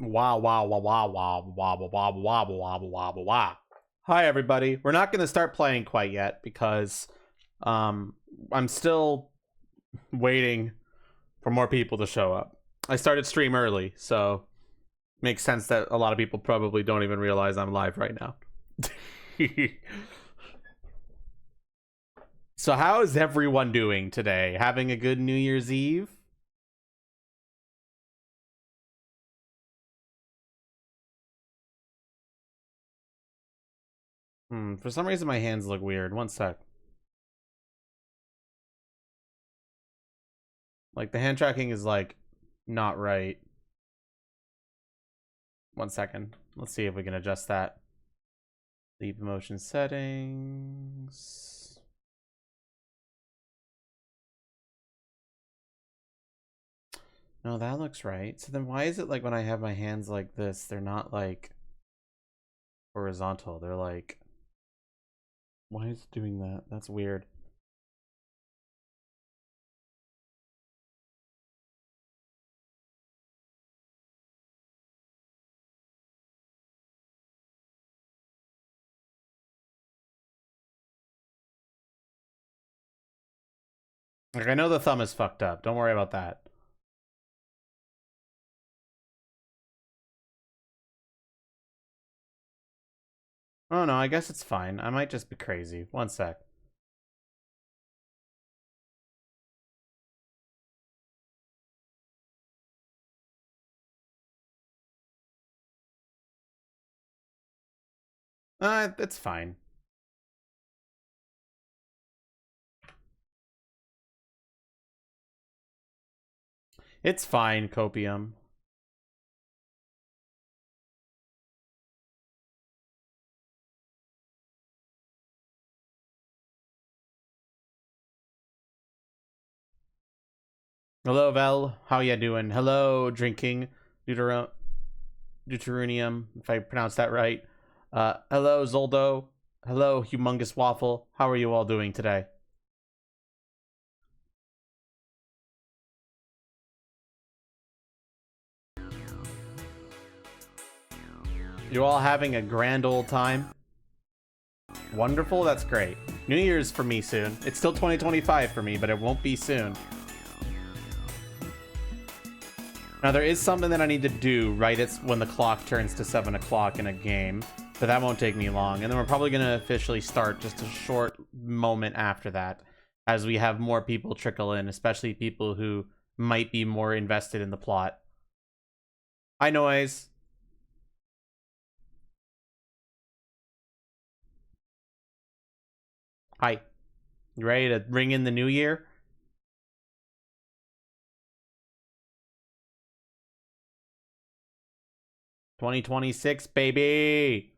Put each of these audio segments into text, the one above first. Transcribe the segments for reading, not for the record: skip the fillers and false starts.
Wah wah wah wah wah wah wah wah wah wah wah wah wah. Hi everybody. We're not going to start playing quite yet because I'm still waiting for more people to show up. I started stream early, so makes sense that a lot of people probably don't even realize I'm live right now. So how is everyone doing today? Having a good New Year's Eve? For some reason my hands look weird. One sec. Like the hand tracking is like not right. One second. Let's see if we can adjust that. Leave motion settings. No, that looks right. So then why is it like when I have my hands like this, they're not like horizontal? They're like, why is it doing that? That's weird. Like I know the thumb is fucked up. Don't worry about that. Oh no, I guess it's fine. I might just be crazy. One sec. It's fine. It's fine, Copium. Hello, Vel. How ya doing? Hello, drinking deuteronium, if I pronounced that right. Hello, Zoldo. Hello, humongous waffle. How are you all doing today? You all having a grand old time? Wonderful, that's great. New Year's for me soon. It's still 2025 for me, but it won't be soon. Now there is something that I need to do right when the clock turns to 7 o'clock in a game, but that won't take me long. And then we're probably going to officially start just a short moment after that, as we have more people trickle in, especially people who might be more invested in the plot. Hi, Noise. Hi. You ready to ring in the new year? "2026, baby!"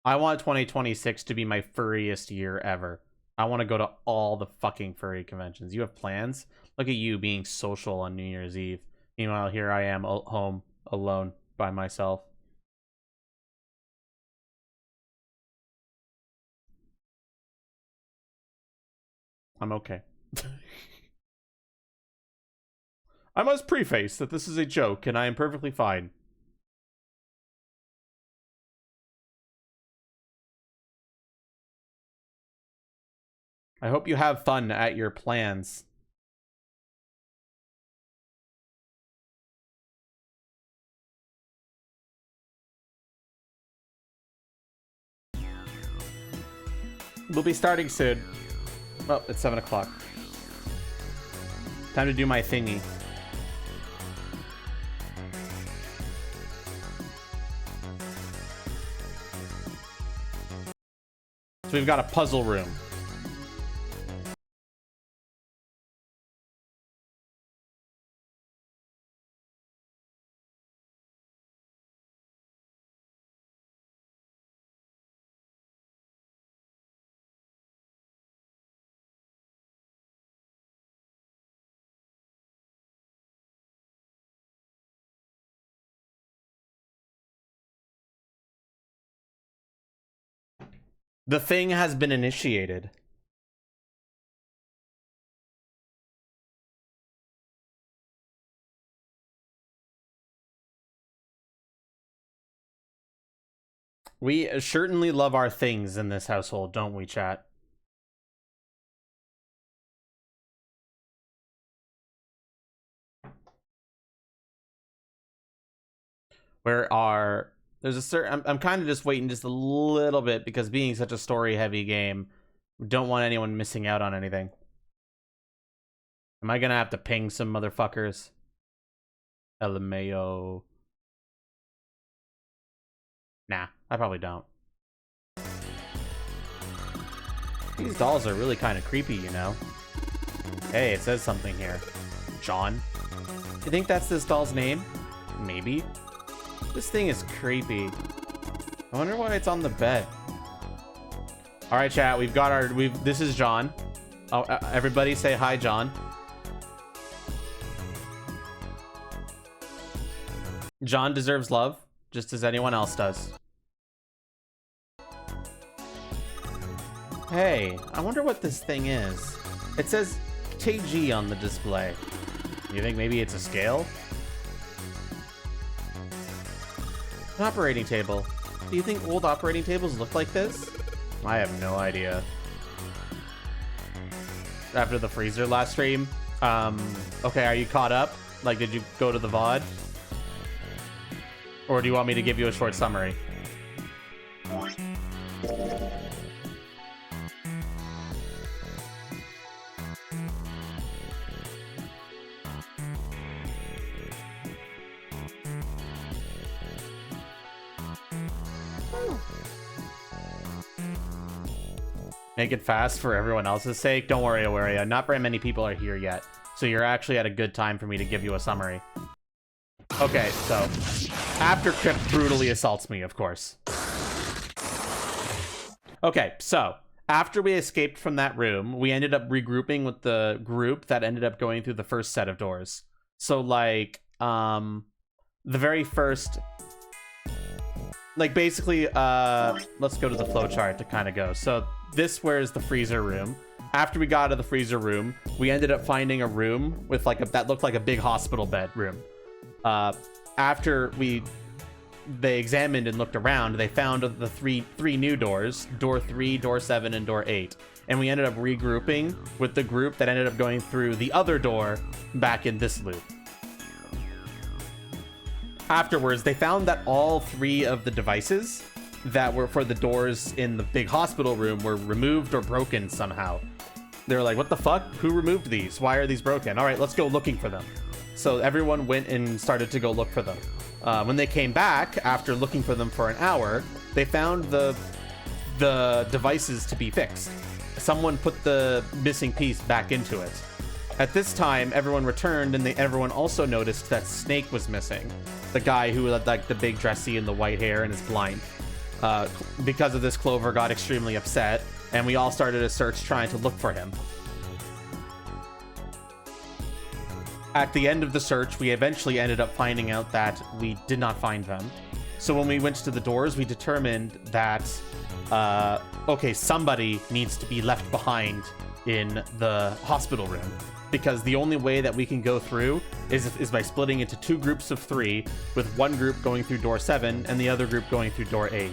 I want 2026 to be my furriest year ever. I want to go to all the fucking furry conventions. You have plans? Look at you being social on New Year's Eve. Meanwhile, here I am home alone by myself. I'm okay. I must preface that this is a joke and I am perfectly fine. I hope you have fun at your plans. We'll be starting soon. Oh, it's 7 o'clock. Time to do my thingy. So we've got a puzzle room. The thing has been initiated. We certainly love our things in this household, don't we, chat? There's a certain... I'm kind of just waiting just a little bit because being such a story-heavy game, don't want anyone missing out on anything. Am I gonna have to ping some motherfuckers? LMAO. Nah, I probably don't. These dolls are really kind of creepy, you know? Hey, it says something here. John. You think that's this doll's name? Maybe. This thing is creepy. I wonder why it's on the bed. All right, chat. We've got our... This is John. Oh, everybody say hi, John. John deserves love, just as anyone else does. Hey, I wonder what this thing is. It says KG on the display. You think maybe it's a scale? An operating table. Do you think old operating tables look like this? I have no idea. After the freezer last stream, okay, are you caught up? Like, did you go to the VOD? Or do you want me to give you a short summary? Make it fast for everyone else's sake. Don't worry, Awaria. Not very many people are here yet. So you're actually at a good time for me to give you a summary. Okay, so after Crypt brutally assaults me, of course. Okay, so after we escaped from that room, we ended up regrouping with the group that ended up going through the first set of doors. So like, the very first... Like basically, let's go to the flowchart to kind of go. So this where's the freezer room. After we got out of the freezer room, we ended up finding a room with like that looked like a big hospital bed room. After they examined and looked around, they found the three new doors, door 3, door 7, and door 8. And we ended up regrouping with the group that ended up going through the other door back in this loop. Afterwards, they found that all 3 of the devices that were for the doors in the big hospital room were removed or broken somehow. They were like, what the fuck? Who removed these? Why are these broken? All right, let's go looking for them. So everyone went and started to go look for them. When they came back, after looking for them for an hour, they found the devices to be fixed. Someone put the missing piece back into it. At this time, everyone returned, and everyone also noticed that Snake was missing. The guy who had like the big dressy and the white hair and is blind. Because of this, Clover got extremely upset, and we all started a search trying to look for him. At the end of the search, we eventually ended up finding out that we did not find them. So when we went to the doors, we determined that, okay, somebody needs to be left behind in the hospital room. Because the only way that we can go through is by splitting into 2 groups of 3, with one group going through door 7 and the other group going through door 8.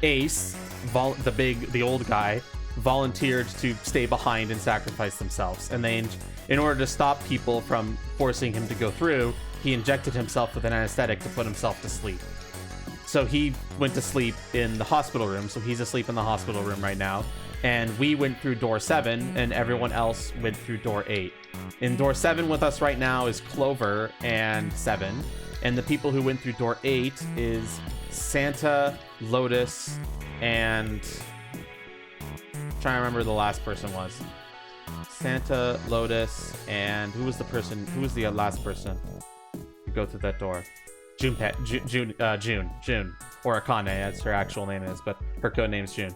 Ace, the old guy, volunteered to stay behind and sacrifice themselves. And in order to stop people from forcing him to go through, he injected himself with an anesthetic to put himself to sleep. So he went to sleep in the hospital room, so he's asleep in the hospital room right now. And we went through door 7, and everyone else went through door 8. In door 7 with us right now is Clover and 7. And the people who went through door 8 is Santa, Lotus, and... I'm trying to remember who the last person was. Santa, Lotus, and who was the last person to go through that door? June, or Akane, as her actual name is, but her code name is June.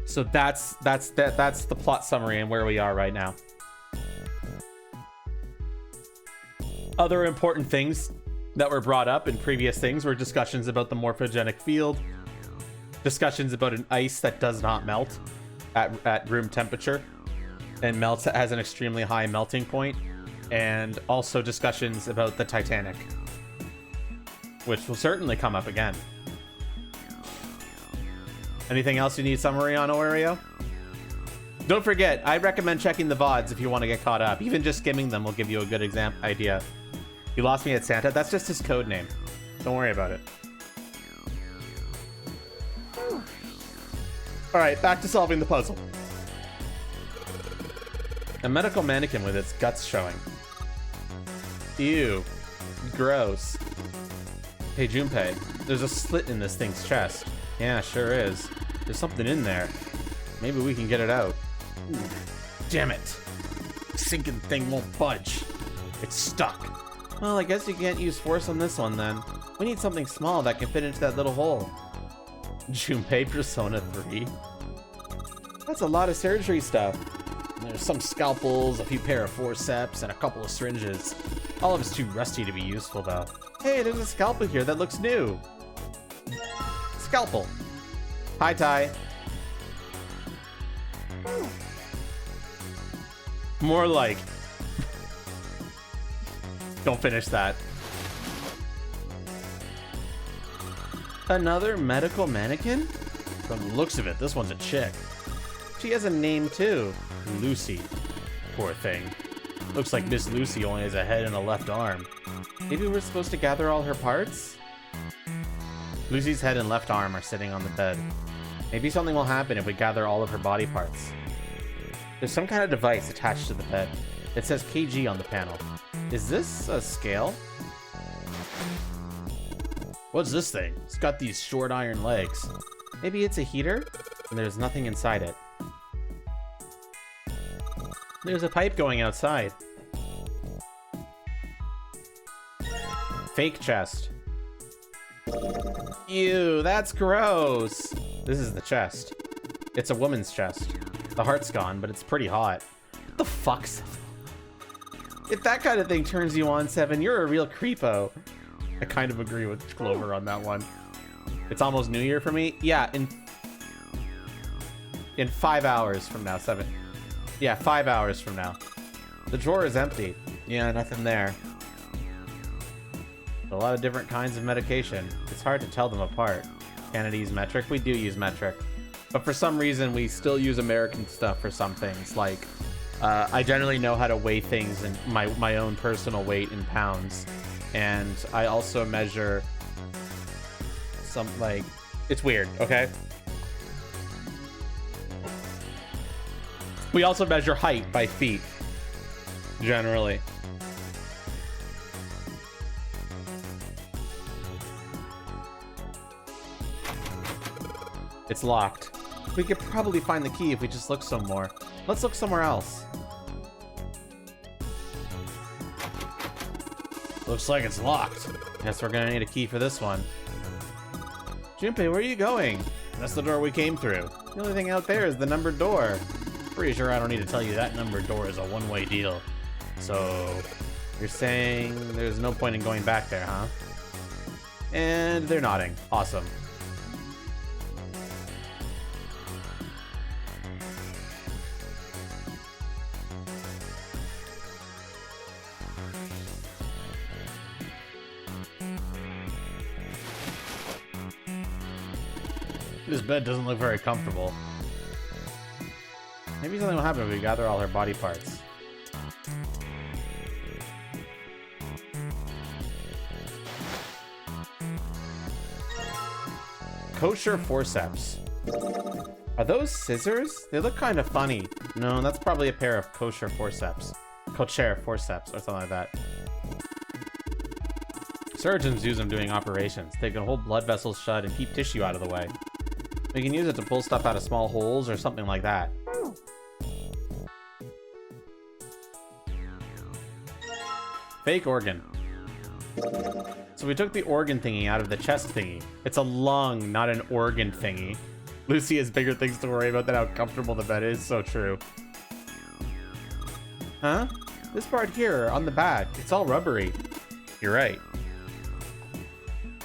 So that's the plot summary and where we are right now. Other important things that were brought up in previous things were discussions about the morphogenic field, discussions about an ice that does not melt at room temperature and has an extremely high melting point, and also discussions about the Titanic, which will certainly come up again. Anything else you need summary on, Oreo? Don't forget, I recommend checking the VODs if you want to get caught up. Even just skimming them will give you a good idea. You lost me at Santa? That's just his code name. Don't worry about it. Alright, back to solving the puzzle. A medical mannequin with its guts showing. Ew. Gross. Hey, Junpei, there's a slit in this thing's chest. Yeah, sure is. There's something in there. Maybe we can get it out. Ooh. Damn it. Sinking thing won't budge. It's stuck. Well, I guess you can't use force on this one then. We need something small that can fit into that little hole. Junpei Persona 3? That's a lot of surgery stuff. There's some scalpels, a few pair of forceps, and a couple of syringes. All of it's too rusty to be useful though. Hey, there's a scalpel here that looks new. Scalpel. Hi, Ty. More like. Don't finish that. Another medical mannequin? From the looks of it, this one's a chick. She has a name too. Lucy. Poor thing. Looks like Miss Lucy only has a head and a left arm. Maybe we're supposed to gather all her parts? Lucy's head and left arm are sitting on the bed. Maybe something will happen if we gather all of her body parts. There's some kind of device attached to the bed. It says kg on the panel. Is this a scale? What's this thing? It's got these short iron legs. Maybe it's a heater? And there's nothing inside it. There's a pipe going outside. Fake chest. Ew, that's gross. This is the chest. It's a woman's chest. The heart's gone, but it's pretty hot. What the fuck? If that kind of thing turns you on, Seven, you're a real creepo. I kind of agree with Clover on that one. It's almost New Year for me. Yeah, in 5 hours from now, 7. Yeah, 5 hours from now. The drawer is empty. Yeah, nothing there. A lot of different kinds of medication. It's hard to tell them apart. Canada use metric? We do use metric. But for some reason, we still use American stuff for some things. Like, I generally know how to weigh things in my own personal weight in pounds. And I also measure some, like, it's weird, okay? We also measure height by feet, generally. It's locked. We could probably find the key if we just look some more. Let's look somewhere else. Looks like it's locked. Guess we're gonna need a key for this one. Junpei, where are you going? That's the door we came through. The only thing out there is the numbered door. Pretty sure I don't need to tell you that numbered door is a one-way deal. So, you're saying there's no point in going back there, huh? And they're nodding. Awesome. This bed doesn't look very comfortable. Maybe something will happen if we gather all her body parts. Kosher forceps. Are those scissors? They look kind of funny. No, that's probably a pair of kosher forceps. Kosher forceps or something like that. Surgeons use them doing operations. They can hold blood vessels shut and keep tissue out of the way. We can use it to pull stuff out of small holes or something like that. Fake organ. So we took the organ thingy out of the chest thingy. It's a lung, not an organ thingy. Lucy has bigger things to worry about than how comfortable the bed is. So true. Huh? This part here on the back, it's all rubbery. You're right.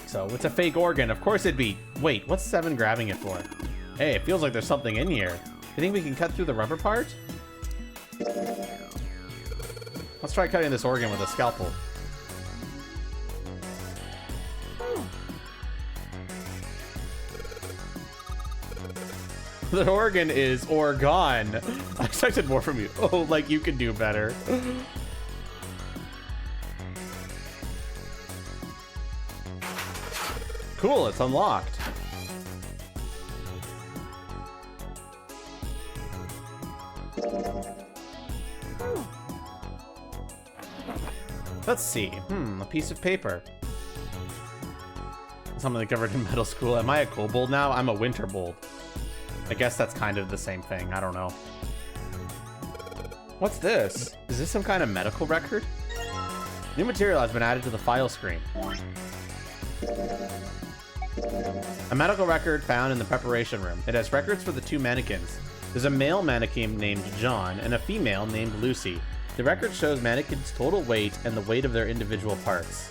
So it's a fake organ. Of course it'd be. Wait, what's Seven grabbing it for? Hey, it feels like there's something in here. You think we can cut through the rubber part? Let's try cutting this organ with a scalpel. The organ is Oregon. I expected more from you. Oh, like you can do better. Cool, it's unlocked. Let's see. A piece of paper. Something covered in middle school. Am I a kobold now? I'm a winter bold. I guess that's kind of the same thing. I don't know. What's this? Is this some kind of medical record? New material has been added to the file screen. A medical record found in the preparation room. It has records for the 2 mannequins. There's a male mannequin named John and a female named Lucy. The record shows mannequins' total weight and the weight of their individual parts.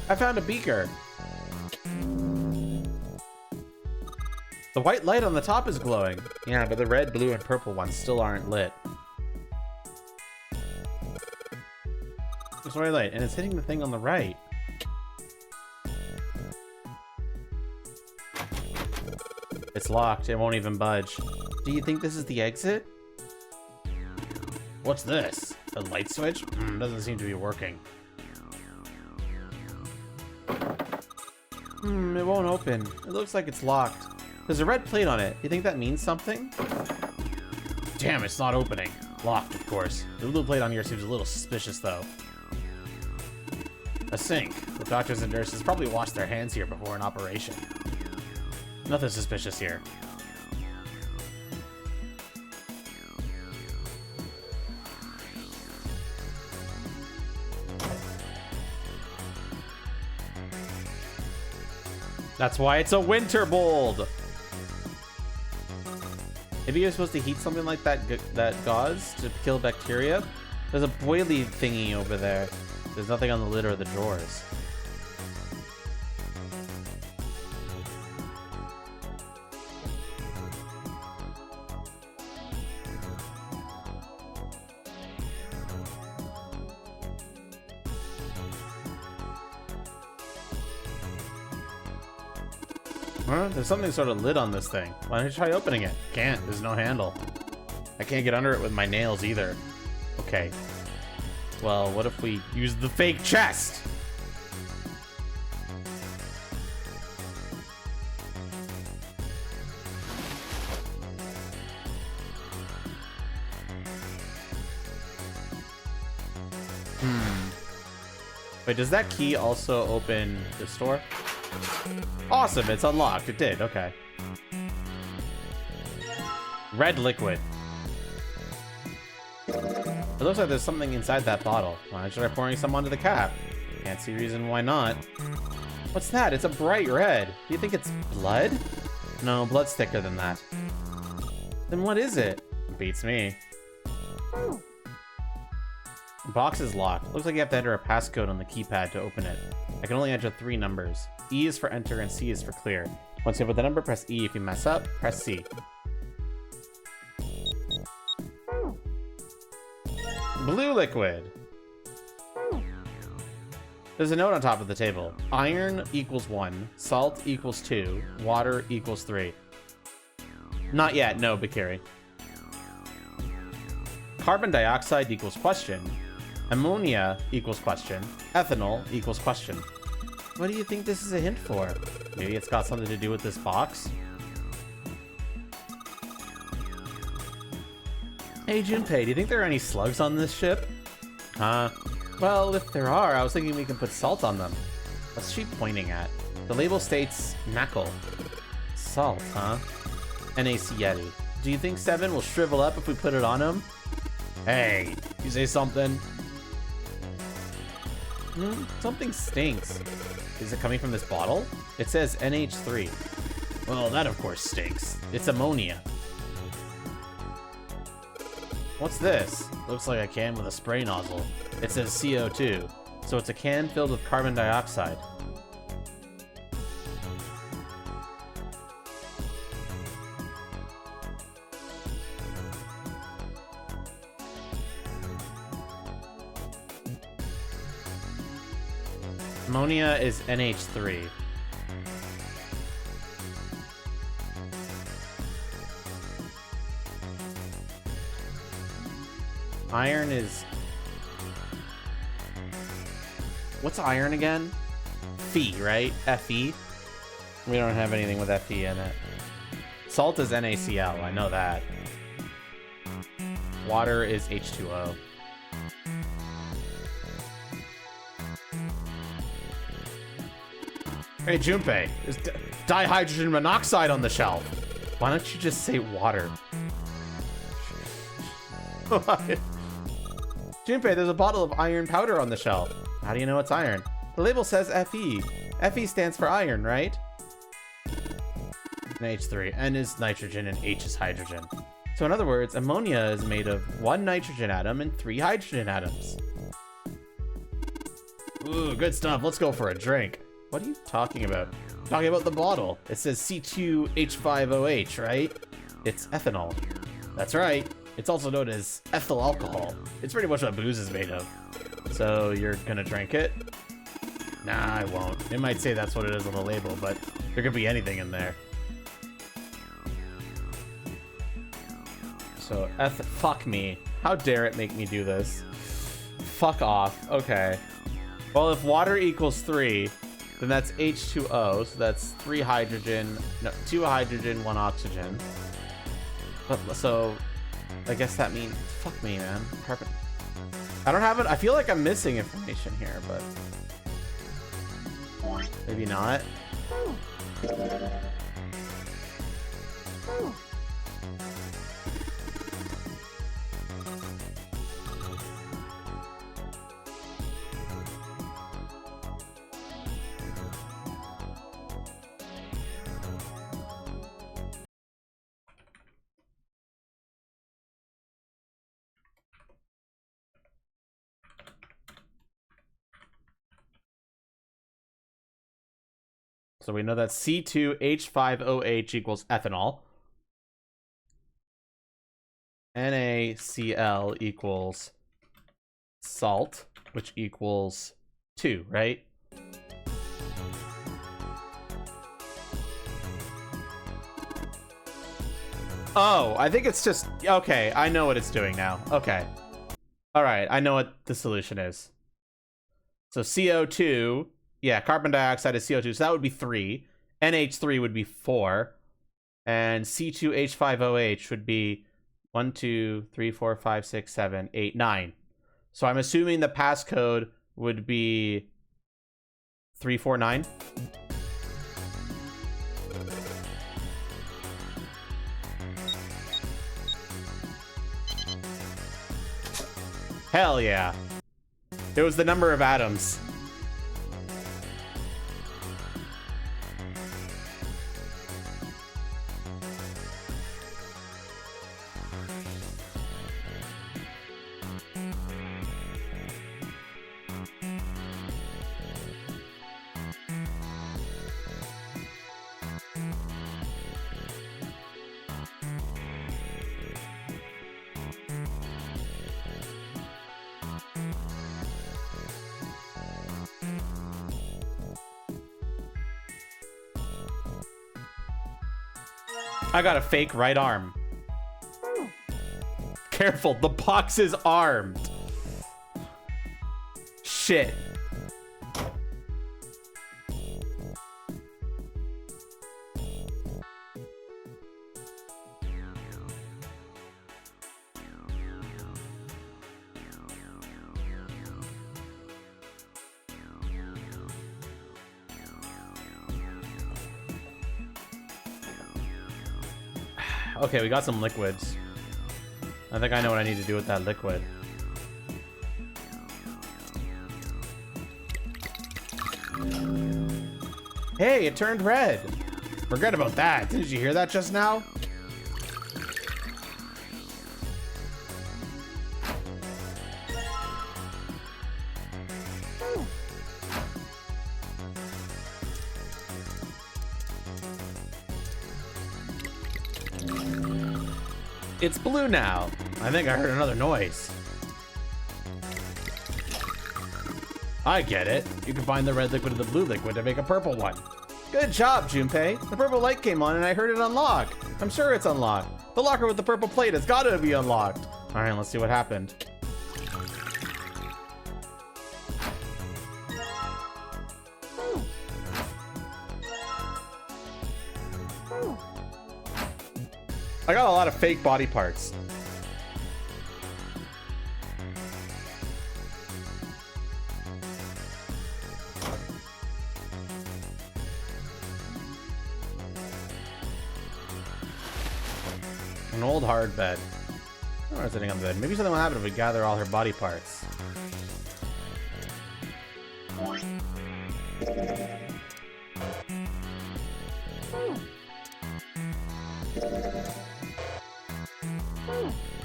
I found a beaker. The white light on the top is glowing. Yeah, but the red, blue, and purple ones still aren't lit. There's white light, and it's hitting the thing on the right. It's locked. It won't even budge. Do you think this is the exit? What's this? A light switch? Doesn't seem to be working. It won't open. It looks like it's locked. There's a red plate on it. You think that means something? Damn, it's not opening. Locked, of course. The blue plate on here seems a little suspicious, though. A sink. The doctors and nurses probably washed their hands here before an operation. Nothing suspicious here. That's why it's a winter bold. Maybe you're supposed to heat something like that gauze to kill bacteria. There's a boily thingy over there. There's nothing on the lid or the drawers. Huh? There's something sort of lit on this thing. Why don't you try opening it? Can't. There's no handle. I can't get under it with my nails either. Okay. Well, what if we use the fake chest? Wait, does that key also open the store? Awesome, it's unlocked. It did, okay. Red liquid. It looks like there's something inside that bottle. Why don't you try pouring some onto the cap? Can't see reason why not. What's that? It's a bright red. Do you think it's blood? No, blood's thicker than that. Then what is it? Beats me. The box is locked. Looks like you have to enter a passcode on the keypad to open it. I can only enter 3 numbers. E is for enter and C is for clear. Once you put the number, press E. If you mess up, press C. Blue liquid. There's a note on top of the table. Iron equals 1, salt equals 2, water equals 3. Not yet, no, Bakiri. Carbon dioxide equals question. Ammonia equals question. Ethanol equals question. What do you think this is a hint for? Maybe it's got something to do with this box? Hey Junpei, do you think there are any slugs on this ship? Well, if there are, I was thinking we can put salt on them. What's she pointing at? The label states knuckle. Salt, huh? NaCl. Do you think Seven will shrivel up if we put it on him? Hey, you say something? Something stinks. Is it coming from this bottle? It says NH3. Well, that of course stinks. It's ammonia. What's this? Looks like a can with a spray nozzle. It says CO2. So it's a can filled with carbon dioxide. Ammonia is NH3. Iron is... What's iron again? Fe, right? Fe? We don't have anything with Fe in it. Salt is NaCl, I know that. Water is H2O. Hey, Junpei, there's dihydrogen monoxide on the shelf. Why don't you just say water? Junpei, there's a bottle of iron powder on the shelf. How do you know it's iron? The label says Fe. Fe stands for iron, right? And H3. N is nitrogen and H is hydrogen. So in other words, ammonia is made of 1 nitrogen atom and 3 hydrogen atoms. Ooh, good stuff. Let's go for a drink. What are you talking about? I'm talking about the bottle. It says C2H5OH, right? It's ethanol. That's right. It's also known as ethyl alcohol. It's pretty much what booze is made of. So you're gonna drink it? Nah, I won't. It might say that's what it is on the label, but there could be anything in there. So, fuck me. How dare it make me do this? Fuck off. Okay. Well, if water equals 3, then that's H2O, so that's 3 hydrogen, no, 2 hydrogen, 1 oxygen. So, I guess that means, fuck me, man. Carbon. I don't have it. I feel like I'm missing information here, but maybe not. So we know that C2H5OH equals ethanol. NaCl equals salt, which equals 2, right? Oh, I think it's just... Okay, I know what it's doing now. Okay. Alright, I know what the solution is. So CO2... Yeah, carbon dioxide is CO2, so that would be 3. NH3 would be 4. And C2H5OH would be 1, 2, 3, 4, 5, 6, 7, 8, 9. So I'm assuming the passcode would be 349. Hell yeah. It was the number of atoms. I got a fake right arm. Careful, the box is armed. Shit. Okay, we got some liquids. I think I know what I need to do with that liquid. Hey, it turned red. Forget about that. Didn't you hear that just now? It's blue now. I think I heard another noise. I get it. You can find the red liquid and the blue liquid to make a purple one. Good job, Junpei. The purple light came on and I heard it unlock. I'm sure it's unlocked. The locker with the purple plate has got to be unlocked. All right, let's see what happened. I got a lot of fake body parts. An old hard bed. I don't know sitting on the bed. Maybe something will happen if we gather all her body parts.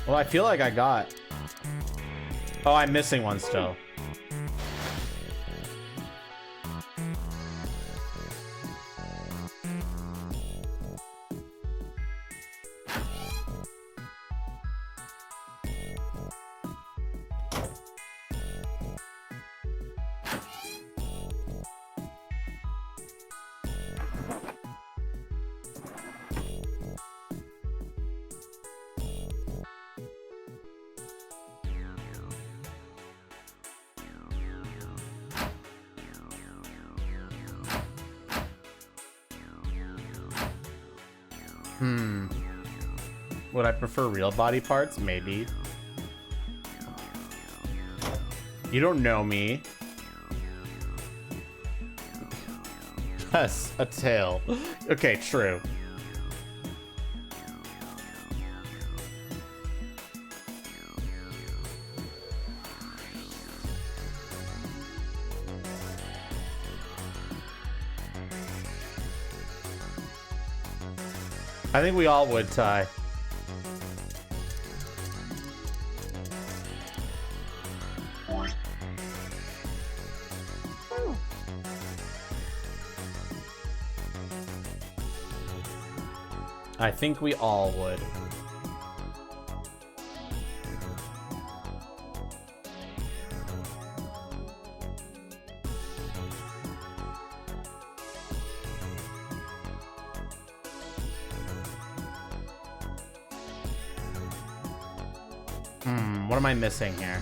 Well, I feel like I got... Oh, I'm missing one still. Would I prefer real body parts? Maybe. You don't know me. Yes, a tail. Okay, true. I think we all would, Ty. I think we all would. What am I missing here?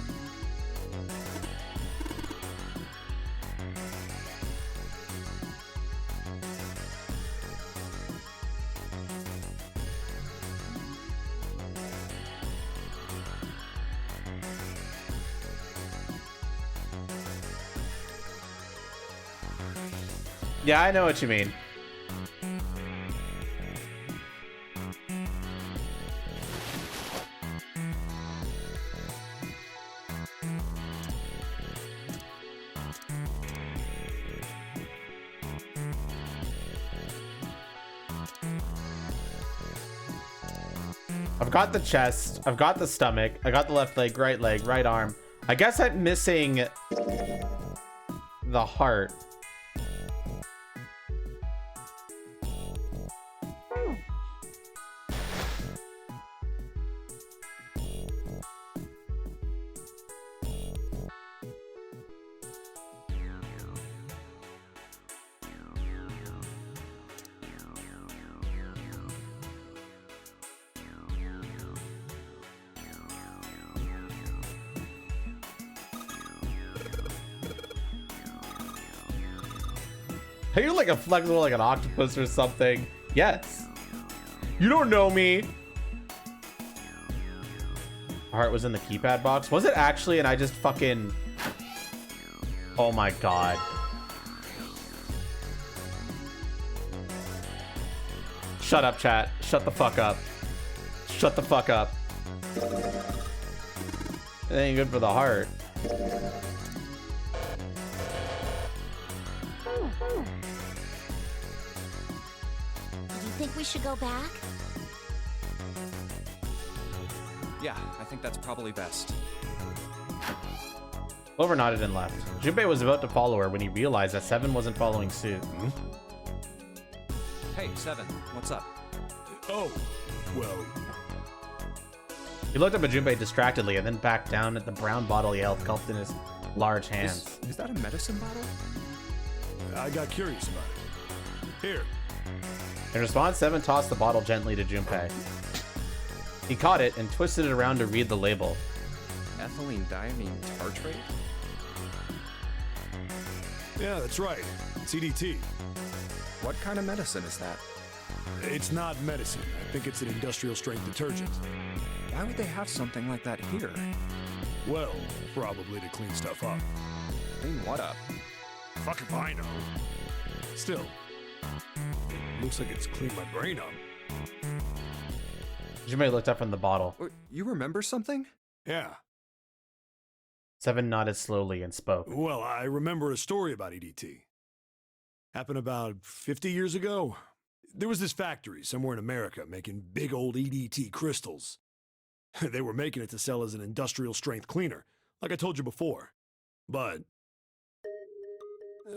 Yeah, I know what you mean. I've got the chest, I've got the stomach, I got the left leg, right arm. I guess I'm missing the heart. Are you like a flexible, like an octopus or something? Yes. You don't know me. Heart was in the keypad box. Was it actually? And I just fucking... Oh my god. Shut up, chat. Shut the fuck up. Shut the fuck up. It ain't good for the heart. Think we should go back? Yeah, I think that's probably best. Clover nodded and left. Junpei was about to follow her when he realized that Seven wasn't following suit. Hey, Seven, what's up? Oh, well, He looked up at Junpei distractedly and then back down at the brown bottle he held gulped in his large hands. Is that a medicine bottle? I got curious about it. Here. In response, Seven tossed the bottle gently to Junpei. He caught it and twisted it around to read the label. Ethylene diamine tartrate? Yeah, that's right. CDT. What kind of medicine is that? It's not medicine. I think it's an industrial strength detergent. Why would they have something like that here? Well, probably to clean stuff up. Clean what up? Fuck if I know. Still, looks like it's cleaned my brain up. Junpei looked up from the bottle. You remember something? Yeah. Seven nodded slowly and spoke. Well, I remember a story about EDT. Happened about 50 years ago. There was this factory somewhere in America making big old EDT crystals. They were making it to sell as an industrial strength cleaner, like I told you before. But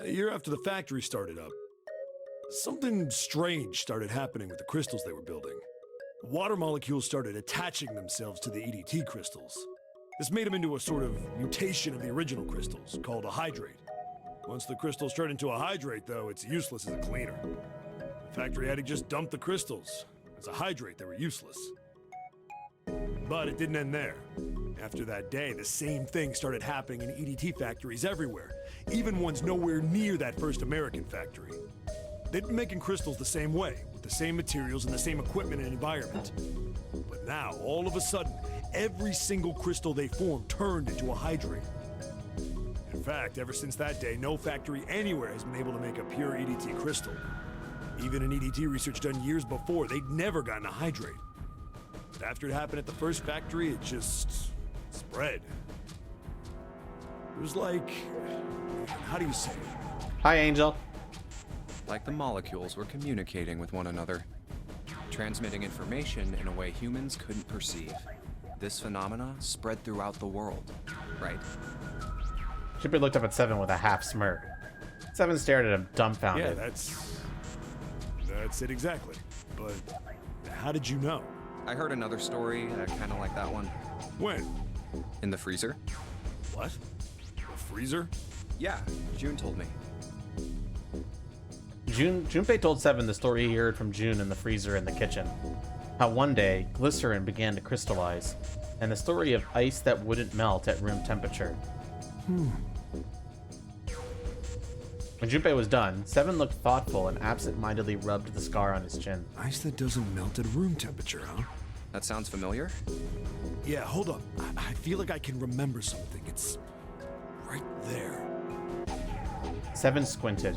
a year after the factory started up, something strange started happening with the crystals they were building. Water molecules started attaching themselves to the EDT crystals. This made them into a sort of mutation of the original crystals, called a hydrate. Once the crystals turn into a hydrate, though, it's useless as a cleaner. The factory had to just dump the crystals. As a hydrate, they were useless. But it didn't end there. After that day, the same thing started happening in EDT factories everywhere, even ones nowhere near that first American factory. They'd been making crystals the same way, with the same materials and the same equipment and environment. But now, all of a sudden, every single crystal they formed turned into a hydrate. In fact, ever since that day, no factory anywhere has been able to make a pure EDT crystal. Even in EDT research done years before, they'd never gotten a hydrate. But after it happened at the first factory, it just spread. It was like, how do you say it? Hi, Angel. Like the molecules were communicating with one another, transmitting information in a way humans couldn't perceive. This phenomena spread throughout the world, right? Junpei looked up at Seven with a half smirk. Seven stared at him, dumbfounded. Yeah, that's it exactly. But how did you know? I heard another story, kind of like that one. When? In the freezer? What? A freezer? Yeah, June told me. Junpei told Seven the story he heard from June in the freezer in the kitchen. How one day, glycerin began to crystallize, and the story of ice that wouldn't melt at room temperature. When Junpei was done, Seven looked thoughtful and absent-mindedly rubbed the scar on his chin. Ice that doesn't melt at room temperature, huh? That sounds familiar? Yeah, hold up. I feel like I can remember something. It's right there. Seven squinted.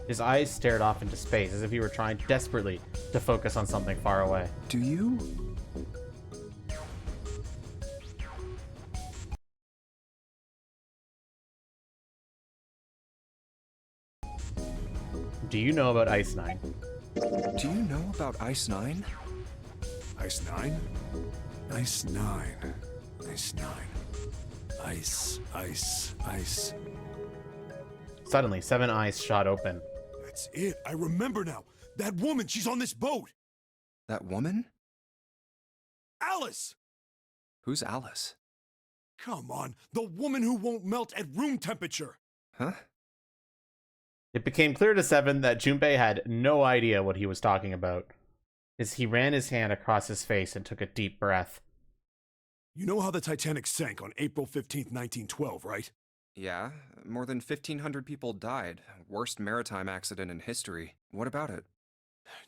His eyes stared off into space as if he were trying desperately to focus on something far away. Do you? Do you know about Ice 9? Do you know about Ice 9? Ice 9? Ice 9. Ice 9. Ice. Suddenly, Seven eyes shot open. That's it. I remember now. That woman, she's on this boat. That woman? Alice! Who's Alice? Come on, the woman who won't melt at room temperature. Huh? It became clear to Seven that Junpei had no idea what he was talking about, as he ran his hand across his face and took a deep breath. You know how the Titanic sank on April 15th, 1912, right? Yeah, more than 1,500 people died. Worst maritime accident in history. What about it?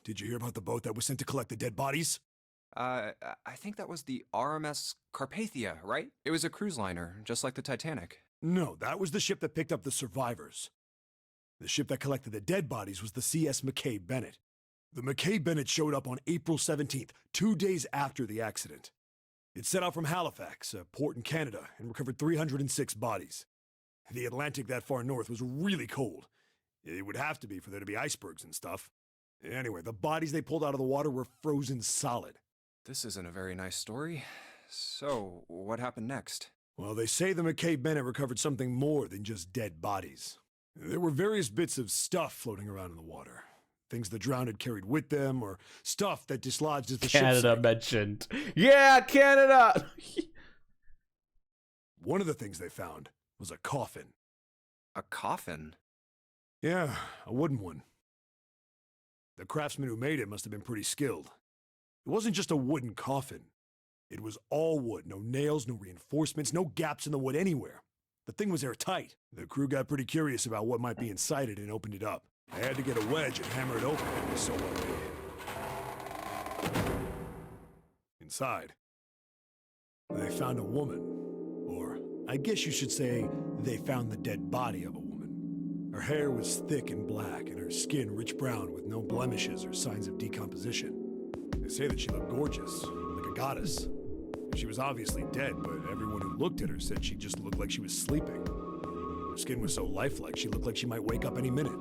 Did you hear about the boat that was sent to collect the dead bodies? I think that was the RMS Carpathia, right? It was a cruise liner, just like the Titanic. No, that was the ship that picked up the survivors. The ship that collected the dead bodies was the CS McKay Bennett. The McKay Bennett showed up on April 17th, 2 days after the accident. It set out from Halifax, a port in Canada, and recovered 306 bodies. The Atlantic that far north was really cold. It would have to be for there to be icebergs and stuff. Anyway, the bodies they pulled out of the water were frozen solid. This isn't a very nice story. So, what happened next? Well, they say the McKay Bennett recovered something more than just dead bodies. There were various bits of stuff floating around in the water. things the drowned had carried with them, or stuff that dislodged as the Canada ship sank. mentioned. Yeah, Canada! One of the things they found was a coffin. A coffin? Yeah, a wooden one. The craftsman who made it must have been pretty skilled. It wasn't just a wooden coffin. It was all wood, no nails, no reinforcements, no gaps in the wood anywhere. The thing was airtight. The crew got pretty curious about what might be inside it and opened it up. They had to get a wedge and hammer it open. It was so well made. Inside, they found a woman. Or, I guess you should say, they found the dead body of a woman. Her hair was thick and black, and her skin rich brown with no blemishes or signs of decomposition. They say that she looked gorgeous, like a goddess. She was obviously dead, but everyone who looked at her said she just looked like she was sleeping. Her skin was so lifelike, she looked like she might wake up any minute.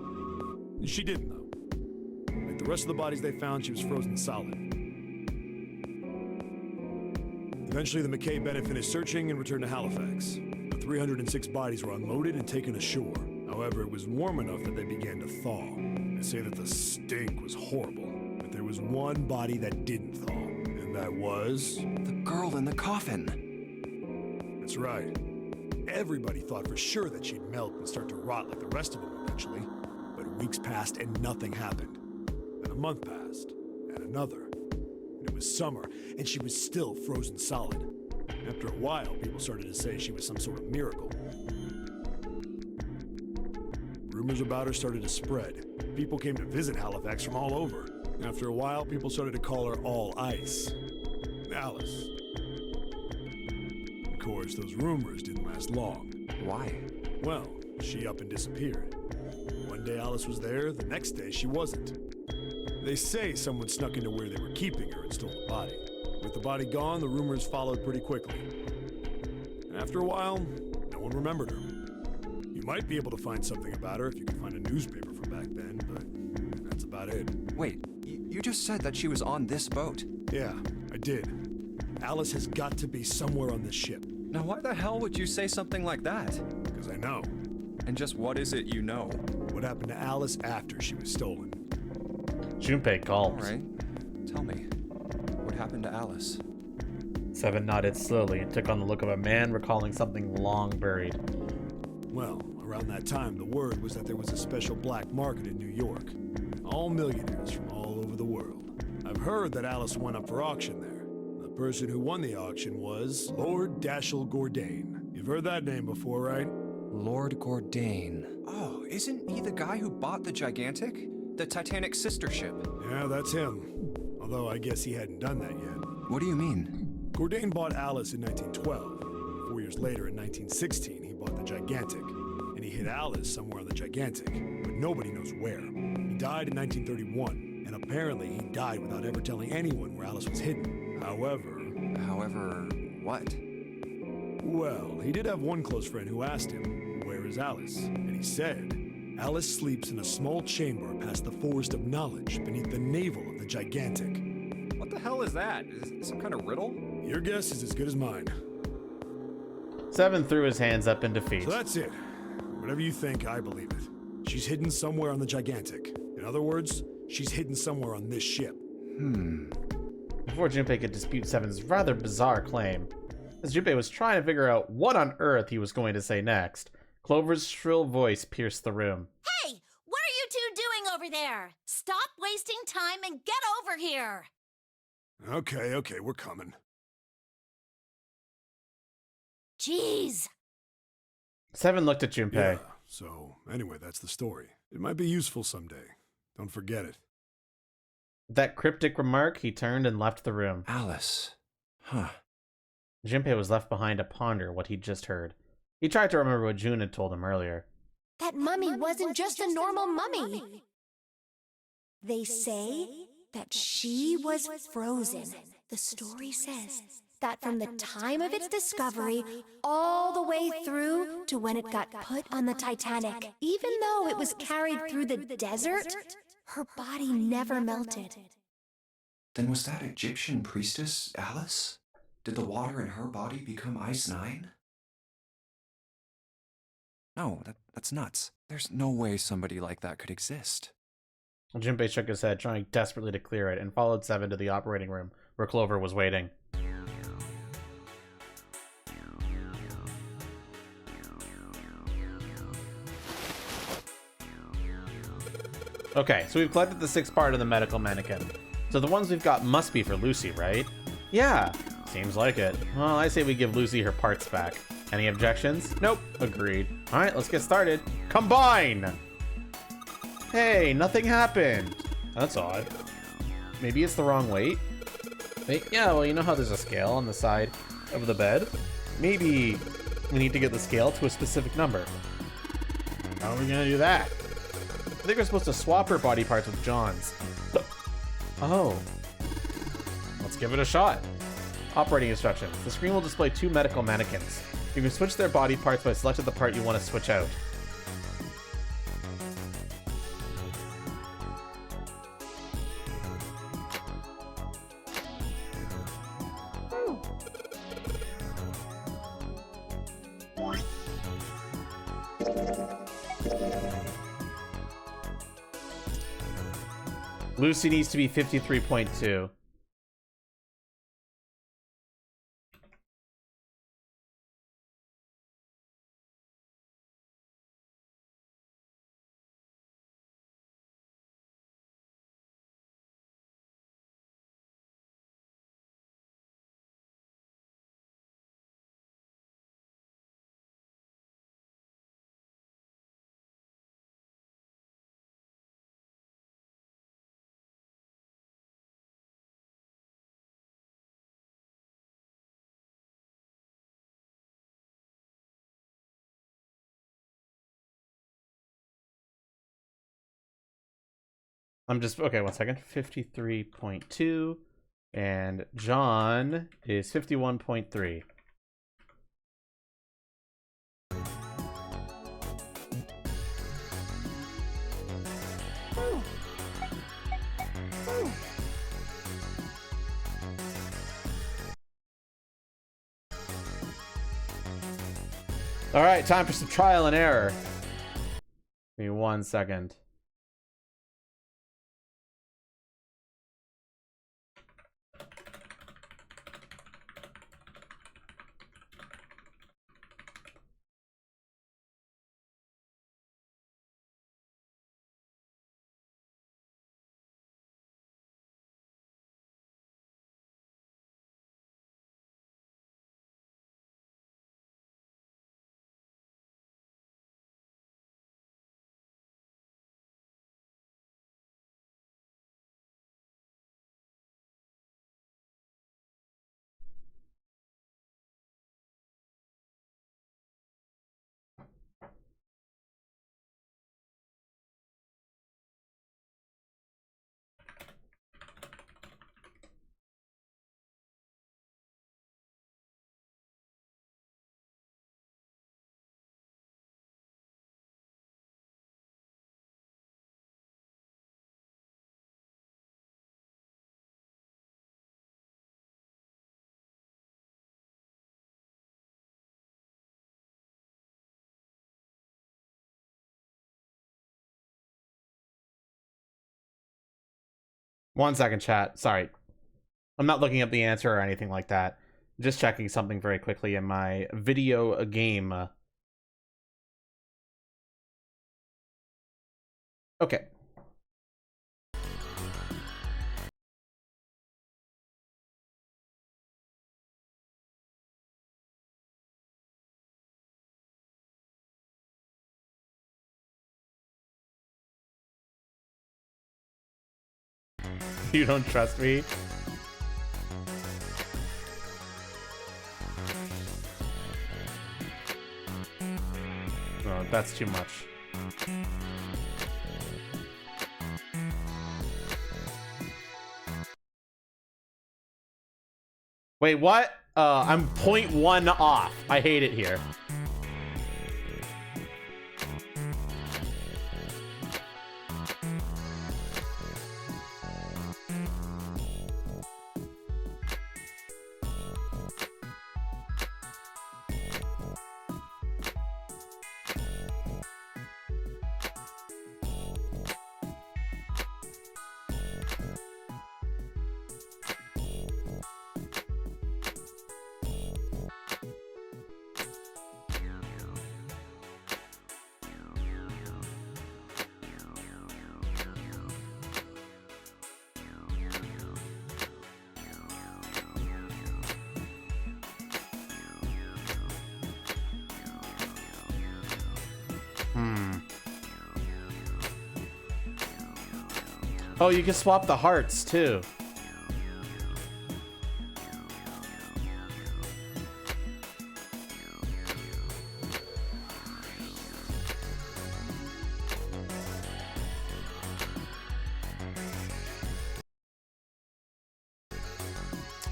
She didn't, though. Like the rest of the bodies they found, she was frozen solid. Eventually, the McKay Bennett finished searching and returned to Halifax. The 306 bodies were unloaded and taken ashore. However, it was warm enough that they began to thaw. They say that the stink was horrible, but there was one body that didn't thaw, and that was... The girl in the coffin. That's right. Everybody thought for sure that she'd melt and start to rot like the rest of them eventually. But weeks passed and nothing happened. Then a month passed, and another. And it was summer, and she was still frozen solid. After a while, people started to say she was some sort of miracle. Rumors about her started to spread. People came to visit Halifax from all over. After a while, people started to call her All Ice. Alice. Of course, those rumors didn't last long. Why? Well, she up and disappeared. One day Alice was there, the next day she wasn't. They say someone snuck into where they were keeping her and stole the body. With the body gone, the rumors followed pretty quickly. And after a while, no one remembered her. You might be able to find something about her if you can find a newspaper from back then, but that's about it. Wait, you just said that she was on this boat. Yeah, I did. Alice has got to be somewhere on this ship. Now why the hell would you say something like that? Because I know. And just what is it you know? What happened to Alice after she was stolen? Junpei called. All right, tell me. What happened to Alice? Seven nodded slowly and took on the look of a man recalling something long buried. Well, around that time, the word was that there was a special black market in New York. All millionaires from all over the world. I've heard that Alice went up for auction there. The person who won the auction was Lord Dashiell Gordain. You've heard that name before, right? Lord Gordain. Oh, isn't he the guy who bought the Gigantic? The Titanic sister ship? Yeah, that's him. Although I guess he hadn't done that yet. What do you mean? Gordain bought Alice in 1912. 4 years later, in 1916, he bought the Gigantic. And he hid Alice somewhere on the Gigantic, but nobody knows where. He died in 1931, and apparently he died without ever telling anyone where Alice was hidden. However, what? Well, he did have one close friend who asked him, "Where is Alice?" And he said, "Alice sleeps in a small chamber past the Forest of Knowledge beneath the navel of the Gigantic." What the hell is that? Is it some kind of riddle? Your guess is as good as mine. Seven threw his hands up in defeat. So that's it. Whatever you think, I believe it. She's hidden somewhere on the Gigantic. In other words, she's hidden somewhere on this ship. Before Junpei could dispute Seven's rather bizarre claim, as Junpei was trying to figure out what on earth he was going to say next, Clover's shrill voice pierced the room. Hey, what are you two doing over there? Stop wasting time and get over here. Okay, we're coming. Jeez. Seven looked at Junpei. Yeah, so anyway, that's the story. It might be useful someday. Don't forget it. With that cryptic remark, he turned and left the room. Alice. Huh. Junpei was left behind to ponder what he'd just heard. He tried to remember what June had told him earlier. That mummy wasn't just a normal mummy. They say that she was frozen. The story says that from the time of its discovery all the way through to when it got put on the Titanic, even though it was carried through the desert, her body never melted. Then was that Egyptian priestess Alice? Did the water in her body become Ice 9? No, that's nuts. There's no way somebody like that could exist. Junpei shook his head, trying desperately to clear it, and followed Seven to the operating room, where Clover was waiting. Okay, so we've collected the 6th part of the medical mannequin. So the ones we've got must be for Lucy, right? Yeah, seems like it. Well, I say we give Lucy her parts back. Any objections? Nope. Agreed. Alright, let's get started. Combine! Hey, nothing happened. That's odd. Maybe it's the wrong weight? Wait, yeah, well, you know how there's a scale on the side of the bed? Maybe we need to get the scale to a specific number. How are we gonna do that? I think we're supposed to swap her body parts with John's. Oh. Let's give it a shot. Operating instructions. The screen will display 2 medical mannequins. You can switch their body parts by selecting the part you want to switch out. Lucy needs to be 53.2. I'm just, okay, 1 second. 53.2. And John is 51.3. All right, time for some trial and error. Give me 1 second. One second, chat. Sorry. I'm not looking up the answer or anything like that. Just checking something very quickly in my video game. Okay. You don't trust me? No, that's too much. Wait, what? I'm 0.1 off. I hate it here. Oh, you can swap the hearts too.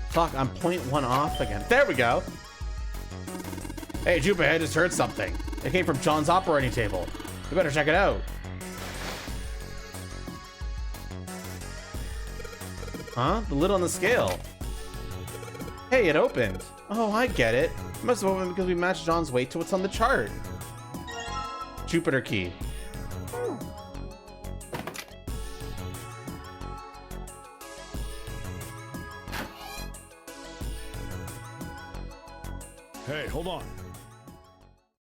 Fuck, I'm 0.1 off again. There we go. Hey, Junpei, I just heard something. It came from John's operating table. We better check it out. Huh? The lid on the scale. Hey, it opened. Oh, I get it. It must have opened because we matched John's weight to what's on the chart. Jupiter key. Hey, hold on.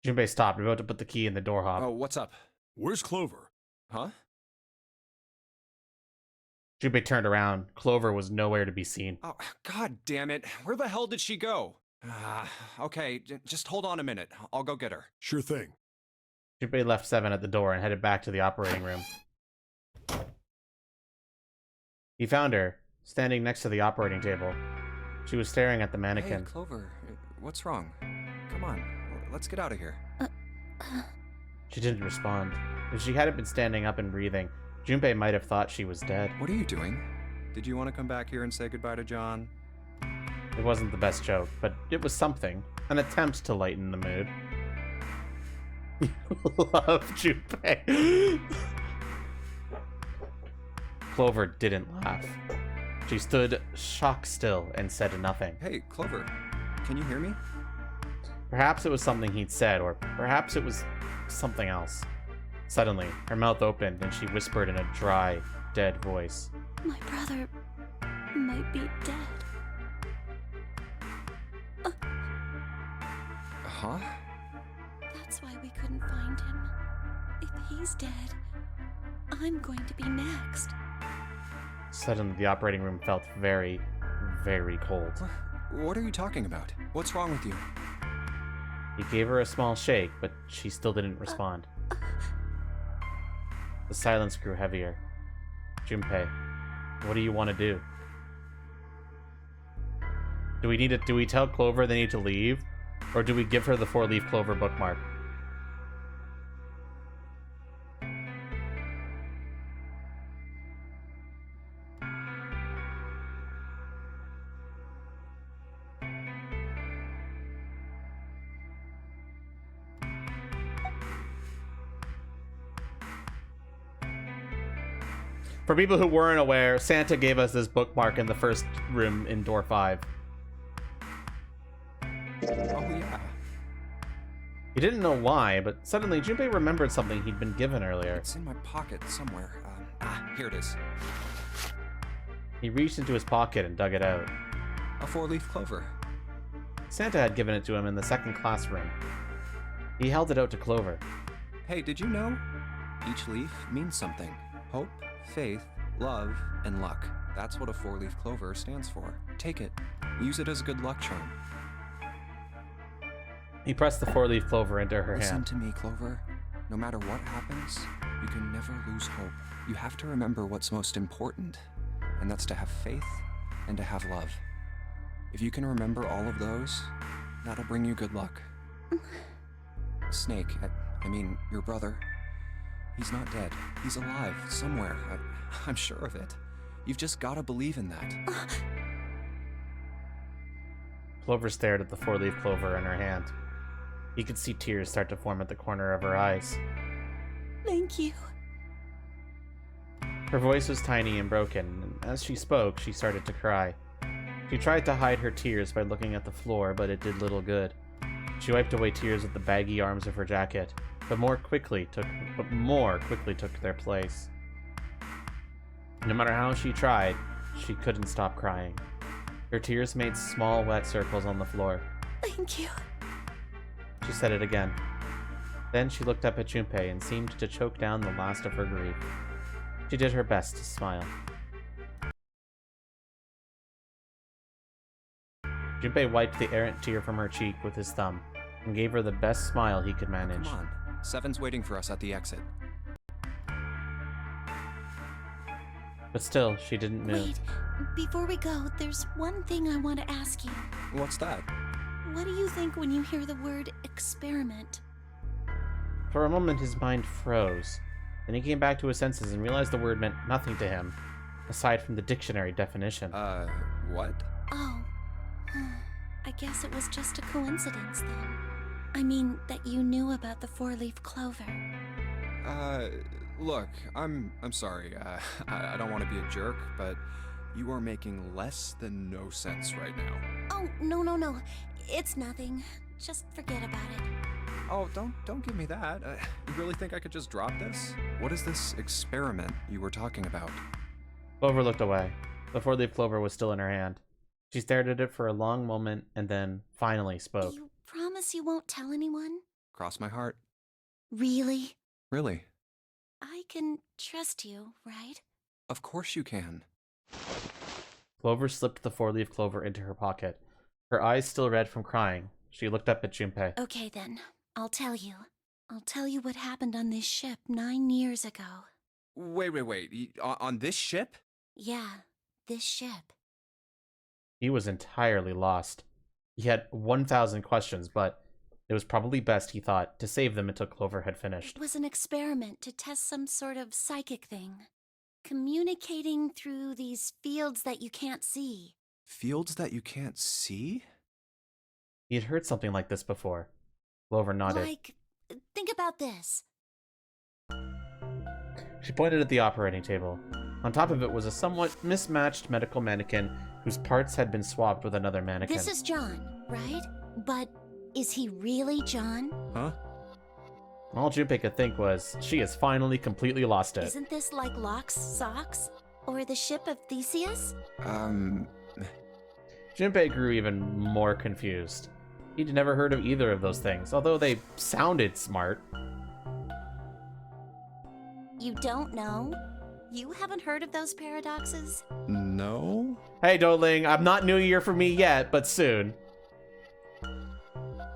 Junpei stopped, about to put the key in the door hob. Oh, what's up? Where's Clover? Huh? Junpei turned around. Clover was nowhere to be seen. Oh, god damn it. Where the hell did she go? Okay, just hold on a minute. I'll go get her. Sure thing. Junpei left Seven at the door and headed back to the operating room. He found her, standing next to the operating table. She was staring at the mannequin. Hey, Clover, what's wrong? Come on, let's get out of here. She didn't respond. If she hadn't been standing up and breathing, Junpei might have thought she was dead. What are you doing? Did you want to come back here and say goodbye to John? It wasn't the best joke, but it was something. An attempt to lighten the mood. Love Junpei. Clover didn't laugh. She stood shock still and said nothing. Hey, Clover, can you hear me? Perhaps it was something he'd said, or perhaps it was something else. Suddenly, her mouth opened and she whispered in a dry, dead voice. My brother might be dead. Huh? That's why we couldn't find him. If he's dead, I'm going to be next. Suddenly, the operating room felt very, very cold. What are you talking about? What's wrong with you? He gave her a small shake, but she still didn't respond. The silence grew heavier. Junpei, what do you want to do? Do we tell Clover they need to leave? Or do we give her the 4-leaf clover bookmark? For people who weren't aware, Santa gave us this bookmark in the first room in door 5. Oh, yeah. He didn't know why, but suddenly Junpei remembered something he'd been given earlier. It's in my pocket somewhere. Here it is. He reached into his pocket and dug it out. A 4-leaf clover. Santa had given it to him in the second classroom. He held it out to Clover. Hey, did you know? Each leaf means something. Hope, faith, love, and luck. That's what a 4-leaf clover stands for. Take it. Use it as a good luck charm. He pressed the 4-leaf clover into her Listen hand. to me, Clover. No matter what happens, you can never lose hope. You have to remember what's most important, and that's to have faith and to have love. If you can remember all of those, that'll bring you good luck. Snake, I mean, your brother, he's not dead. He's alive, somewhere. I'm sure of it. You've just gotta believe in that. Clover stared at the 4-leaf clover in her hand. He could see tears start to form at the corner of her eyes. Thank you. Her voice was tiny and broken, and as she spoke, she started to cry. She tried to hide her tears by looking at the floor, but it did little good. She wiped away tears with the baggy arms of her jacket, but more quickly took their place. No matter how she tried, she couldn't stop crying. Her tears made small, wet circles on the floor. Thank you. She said it again. Then she looked up at Junpei and seemed to choke down the last of her grief. She did her best to smile. Junpei wiped the errant tear from her cheek with his thumb and gave her the best smile he could manage. Come on. Seven's waiting for us at the exit. But still, she didn't move. Wait, before we go, there's one thing I want to ask you. What's that? What do you think when you hear the word experiment? For a moment, his mind froze. Then he came back to his senses and realized the word meant nothing to him, aside from the dictionary definition. What? Oh, I guess it was just a coincidence then. I mean, that you knew about the four-leaf clover. Look, I'm sorry. I don't want to be a jerk, but you are making less than no sense right now. Oh, no. It's nothing. Just forget about it. Oh, don't give me that. You really think I could just drop this? What is this experiment you were talking about? Clover looked away. The four-leaf clover was still in her hand. She stared at it for a long moment and then finally spoke. You promise you won't tell anyone? Cross my heart. Really? Really? I can trust you, right? Of course you can. Clover slipped the four-leaf clover into her pocket. Her eyes still red from crying. She looked up at Junpei. Okay then, I'll tell you. I'll tell you what happened on this ship 9 years ago. Wait. On this ship? Yeah, this ship. He was entirely lost. He had 1,000 questions, but it was probably best, he thought, to save them until Clover had finished. It was an experiment to test some sort of psychic thing. Communicating through these fields that you can't see. Fields that you can't see? He had heard something like this before. Clover nodded. Like, think about this. She pointed at the operating table. On top of it was a somewhat mismatched medical mannequin whose parts had been swapped with another mannequin. This is John, right? But is he really John? Huh? All Junpei could think was, she has finally completely lost it. Isn't this like Locke's socks? Or the ship of Theseus? Junpei grew even more confused. He'd never heard of either of those things, although they sounded smart. You don't know? You haven't heard of those paradoxes? No? Hey, Doling, I'm not New Year for me yet, but soon.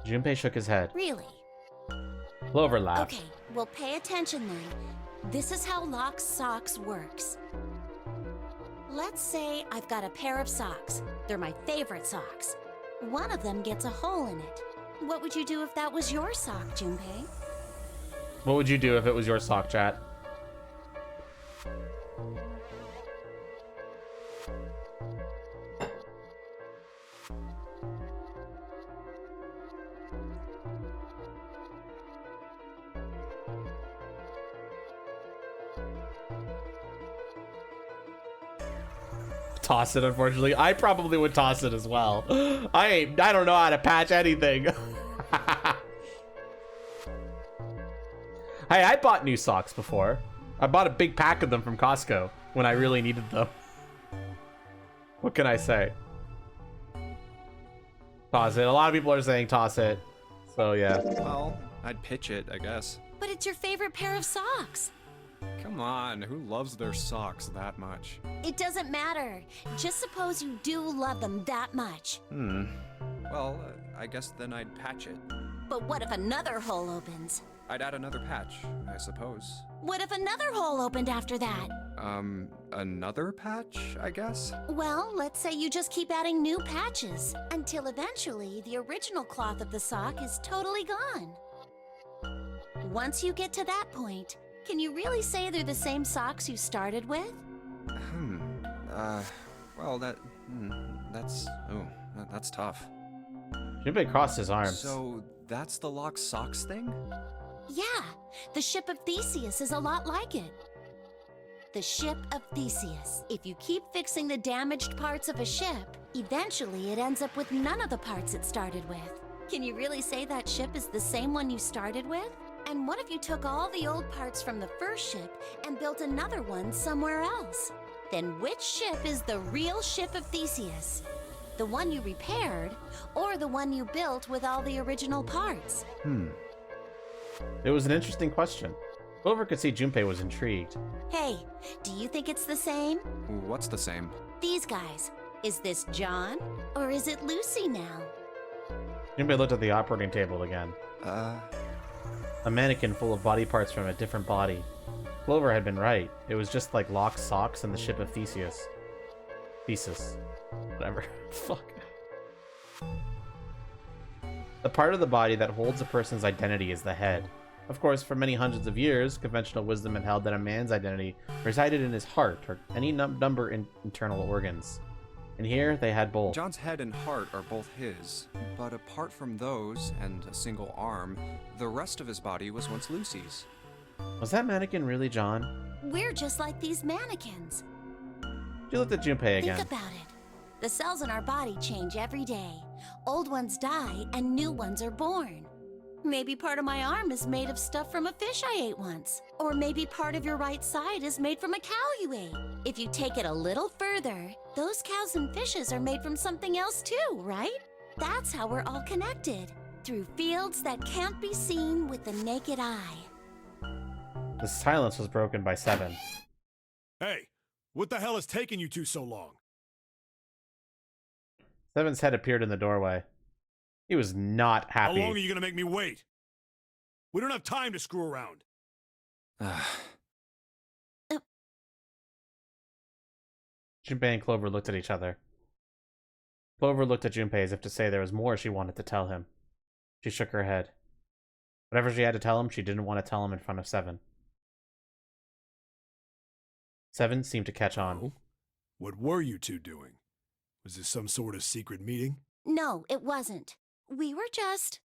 Junpei shook his head. Really? Clover laughed. Okay, well pay attention then. This is how Locke's socks works. Let's say I've got a pair of socks. They're my favorite socks. One of them gets a hole in it. What would you do if that was your sock, Junpei? What would you do if it was your sock, chat? Toss it, unfortunately. I probably would toss it as well. I don't know how to patch anything. Hey, I bought new socks before. I bought a big pack of them from Costco when I really needed them. What can I say? Toss it. A lot of people are saying toss it. So yeah. Well, I'd pitch it, I guess. But it's your favorite pair of socks. Come on, who loves their socks that much? It doesn't matter. Just suppose you do love them that much. Well, I guess then I'd patch it. But what if another hole opens? I'd add another patch, I suppose. What if another hole opened after that? Another patch, I guess? Well, let's say you just keep adding new patches until eventually the original cloth of the sock is totally gone. Once you get to that point, can you really say they're the same socks you started with? Well, that's tough. Junpei crossed his arms. So, that's the lock socks thing? Yeah, the ship of Theseus is a lot like it. The ship of Theseus. If you keep fixing the damaged parts of a ship, eventually it ends up with none of the parts it started with. Can you really say that ship is the same one you started with? And what if you took all the old parts from the first ship and built another one somewhere else? Then which ship is the real ship of Theseus? The one you repaired, or the one you built with all the original parts? It was an interesting question. Clover could see Junpei was intrigued. Hey, do you think it's the same? What's the same? These guys. Is this John, or is it Lucy now? Junpei looked at the operating table again. A mannequin full of body parts from a different body. Clover had been right. It was just like Locke's socks and the ship of Theseus. Thesis. Whatever. Fuck. The part of the body that holds a person's identity is the head. Of course, for many hundreds of years, conventional wisdom had held that a man's identity resided in his heart or any number in internal organs. And here, they had both. John's head and heart are both his, but apart from those and a single arm, the rest of his body was once Lucy's. Was that mannequin really John? We're just like these mannequins. She looked at Junpei again. Think about it. The cells in our body change every day. Old ones die and new ones are born. Maybe part of my arm is made of stuff from a fish I ate once. Or maybe part of your right side is made from a cow you ate. If you take it a little further, those cows and fishes are made from something else too, right? That's how we're all connected. Through fields that can't be seen with the naked eye. The silence was broken by Seven. Hey, what the hell is taking you two so long? Seven's head appeared in the doorway. He was not happy. How long are you gonna make me wait? We don't have time to screw around. Junpei and Clover looked at each other. Clover looked at Junpei as if to say there was more she wanted to tell him. She shook her head. Whatever she had to tell him, she didn't want to tell him in front of Seven. Seven seemed to catch on. Oh? What were you two doing? Was this some sort of secret meeting? No, it wasn't. We were just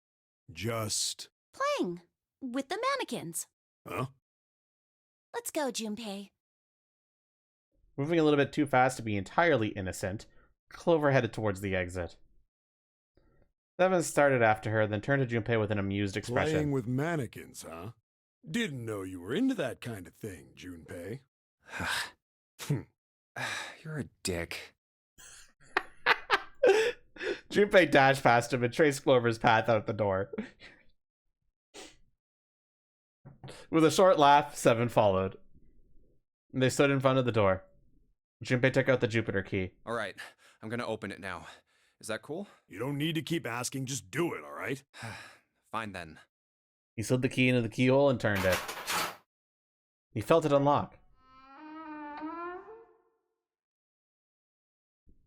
Just... playing with the mannequins. Huh? Let's go, Junpei. Moving a little bit too fast to be entirely innocent, Clover headed towards the exit. Seven started after her, then turned to Junpei with an amused expression. Playing with mannequins, huh? Didn't know you were into that kind of thing, Junpei. You're a dick. Junpei dashed past him and traced Clover's path out the door. With a short laugh, Seven followed. They stood in front of the door. Junpei took out the Jupiter key. All right, I'm gonna open it now. Is that cool? You don't need to keep asking, just do it, alright? Fine then. He slid the key into the keyhole and turned it. He felt it unlock.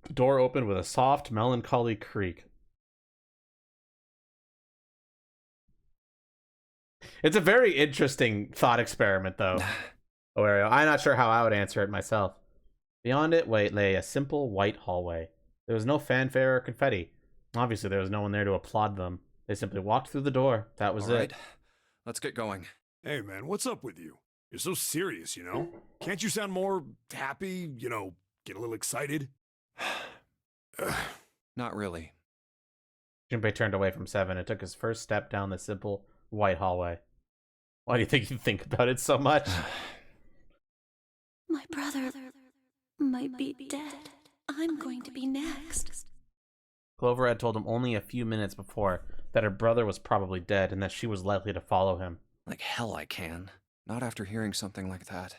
The door opened with a soft, melancholy creak. It's a very interesting thought experiment, though. Aurelio. I'm not sure how I would answer it myself. Beyond it lay a simple white hallway. There was no fanfare or confetti. Obviously, there was no one there to applaud them. They simply walked through the door. That was All right, it. let's get going. Hey man, what's up with you? You're so serious, you know? Can't you sound more happy, you know, get a little excited? Not really. Junpei turned away from Seven and took his first step down the simple white hallway. Why do you think you think about it so much? My brother might be dead. I'm going to be next. Clover had told him only a few minutes before that her brother was probably dead and that she was likely to follow him. Like hell I can. Not after hearing something like that.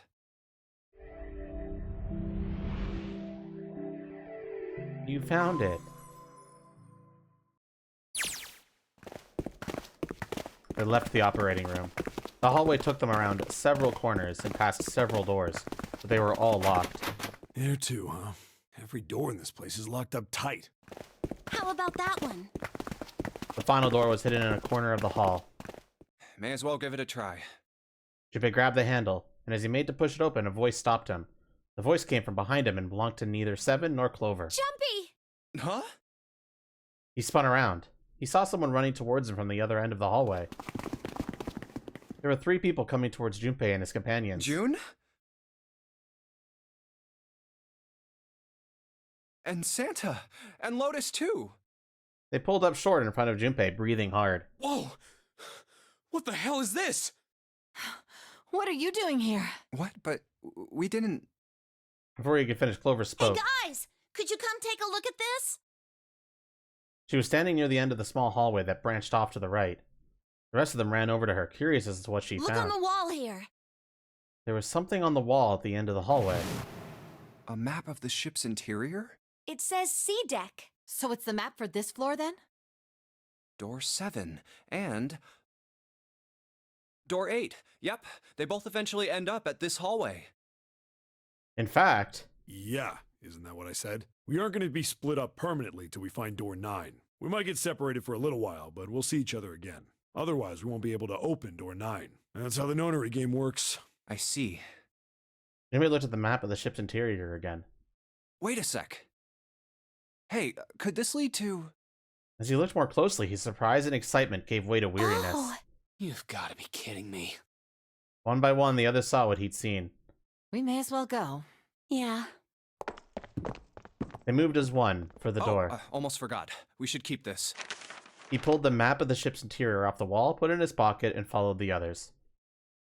You found it. They left the operating room. The hallway took them around several corners and past several doors, but they were all locked. There too, huh? Every door in this place is locked up tight. How about that one? The final door was hidden in a corner of the hall. May as well give it a try. Junpei grabbed the handle, and as he made to push it open, a voice stopped him. The voice came from behind him and belonged to neither Seven nor Clover. Jumpy! Huh? He spun around. He saw someone running towards him from the other end of the hallway. There were 3 people coming towards Junpei and his companions. June? And Santa! And Lotus too! They pulled up short in front of Junpei, breathing hard. Whoa! What the hell is this? What are you doing here? What? But we didn't... Before he could finish, Clover spoke. Hey guys, could you come take a look at this? She was standing near the end of the small hallway that branched off to the right. The rest of them ran over to her, curious as to what she Look on found. the wall here. There was something on the wall at the end of the hallway. A map of the ship's interior? It says C deck. So it's the map for this floor then? Door 7. And Door 8. Yep, they both eventually end up at this hallway. In fact, Yeah, isn't that what I said? We aren't going to be split up permanently till we find door 9. We might get separated for a little while, but we'll see each other again. Otherwise, we won't be able to open door 9. And that's how the nonary game works. I see. Jimmy looked at the map of the ship's interior again. Wait a sec. Hey, could this lead to... As he looked more closely, his surprise and excitement gave way to weariness. Oh, You've got to be kidding me. One by one, the others saw what he'd seen. We may as well go. yeah. They moved as one for the door. Almost forgot. We should keep this. He pulled the map of the ship's interior off the wall, put it in his pocket, and followed the others.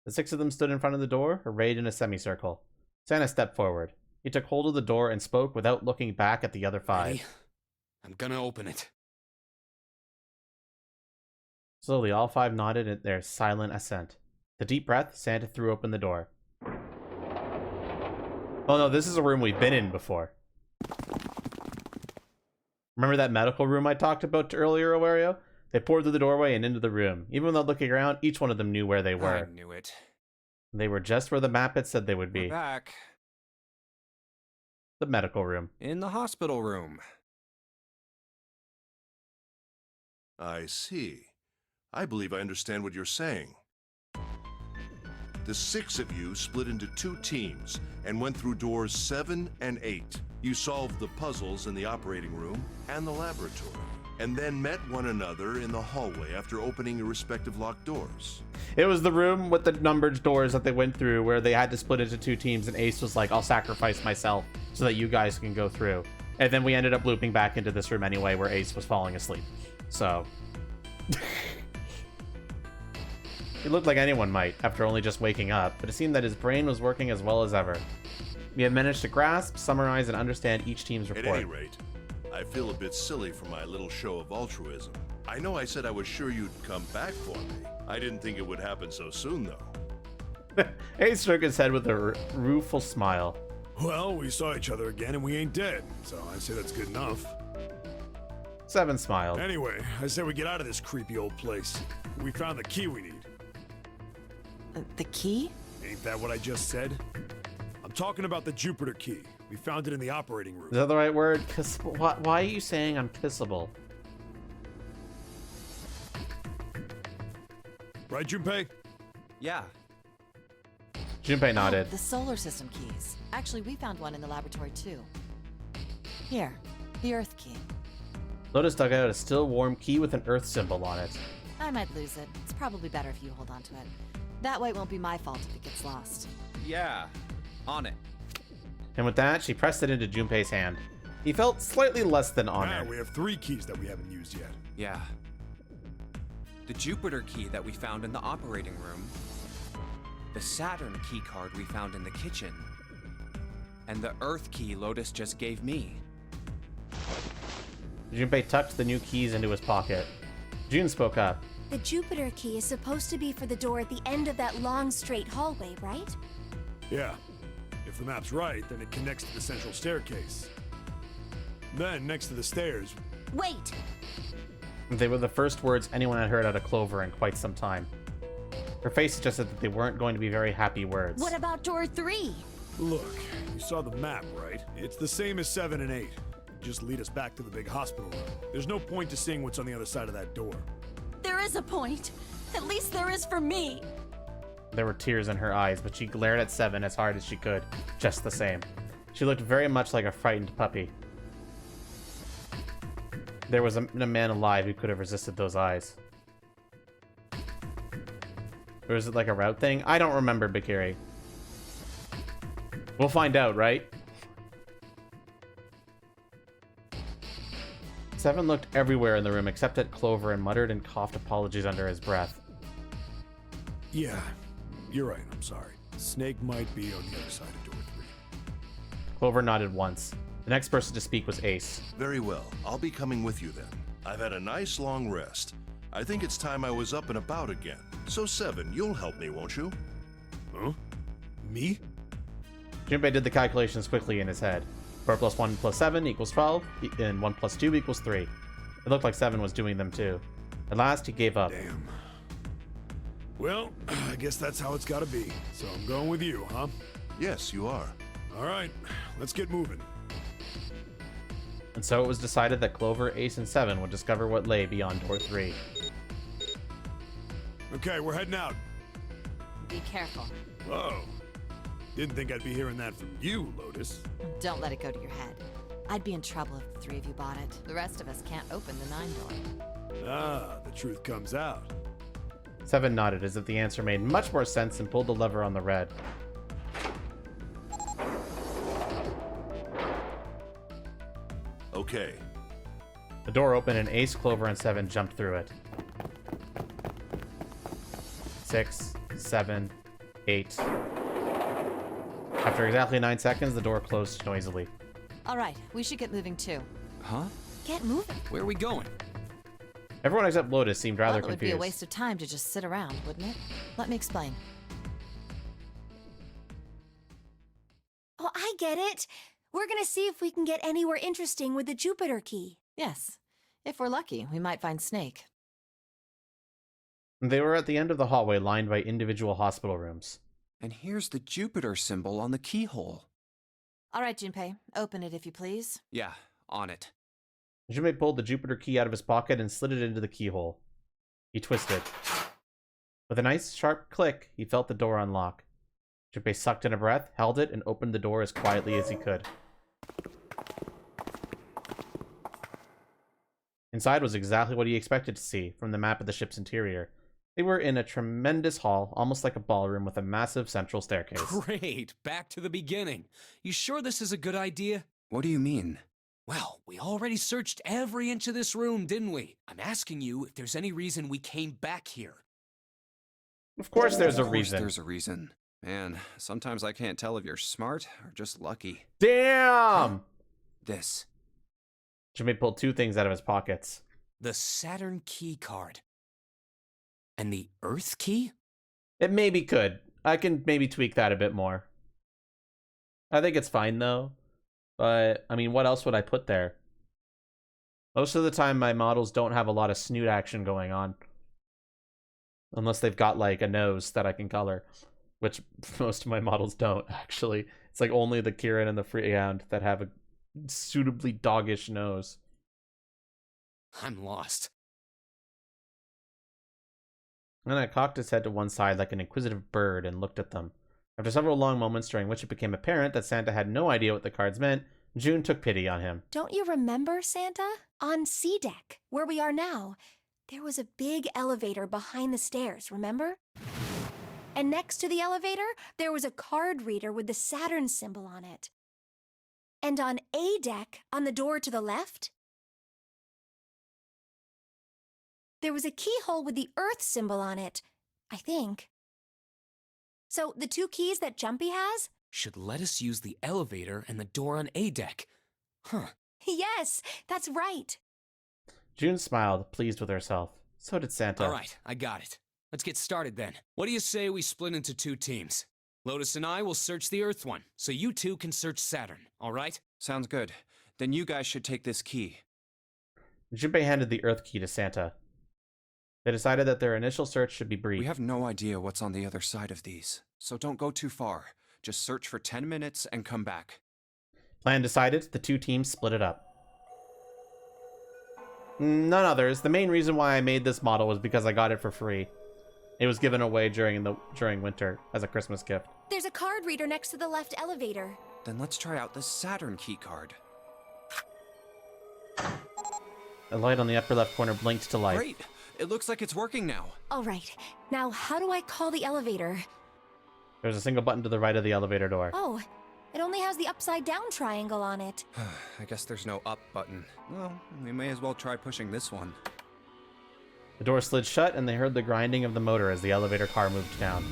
The 6 of them stood in front of the door, arrayed in a semicircle. Santa stepped forward. He took hold of the door and spoke without looking back at the other 5. Ready? I'm gonna open it. Slowly, all 5 nodded in their silent assent. With a deep breath, Santa threw open the door. Oh no, this is a room we've been in before. Remember that medical room I talked about earlier, Awario? They poured through the doorway and into the room. Even without looking around, each one of them knew where they were. I knew it. They were just where the map had said they would be. We're back. The medical room. In the hospital room. I see. I believe I understand what you're saying. The 6 of you split into 2 teams and went through doors 7 and 8. You solved the puzzles in the operating room and the laboratory, and then met one another in the hallway after opening your respective locked doors. It was the room with the numbered doors that they went through where they had to split into 2 teams, and Ace was like, I'll sacrifice myself so that you guys can go through. And then we ended up looping back into this room anyway where Ace was falling asleep. So... He looked like anyone might, after only just waking up, but it seemed that his brain was working as well as ever. He had managed to grasp, summarize, and understand each team's report. At any rate, I feel a bit silly for my little show of altruism. I know I said I was sure you'd come back for me. I didn't think it would happen so soon, though. Ace shook his head with a rueful smile. Well, we saw each other again and we ain't dead, so I say that's good enough. 7 smiled. Anyway, I say we get out of this creepy old place. We found the key we need. The key? Ain't that what I just said? I'm talking about the Jupiter key. We found it in the operating room. Is that the right word? Why are you saying I'm kissable? Right, Junpei? Yeah. Junpei nodded. The solar system keys. Actually, we found one in the laboratory too. Here, the Earth key. Lotus dug out a still warm key with an Earth symbol on it. I might lose it. It's probably better if you hold on to it. That way it won't be my fault if it gets lost. Yeah. On it. And with that, she pressed it into Junpei's hand. He felt slightly less than Now honored. we have 3 keys that we haven't used yet. Yeah. The Jupiter key that we found in the operating room. The Saturn key card we found in the kitchen. And the Earth key Lotus just gave me. Junpei tucked the new keys into his pocket. June spoke up. The Jupiter key is supposed to be for the door at the end of that long, straight hallway, right? Yeah. If the map's right, then it connects to the central staircase. Then, next to the stairs... Wait! They were the first words anyone had heard out of Clover in quite some time. Her face suggested that they weren't going to be very happy words. What about door 3? Look, you saw the map, right? It's the same as 7 and 8. Just lead us back to the big hospital room. There's no point to seeing what's on the other side of that door. There is a point. At least there is for me. There were tears in her eyes, but she glared at 7 as hard as she could, just the same. She looked very much like a frightened puppy. There was a man alive who could have resisted those eyes. Or is it like a route thing? I don't remember, Bakiri. We'll find out, right? 7 looked everywhere in the room except at Clover and muttered and coughed apologies under his breath. Yeah, you're right, I'm sorry. Snake might be on the other side of door 3. Clover nodded once. The next person to speak was Ace. Very well. I'll be coming with you then. I've had a nice long rest. I think it's time I was up and about again. So 7, you'll help me, won't you? Huh? Me? Junpei did the calculations quickly in his head. 4 plus 1 plus 7 equals 12, and 1 plus 2 equals 3. It looked like 7 was doing them too. At last, he gave up. Damn. Well, I guess that's how it's gotta be. So I'm going with you, huh? Yes, you are. All right, let's get moving. And so it was decided that Clover, Ace, and Seven would discover what lay beyond door 3. Okay, we're heading out. Be careful. Whoa. Didn't think I'd be hearing that from you, Lotus. Don't let it go to your head. I'd be in trouble if the 3 of you bought it. The rest of us can't open the 9 door. Ah, the truth comes out. Seven nodded as if the answer made much more sense and pulled the lever on the red. Okay. The door opened and Ace, Clover, and Seven jumped through it. 6, 7, 8. After exactly 9 seconds, the door closed noisily. All right, we should get moving too. Huh? Get moving. Where are we going? Everyone except Lotus seemed rather Well, it would be confused. a waste of time to just sit around, wouldn't it? Let me explain. Oh, I get it. We're gonna see if we can get anywhere interesting with the Jupiter key. Yes. If we're lucky, we might find Snake. They were at the end of the hallway lined by individual hospital rooms. And here's the Jupiter symbol on the keyhole. All right, Junpei, open it if you please. Yeah, on it. Junpei pulled the Jupiter key out of his pocket and slid it into the keyhole. He twisted. With a nice sharp click, he felt the door unlock. Junpei sucked in a breath, held it, and opened the door as quietly as he could. Inside was exactly what he expected to see from the map of the ship's interior. They were in a tremendous hall, almost like a ballroom, with a massive central staircase. Great, back to the beginning. You sure this is a good idea? What do you mean? Well, we already searched every inch of this room, didn't we? I'm asking you if there's any reason we came back here. Of course there's a Of course reason. there's a reason. Man, sometimes I can't tell if you're smart or just lucky. Damn! This. Junpei pulled 2 things out of his pockets. The Saturn key card. And the Earth key? It maybe could. I can maybe tweak that a bit more. I think it's fine, though. But, I mean, what else would I put there? Most of the time, my models don't have a lot of snoot action going on. Unless they've got, like, a nose that I can color. Which most of my models don't, actually. It's like only the Kirin and the Freehound that have a suitably doggish nose. I'm lost. And then I cocked his head to one side like an inquisitive bird and looked at them. After several long moments during which it became apparent that Santa had no idea what the cards meant, June took pity on him. Don't you remember, Santa? On C deck, where we are now, there was a big elevator behind the stairs, remember? And next to the elevator, there was a card reader with the Saturn symbol on it. And on A deck, on the door to the left, there was a keyhole with the Earth symbol on it, I think. So the 2 keys that Jumpy has? Should let us use the elevator and the door on A deck. Huh. Yes, that's right. June smiled, pleased with herself. So did Santa. All right, I got it. Let's get started then. What do you say we split into 2 teams? Lotus and I will search the Earth one, so you 2 can search Saturn, all right? Sounds good. Then you guys should take this key. Junpei handed the Earth key to Santa. They decided that their initial search should be brief. We have no idea what's on the other side of these, so don't go too far. Just search for 10 minutes and come back. Plan decided, the 2 teams split it up. None others. The main reason why I made this model was because I got it for free. It was given away during winter as a Christmas gift. There's a card reader next to the left elevator. Then let's try out the Saturn key card. The light on the upper left corner blinked to life. Great! It looks like it's working now. All right, now how do I call the elevator? There's a single button to the right of the elevator door. Oh, it only has the upside down triangle on it. I guess there's no up button. Well, we may as well try pushing this one. The door slid shut and they heard the grinding of the motor as the elevator car moved down.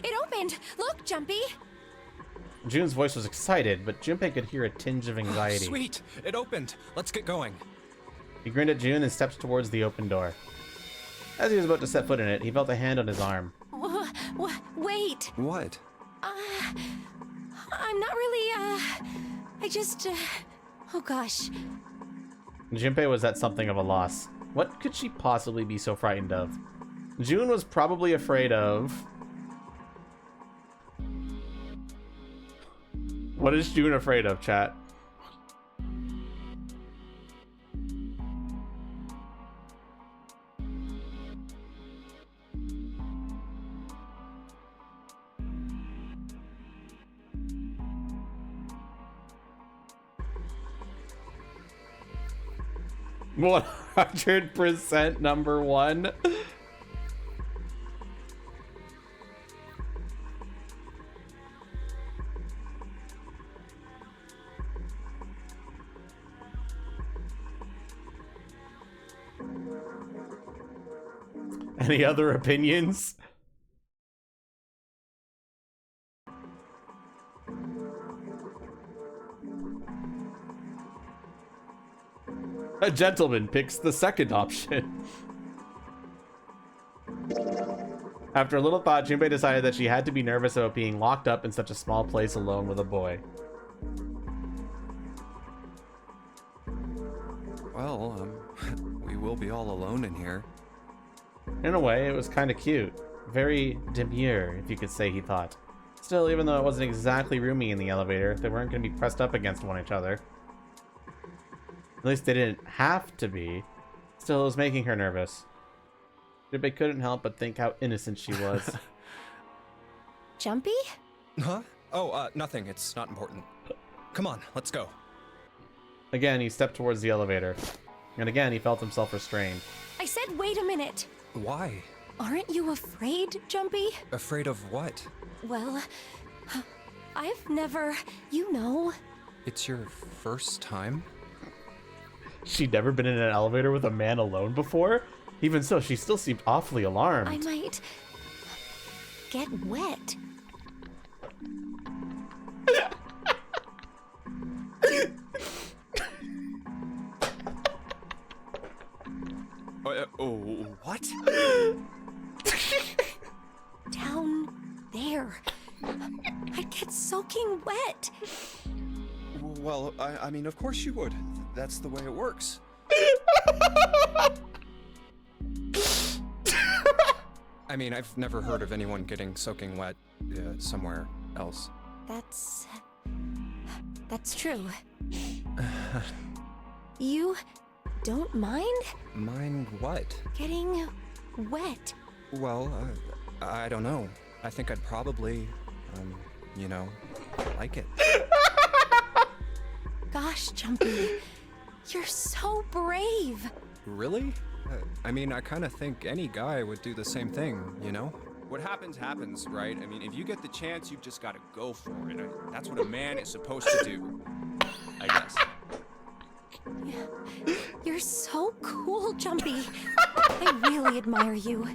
It opened! Look, Jumpy! June's voice was excited, but Junpei could hear a tinge of anxiety. Sweet! It opened! Let's get going. He grinned at June and stepped towards the open door. As he was about to set foot in it, he felt a hand on his arm. Wait! What? I'm not really, I just, oh gosh. Junpei was at something of a loss. What could she possibly be so frightened of? June was probably afraid of... What is June afraid of, chat? One 100% number one. Any other opinions? A gentleman picks the second option. After a little thought, Junpei decided that she had to be nervous about being locked up in such a small place alone with a boy. Well, we will be all alone in here. In a way, it was kind of cute. Very demure, if you could say, he thought. Still, even though it wasn't exactly roomy in the elevator, they weren't going to be pressed up against one another. At least they didn't have to be. Still, it was making her nervous. Junpei couldn't help but think how innocent she was. Jumpy? Huh? Oh, nothing. It's not important. Come on, let's go. Again, he stepped towards the elevator. And again, he felt himself restrained. I said wait a minute. Why? Aren't you afraid, Jumpy? Afraid of what? Well, I've never, you know. It's your first time? She'd never been in an elevator with a man alone before? Even so, she still seemed awfully alarmed. I might get wet. What? Down there. I'd get soaking wet. Well, I mean, of course you would. That's the way it works. I mean, I've never heard of anyone getting soaking wet somewhere else. That's true. You don't mind? Mind what? Getting wet. Well, I don't know. I think I'd probably, you know, like it. Gosh, Jumpy, you're so brave. Really? I mean, I kind of think any guy would do the same thing, you know? What happens, happens, right? I mean, if you get the chance, you've just got to go for it. That's what a man is supposed to do, I guess. You're so cool, Jumpy. I really admire you.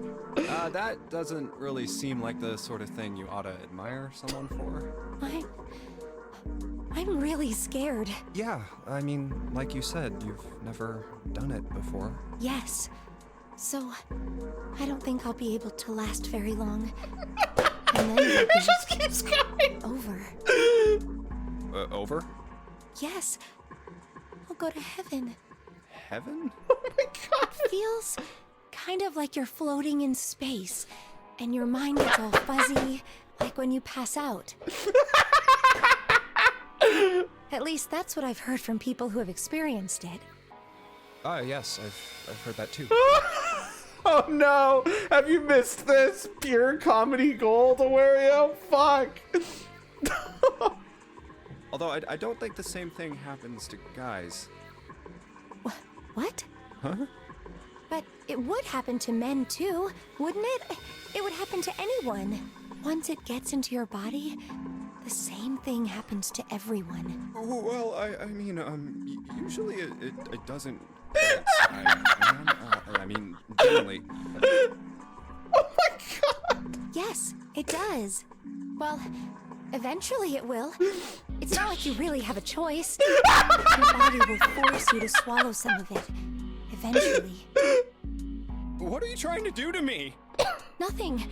That doesn't really seem like the sort of thing you ought to admire someone for. I'm really scared. Yeah, I mean, like you said, you've never done it before. Yes. So, I don't think I'll be able to last very long. And then It just keeps going. over. Over? Yes. I'll go to heaven. Heaven? Oh my god. Feels kind of like you're floating in space, and your mind gets all fuzzy, like when you pass out. At least that's what I've heard from people who have experienced it. Yes, I've heard that too. Oh no! Have you missed this? Pure comedy gold, Wario? Fuck! Although I don't think the same thing happens to guys. What? Huh? But it would happen to men too, wouldn't it? It would happen to anyone. Once it gets into your body, the same thing happens to everyone. Well, I mean, usually it doesn't. I mean, generally. Oh my god! Yes, it does. Well, eventually it will. It's not like you really have a choice. Your body will force you to swallow some of it. Eventually. What are you trying to do to me? Nothing.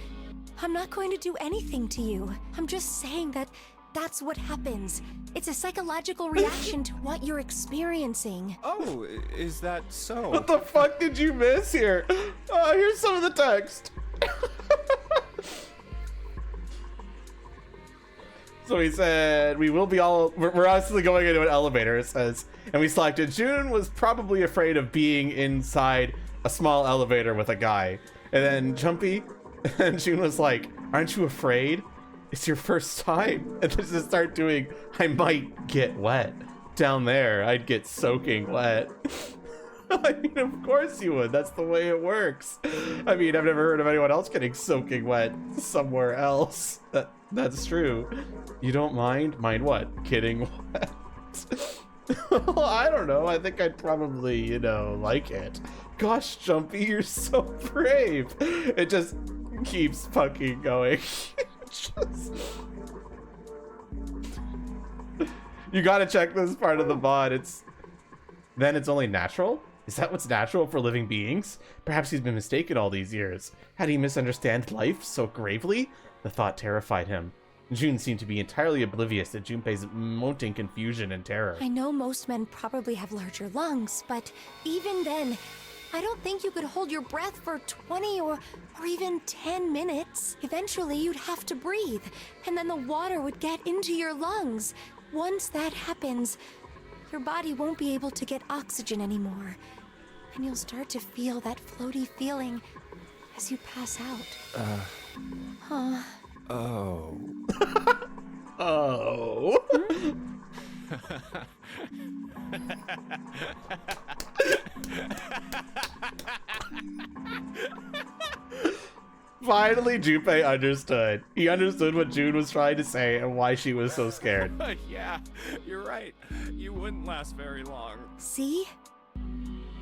I'm not going to do anything to you. I'm just saying that That's what happens. It's a psychological reaction to what you're experiencing. Oh, is that so? What the fuck did you miss here? Oh, here's some of the text. So he said, we're obviously going into an elevator, it says, and we selected June was probably afraid of being inside a small elevator with a guy. And then Jumpy, and June was like, aren't you afraid? It's your first time. And then just start doing, I might get wet. Down there, I'd get soaking wet. I mean, of course you would. That's the way it works. I mean, I've never heard of anyone else getting soaking wet somewhere else. That's true. You don't mind? Mind what? Getting wet? Well, I don't know. I think I'd probably, you know, like it. Gosh, Jumpy, you're so brave. It just keeps fucking going. You gotta check this part of the VOD. Then it's only natural? Is that what's natural for living beings? Perhaps he's been mistaken all these years. Had he misunderstood life so gravely? The thought terrified him. June seemed to be entirely oblivious to Junpei's mounting confusion and terror. I know most men probably have larger lungs, but even then, I don't think you could hold your breath for 20 or even 10 minutes. Eventually, you'd have to breathe, and then the water would get into your lungs. Once that happens, your body won't be able to get oxygen anymore, and you'll start to feel that floaty feeling as you pass out. Oh. Oh. Finally, Junpei understood. He understood what June was trying to say and why she was so scared. Yeah, you're right. You wouldn't last very long. See?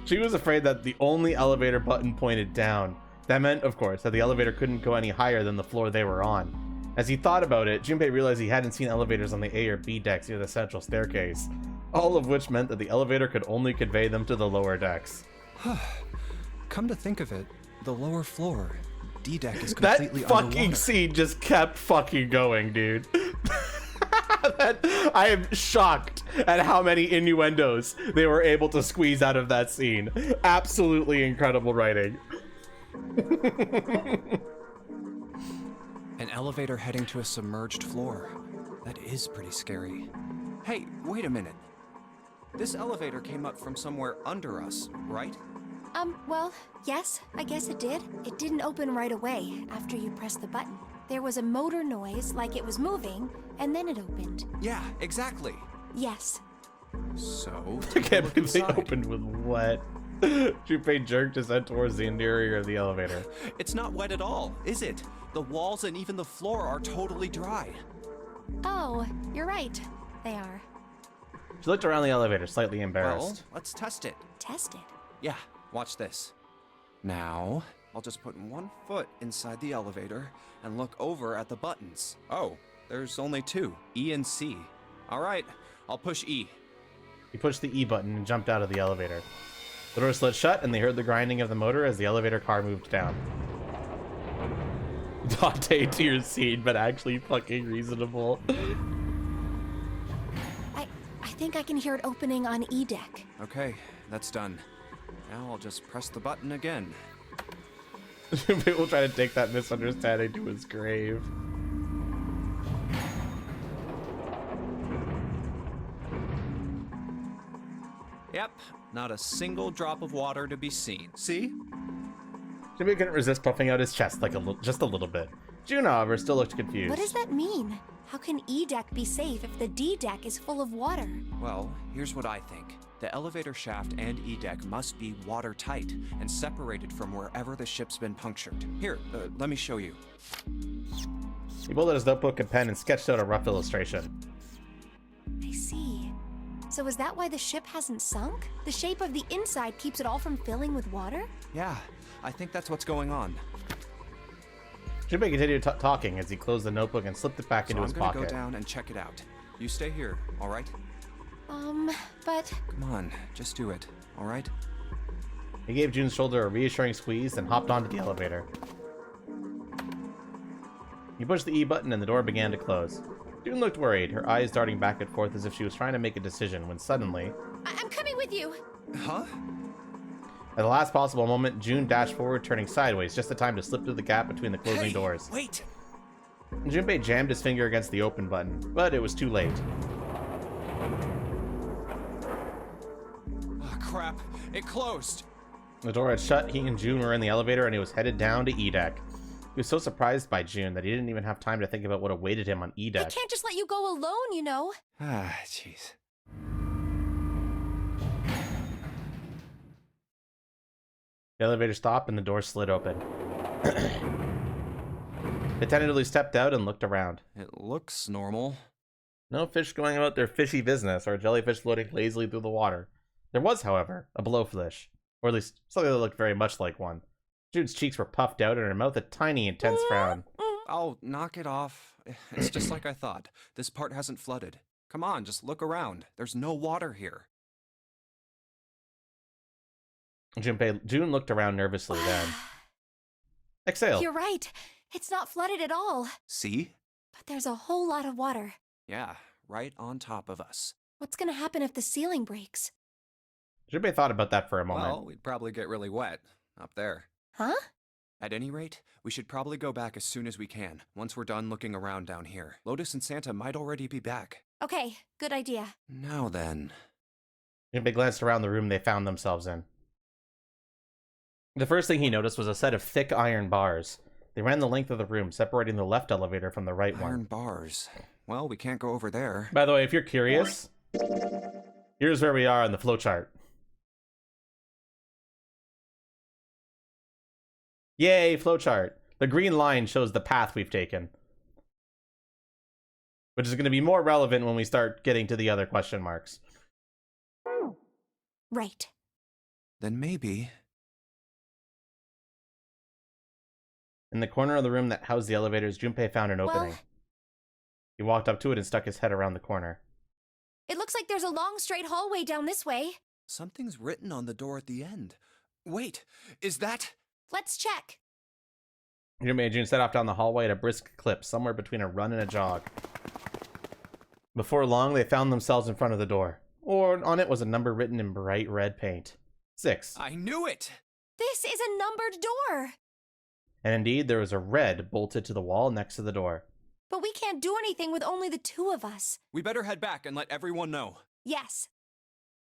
She was afraid that the only elevator button pointed down. That meant, of course, that the elevator couldn't go any higher than the floor they were on. As he thought about it, Junpei realized he hadn't seen elevators on the A or B decks near the central staircase, all of which meant that the elevator could only convey them to the lower decks. Come to think of it, the lower floor, D deck is That completely fucking underwater. scene just kept fucking going, dude. I am shocked at how many innuendos they were able to squeeze out of that scene. Absolutely incredible writing. An elevator heading to a submerged floor. That is pretty scary. Hey, wait a minute. This elevator came up from somewhere under us, right? Well, yes, I guess it did. It didn't open right away after you pressed the button. There was a motor noise, like it was moving, and then it opened. Yeah, exactly. Yes. So, I take a can't look believe they inside. opened with wet. Junpei jerked his head towards the interior of the elevator. It's not wet at all, is it? The walls and even the floor are totally dry. Oh, you're right. They are. She looked around the elevator, slightly Well, embarrassed. let's test it. Tested. Yeah, watch this. Now, I'll just put one foot inside the elevator and look over at the buttons. Oh, there's only two, E and C. All right, I'll push E. He pushed the E button and jumped out of the elevator. The door slid shut, and they heard the grinding of the motor as the elevator car moved down. Dante tears scene, but actually fucking reasonable. I think I can hear it opening on E deck. Okay, that's done. Now I'll just press the button again. Junpei will try to take that misunderstanding to his grave. Yep, not a single drop of water to be seen. See? Junpei couldn't resist puffing out his chest like just a little bit. June, however, still looked confused. What does that mean? How can E deck be safe if the D deck is full of water? Well, here's what I think. The elevator shaft and E deck must be watertight and separated from wherever the ship's been punctured. Here, let me show you. He pulled out his notebook and pen and sketched out a rough illustration. I see. So is that why the ship hasn't sunk? The shape of the inside keeps it all from filling with water? Yeah, I think that's what's going on. Junpei continued talking as he closed the notebook and slipped it back into his I'm gonna pocket. go down and check it out. You stay here, all right? But... Come on, just do it, all right? He gave June's shoulder a reassuring squeeze and hopped onto the elevator. He pushed the E button and the door began to close. June looked worried, her eyes darting back and forth as if she was trying to make a decision, when suddenly... I'm coming with you. Huh? At the last possible moment, June dashed forward, turning sideways, just in time to slip through the gap between the closing doors. Wait! Junpei jammed his finger against the open button, but it was too late. Oh, crap. It closed. The door had shut, he and June were in the elevator, and he was headed down to E-Deck. He was so surprised by June that he didn't even have time to think about what awaited him on I E-Deck. can't just let you go alone, you know. Ah, jeez. The elevator stopped and the door slid open. They tentatively stepped out and looked around. It looks normal. No fish going about their fishy business, or a jellyfish floating lazily through the water. There was, however, a blowfish, or at least something that looked very much like one. June's cheeks were puffed out and her mouth a tiny, intense frown. Oh, knock it off. It's just like I thought. This part hasn't flooded. Come on, just look around. There's no water here. June looked around nervously then. Exhale. You're right. It's not flooded at all. See? But there's a whole lot of water. Yeah, right on top of us. What's gonna happen if the ceiling breaks? Junpei thought about that for a moment. Well, we'd probably get really wet up there. Huh? At any rate, we should probably go back as soon as we can, once we're done looking around down here. Lotus and Santa might already be back. Okay, good idea. Now then. Junpei glanced around the room they found themselves in. The first thing he noticed was a set of thick iron bars. They ran the length of the room, separating the left elevator from the right Iron one. bars. Well, we can't go over there. By the way, if you're curious, here's where we are on the flowchart. Yay, flowchart. The green line shows the path we've taken. Which is going to be more relevant when we start getting to the other question marks. Right. Then maybe... In the corner of the room that housed the elevators, Junpei found an opening. Well, He walked up to it and stuck his head around the corner. it looks like there's a long straight hallway down this way. Something's written on the door at the end. Wait, is that... Let's check. Junpei and June set off down the hallway at a brisk clip, somewhere between a run and a jog. Before long, they found themselves in front of the door. Or on it was a number written in bright red paint. 6. I knew it! This is a numbered door. And indeed, there was a red bolted to the wall next to the door. But we can't do anything with only the two of us. We better head back and let everyone know. Yes.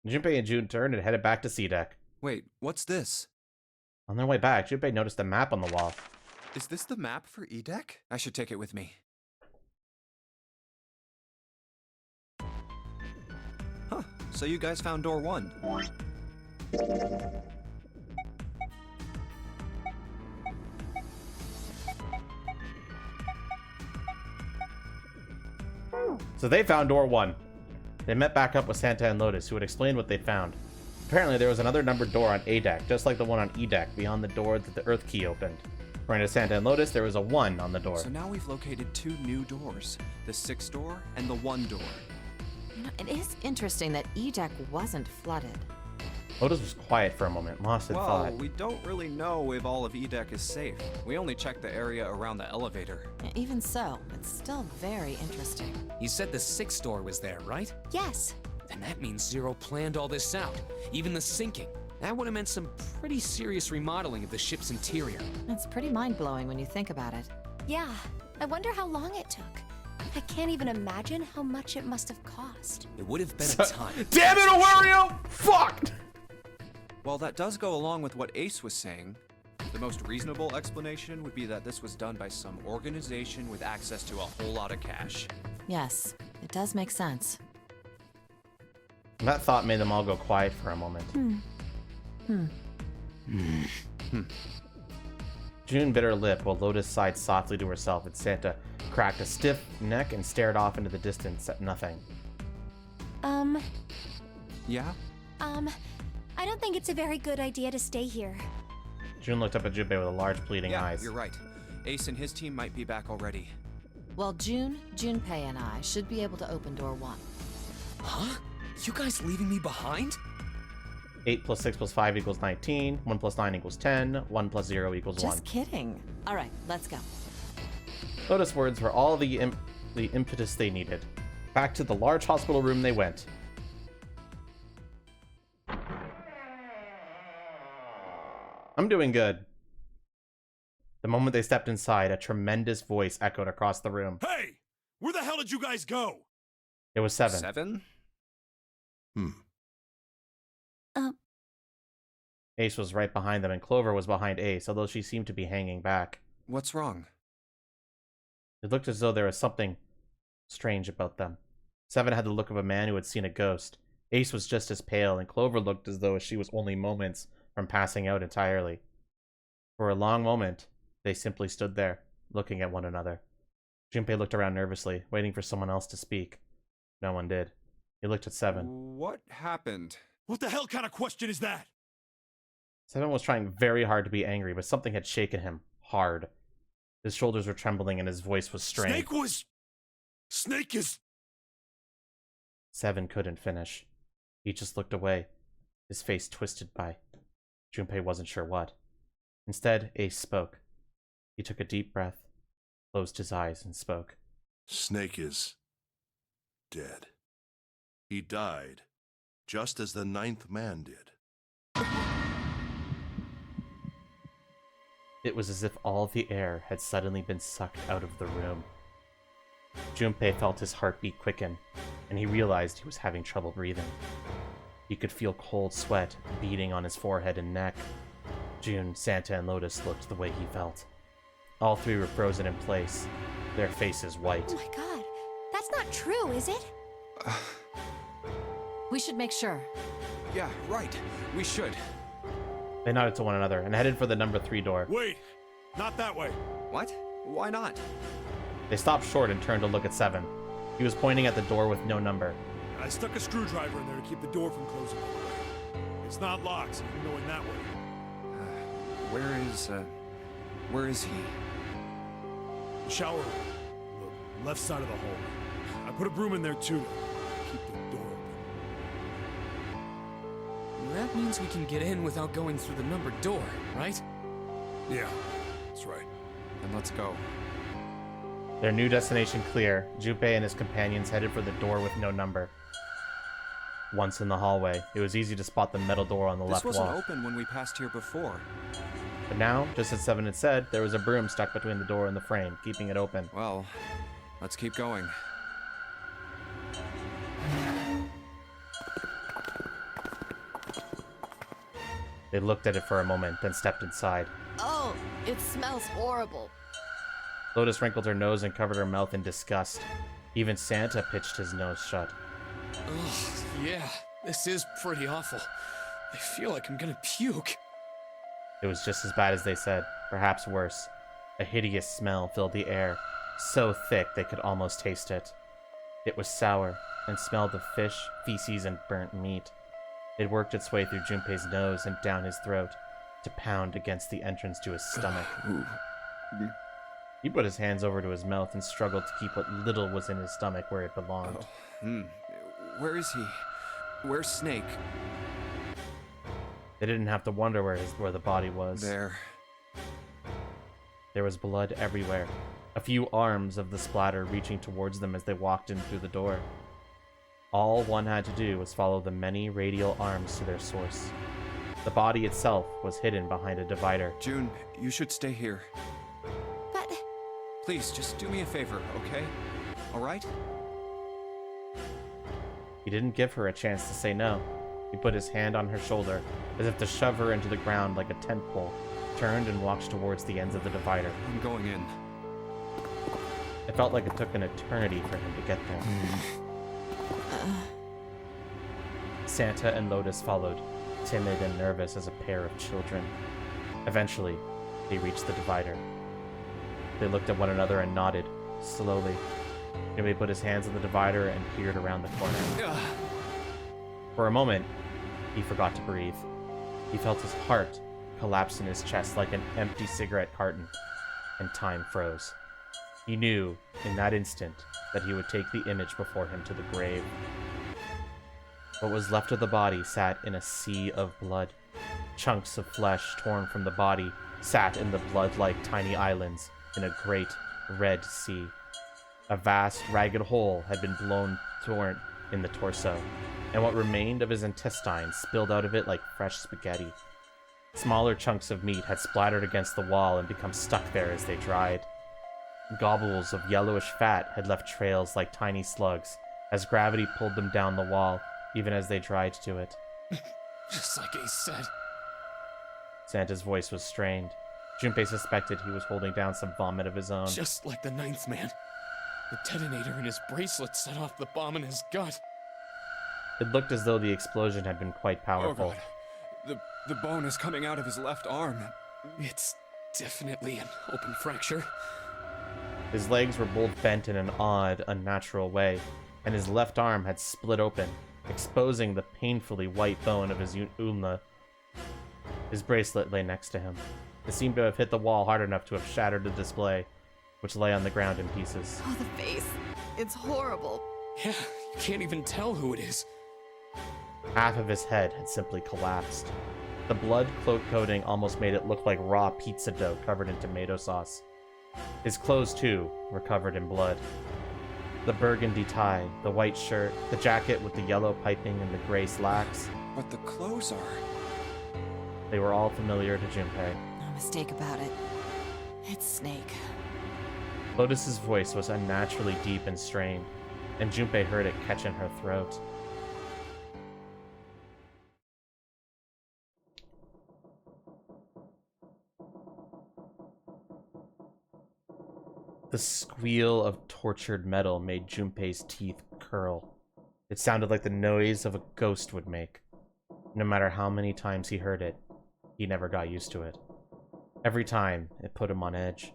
Junpei and June turned and headed back to C-Deck. Wait, what's this? On their way back, Junpei noticed a map on the wall. Is this the map for E-Deck? I should take it with me. Huh, so you guys found door 1. So they found door 1. They met back up with Santa and Lotus, who had explained what they'd found. Apparently, there was another numbered door on A-Deck, just like the one on E-Deck, beyond the door that the Earth Key opened. According to Santa and Lotus, there was a 1 on the door. So now we've located 2 new doors. The 6 door and the 1 door. You know, it is interesting that E-Deck wasn't flooded. Lotus was quiet for a moment, lost in Well, thought. we don't really know if all of E-Deck is safe. We only checked the area around the elevator. Even so, it's still very interesting. You said the 6th door was there, right? Yes. Then that means Zero planned all this out, even the sinking. That would have meant some pretty serious remodeling of the ship's interior. It's pretty mind-blowing when you think about it. Yeah. I wonder how long it took. I can't even imagine how much it must have cost. It would have been a time. Damn it, Wario! Fuck! Well, that does go along with what Ace was saying. The most reasonable explanation would be that this was done by some organization with access to a whole lot of cash. Yes, it does make sense. That thought made them all go quiet for a moment. June bit her lip while Lotus sighed softly to herself and Santa cracked a stiff neck and stared off into the distance at nothing. Yeah? I don't think it's a very good idea to stay here. June looked up at Junpei with large pleading eyes. You're right. Ace and his team might be back already. Well, Junpei and I should be able to open door 1. Huh? You guys leaving me behind? 8 plus 6 plus 5 equals 19. 1 plus 9 equals 10. 1 plus 0 equals 1. Just kidding. All right, let's go. Lotus' words were all the the impetus they needed. Back to the large hospital room they went. I'm doing good. The moment they stepped inside, a tremendous voice echoed across the room. Hey! Where the hell did you guys go? It was Seven. Seven? Ace was right behind them, and Clover was behind Ace, although she seemed to be hanging back. What's wrong? It looked as though there was something strange about them. Seven had the look of a man who had seen a ghost. Ace was just as pale, and Clover looked as though she was only moments from passing out entirely. For a long moment, they simply stood there, looking at one another. Junpei looked around nervously, waiting for someone else to speak. No one did. He looked at Seven. What happened? What the hell kind of question is that? Seven was trying very hard to be angry, but something had shaken him hard. His shoulders were trembling and his voice was strained. Snake is... Seven couldn't finish. He just looked away, his face twisted by Junpei wasn't sure what. Instead, Ace spoke. He took a deep breath, closed his eyes, and spoke. Snake is dead. He died, just as the 9th man did. It was as if all the air had suddenly been sucked out of the room. Junpei felt his heartbeat quicken, and he realized he was having trouble breathing. He could feel cold sweat beading on his forehead and neck. June, Santa, and Lotus looked the way he felt. All three were frozen in place, their faces white. Oh my god, that's not true, is it? We should make sure. Yeah, right. We should. They nodded to one another and headed for the number 3 door. Wait! Not that way! What? Why not? They stopped short and turned to look at Seven. He was pointing at the door with no number. I stuck a screwdriver in there to keep the door from closing all the way. It's not locked, so you can go in that way. Where is he? The shower room. The left side of the hallway. I put a broom in there too to keep the door open. That means we can get in without going through the numbered door, right? Yeah, that's right. Then let's go. Their new destination clear, Junpei and his companions headed for the door with no number. Once in the hallway, it was easy to spot the metal door on the left This wall. wasn't open when we passed here before. But now, just as Seven had said, there was a broom stuck between the door and the frame, keeping it open. Well, let's keep going. They looked at it for a moment, then stepped inside. Oh, it smells horrible. Lotus wrinkled her nose and covered her mouth in disgust. Even Santa pitched his nose shut. Ugh, yeah, this is pretty awful. I feel like I'm gonna puke. It was just as bad as they said, perhaps worse. A hideous smell filled the air, so thick they could almost taste it. It was sour, and smelled of fish, feces, and burnt meat. It worked its way through Junpei's nose and down his throat, to pound against the entrance to his stomach. He put his hands over to his mouth and struggled to keep what little was in his stomach where it belonged. Where is he? Where's Snake? They didn't have to wonder where the body was. There. There was blood everywhere, a few arms of the splatter reaching towards them as they walked in through the door. All one had to do was follow the many radial arms to their source. The body itself was hidden behind a divider. June, you should stay here. But... Please, just do me a favor, okay? Alright? He didn't give her a chance to say no. He put his hand on her shoulder, as if to shove her into the ground like a tent pole, turned and walked towards the ends of the divider. I'm going in. It felt like it took an eternity for him to get there. Santa and Lotus followed, timid and nervous as a pair of children. Eventually, they reached the divider. They looked at one another and nodded, slowly. Jimmy put his hands on the divider and peered around the corner. For a moment, he forgot to breathe. He felt his heart collapse in his chest like an empty cigarette carton, and time froze. He knew, in that instant, that he would take the image before him to the grave. What was left of the body sat in a sea of blood. Chunks of flesh torn from the body sat in the blood-like tiny islands in a great red sea. A vast, ragged hole had been torn in the torso, and what remained of his intestines spilled out of it like fresh spaghetti. Smaller chunks of meat had splattered against the wall and become stuck there as they dried. Gobbles of yellowish fat had left trails like tiny slugs as gravity pulled them down the wall, even as they dried to it. Just like Ace said. Santa's voice was strained. Junpei suspected he was holding down some vomit of his own. Just like the ninth man. The detonator in his bracelet set off the bomb in his gut. It looked as though the explosion had been quite powerful. Oh God. The bone is coming out of his left arm. It's definitely an open fracture. His legs were both bent in an odd, unnatural way, and his left arm had split open, exposing the painfully white bone of his ulna. His bracelet lay next to him. It seemed to have hit the wall hard enough to have shattered the display, which lay on the ground in pieces. Oh, the face. It's horrible. Yeah, you can't even tell who it is. Half of his head had simply collapsed. The blood cloak coating almost made it look like raw pizza dough covered in tomato sauce. His clothes, too, were covered in blood. The burgundy tie, the white shirt, the jacket with the yellow piping and the gray slacks. But the clothes are... They were all familiar to Junpei. No mistake about it. It's Snake. Lotus's voice was unnaturally deep and strained, and Junpei heard it catch in her throat. The squeal of tortured metal made Junpei's teeth curl. It sounded like the noise of a ghost would make. No matter how many times he heard it, he never got used to it. Every time, it put him on edge.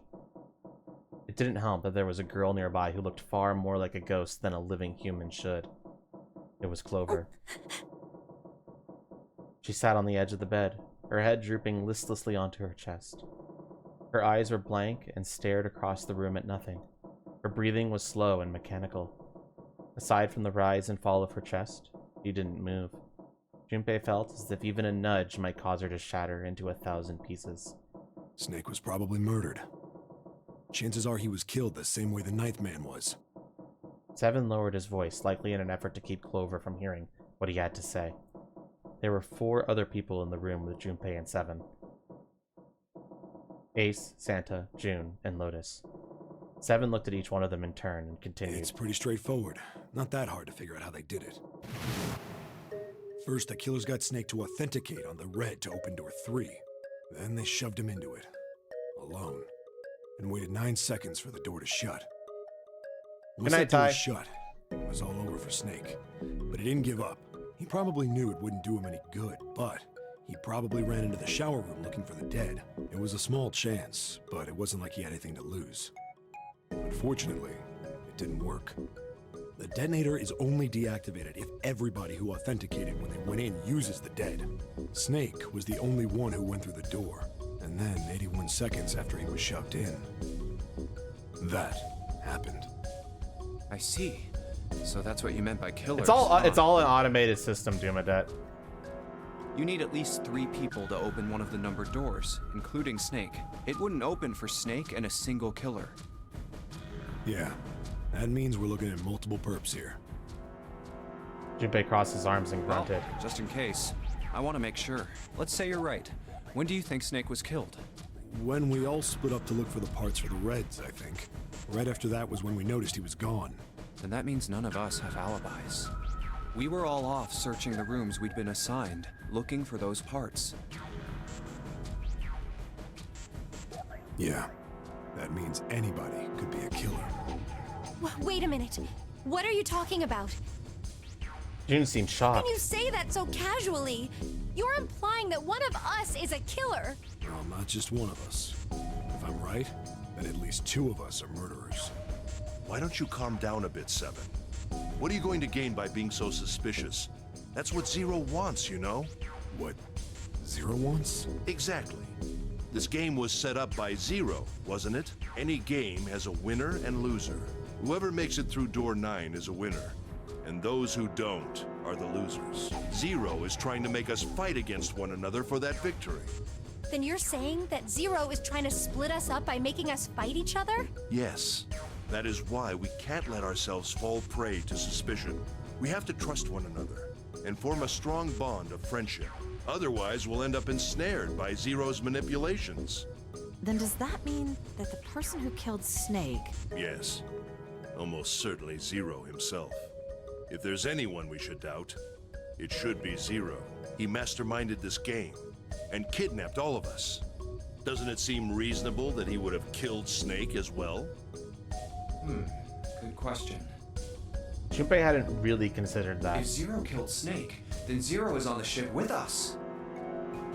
It didn't help that there was a girl nearby who looked far more like a ghost than a living human should. It was Clover. She sat on the edge of the bed, her head drooping listlessly onto her chest. Her eyes were blank and stared across the room at nothing. Her breathing was slow and mechanical. Aside from the rise and fall of her chest, she didn't move. Junpei felt as if even a nudge might cause her to shatter into 1,000 pieces. Snake was probably murdered. Chances are he was killed the same way the ninth man was. Seven lowered his voice, likely in an effort to keep Clover from hearing what he had to say. There were 4 other people in the room with Junpei and Seven. Ace, Santa, June, and Lotus. Seven looked at each one of them in turn and continued. It's pretty straightforward. Not that hard to figure out how they did it. First, the killers got Snake to authenticate on the red to open door 3. Then they shoved him into it. Alone. And waited 9 seconds for the door to shut. Once that door was shut, it was all over for Snake. But he didn't give up. He probably knew it wouldn't do him any good, but he probably ran into the shower room looking for the dead. It was a small chance, but it wasn't like he had anything to lose. Unfortunately, it didn't work. The detonator is only deactivated if everybody who authenticated when they went in uses the dead. Snake was the only one who went through the door, and then 81 seconds after he was shoved in, that happened. I see. So that's what you meant by killers. It's all an automated system, Doomadet. You need at least 3 people to open one of the numbered doors, including Snake. It wouldn't open for Snake and a single killer. Yeah, that means we're looking at multiple perps here. Junpei crossed his arms and grunted. Well, just in case, I want to make sure. Let's say you're right. When do you think Snake was killed? When we all split up to look for the parts for the Reds, I think. Right after that was when we noticed he was gone. Then that means none of us have alibis. We were all off searching the rooms we'd been assigned, looking for those parts. Yeah, that means anybody could be a killer. Wait a minute. What are you talking about? June seemed shocked. Can you say that so casually? You're implying that one of us is a killer. Well, not just one of us. If I'm right, then at least 2 of us are murderers. Why don't you calm down a bit, Seven? What are you going to gain by being so suspicious? That's what Zero wants, you know? What Zero wants? Exactly. This game was set up by Zero, wasn't it? Any game has a winner and loser. Whoever makes it through door 9 is a winner, and those who don't are the losers. Zero is trying to make us fight against one another for that victory. Then you're saying that Zero is trying to split us up by making us fight each other? Yes. That is why we can't let ourselves fall prey to suspicion. We have to trust one another and form a strong bond of friendship. Otherwise, we'll end up ensnared by Zero's manipulations. Then does that mean that the person who killed Snake... Yes, almost certainly Zero himself. If there's anyone we should doubt, it should be Zero. He masterminded this game and kidnapped all of us. Doesn't it seem reasonable that he would have killed Snake as well? Good question. Junpei hadn't really considered that. If Zero killed Snake, then Zero is on the ship with us.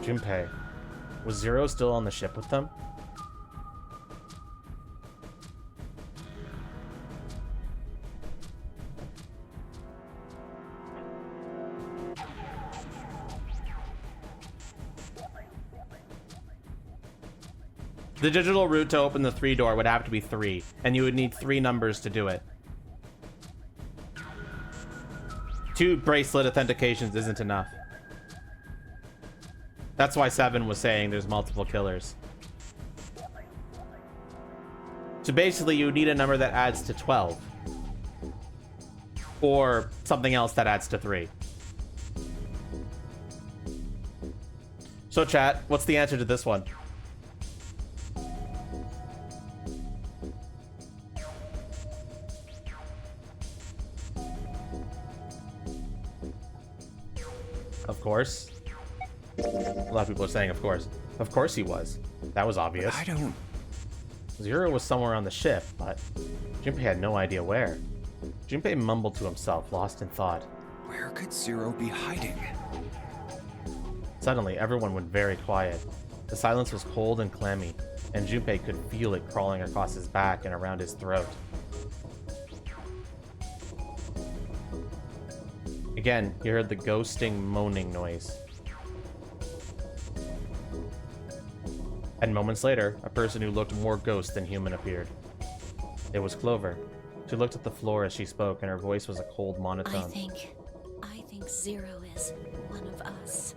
Junpei, was Zero still on the ship with them? The digital route to open the 3 door would have to be 3, and you would need 3 numbers to do it. 2 bracelet authentications isn't enough. That's why 7 was saying there's multiple killers. So basically you would need a number that adds to 12. Or something else that adds to 3. So chat, what's the answer to this one? Of course. A lot of people are saying of course. Of course he was. That was obvious. I don't... Zero was somewhere on the ship, but Junpei had no idea where. Junpei mumbled to himself, lost in thought. Where could Zero be hiding? Suddenly, everyone went very quiet. The silence was cold and clammy, and Junpei could feel it crawling across his back and around his throat. Again, he heard the ghosting, moaning noise. And moments later, a person who looked more ghost than human appeared. It was Clover. She looked at the floor as she spoke, and her voice was a cold monotone. I think Zero is one of us.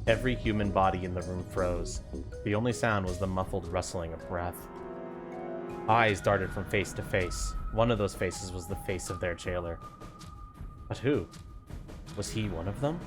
Every human body in the room froze. The only sound was the muffled rustling of breath. Eyes darted from face to face. One of those faces was the face of their jailer. But who? Was he one of them?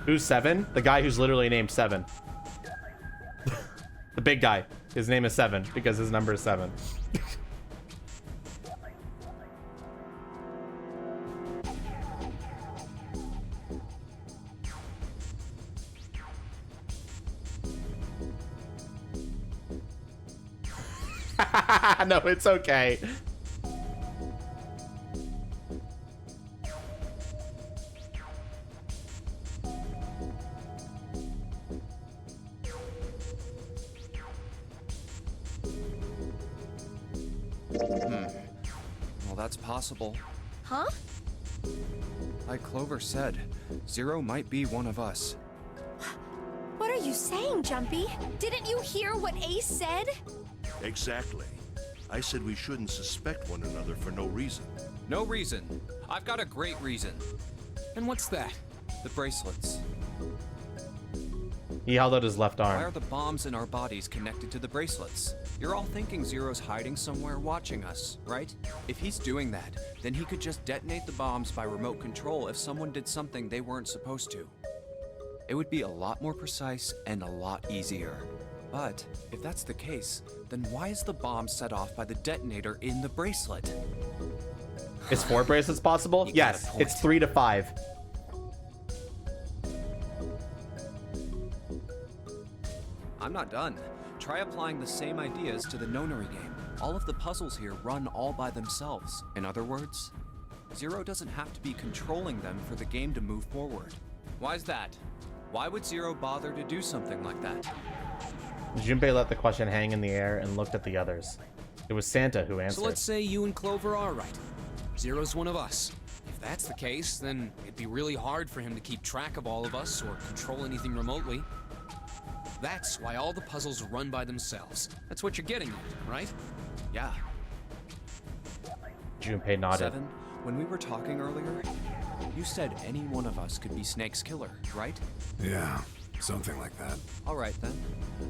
Who's 7? The guy who's literally named 7. The big guy. His name is 7 because his number is 7. No, it's okay. Well, that's possible. Huh? Like Clover said, Zero might be one of us. What are you saying, Jumpy? Didn't you hear what Ace said? Exactly. I said we shouldn't suspect one another for no reason. No reason. I've got a great reason. And what's that? The bracelets. He held out his left Why arm. are the bombs in our bodies connected to the bracelets? You're all thinking Zero's hiding somewhere watching us, right? If he's doing that, then he could just detonate the bombs by remote control if someone did something they weren't supposed to. It would be a lot more precise and a lot easier. But if that's the case, then why is the bomb set off by the detonator in the bracelet? Is 4 bracelets possible? You got Yes, a point. it's 3 to 5. I'm not done. Try applying the same ideas to the nonary game. All of the puzzles here run all by themselves. In other words, Zero doesn't have to be controlling them for the game to move forward. Why's that? Why would Zero bother to do something like that? Junpei let the question hang in the air and looked at the others. It was Santa who answered. So let's say you and Clover are right. Zero's one of us. If that's the case, then it'd be really hard for him to keep track of all of us or control anything remotely. That's why all the puzzles run by themselves. That's what you're getting at, right? Yeah. Junpei nodded. Seven, when we were talking earlier, you said any one of us could be Snake's killer, right? Yeah, something like that. All right then.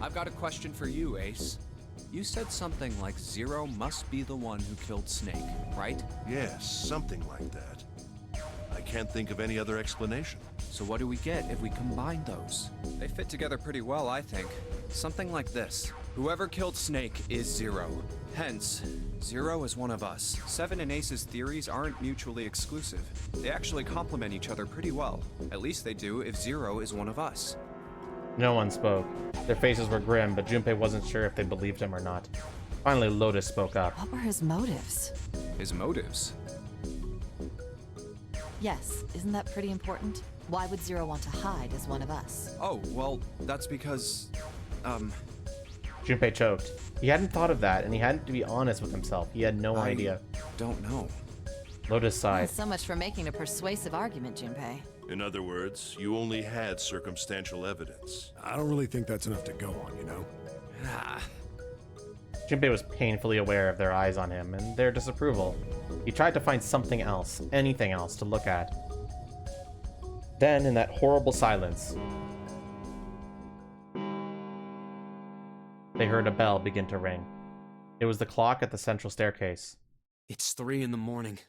I've got a question for you, Ace. You said something like Zero must be the one who killed Snake, right? Yes, something like that. I can't think of any other explanation. So what do we get if we combine those? They fit together pretty well, I think. Something like this. Whoever killed Snake is Zero. Hence, Zero is one of us. Seven and Ace's theories aren't mutually exclusive. They actually complement each other pretty well. At least they do if Zero is one of us. No one spoke. Their faces were grim, but Junpei wasn't sure if they believed him or not. Finally, Lotus spoke up. What were his motives? His motives? Yes, isn't that pretty important? Why would Zero want to hide as one of us? Oh, well, that's because... Junpei choked. He hadn't thought of that, and he had to be honest with himself. He had no idea. Don't know. Lotus sighed. So much for making a persuasive argument, Junpei. In other words, you only had circumstantial evidence. I don't really think that's enough to go on, you know? Junpei was painfully aware of their eyes on him and their disapproval. He tried to find something else, anything else, to look at. Then, in that horrible silence, they heard a bell begin to ring. It was the clock at the central staircase. It's 3 in the morning.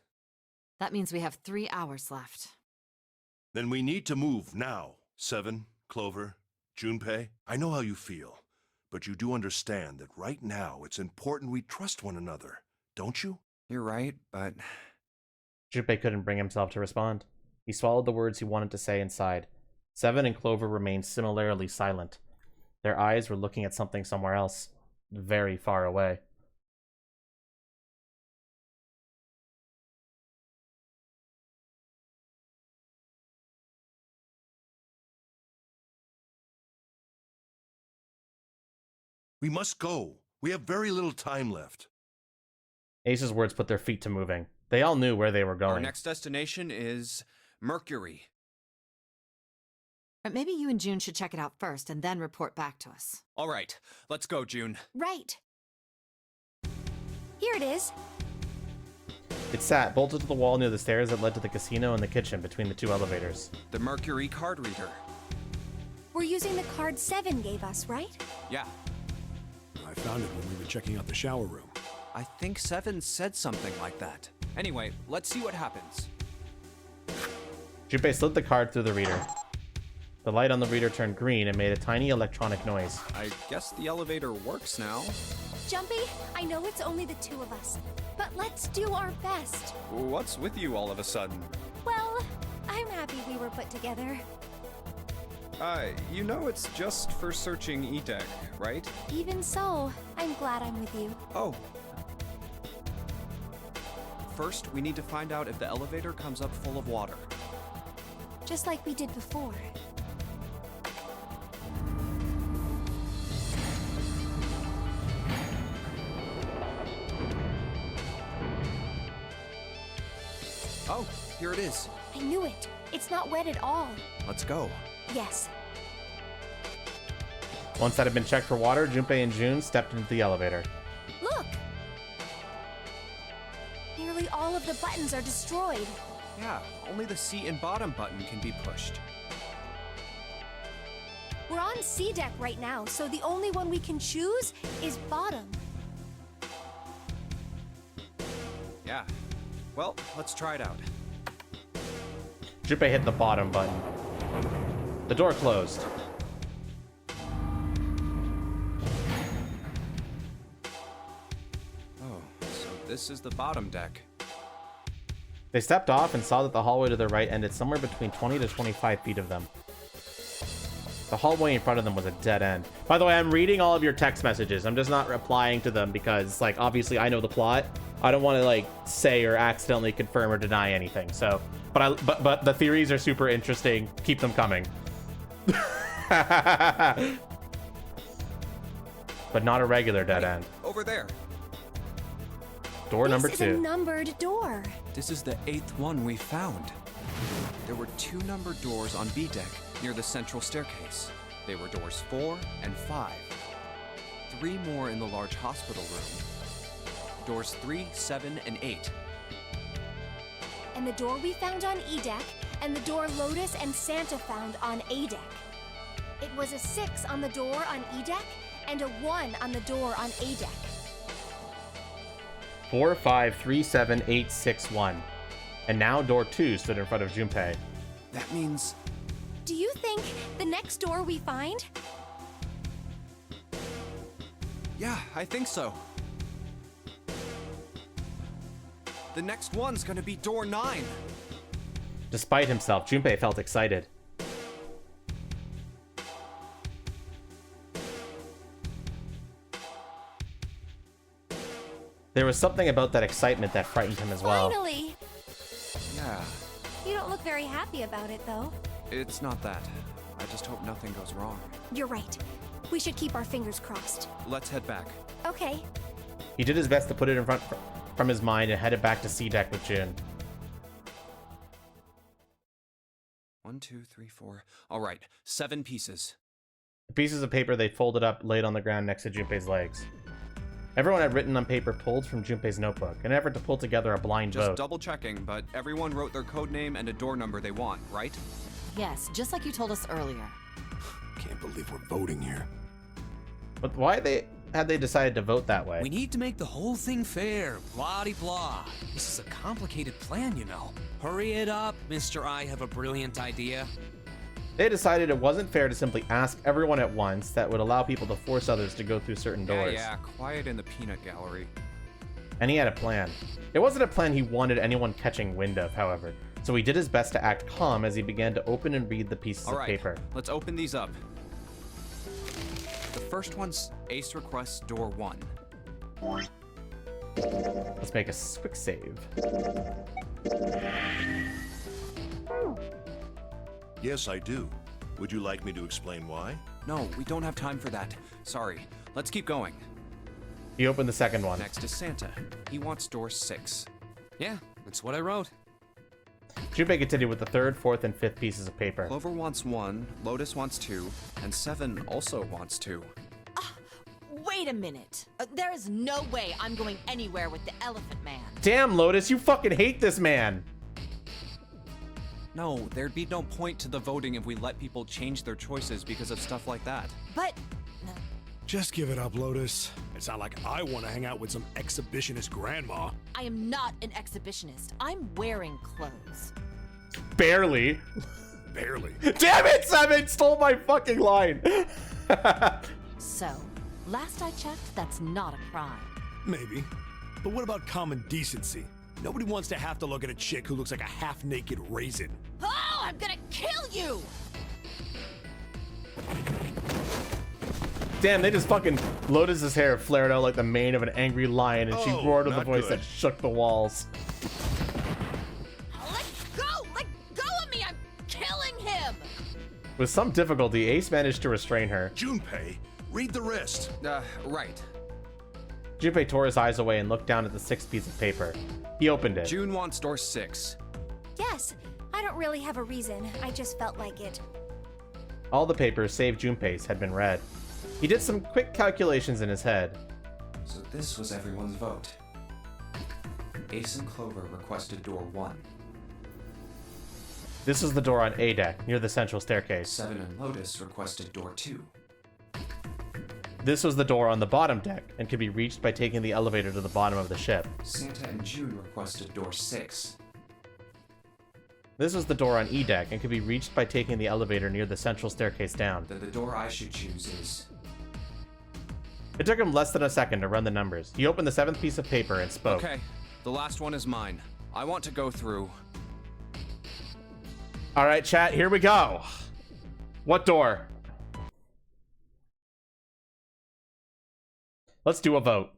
That means we have 3 hours left. Then we need to move now. Seven, Clover, Junpei, I know how you feel, but you do understand that right now it's important we trust one another, don't you? You're right, but... Junpei couldn't bring himself to respond. He swallowed the words he wanted to say inside. Seven and Clover remained similarly silent. Their eyes were looking at something somewhere else, very far away. We must go. We have very little time left. Ace's words put their feet to moving. They all knew where they were going. Our next destination is... Mercury. But maybe you and June should check it out first and then report back to us. All right, let's go, June. Right. Here it is. It sat bolted to the wall near the stairs that led to the casino and the kitchen between the two elevators. The Mercury card reader. We're using the card 7 gave us, right? Yeah, I found it when we were checking out the shower room. I think Seven said something like that. Anyway, let's see what happens. Junpei slid the card through the reader. The light on the reader turned green and made a tiny electronic noise. I guess the elevator works now. Jumpy, I know it's only the two of us, but let's do our best. What's with you all of a sudden? Well, I'm happy we were put together. You know it's just for searching E-Deck, right? Even so, I'm glad I'm with you. Oh. First, we need to find out if the elevator comes up full of water. Just like we did before. Oh, here it is. I knew it. It's not wet at all. Let's go. Yes. Once that had been checked for water, Junpei and June stepped into the elevator. Look! Nearly all of the buttons are destroyed. Yeah, only the seat and bottom button can be pushed. We're on C deck right now, so the only one we can choose is bottom. Yeah. Well, let's try it out. Junpei hit the bottom button. The door closed. Oh, so this is the bottom deck. They stepped off and saw that the hallway to their right ended somewhere between 20 to 25 feet of them. The hallway in front of them was a dead end. By the way, I'm reading all of your text messages. I'm just not replying to them because, like, obviously I know the plot. I don't want to, like, say or accidentally confirm or deny anything. So, but the theories are super interesting. Keep them coming. But not a regular dead end. Over there. Door number This is a 2. numbered door. This is the 8th one we found. There were 2 numbered doors on B deck near the central staircase. They were doors 4 and 5. 3 more in the large hospital room. Doors 3, 7, and 8. And the door we found on E deck, and the door Lotus and Santa found on A deck. It was a 6 on the door on E deck, and a 1 on the door on A deck. 4, 5, 3, 7, 8, 6, 1. And now door 2 stood in front of Junpei. That means Do you think the next door we find? yeah, I think so. The next one's gonna be door 9. Despite himself, Junpei felt excited. There was something about that excitement that frightened him as well. Finally! Yeah, You don't look very happy about it, though. it's not that. I just hope nothing goes wrong. You're right. We should keep our fingers crossed. Let's head back. Okay. He did his best to put it in front from his mind and headed back to C deck with Jun. 1, 2, 3, 4. All right, 7 pieces. The pieces of paper they folded up laid on the ground next to Junpei's legs. Everyone had written on paper pulled from Junpei's notebook, an effort to pull together a blind Just vote. double checking, but everyone wrote their code name and a door number they want, right? Yes, just like you told us earlier. Can't believe we're voting here. But why had they decided to vote that way? We need to make the whole thing fair, blah-de-blah. This is a complicated plan, you know. Hurry it up, Mr. I have a brilliant idea. They decided it wasn't fair to simply ask everyone at once. That would allow people to force others to go through certain doors. Yeah, quiet in the peanut gallery. And he had a plan. It wasn't a plan he wanted anyone catching wind of, however, so he did his best to act calm as he began to open and read the pieces All of right, paper. let's open these up. The first one's Ace Request Door 1. Let's make a quick save. Yes, I do. Would you like me to explain why? No, we don't have time for that. Sorry. Let's keep going. He opened the second one. Next is Santa. He wants door 6. Yeah, that's what I wrote. Junpei continued with the third, fourth, and fifth pieces of paper. Clover wants 1, Lotus wants 2, and 7 also wants 2. Wait a minute. There is no way I'm going anywhere with the Elephant Man. Damn, Lotus, you fucking hate this man! No, there'd be no point to the voting if we let people change their choices because of stuff like that. But Just give it up, Lotus. It's not like I want to hang out with some exhibitionist grandma. I am not an exhibitionist. I'm wearing clothes. Barely. Barely. Damn it, Seven stole my fucking line! So, last I checked, that's not a crime. Maybe. But what about common decency? Nobody wants to have to look at a chick who looks like a half-naked raisin. Oh, I'm gonna kill you! Damn, they just fucking... Lotus's hair flared out like the mane of an angry lion, and she Oh, roared with a not voice good. that shook the walls. Let go! Let go of me! I'm killing him! With some difficulty, Ace managed to restrain her. Junpei, read the rest. Right. Junpei tore his eyes away and looked down at the sixth piece of paper. He opened it. June wants door 6. Yes, I don't really have a reason. I just felt like it. All the papers, save Junpei's, had been read. He did some quick calculations in his head. So this was everyone's vote. Ace and Clover requested door 1. This was the door on A deck, near the central staircase. 7 and Lotus requested door 2. This was the door on the bottom deck, and could be reached by taking the elevator to the bottom of the ship. Santa and June requested door 6. This was the door on E deck, and could be reached by taking the elevator near the central staircase down. Then the door I should choose is... It took him less than a second to run the numbers. He opened the seventh piece of paper and spoke. Okay, the last one is mine. I want to go through... All right, chat, here we go. What door? Let's do a vote.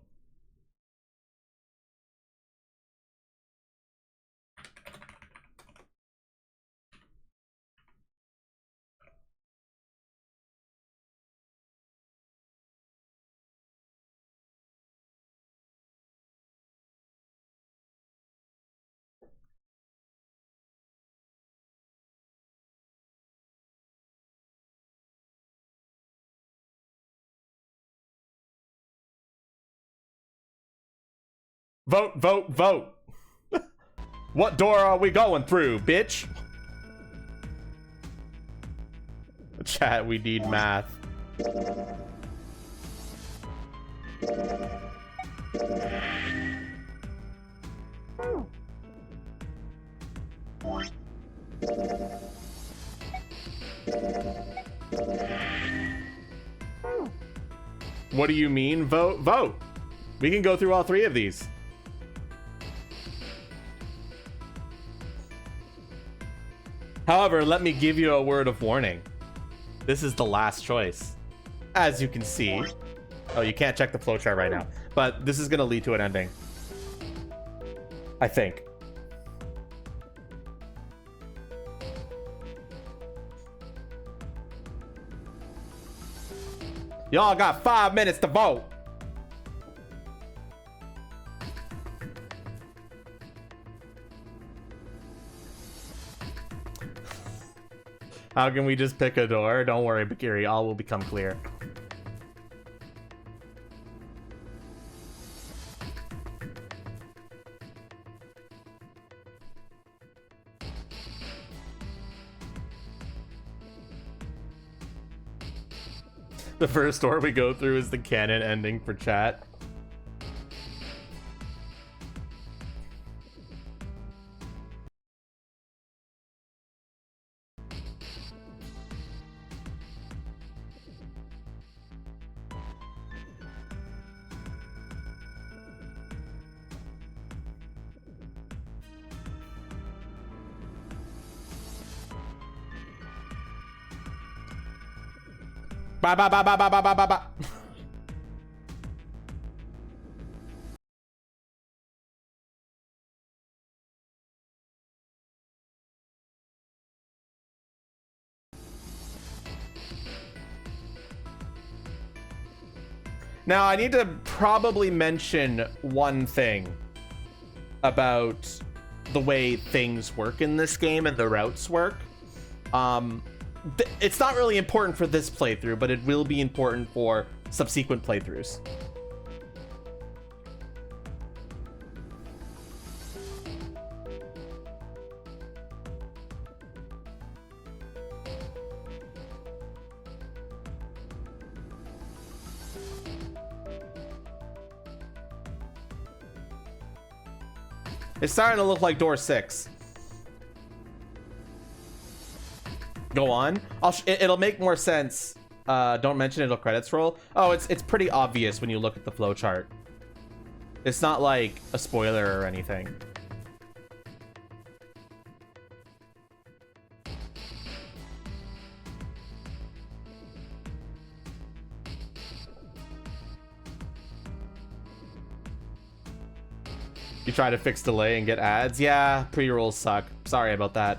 Vote, vote, vote. What door are we going through, bitch? Chat, we need math. What do you mean, vote? Vote! We can go through all three of these. However, let me give you a word of warning. This is the last choice. As you can see. Oh, you can't check the flowchart right now. But this is going to lead to an ending. I think. Y'all got 5 minutes to vote. How can we just pick a door? Don't worry, Bakiri, all will become clear. The first door we go through is the canon ending for chat. Ba ba ba ba ba ba ba ba ba. Now, I need to probably mention one thing about the way things work in this game and the routes work. It's not really important for this playthrough, but it will be important for subsequent playthroughs. It's starting to look like door 6. Go on. It'll make more sense. Don't mention it until credits roll. Oh, it's pretty obvious when you look at the flowchart. It's not like a spoiler or anything. You try to fix delay and get ads? Yeah, pre-rolls suck. Sorry about that.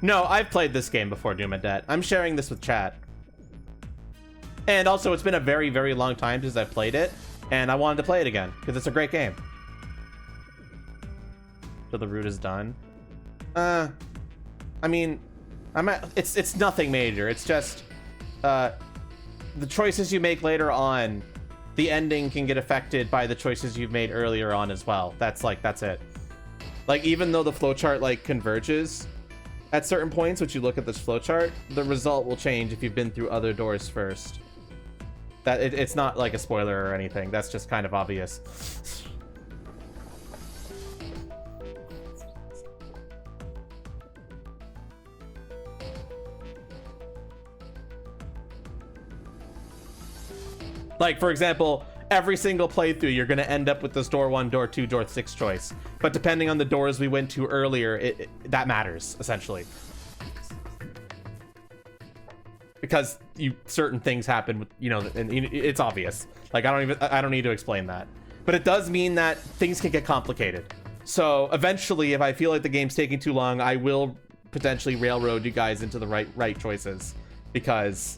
No, I've played this game before, Doom and Debt. I'm sharing this with chat. And also, it's been a very, very long time since I've played it, and I wanted to play it again, because it's a great game. So the route is done. I mean, it's nothing major. It's just, the choices you make later on, the ending can get affected by the choices you've made earlier on as well. That's it. Like, even though the flowchart, like, converges at certain points, which you look at this flowchart, the result will change if you've been through other doors first. It's not like a spoiler or anything. That's just kind of obvious. Like, for example, every single playthrough, you're going to end up with this door 1, door 2, door 6 choice. But depending on the doors we went to earlier, that matters, essentially. Because certain things happen with, and it's obvious. Like, I don't need to explain that. But it does mean that things can get complicated. So eventually, if I feel like the game's taking too long, I will potentially railroad you guys into the right choices. Because,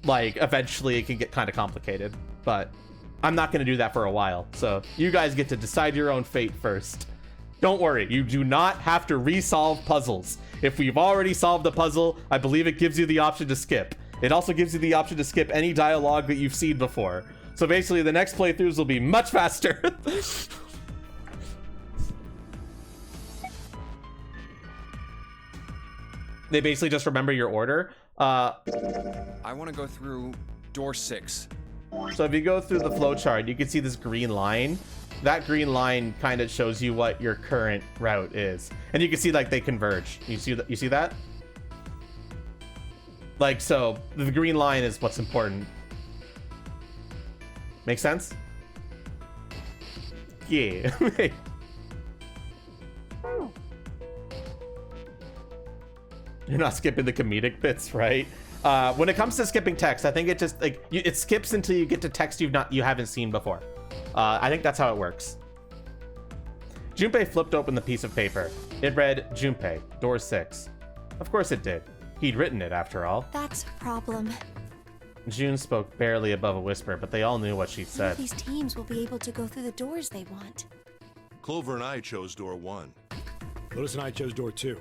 like, eventually it can get kind of complicated. But I'm not going to do that for a while. So you guys get to decide your own fate first. Don't worry, you do not have to resolve puzzles. If we've already solved the puzzle, I believe it gives you the option to skip. It also gives you the option to skip any dialogue that you've seen before. So basically, the next playthroughs will be much faster. They basically just remember your order. I want to go through door 6. So if you go through the flowchart, you can see this green line. That green line kind of shows you what your current route is, and you can see like they converge. You see that? You see that? Like, so the green line is what's important. Make sense? Yeah. You're not skipping the comedic bits, right? When it comes to skipping text, I think it just like it skips until you get to text you haven't seen before. I think that's how it works. Junpei flipped open the piece of paper. It read, Junpei, door 6. Of course it did. He'd written it, after all. That's a problem. June spoke barely above a whisper, but they all knew what she None said. of these teams will be able to go through the doors they want. Clover and I chose door 1. Lotus and I chose door 2.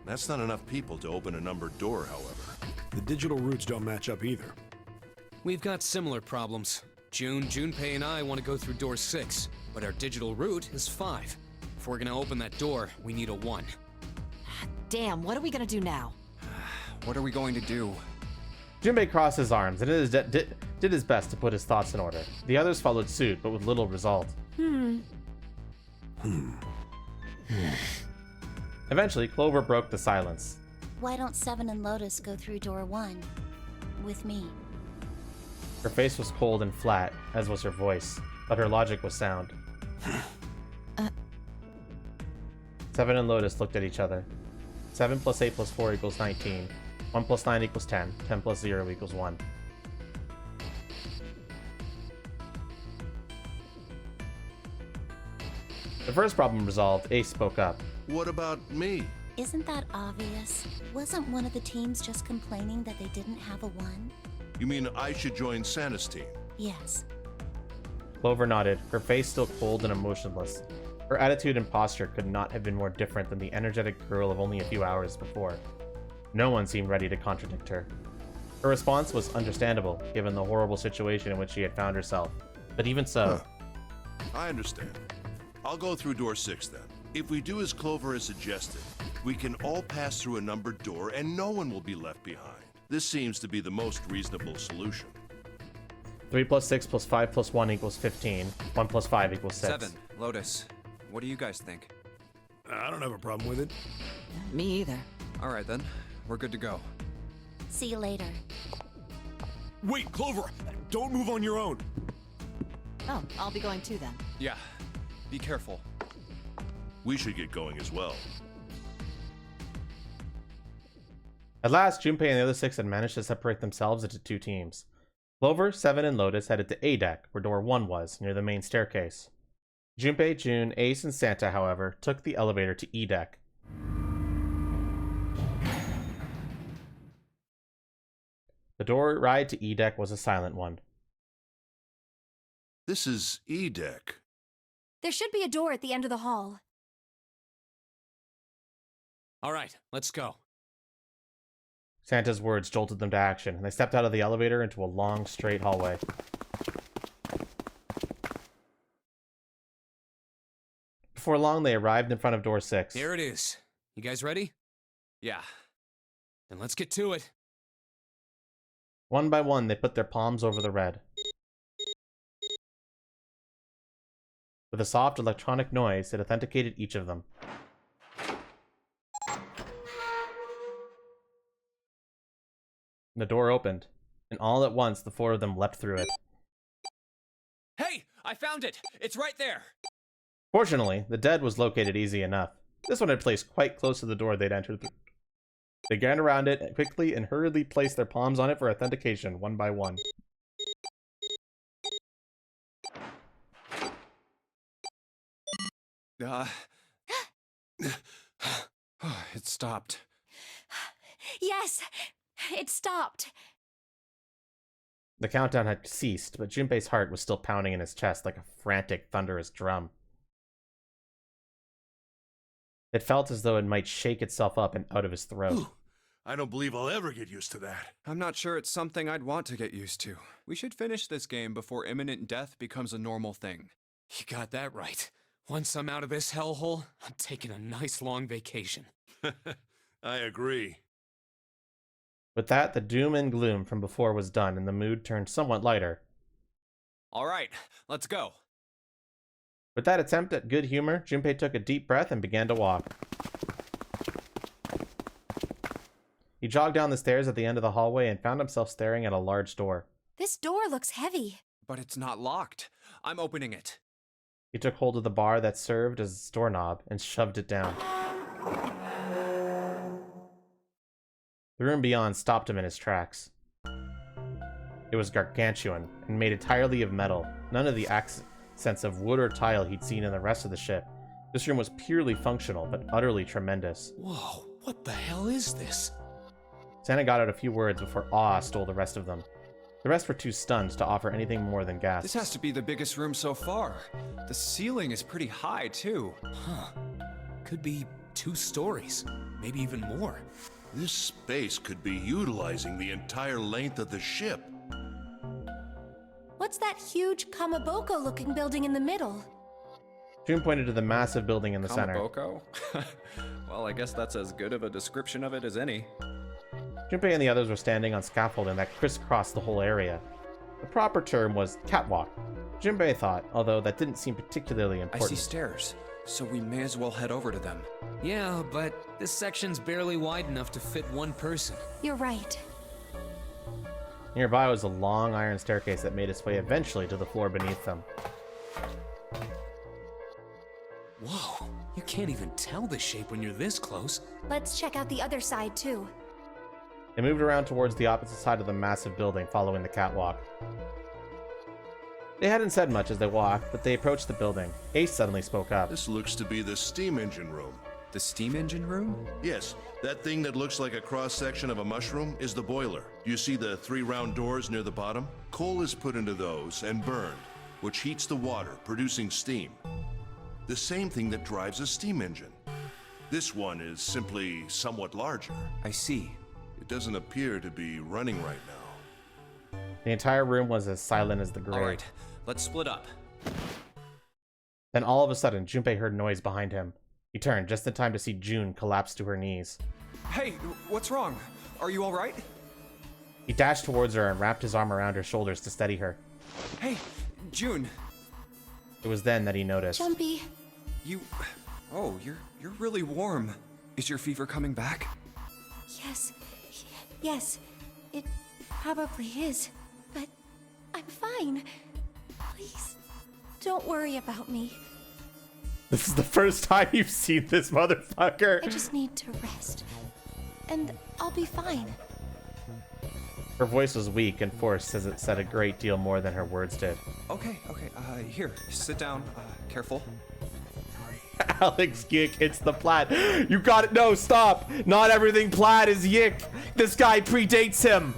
That's not enough people to open a numbered door, however. The digital routes don't match up either. We've got similar problems. Junpei and I want to go through door 6, but our digital route is 5. If we're gonna open that door, we need a 1. Damn, what are we gonna do now? What are we going to do? Junpei crossed his arms and did his best to put his thoughts in order. The others followed suit, but with little result. Eventually, Clover broke the silence. Why don't Seven and Lotus go through door 1 with me? Her face was cold and flat, as was her voice, but her logic was sound. Seven and Lotus looked at each other. 7 plus 8 plus 4 equals 19. 1 plus 9 equals 10. 10 plus 0 equals 1. The first problem resolved, Ace spoke up. What about me? Isn't that obvious? Wasn't one of the teams just complaining that they didn't have a 1? You mean I should join Santa's team? Yes. Clover nodded, her face still cold and emotionless. Her attitude and posture could not have been more different than the energetic girl of only a few hours before. No one seemed ready to contradict her. Her response was understandable, given the horrible situation in which she had found herself. But even so... I understand. I'll go through door 6 then. If we do as Clover has suggested, we can all pass through a numbered door and no one will be left behind. This seems to be the most reasonable solution. 3 plus 6 plus 5 plus 1 equals 15. 1 plus 5 equals 6. 7. Lotus, what do you guys think? I don't have a problem with it. Me either. All right then, we're good to go. See you later. Wait, Clover! Don't move on your own! Oh, I'll be going too then. Yeah, be careful. We should get going as well. At last, Junpei and the other 6 had managed to separate themselves into 2 teams. Clover, 7, and Lotus headed to A deck, where door 1 was, near the main staircase. Junpei, June, Ace, and Santa, however, took the elevator to E deck. The door ride to E deck was a silent one. This is E deck. There should be a door at the end of the hall. All right, let's go. Santa's words jolted them to action, and they stepped out of the elevator into a long, straight hallway. Before long, they arrived in front of door 6. Here it is. You guys ready? Yeah. Then let's get to it. One by one, they put their palms over the red. With a soft electronic noise, it authenticated each of them. The door opened, and all at once, the 4 of them leapt through it. Hey, I found it. It's right there. Fortunately, the dead was located easy enough. This one had placed quite close to the door they'd entered through. They ran around it quickly and hurriedly placed their palms on it for authentication, one by one. It stopped. Yes! It stopped! The countdown had ceased, but Junpei's heart was still pounding in his chest like a frantic, thunderous drum. It felt as though it might shake itself up and out of his throat. Ooh, I don't believe I'll ever get used to that. I'm not sure it's something I'd want to get used to. We should finish this game before imminent death becomes a normal thing. You got that right. Once I'm out of this hellhole, I'm taking a nice long vacation. I agree. With that, the doom and gloom from before was done, and the mood turned somewhat lighter. All right, let's go. With that attempt at good humor, Junpei took a deep breath and began to walk. He jogged down the stairs at the end of the hallway and found himself staring at a large door. This door looks heavy. But it's not locked. I'm opening it. He took hold of the bar that served as a doorknob and shoved it down. The room beyond stopped him in his tracks. It was gargantuan and made entirely of metal, none of the accents of wood or tile he'd seen in the rest of the ship. This room was purely functional, but utterly tremendous. Whoa, what the hell is this? Santa got out a few words before awe stole the rest of them. The rest were too stunned to offer anything more than gasps. This has to be the biggest room so far. The ceiling is pretty high, too. Huh. Could be 2 stories, maybe even more. This space could be utilizing the entire length of the ship. What's that huge Kamaboko-looking building in the middle? June pointed to the massive building in the center. Kamaboko? Well, I guess that's as good of a description of it as any. Junpei and the others were standing on scaffolding that crisscrossed the whole area. The proper term was catwalk, Junpei thought, although that didn't seem particularly I important. see stairs, so we may as well head over to them. Yeah, but this section's barely wide enough to fit one person. You're right. Nearby was a long iron staircase that made its way eventually to the floor beneath them. Whoa, you can't even tell the shape when you're this close. Let's check out the other side, too. They moved around towards the opposite side of the massive building, following the catwalk. They hadn't said much as they walked, but they approached the building. Ace suddenly spoke up. This looks to be the steam engine room. The steam engine room? Yes, that thing that looks like a cross-section of a mushroom is the boiler. You see the 3 round doors near the bottom? Coal is put into those and burned, which heats the water, producing steam. The same thing that drives a steam engine. This one is simply somewhat larger. I see. It doesn't appear to be running right now. The entire room was as silent as the grave. All right, let's split up. Then all of a sudden, Junpei heard noise behind him. He turned just in time to see June collapse to her knees. Hey, what's wrong? Are you all right? He dashed towards her and wrapped his arm around her shoulders to steady her. Hey, June. It was then that he noticed. Jumpy. You... Oh, you're really warm. Is your fever coming back? Yes. Yes. It probably is. But I'm fine. Please, don't worry about me. This is the first time you've seen this motherfucker. I just need to rest. And I'll be fine. Her voice was weak and forced as it said a great deal more than her words did. Okay, here, sit down, careful. Alex Yick hits the plaid. You got it. No, stop. Not everything plaid is Yick. This guy predates him.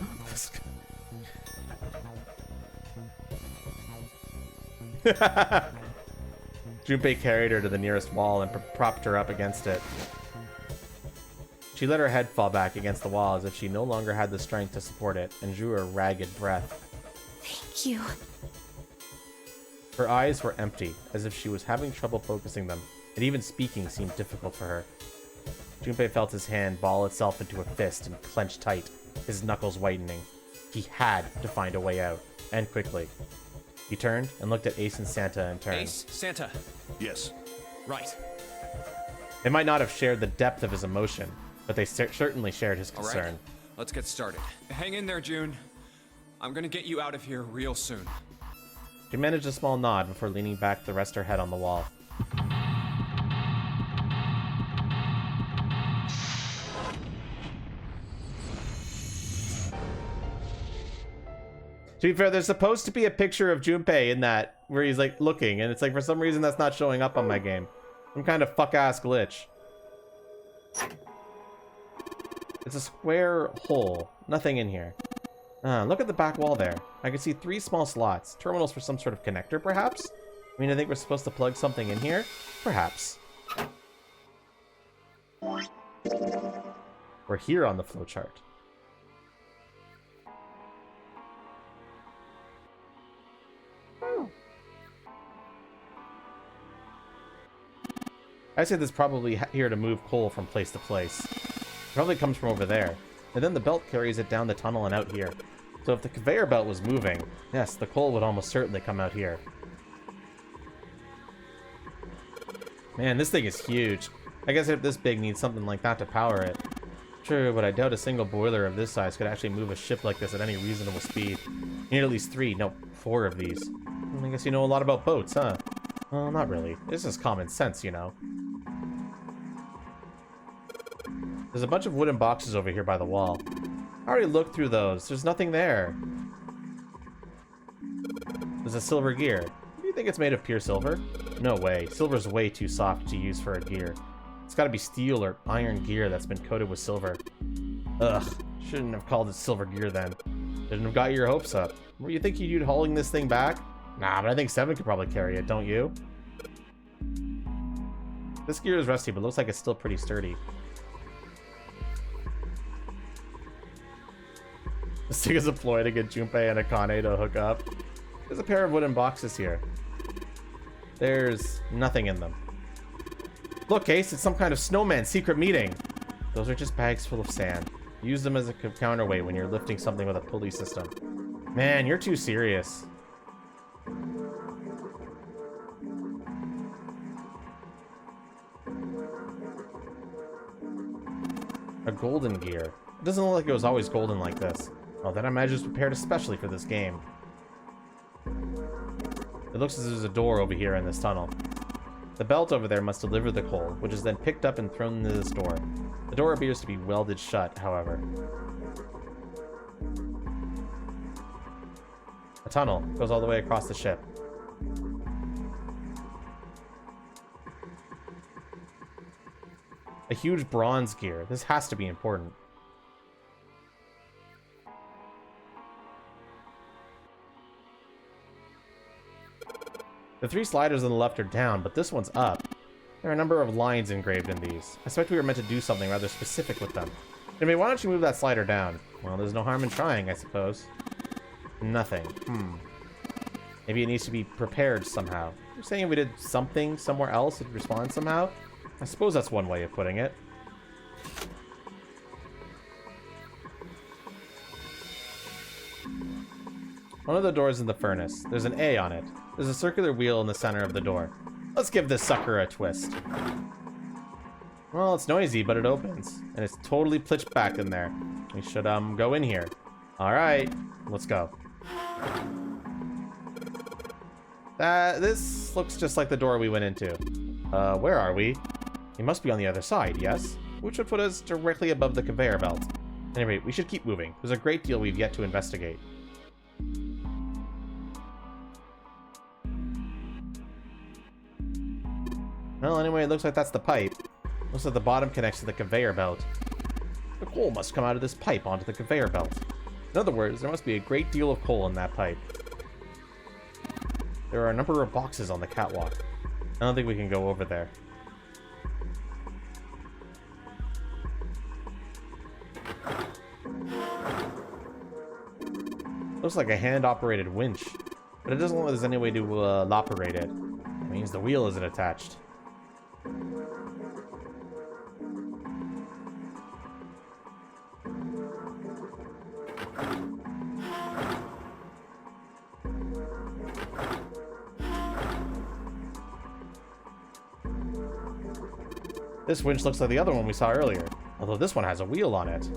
Junpei carried her to the nearest wall and propped her up against it. She let her head fall back against the wall as if she no longer had the strength to support it and drew a ragged breath. Thank you. Her eyes were empty, as if she was having trouble focusing them, and even speaking seemed difficult for her. Junpei felt his hand ball itself into a fist and clench tight, his knuckles whitening. He had to find a way out, and quickly. He turned and looked at Ace and Santa in turn. Ace, Santa. Yes. Right. They might not have shared the depth of his emotion, but they certainly shared his concern. All right, let's get started. Hang in there, June. I'm gonna get you out of here real soon. She managed a small nod before leaning back to rest her head on the wall. To be fair, there's supposed to be a picture of Junpei in that, where he's like looking, and it's like for some reason that's not showing up on my game. Some kind of fuck-ass glitch. It's a square hole. Nothing in here. Look at the back wall there. I can see 3 small slots. Terminals for some sort of connector, perhaps? I mean, I think we're supposed to plug something in here? Perhaps. We're here on the flowchart. I say this probably here to move coal from place to place. It probably comes from over there. And then the belt carries it down the tunnel and out here. So if the conveyor belt was moving, yes, the coal would almost certainly come out here. Man, this thing is huge. I guess if this big needs something like that to power it. True, but I doubt a single boiler of this size could actually move a ship like this at any reasonable speed. You need at least 3, no, 4 of these. I guess you know a lot about boats, huh? Well, not really. This is common sense, you know. There's a bunch of wooden boxes over here by the wall. I already looked through those. There's nothing there. There's a silver gear. Do you think it's made of pure silver? No way. Silver's way too soft to use for a gear. It's gotta be steel or iron gear that's been coated with silver. Ugh. Shouldn't have called it silver gear then. Shouldn't have got your hopes up. What do you think you'd hauling this thing back? Nah, but I think 7 could probably carry it, don't you? This gear is rusty, but looks like it's still pretty sturdy. This thing is a ploy to get Junpei and Akane to hook up. There's a pair of wooden boxes here. There's nothing in them. Look, Ace, it's some kind of snowman secret meeting. Those are just bags full of sand. Use them as a counterweight when you're lifting something with a pulley system. Man, you're too serious. A golden gear. It doesn't look like it was always golden like this. Oh, then I imagine it's prepared especially for this game. It looks as if there's a door over here in this tunnel. The belt over there must deliver the coal, which is then picked up and thrown into this door. The door appears to be welded shut, however. A tunnel goes all the way across the ship. A huge bronze gear. This has to be important. The 3 sliders on the left are down, but this one's up. There are a number of lines engraved in these. I suspect we were meant to do something rather specific with them. Anyway, why don't you move that slider down? Well, there's no harm in trying, I suppose. Nothing. Maybe it needs to be prepared somehow. You're saying if we did something somewhere else, it'd respond somehow? I suppose that's one way of putting it. One of the doors in the furnace. There's an A on it. There's a circular wheel in the center of the door. Let's give this sucker a twist. Well, it's noisy, but it opens. And it's totally pitched back in there. We should, go in here. Alright, let's go. This looks just like the door we went into. Where are we? We must be on the other side, yes? Which would put us directly above the conveyor belt. Anyway, we should keep moving. There's a great deal we've yet to investigate. Well, anyway, it looks like that's the pipe. Looks like the bottom connects to the conveyor belt. The coal must come out of this pipe onto the conveyor belt. In other words, there must be a great deal of coal in that pipe. There are a number of boxes on the catwalk. I don't think we can go over there. Looks like a hand-operated winch, but it doesn't look like there's any way to operate it. It means the wheel isn't attached. This winch looks like the other one we saw earlier, although this one has a wheel on it.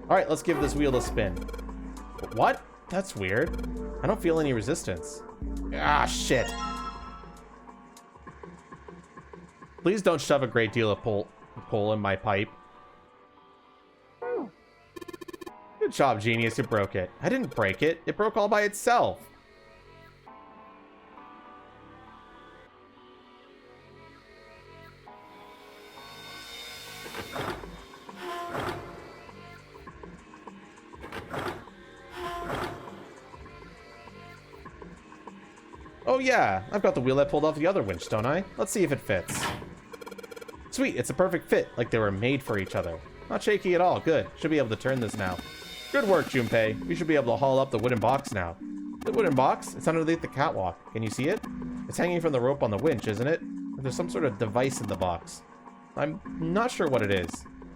Alright, let's give this wheel a spin. What? That's weird. I don't feel any resistance. Ah, shit. Please don't shove a great deal of coal in my pipe. Good job, genius. You broke it. I didn't break it. It broke all by itself. Oh yeah, I've got the wheel that pulled off the other winch, don't I? Let's see if it fits. Sweet, it's a perfect fit, like they were made for each other. Not shaky at all, good. Should be able to turn this now. Good work, Junpei. We should be able to haul up the wooden box now. The wooden box? It's underneath the catwalk. Can you see it? It's hanging from the rope on the winch, isn't it? There's some sort of device in the box. I'm not sure what it is.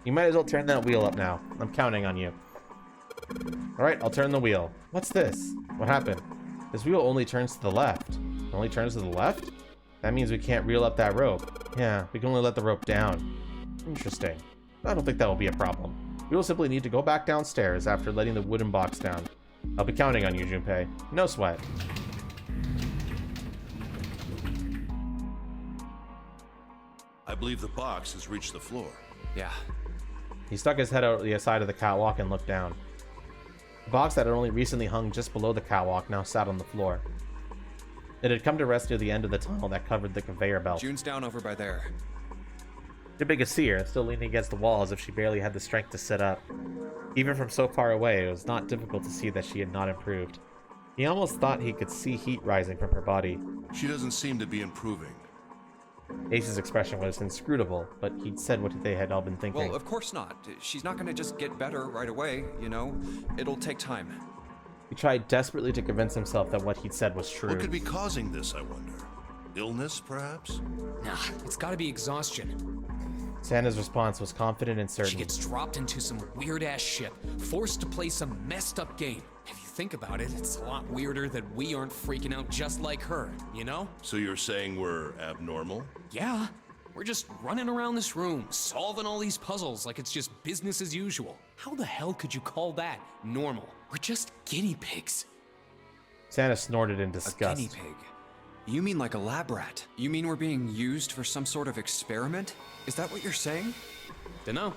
You might as well turn that wheel up now. I'm counting on you. Alright, I'll turn the wheel. What's this? What happened? This wheel only turns to the left. It only turns to the left? That means we can't reel up that rope. Yeah, we can only let the rope down. Interesting. I don't think that will be a problem. We will simply need to go back downstairs after letting the wooden box down. I'll be counting on you, Junpei. No sweat. I believe the box has reached the floor. Yeah. He stuck his head out the side of the catwalk and looked down. The box that had only recently hung just below the catwalk now sat on the floor. It had come to rest near the end of the tunnel that covered the conveyor belt. June's down over by there. Junpei could see her, still leaning against the wall as if she barely had the strength to sit up. Even from so far away, it was not difficult to see that she had not improved. He almost thought he could see heat rising from her body. She doesn't seem to be improving. Ace's expression was inscrutable, but he'd said what they had all been thinking. Well, of course not. She's not gonna just get better right away, you know? It'll take time. He tried desperately to convince himself that what he'd said was true. What could be causing this, I wonder? Illness, perhaps? Nah, it's gotta be exhaustion. Santa's response was confident and certain. She gets dropped into some weird-ass ship, forced to play some messed-up game. If you think about it, it's a lot weirder that we aren't freaking out just like her, you know? So you're saying we're abnormal? Yeah. We're just running around this room, solving all these puzzles like it's just business as usual. How the hell could you call that normal? We're just guinea pigs. Santa snorted in A disgust. guinea pig? You mean like a lab rat? You mean we're being used for some sort of experiment? Is that what you're saying? Dunno.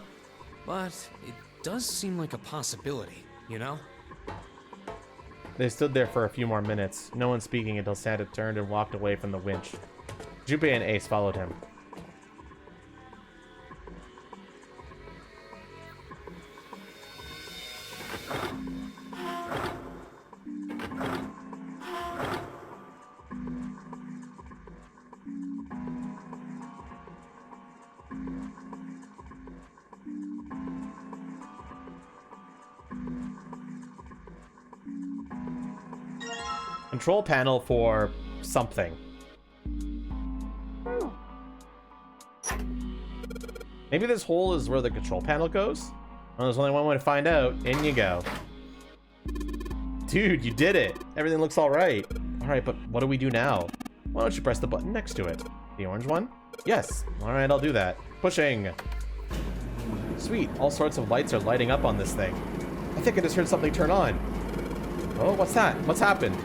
But it does seem like a possibility, you know? They stood there for a few more minutes, no one speaking until Santa turned and walked away from the winch. Junpei and Ace followed him. Control panel for something. Maybe this hole is where the control panel goes? Well, there's only one way to find out. In you go. Dude, you did it. Everything looks all right. All right, but what do we do now? Why don't you press the button next to it? The orange one? Yes. All right, I'll do that. Pushing. Sweet. All sorts of lights are lighting up on this thing. I think I just heard something turn on. Oh, what's that? What's happened?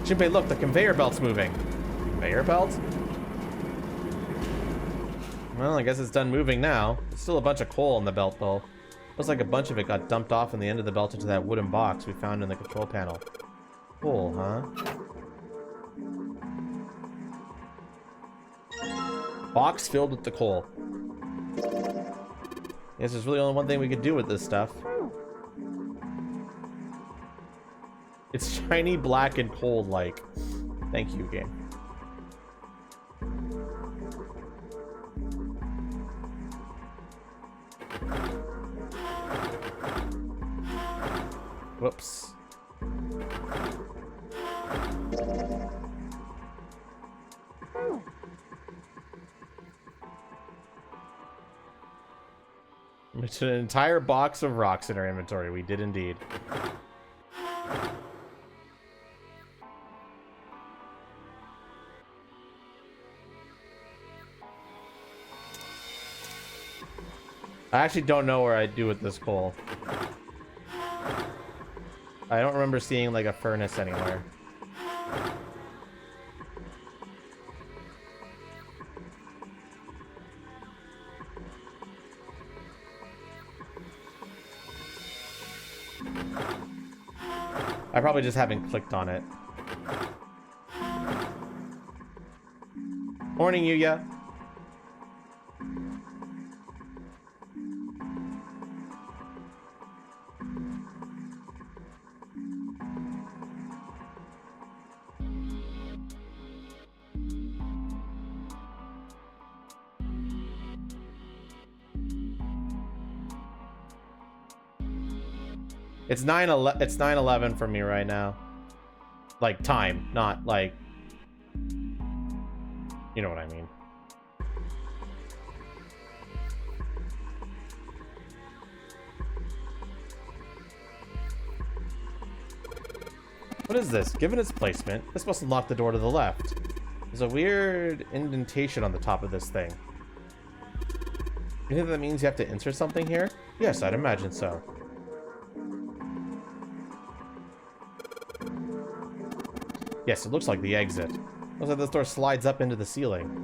Junpei, look, the conveyor belt's moving. Conveyor belt? Well, I guess it's done moving now. There's still a bunch of coal in the belt, though. Looks like a bunch of it got dumped off in the end of the belt into that wooden box we found in the control panel. Cool, huh? Box filled with the coal. Guess there's really only one thing we could do with this stuff. It's shiny, black, and cold-like. Thank you, game. Whoops. It's an entire box of rocks in our inventory. We did indeed. I actually don't know where I'd do with this coal. I don't remember seeing like a furnace anywhere. I probably just haven't clicked on it. Morning, Yuya. It's 9:11 for me right now. Like time, not like, you know what I mean. What is this? Given its placement, this must unlock the door to the left. There's a weird indentation on the top of this thing. You think that means you have to insert something here? Yes, I'd imagine so. Yes, it looks like the exit. Looks like this door slides up into the ceiling.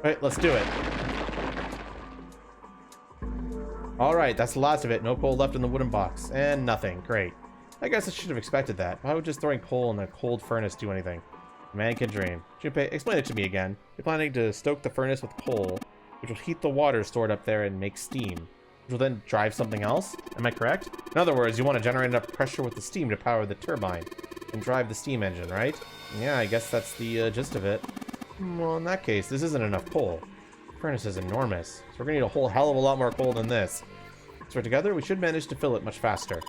Alright, let's do it. Alright, that's the last of it. No coal left in the wooden box. And nothing. Great. I guess I should have expected that. Why would just throwing coal in a cold furnace do anything? Man can dream. Junpei, explain it to me again. You're planning to stoke the furnace with coal, which will heat the water stored up there and make steam, which will then drive something else? Am I correct? In other words, you want to generate enough pressure with the steam to power the turbine and drive the steam engine, right? Yeah, I guess that's the gist of it. Well, in that case, this isn't enough coal. The furnace is enormous, so we're gonna need a whole hell of a lot more coal than this. So together, we should manage to fill it much faster.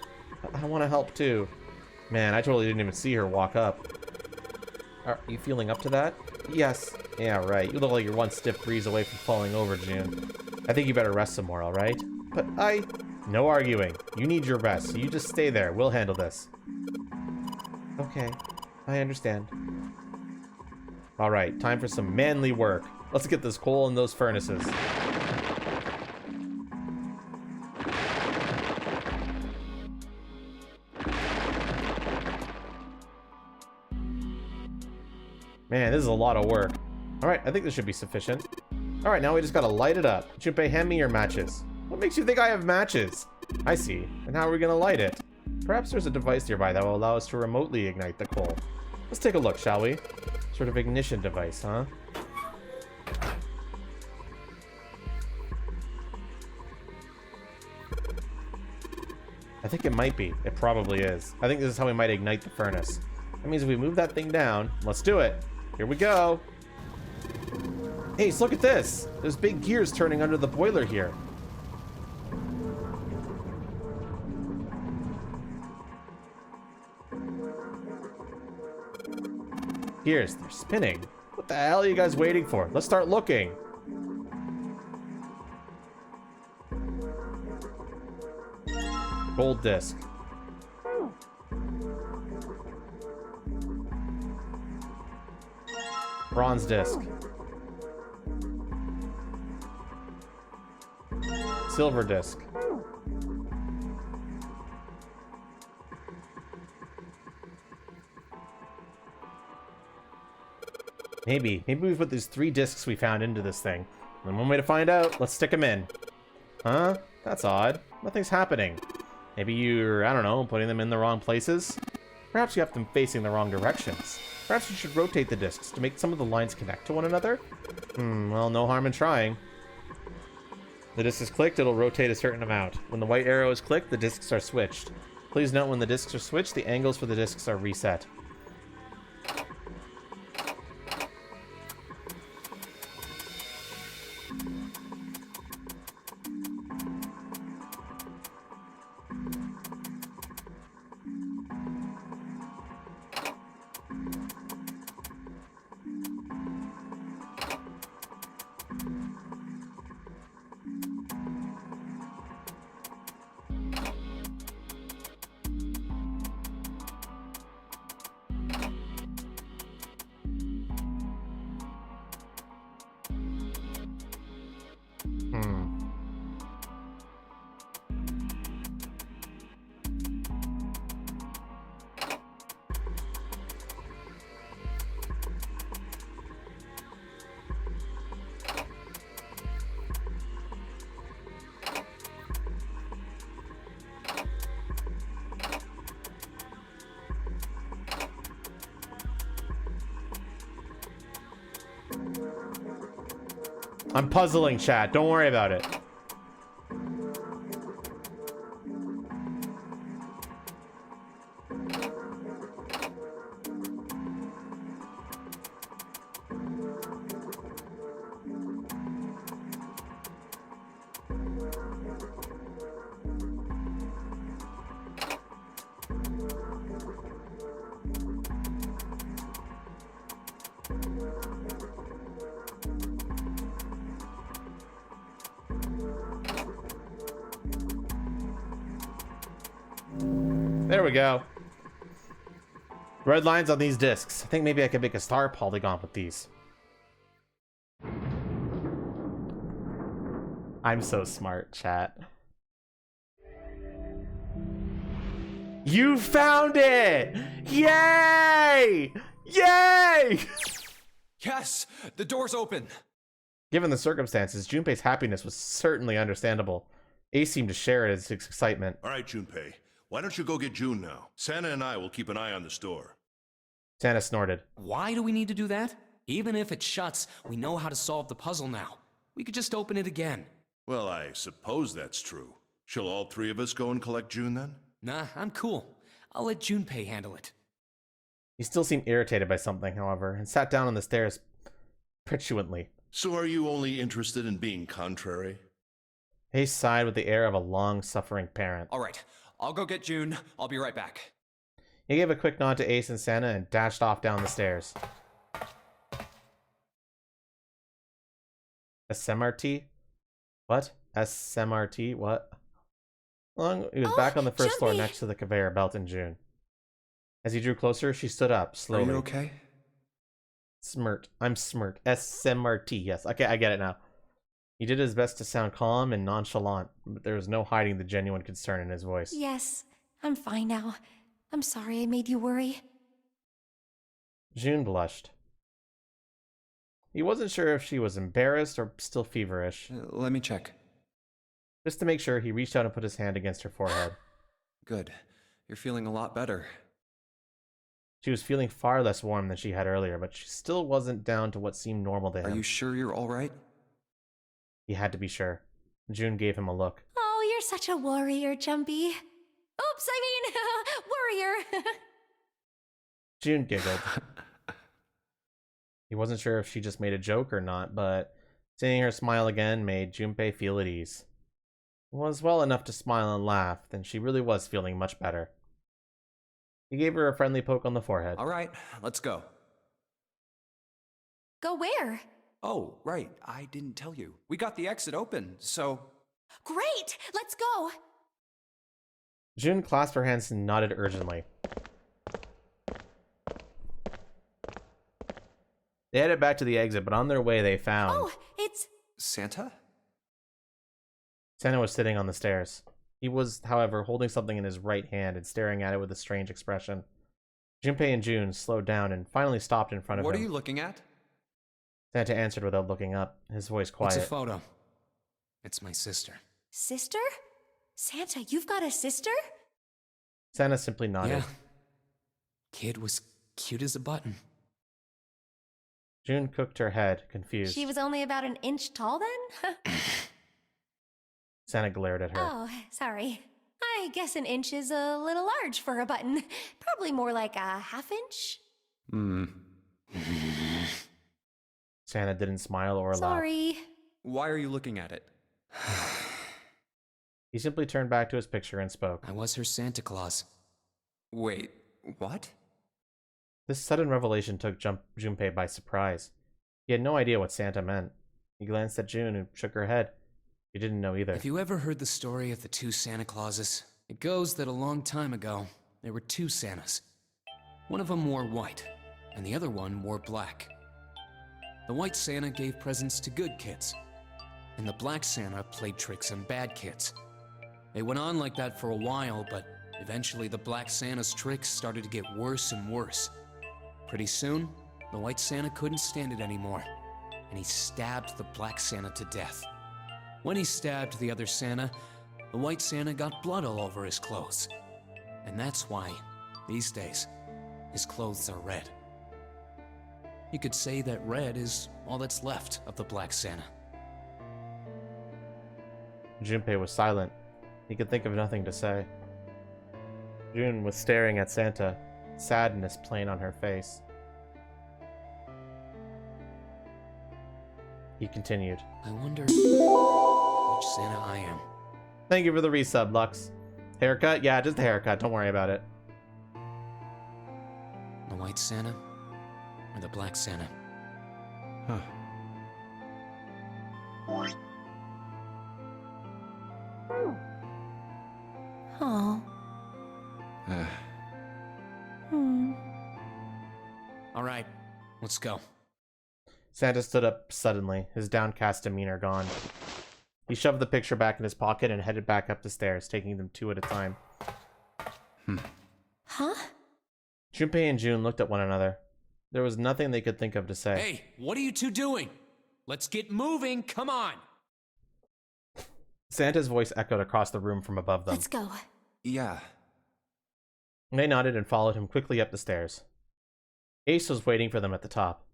I want to help too. Man, I totally didn't even see her walk up. Are you feeling up to that? Yes. Yeah, right. You look like you're one stiff breeze away from falling over, June. I think you better rest some more, alright? But no arguing. You need your rest, so you just stay there. We'll handle this. Okay. I understand. Alright, time for some manly work. Let's get this coal in those furnaces. Man, this is a lot of work. Alright, I think this should be sufficient. Alright, now we just gotta light it up. Junpei, hand me your matches. What makes you think I have matches? I see. And how are we gonna light it? Perhaps there's a device nearby that will allow us to remotely ignite the coal. Let's take a look, shall we? Sort of ignition device, huh? I think it might be. It probably is. I think this is how we might ignite the furnace. That means if we move that thing down, let's do it. Here we go. Hey, so look at this. There's big gears turning under the boiler here. Gears, they're spinning. What the hell are you guys waiting for? Let's start looking. Gold disc. Bronze disc. Silver disc. Maybe we put these 3 discs we found into this thing. And one way to find out, let's stick them in. Huh? That's odd. Nothing's happening. Maybe you're, I don't know, putting them in the wrong places? Perhaps you have them facing the wrong directions. Perhaps you should rotate the discs to make some of the lines connect to one another? Well, no harm in trying. The disc is clicked, it'll rotate a certain amount. When the white arrow is clicked, the discs are switched. Please note when the discs are switched, the angles for the discs are reset. I'm puzzling, chat. Don't worry about it. There we go. Red lines on these discs. I think maybe I could make a star polygon with these. I'm so smart, chat. You found it! Yay! Yay! Yes! The door's open! Given the circumstances, Junpei's happiness was certainly understandable. Ace seemed to share his excitement. All right, Junpei. Why don't you go get June now? Santa and I will keep an eye on the store. Santa snorted. Why do we need to do that? Even if it shuts, we know how to solve the puzzle now. We could just open it again. Well, I suppose that's true. Shall all three of us go and collect June then? Nah, I'm cool. I'll let Junpei handle it. He still seemed irritated by something, however, and sat down on the stairs petulantly. So are you only interested in being contrary? Ace sighed with the air of a long-suffering parent. All right, I'll go get June. I'll be right back. He gave a quick nod to Ace and Santa and dashed off down the stairs. SMRT? What? SMRT? What? He was back on the first floor next to the conveyor belt in June. As he drew closer, she stood up, slowly. Are you okay? Smirt. I'm smirt. SMRT. Yes. Okay, I get it now. He did his best to sound calm and nonchalant, but there was no hiding the genuine concern in his voice. Yes, I'm fine now. I'm sorry I made you worry. June blushed. He wasn't sure if she was embarrassed or still feverish. Let me check. Just to make sure, he reached out and put his hand against her forehead. Good. You're feeling a lot better. She was feeling far less warm than she had earlier, but she still wasn't down to what seemed normal to him. Are you sure you're all right? He had to be sure. June gave him a look. Oh, you're such a warrior, Jumpy. Oops, I mean, warrior. June giggled. He wasn't sure if she just made a joke or not, but seeing her smile again made Junpei feel at ease. It was well enough to smile and laugh, then she really was feeling much better. He gave her a friendly poke on the forehead. All right, let's go. Go where? Oh, right. I didn't tell you. We got the exit open, so... Great! Let's go! June clasped her hands and nodded urgently. They headed back to the exit, but on their way they found... Oh, it's... Santa? Santa was sitting on the stairs. He was, however, holding something in his right hand and staring at it with a strange expression. Junpei and June slowed down and finally stopped in front of him. What are you looking at? Santa answered without looking up, his voice quiet. It's a photo. It's my sister. Sister? Santa, you've got a sister? Santa simply nodded. Yeah. Kid was cute as a button. June cocked her head, confused. She was only about an inch tall then? Santa glared at her. Oh, sorry. I guess an inch is a little large for a button. Probably more like a half inch. Santa didn't smile or laugh. Sorry. Why are you looking at it? He simply turned back to his picture and spoke. I was her Santa Claus. Wait, what? This sudden revelation took Junpei by surprise. He had no idea what Santa meant. He glanced at June, who shook her head. She didn't know either. Have you ever heard the story of the two Santa Clauses? It goes that a long time ago, there were two Santas. One of them wore white, and the other one wore black. The white Santa gave presents to good kids, and the black Santa played tricks on bad kids. It went on like that for a while, but eventually the black Santa's tricks started to get worse and worse. Pretty soon, the white Santa couldn't stand it anymore, and he stabbed the black Santa to death. When he stabbed the other Santa, the white Santa got blood all over his clothes. And that's why, these days, his clothes are red. You could say that red is all that's left of the black Santa. Junpei was silent. He could think of nothing to say. June was staring at Santa, sadness plain on her face. He continued. I wonder which Santa I am. Thank you for the resub, Lux. Haircut? Yeah, just a haircut. Don't worry about it. The white Santa or the black Santa? Huh. Oh. Uh, All right, let's go. Santa stood up suddenly, his downcast demeanor gone. He shoved the picture back in his pocket and headed back up the stairs, taking them 2 at a time. Huh? Junpei and June looked at one another. There was nothing they could think of to say. Hey, what are you two doing? Let's get moving, come on! Santa's voice echoed across the room from above them. Let's go. yeah. They nodded and followed him quickly up the stairs. Ace was waiting for them at the top.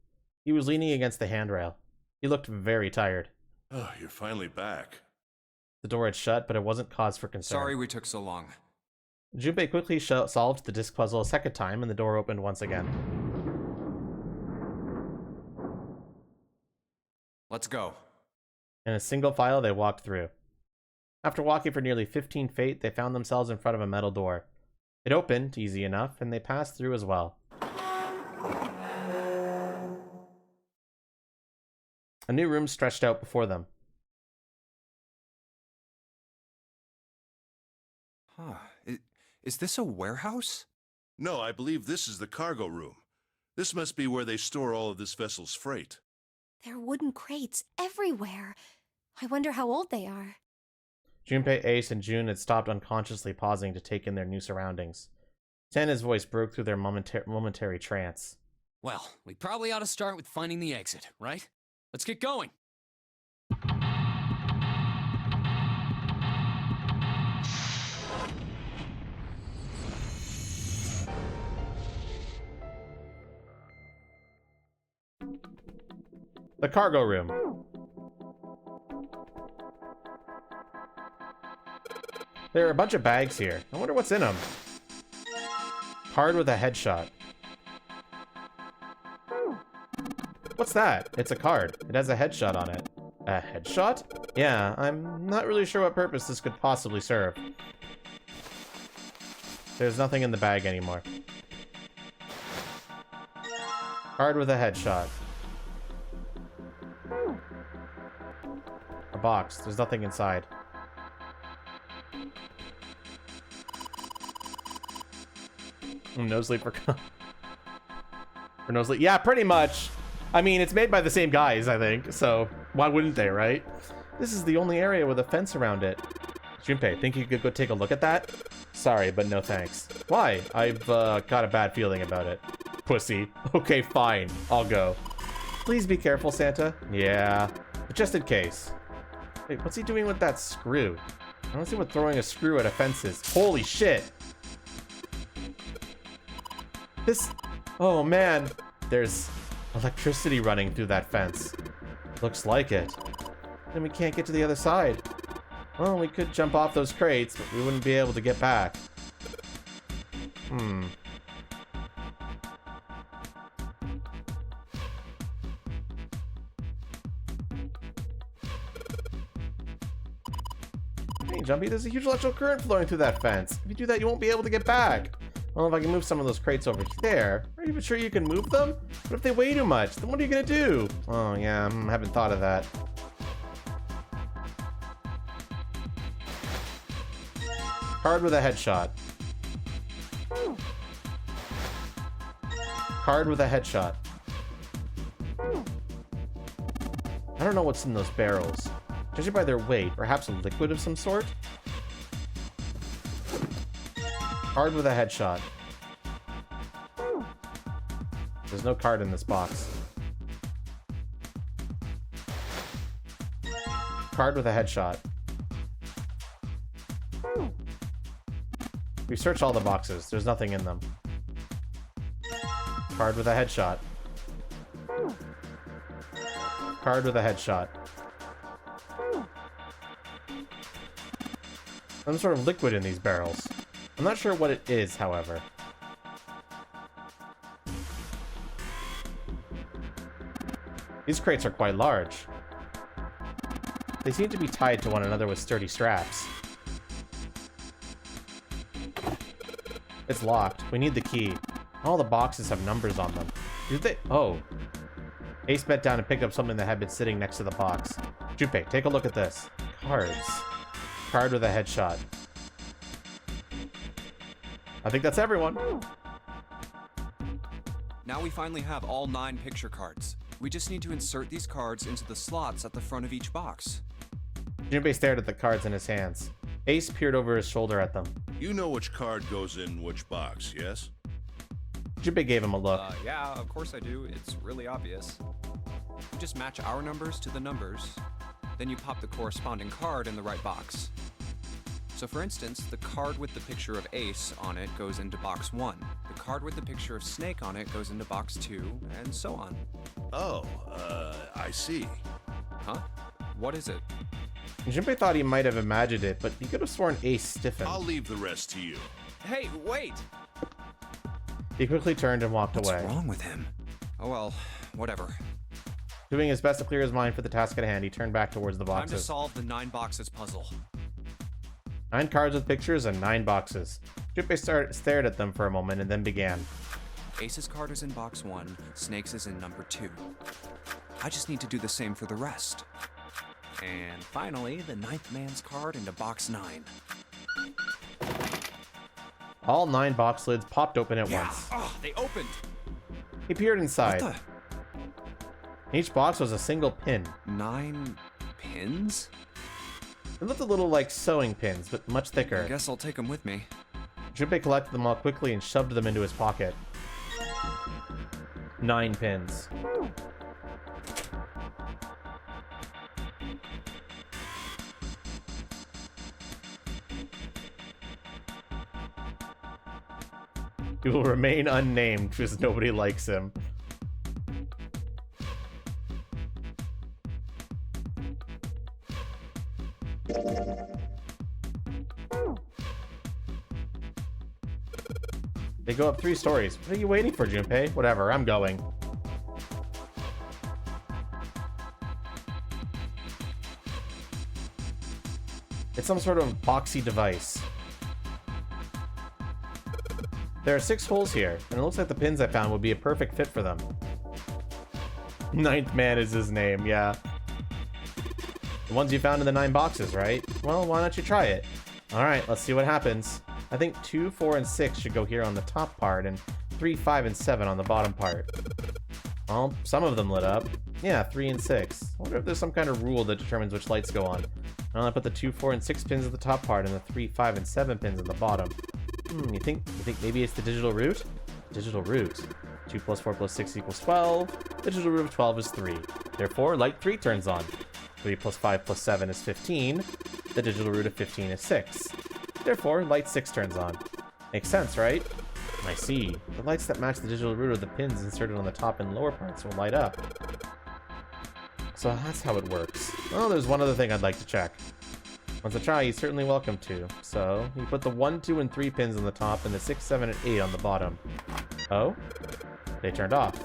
He was leaning against the handrail. He looked very tired. Oh, you're finally back. The door had shut, but it wasn't cause for concern. Sorry we took so long. Junpei quickly solved the disc puzzle a second time, and the door opened once again. Let's go. In a single file, they walked through. After walking for nearly 15 feet, they found themselves in front of a metal door. It opened, easy enough, and they passed through as well. A new room stretched out before them. Huh. Is this a warehouse? No, I believe this is the cargo room. This must be where they store all of this vessel's freight. There are wooden crates everywhere. I wonder how old they are. Junpei, Ace, and June had stopped unconsciously, pausing to take in their new surroundings. Santa's voice broke through their momentary trance. Well, we probably ought to start with finding the exit, right? Let's get going. The cargo room. There are a bunch of bags here. I wonder what's in them. Card with a headshot. What's that? It's a card. It has a headshot on it. A headshot? Yeah, I'm not really sure what purpose this could possibly serve. There's nothing in the bag anymore. Card with a headshot. A box. There's nothing inside. No sleep for no sleep. Yeah, pretty much. I mean, it's made by the same guys, I think, so why wouldn't they, right? This is the only area with a fence around it. Junpei, think you could go take a look at that? Sorry, but no thanks. Why? I've got a bad feeling about it. Pussy. Okay, fine. I'll go. Please be careful, Santa. Yeah, but just in case. Wait, what's he doing with that screw? I don't see what throwing a screw at a fence is. Holy shit! This... Oh, man. There's electricity running through that fence. Looks like it. Then we can't get to the other side. Well, we could jump off those crates, but we wouldn't be able to get back. Hey, Jumpy, there's a huge electrical current flowing through that fence. If you do that, you won't be able to get back. Well, if I can move some of those crates over there. Are you even sure you can move them? What if they weigh too much? Then what are you gonna do? Oh, yeah, I haven't thought of that. Card with a headshot. Card with a headshot. I don't know what's in those barrels. Judging by their weight, perhaps a liquid of some sort? Card with a headshot. There's no card in this box. Card with a headshot. We searched all the boxes. There's nothing in them. Card with a headshot. Card with a headshot. Some sort of liquid in these barrels. I'm not sure what it is, however. These crates are quite large. They seem to be tied to one another with sturdy straps. It's locked. We need the key. All the boxes have numbers on them. Did they? Oh. Ace bent down and picked up something that had been sitting next to the box. Junpei, take a look at this. Cards. Card with a headshot. I think that's everyone. Now we finally have all 9 picture cards. We just need to insert these cards into the slots at the front of each box. Junpei stared at the cards in his hands. Ace peered over his shoulder at them. You know which card goes in which box, yes? Junpei gave him a look. Yeah, of course I do. It's really obvious. You just match our numbers to the numbers, then you pop the corresponding card in the right box. So for instance, the card with the picture of Ace on it goes into box 1. The card with the picture of Snake on it goes into box 2, and so on. Oh, I see. Huh? What is it? Junpei thought he might have imagined it, but he could have sworn Ace stiffened. I'll leave the rest to you. Hey, wait! He quickly turned and walked away. What's wrong with him? Oh well, whatever. Doing his best to clear his mind for the task at hand, he turned back towards the Time to boxes. solve the 9 boxes puzzle. 9 cards with pictures and 9 boxes. Junpei stared at them for a moment and then began. Ace's card is in box 1, Snake's is in number 2. I just need to do the same for the rest. And finally, the 9th man's card into box 9. All 9 box lids popped open at Yeah! once. Oh, they opened! He peered inside. What Each box was a single pin. the? 9 pins? It looked a little like sewing pins, but much I thicker. guess I'll take them with me. Junpei collected them all quickly and shoved them into his pocket. 9 pins. He will remain unnamed because nobody likes him. They go up 3 stories. What are you waiting for, Junpei? Whatever, I'm going. It's some sort of boxy device. There are 6 holes here, and it looks like the pins I found would be a perfect fit for them. 9th man is his name, yeah. The ones you found in the 9 boxes, right? Well, why don't you try it? Alright, let's see what happens. I think 2, 4, and 6 should go here on the top part, and 3, 5, and 7 on the bottom part. Well, some of them lit up. Yeah, 3 and 6. I wonder if there's some kind of rule that determines which lights go on. Well, I put the 2, 4, and 6 pins at the top part, and the 3, 5, and 7 pins at the bottom. You think maybe it's the digital root? Digital root. 2 plus 4 plus 6 equals 12. The digital root of 12 is 3. Therefore, light 3 turns on. 3 plus 5 plus 7 is 15. The digital root of 15 is 6. Therefore, light 6 turns on. Makes sense, right? I see. The lights that match the digital root of the pins inserted on the top and lower parts will light up. So that's how it works. Oh, there's one other thing I'd like to check. Once a try, he's certainly welcome to. So, you put the 1, 2, and 3 pins on the top and the 6, 7, and 8 on the bottom. Oh? They turned off.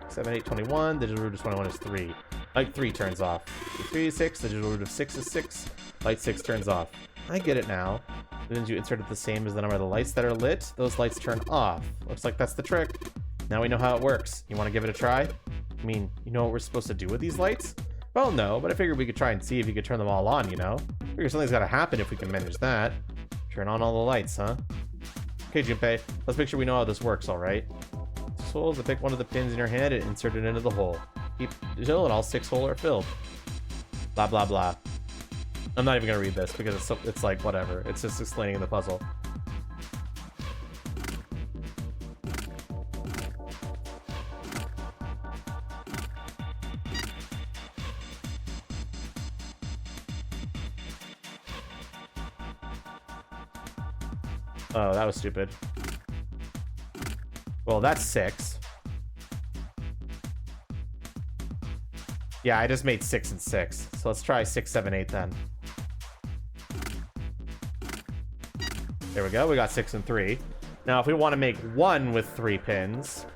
7, 8, 21, the digital root of 21 is 3. Light 3 turns off. 3 is 6, the digital root of 6 is 6. Light 6 turns off. I get it now. Didn't you insert it the same as the number of the lights that are lit? Those lights turn off. Looks like that's the trick. Now we know how it works. You want to give it a try? I mean, you know what we're supposed to do with these lights? Well, no, but I figured we could try and see if you could turn them all on, you know? Figure something's gotta happen if we can manage that. Turn on all the lights, huh? Okay, Junpei, let's make sure we know how this works, alright? 6 holes, to pick one of the pins in your hand and insert it into the hole. Keep still and all 6 holes are filled. Blah, blah, blah. I'm not even gonna read this because it's like, whatever. It's just explaining the puzzle. Oh, that was stupid. Well, that's 6. Yeah, I just made 6 and 6. So let's try 6, 7, 8 then. There we go. We got 6 and 3. Now, if we want to make 1 with 3 pins...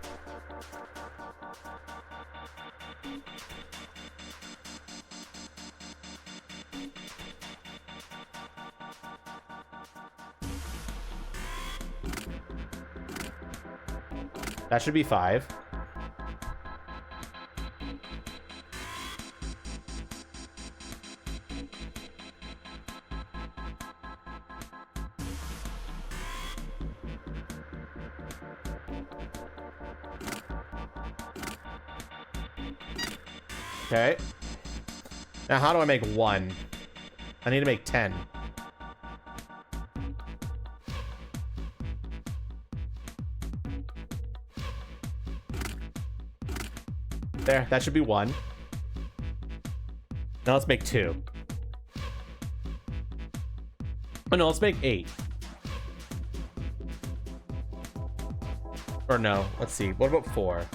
That should be 5. Okay. Now, how do I make 1? I need to make 10. There, that should be 1. Now let's make 2. Oh no, let's make 8. Or no, let's see. What about 4?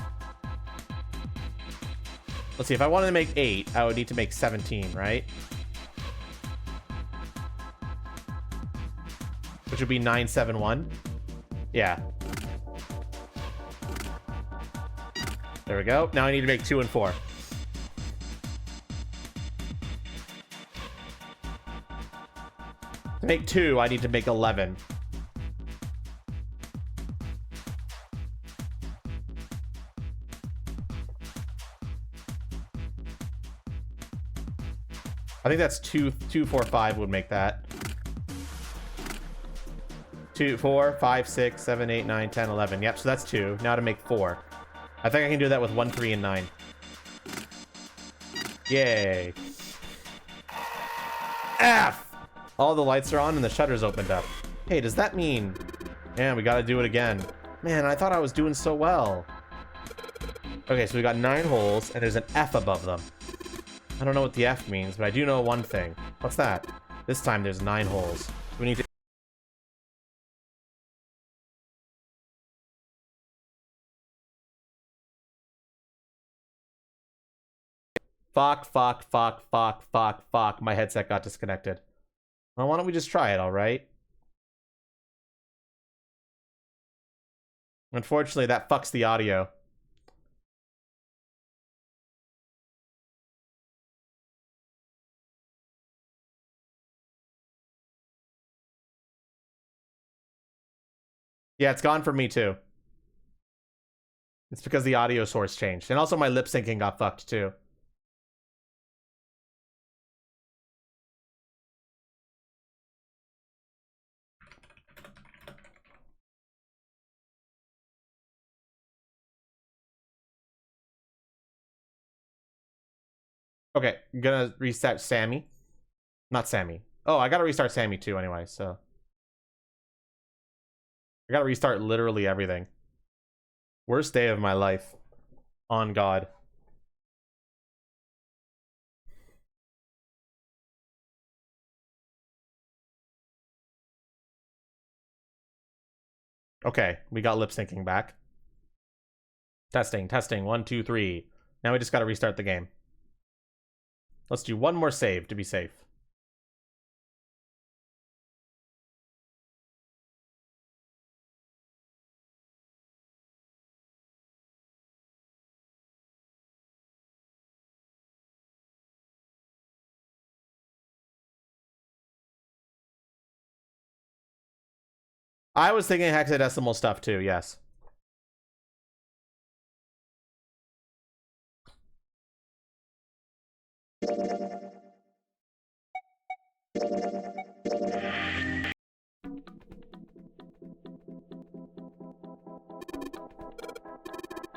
Let's see, if I wanted to make 8, I would need to make 17, right? Which would be 9, 7, 1. Yeah. There we go. Now I need to make 2 and 4. To make 2, I need to make 11. I think that's 2, 4, 5 would make that. 2, 4, 5, 6, 7, 8, 9, 10, 11. Yep, so that's 2. Now to make 4. I think I can do that with 1, 3, and 9. Yay. F! All the lights are on and the shutters opened up. Hey, does that mean... Man, we gotta do it again. Man, I thought I was doing so well. Okay, so we got 9 holes, and there's an F above them. I don't know what the F means, but I do know one thing. What's that? This time there's 9 holes. We need to... Fuck. My headset got disconnected. Well, why don't we just try it, alright? Unfortunately, that fucks the audio. Yeah, it's gone for me too. It's because the audio source changed. And also my lip syncing got fucked too. Okay, I'm gonna reset Sammy. Not Sammy. Oh, I gotta restart Sammy too anyway, so. I gotta restart literally everything. Worst day of my life. On God. Okay, we got lip syncing back. Testing. 1, 2, 3. Now we just gotta restart the game. Let's do one more save to be safe. I was thinking hexadecimal stuff too, yes.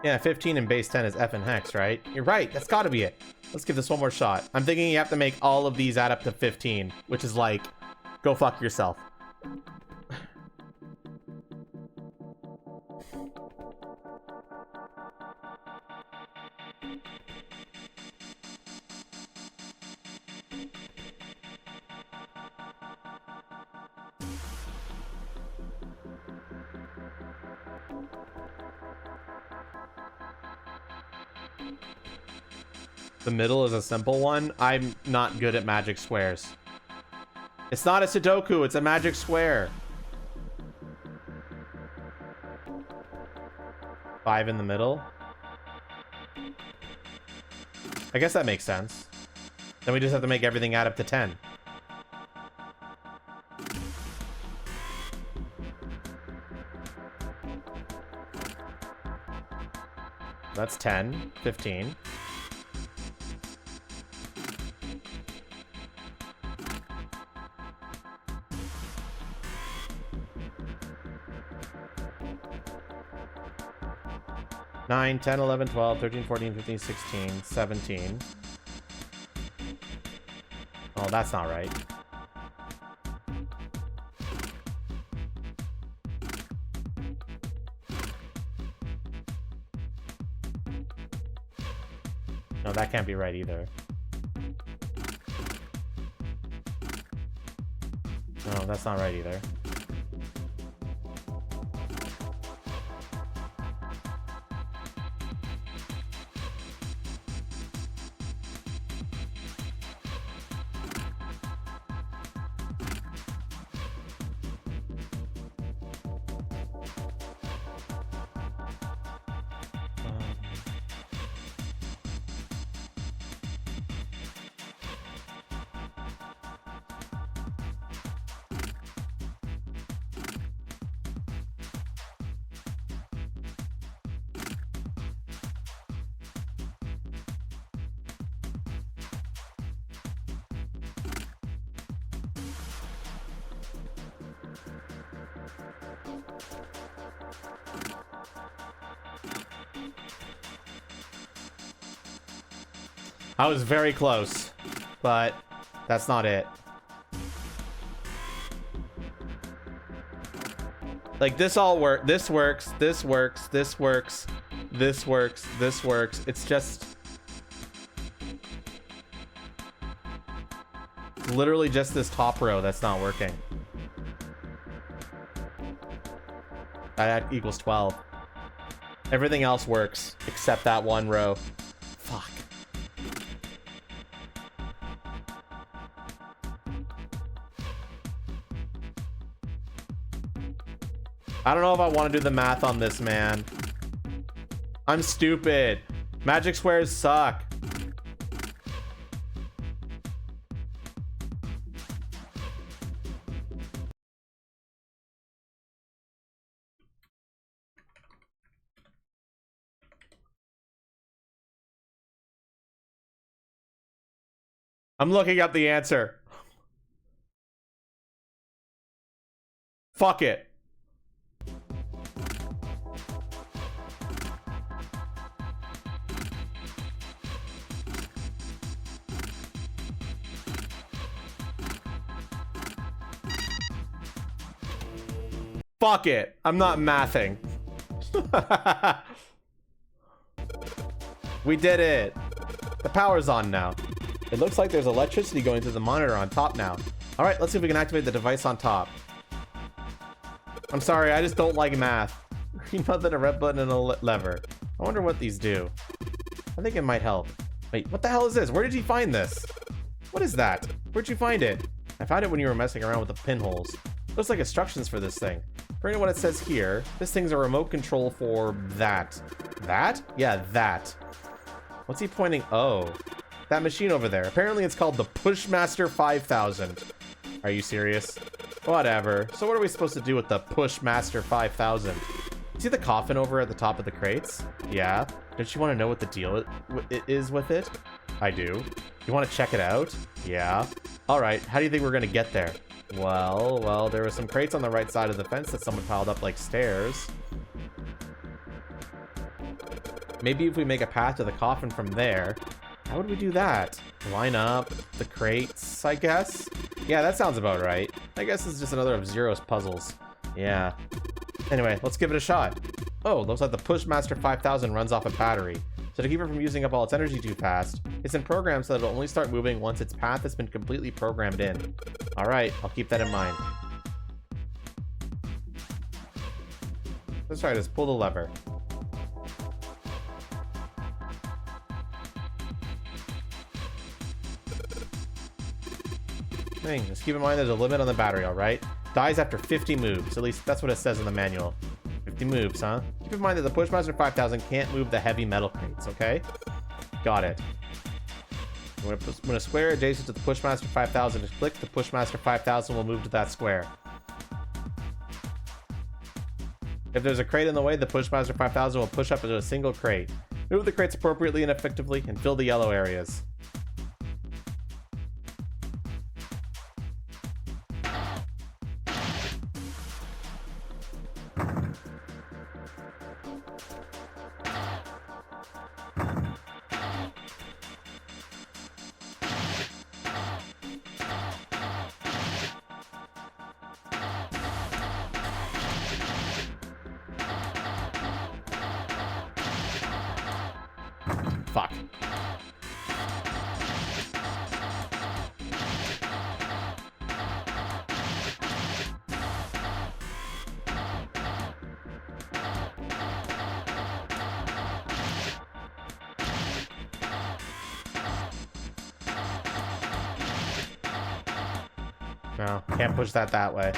Yeah, 15 and base 10 is F and hex, right? You're right, that's gotta be it. Let's give this one more shot. I'm thinking you have to make all of these add up to 15, which is like, go fuck yourself. The middle is a simple one. I'm not good at magic squares. It's not a Sudoku, it's a magic square. 5 in the middle. I guess that makes sense. Then we just have to make everything add up to 10. That's 10, 15. Nine, 10, 11, 12, 13, 14, 15, 16, 17. Oh, that's not right. No, that can't be right either. No, that's not right either. I was very close, but that's not it. Like, this all works. This works. This works. This works. This works. This works. It's just literally just this top row that's not working. That equals 12. Everything else works except that one row. Fuck. I don't know if I want to do the math on this, man. I'm stupid. Magic squares suck. I'm looking up the answer. Fuck it. Fuck it. I'm not mathing. We did it. The power's on now. It looks like there's electricity going to the monitor on top now. All right, let's see if we can activate the device on top. I'm sorry, I just don't like math. Green button, a red button, and a lever. I wonder what these do. I think it might help. Wait, what the hell is this? Where did you find this? What is that? Where'd you find it? I found it when you were messing around with the pinholes. Looks like instructions for this thing. According to what it says here, this thing's a remote control for that. That? Yeah, that. What's he pointing? Oh, that machine over there. Apparently it's called the Pushmaster 5000. Are you serious? Whatever. So what are we supposed to do with the Pushmaster 5000? See the coffin over at the top of the crates? Yeah. Don't you want to know what the deal is with it? I do. You want to check it out? Yeah. All right. How do you think we're going to get there? Well, there were some crates on the right side of the fence that someone piled up like stairs. Maybe if we make a path to the coffin from there. How would we do that? Line up the crates, I guess? Yeah, that sounds about right. I guess it's just another of Zero's puzzles. Yeah. Anyway, let's give it a shot. Oh, looks like the Pushmaster 5000 runs off a battery. So to keep it from using up all its energy too fast, it's been programmed so that it'll only start moving once its path has been completely programmed in. Alright, I'll keep that in mind. Let's try this. Pull the lever. Just keep in mind there's a limit on the battery, alright? Dies after 50 moves. At least that's what it says in the manual. 150 moves, huh? Keep in mind that the Pushmaster 5000 can't move the heavy metal crates, okay? Got it. When a square adjacent to the Pushmaster 5000 is clicked, the Pushmaster 5000 will move to that square. If there's a crate in the way, the Pushmaster 5000 will push up into a single crate. Move the crates appropriately and effectively, and fill the yellow areas. Fuck. No, can't push that way.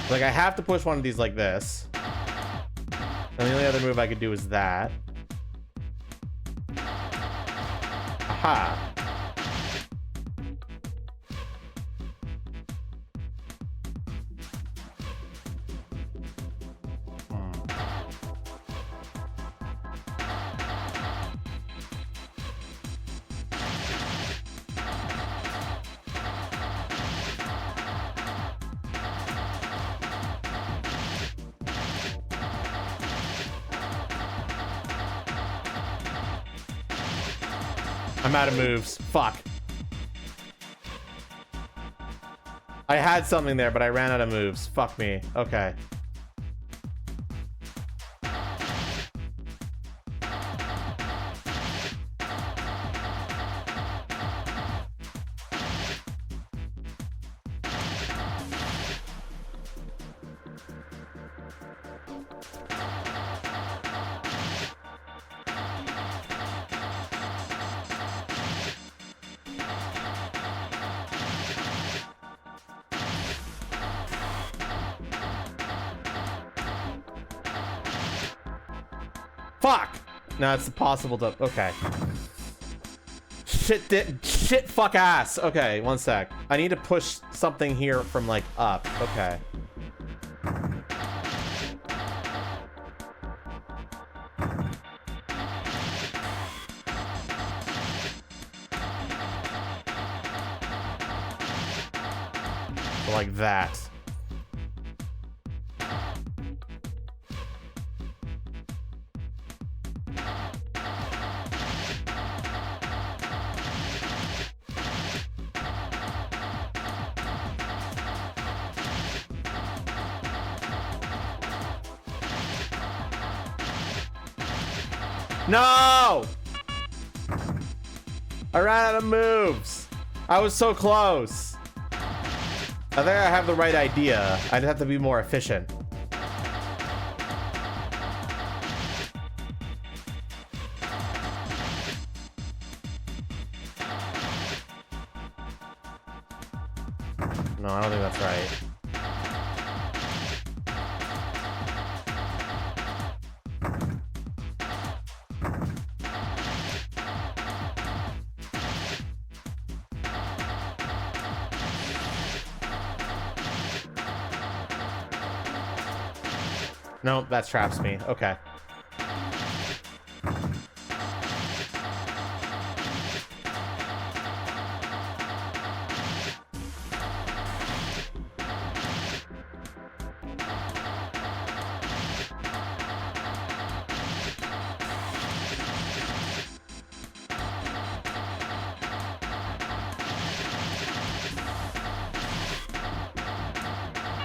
Like, I have to push one of these like this. And the only other move I could do is that. Aha. I'm out of moves. Fuck. I had something there, but I ran out of moves. Fuck me. Okay. Fuck! No, it's possible to... Okay. Shit fuck ass. Okay, one sec. I need to push something here from, like, up. Okay. Like that. No! I ran out of moves. I was so close. I think I have the right idea. I'd have to be more efficient. No, I don't think that's right. No, that traps me. Okay.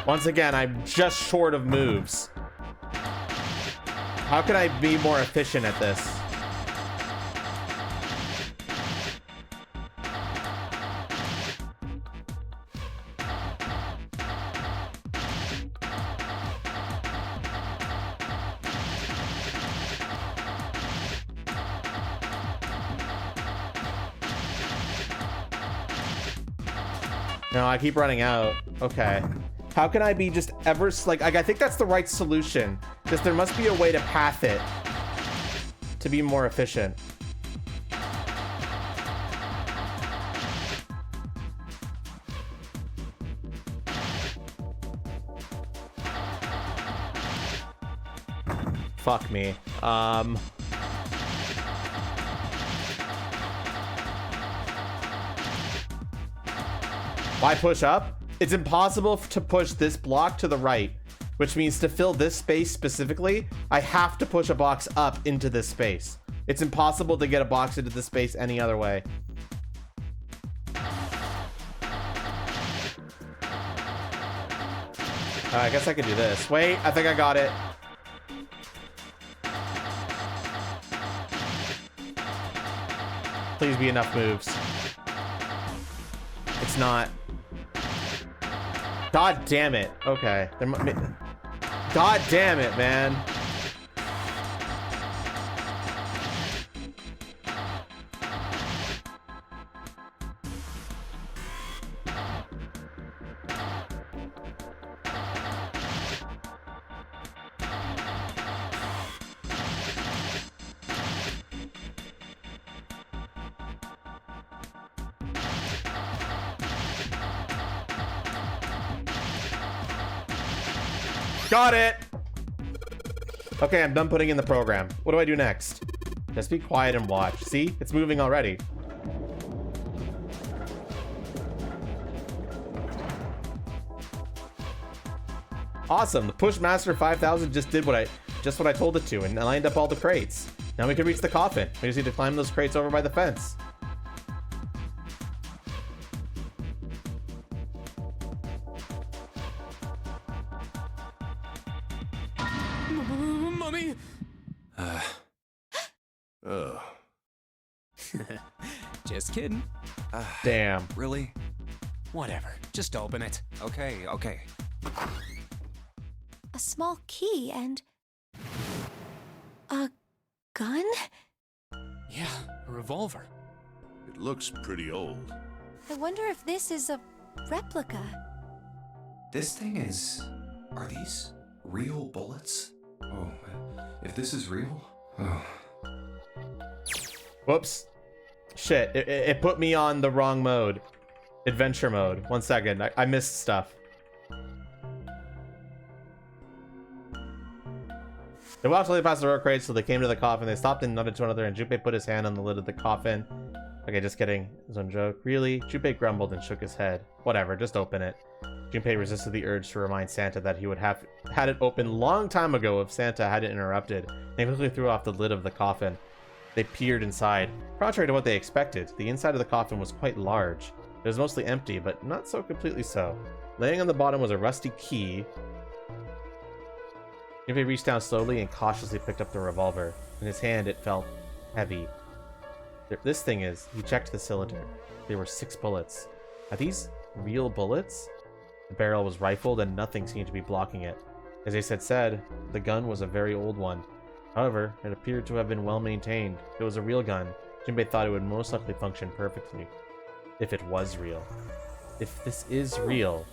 Once again, I'm just short of moves. How can I be more efficient at this? No, I keep running out. Okay. How can I be just ever like I think that's the right solution. Just there must be a way to path it to be more efficient. Fuck me. Why push up? It's impossible to push this block to the right, which means to fill this space specifically, I have to push a box up into this space. It's impossible to get a box into this space any other way. I guess I could do this. Wait, I think I got it. Please be enough moves. It's not. God damn it. Okay. God damn it, man. Got it! Okay, I'm done putting in the program. What do I do next? Just be quiet and watch. See? It's moving already. Awesome. The Pushmaster 5000 just did what I told it to and lined up all the crates. Now we can reach the coffin. We just need to climb those crates over by the fence. Mummy! Just kidding. Damn. Really? Whatever. Just open it. Okay, okay. A small key and a gun? Yeah, a revolver. It looks pretty old. I wonder if this is a replica. This thing is... Are these real bullets? Oh, if this is real... Oh. Whoops. Shit, it put me on the wrong mode. Adventure mode. 1 second, I missed stuff. They walked slowly past the road crates till they came to the coffin. They stopped and nodded to one another, and Junpei put his hand on the lid of the coffin. Okay, just kidding. His own joke. Really? Junpei grumbled and shook his head. Whatever, just open it. Junpei resisted the urge to remind Santa that he would have had it open long time ago if Santa hadn't interrupted. They quickly threw off the lid of the coffin. They peered inside. Contrary to what they expected, the inside of the coffin was quite large. It was mostly empty, but not so completely so. Laying on the bottom was a rusty key. Junpei reached down slowly and cautiously picked up the revolver. In his hand, it felt heavy. This thing is, he checked the cylinder. There were 6 bullets. Are these real bullets? The barrel was rifled and nothing seemed to be blocking it. As Ace had said, the gun was a very old one. However, it appeared to have been well maintained. If it was a real gun, Junpei thought it would most likely function perfectly. If it was real. If this is real.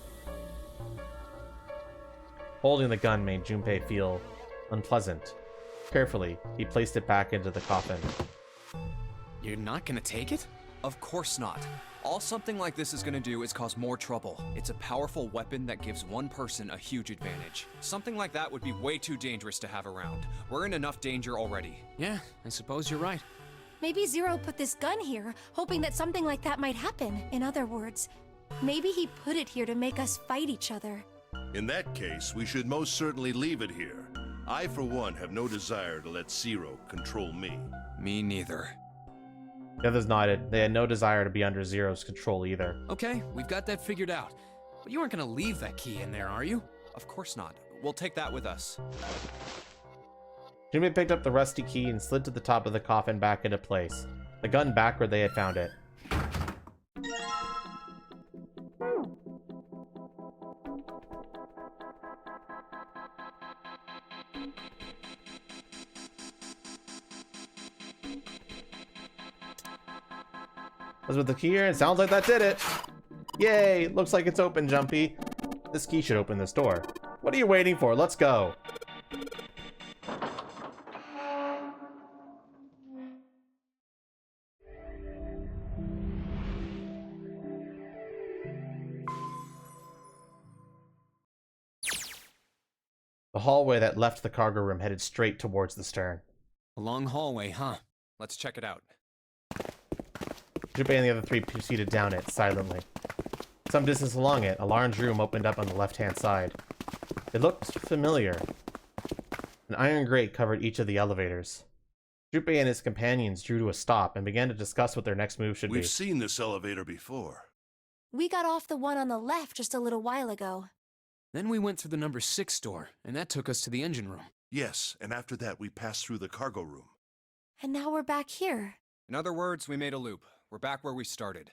Holding the gun made Junpei feel unpleasant. Carefully, he placed it back into the coffin. You're not gonna take it? Of course not. All something like this is gonna do is cause more trouble. It's a powerful weapon that gives one person a huge advantage. Something like that would be way too dangerous to have around. We're in enough danger already. Yeah, I suppose you're right. Maybe Zero put this gun here, hoping that something like that might happen. In other words, maybe he put it here to make us fight each other. In that case, we should most certainly leave it here. I, for one, have no desire to let Zero control me. Me neither. The others nodded. They had no desire to be under Zero's control either. Okay, we've got that figured out. But you aren't gonna leave that key in there, are you? Of course not. We'll take that with us. Junpei picked up the rusty key and slid to the top of the coffin back into place. The gun back where they had found it. That's with the key here. It sounds like that did it. Yay! Looks like it's open, Jumpy. This key should open this door. What are you waiting for? Let's go. The hallway that left the cargo room headed straight towards the stern. A long hallway, huh? Let's check it out. Junpei and the other three proceeded down it, silently. Some distance along it, a large room opened up on the left-hand side. It looked familiar. An iron grate covered each of the elevators. Junpei and his companions drew to a stop and began to discuss what their next move should be. We've seen this elevator before. We got off the one on the left just a little while ago. Then we went through the number 6 door, and that took us to the engine room. Yes, and after that we passed through the cargo room. And now we're back here. In other words, we made a loop. We're back where we started.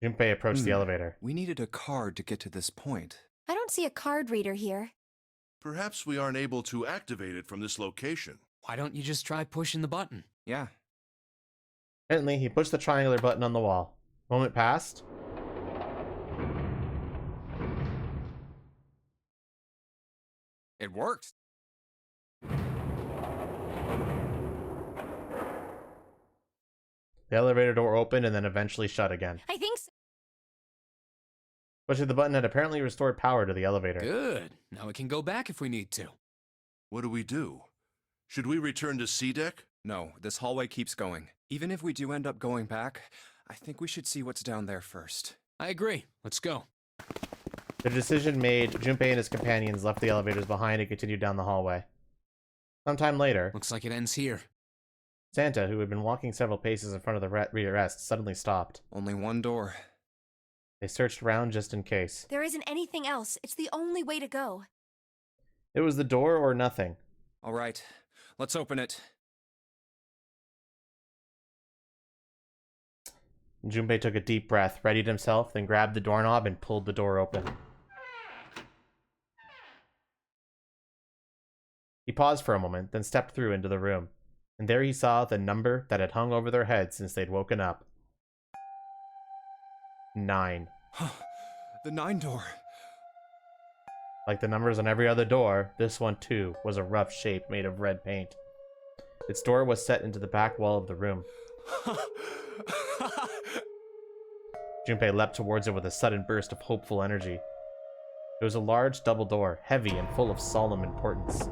Junpei approached the elevator. We needed a card to get to this point. I don't see a card reader here. Perhaps we aren't able to activate it from this location. Why don't you just try pushing the button? Yeah. Gently, he pushed the triangular button on the wall. A moment passed. It worked. The elevator door opened and then eventually shut again. I think so. Pushing the button had apparently restored power to the elevator. Good. Now we can go back if we need to. What do we do? Should we return to C deck? No, this hallway keeps going. Even if we do end up going back, I think we should see what's down there first. I agree. Let's go. The decision made, Junpei and his companions left the elevators behind and continued down the hallway. Sometime later, Looks like it ends here. Santa, who had been walking several paces in front of the rearrest, suddenly stopped. Only one door. They searched around just in case. There isn't anything else. It's the only way to go. It was the door or nothing. All right, let's open it. Junpei took a deep breath, readied himself, then grabbed the doorknob and pulled the door open. He paused for a moment, then stepped through into the room. And there he saw the number that had hung over their heads since they'd woken up. 9. The 9 door. Like the numbers on every other door, this one too was a rough shape made of red paint. Its door was set into the back wall of the room. Junpei leapt towards it with a sudden burst of hopeful energy. It was a large double door, heavy and full of solemn importance.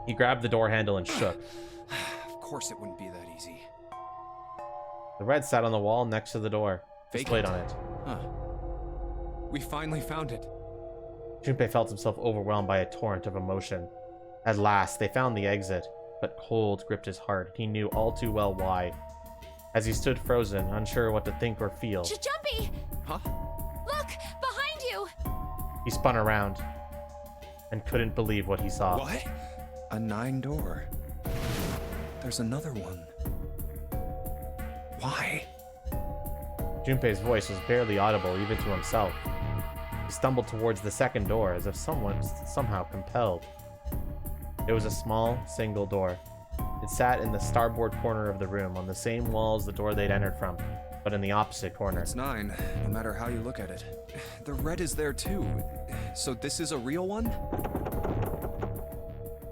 He grabbed the door handle and shook. Of course it wouldn't be that easy. The red sat on the wall next to the door, displayed on it. Huh. We finally found it. Junpei felt himself overwhelmed by a torrent of emotion. At last, they found the exit, but cold gripped his heart. He knew all too well why. As he stood frozen, unsure what to think or feel, Jumpy! Huh? Look! Behind you! he spun around and couldn't believe what he saw. What? A 9 door. There's another one. Why? Junpei's voice was barely audible even to himself. He stumbled towards the second door as if someone was somehow compelled. It was a small, single door. It sat in the starboard corner of the room, on the same wall as the door they'd entered from, but in the opposite corner. It's 9, no matter how you look at it. The red is there too. So this is a real one?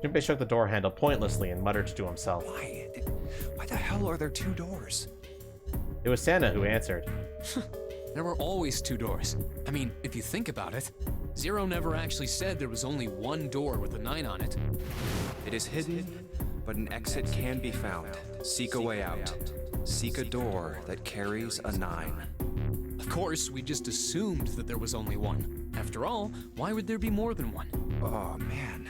Junpei shook the door handle pointlessly and muttered to himself. Why the hell are there 2 doors? It was Santa who answered. There were always 2 doors. I mean, if you think about it, Zero never actually said there was only one door with a 9 on it. It is hidden, but an exit can be found. Seek a way out. Seek a door that carries a 9. Of course, we just assumed that there was only one. After all, why would there be more than one? Oh, man.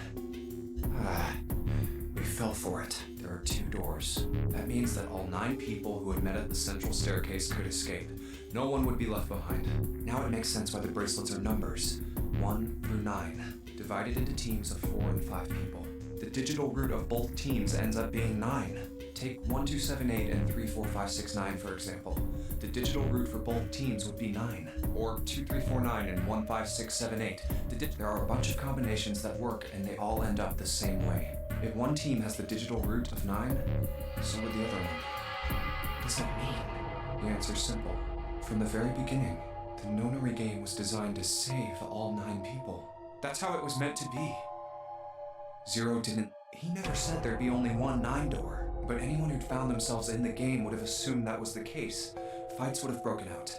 We fell for it. There are 2 doors. That means that all 9 people who had met at the central staircase could escape. No one would be left behind. Now it makes sense why the bracelets are numbers. 1 through 9, divided into teams of 4 and 5 people. The digital root of both teams ends up being 9. Take 1278 and 34569 for example. The digital root for both teams would be 9, or 2349 and 15678. There are a bunch of combinations that work and they all end up the same way. If one team has the digital root of 9, so would the other one. What does that mean? The answer's simple. From the very beginning, the Nonary game was designed to save all 9 people. That's how it was meant to be. He never said there'd be only one 9 door, but anyone who'd found themselves in the game would have assumed that was the case. Fights would have broken out.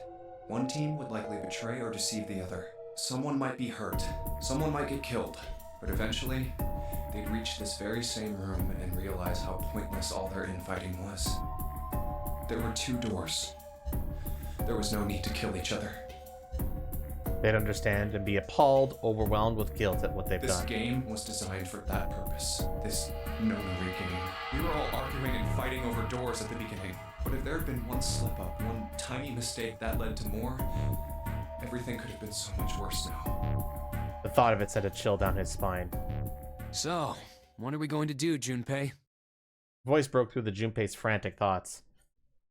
One team would likely betray or deceive the other. Someone might be hurt. Someone might get killed. But eventually, they'd reach this very same room and realize how pointless all their infighting was. There were 2 doors. There was no need to kill each other. They'd understand and be appalled, overwhelmed with guilt at what they've This done. game was designed for that purpose. This no-memory game. We were all arguing and fighting over doors at the beginning. But if there had been one slip-up, one tiny mistake that led to more, everything could have been so much worse now. The thought of it sent a chill down his spine. So, what are we going to do, Junpei? Voice broke through the Junpei's frantic thoughts.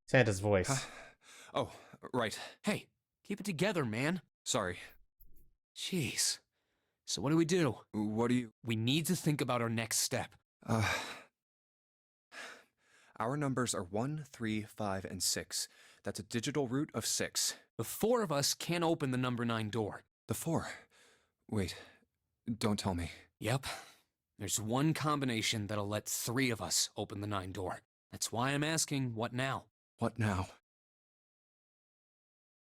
Santa's voice. Oh, right. Hey, keep it together, man. Sorry. Jeez. So what do we do? What do you... We need to think about our next step. Our numbers are 1, 3, 5, and 6. That's a digital root of 6. The 4 of us can't open the number 9 door. The 4. Wait, don't tell me. Yep. There's one combination that'll let 3 of us open the 9 door. That's why I'm asking, what now? What now?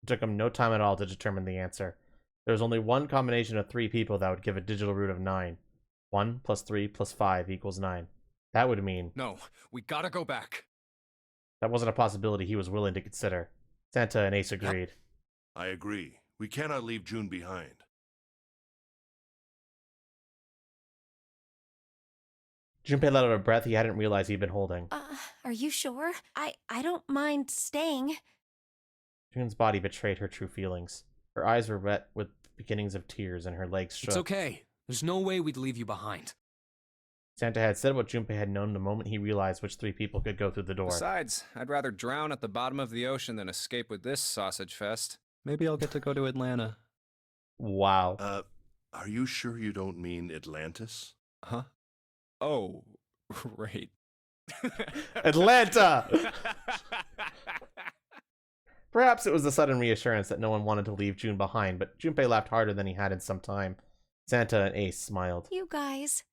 It took him no time at all to determine the answer. There was only one combination of 3 people that would give a digital root of 9. 1 plus 3 plus 5 equals 9. That would mean... No, we gotta go back. That wasn't a possibility he was willing to consider. Santa and Ace agreed. I agree. We cannot leave June behind. Junpei let out a breath he hadn't realized he'd been holding. Are you sure? I don't mind staying. June's body betrayed her true feelings. Her eyes were wet with beginnings of tears and her legs shook. It's okay. There's no way we'd leave you behind. Santa had said what Junpei had known the moment he realized which 3 people could go through the door. Besides, I'd rather drown at the bottom of the ocean than escape with this sausage fest. Maybe I'll get to go to Atlanta. Wow. Are you sure you don't mean Atlantis? Huh? Oh, right. Atlanta! Perhaps it was the sudden reassurance that no one wanted to leave June behind, but Junpei laughed harder than he had in some time. Santa and Ace smiled. You guys.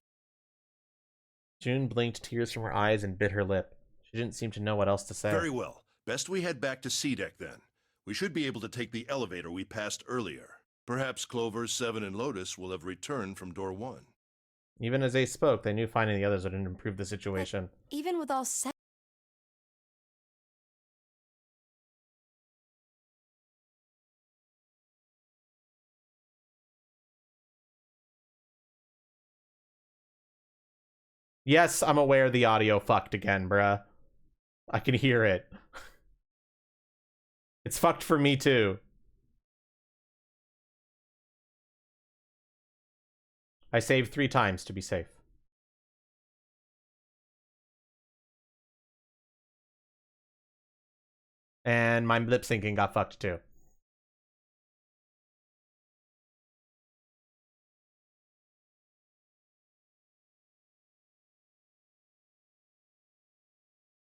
June blinked tears from her eyes and bit her lip. She didn't seem to know what else to say. Very well. Best we head back to C-Deck then. We should be able to take the elevator we passed earlier. Perhaps Clover, 7, and Lotus will have returned from door 1. Even as Ace spoke, they knew finding the others would improve the situation. Even with all 7... Yes, I'm aware the audio fucked again, bruh. I can hear it. It's fucked for me too. I saved 3 times to be safe. And my lip syncing got fucked too.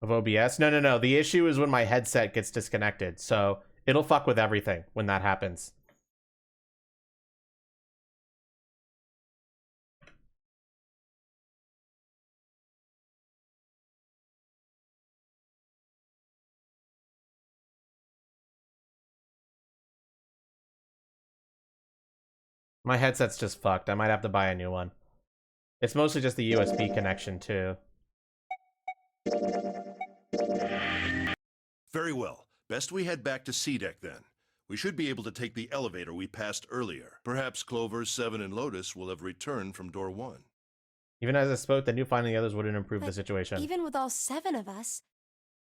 Of OBS? No. The issue is when my headset gets disconnected, so it'll fuck with everything when that happens. My headset's just fucked. I might have to buy a new one. It's mostly just the USB connection, too. Very well. Best we head back to C-Deck then. We should be able to take the elevator we passed earlier. Perhaps Clover, 7, and Lotus will have returned from door 1. Even as I spoke, they knew finding the others wouldn't improve the situation. Even with all 7 of us...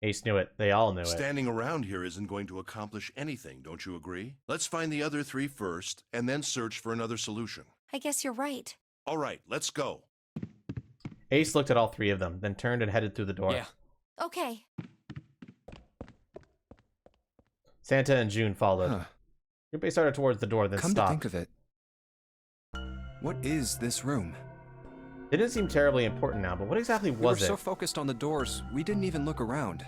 Ace knew it. They all knew it. Standing around here isn't going to accomplish anything, don't you agree? Let's find the other 3 first, and then search for another solution. I guess you're right. All right, let's go. Ace looked at all 3 of them, then turned and headed through the door. Yeah. Okay. Santa and June followed. Huh. Junpei started towards the door, then Come stopped. to think of it, what is this room? It didn't seem terribly important now, but what exactly We were was it? so focused on the doors, we didn't even look around.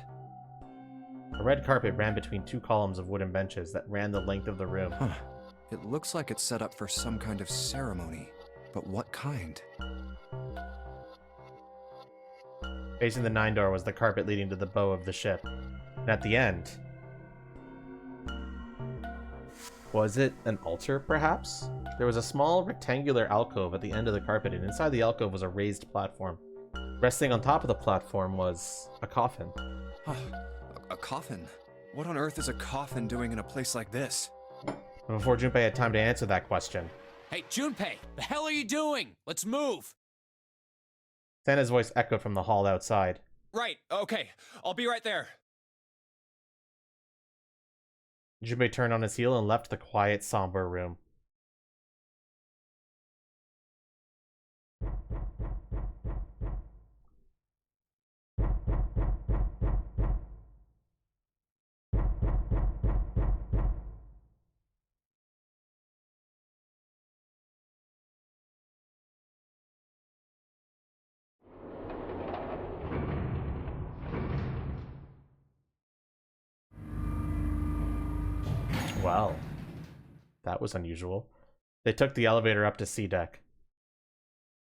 A red carpet ran between 2 columns of wooden benches that ran the length of the room. Huh. It looks like it's set up for some kind of ceremony. But what kind? Facing the 9 door was the carpet leading to the bow of the ship. And at the end... Was it an altar, perhaps? There was a small rectangular alcove at the end of the carpet, and inside the alcove was a raised platform. Resting on top of the platform was a coffin. A coffin? What on earth is a coffin doing in a place like this? And before Junpei had time to answer that question, Hey, Junpei, the hell are you doing? Let's move! Santa's voice echoed from the hall outside. Right, okay. I'll be right there. Junpei turned on his heel and left the quiet, somber room. Well, that was unusual. They took the elevator up to C deck.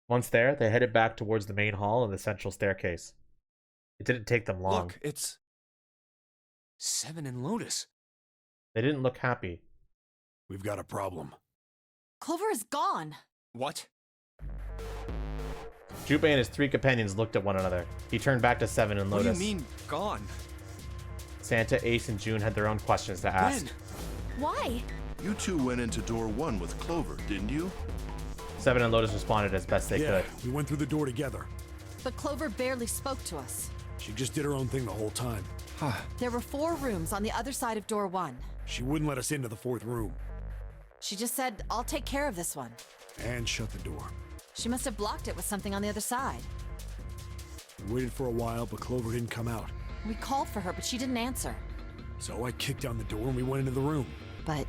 Once there, they headed back towards the main hall and the central staircase. It didn't take them long. Look, it's... Seven and Lotus. They didn't look happy. We've got a problem. Clover is gone. What? Junpei and his three companions looked at one another. He turned back to Seven and What Lotus. do you mean, gone? Santa, Ace, and June had their own questions to ask. When? Why? You two went into door 1 with Clover, didn't you? Seven and Lotus responded as best they Yeah, could. we went through the door together. But Clover barely spoke to us. She just did her own thing the whole time. There were 4 rooms on the other side of door 1. She wouldn't let us into the 4th room. She just said, I'll take care of this one. And shut the door. She must have blocked it with something on the other side. We waited for a while, but Clover didn't come out. We called for her, but she didn't answer. So I kicked down the door and we went into the room. But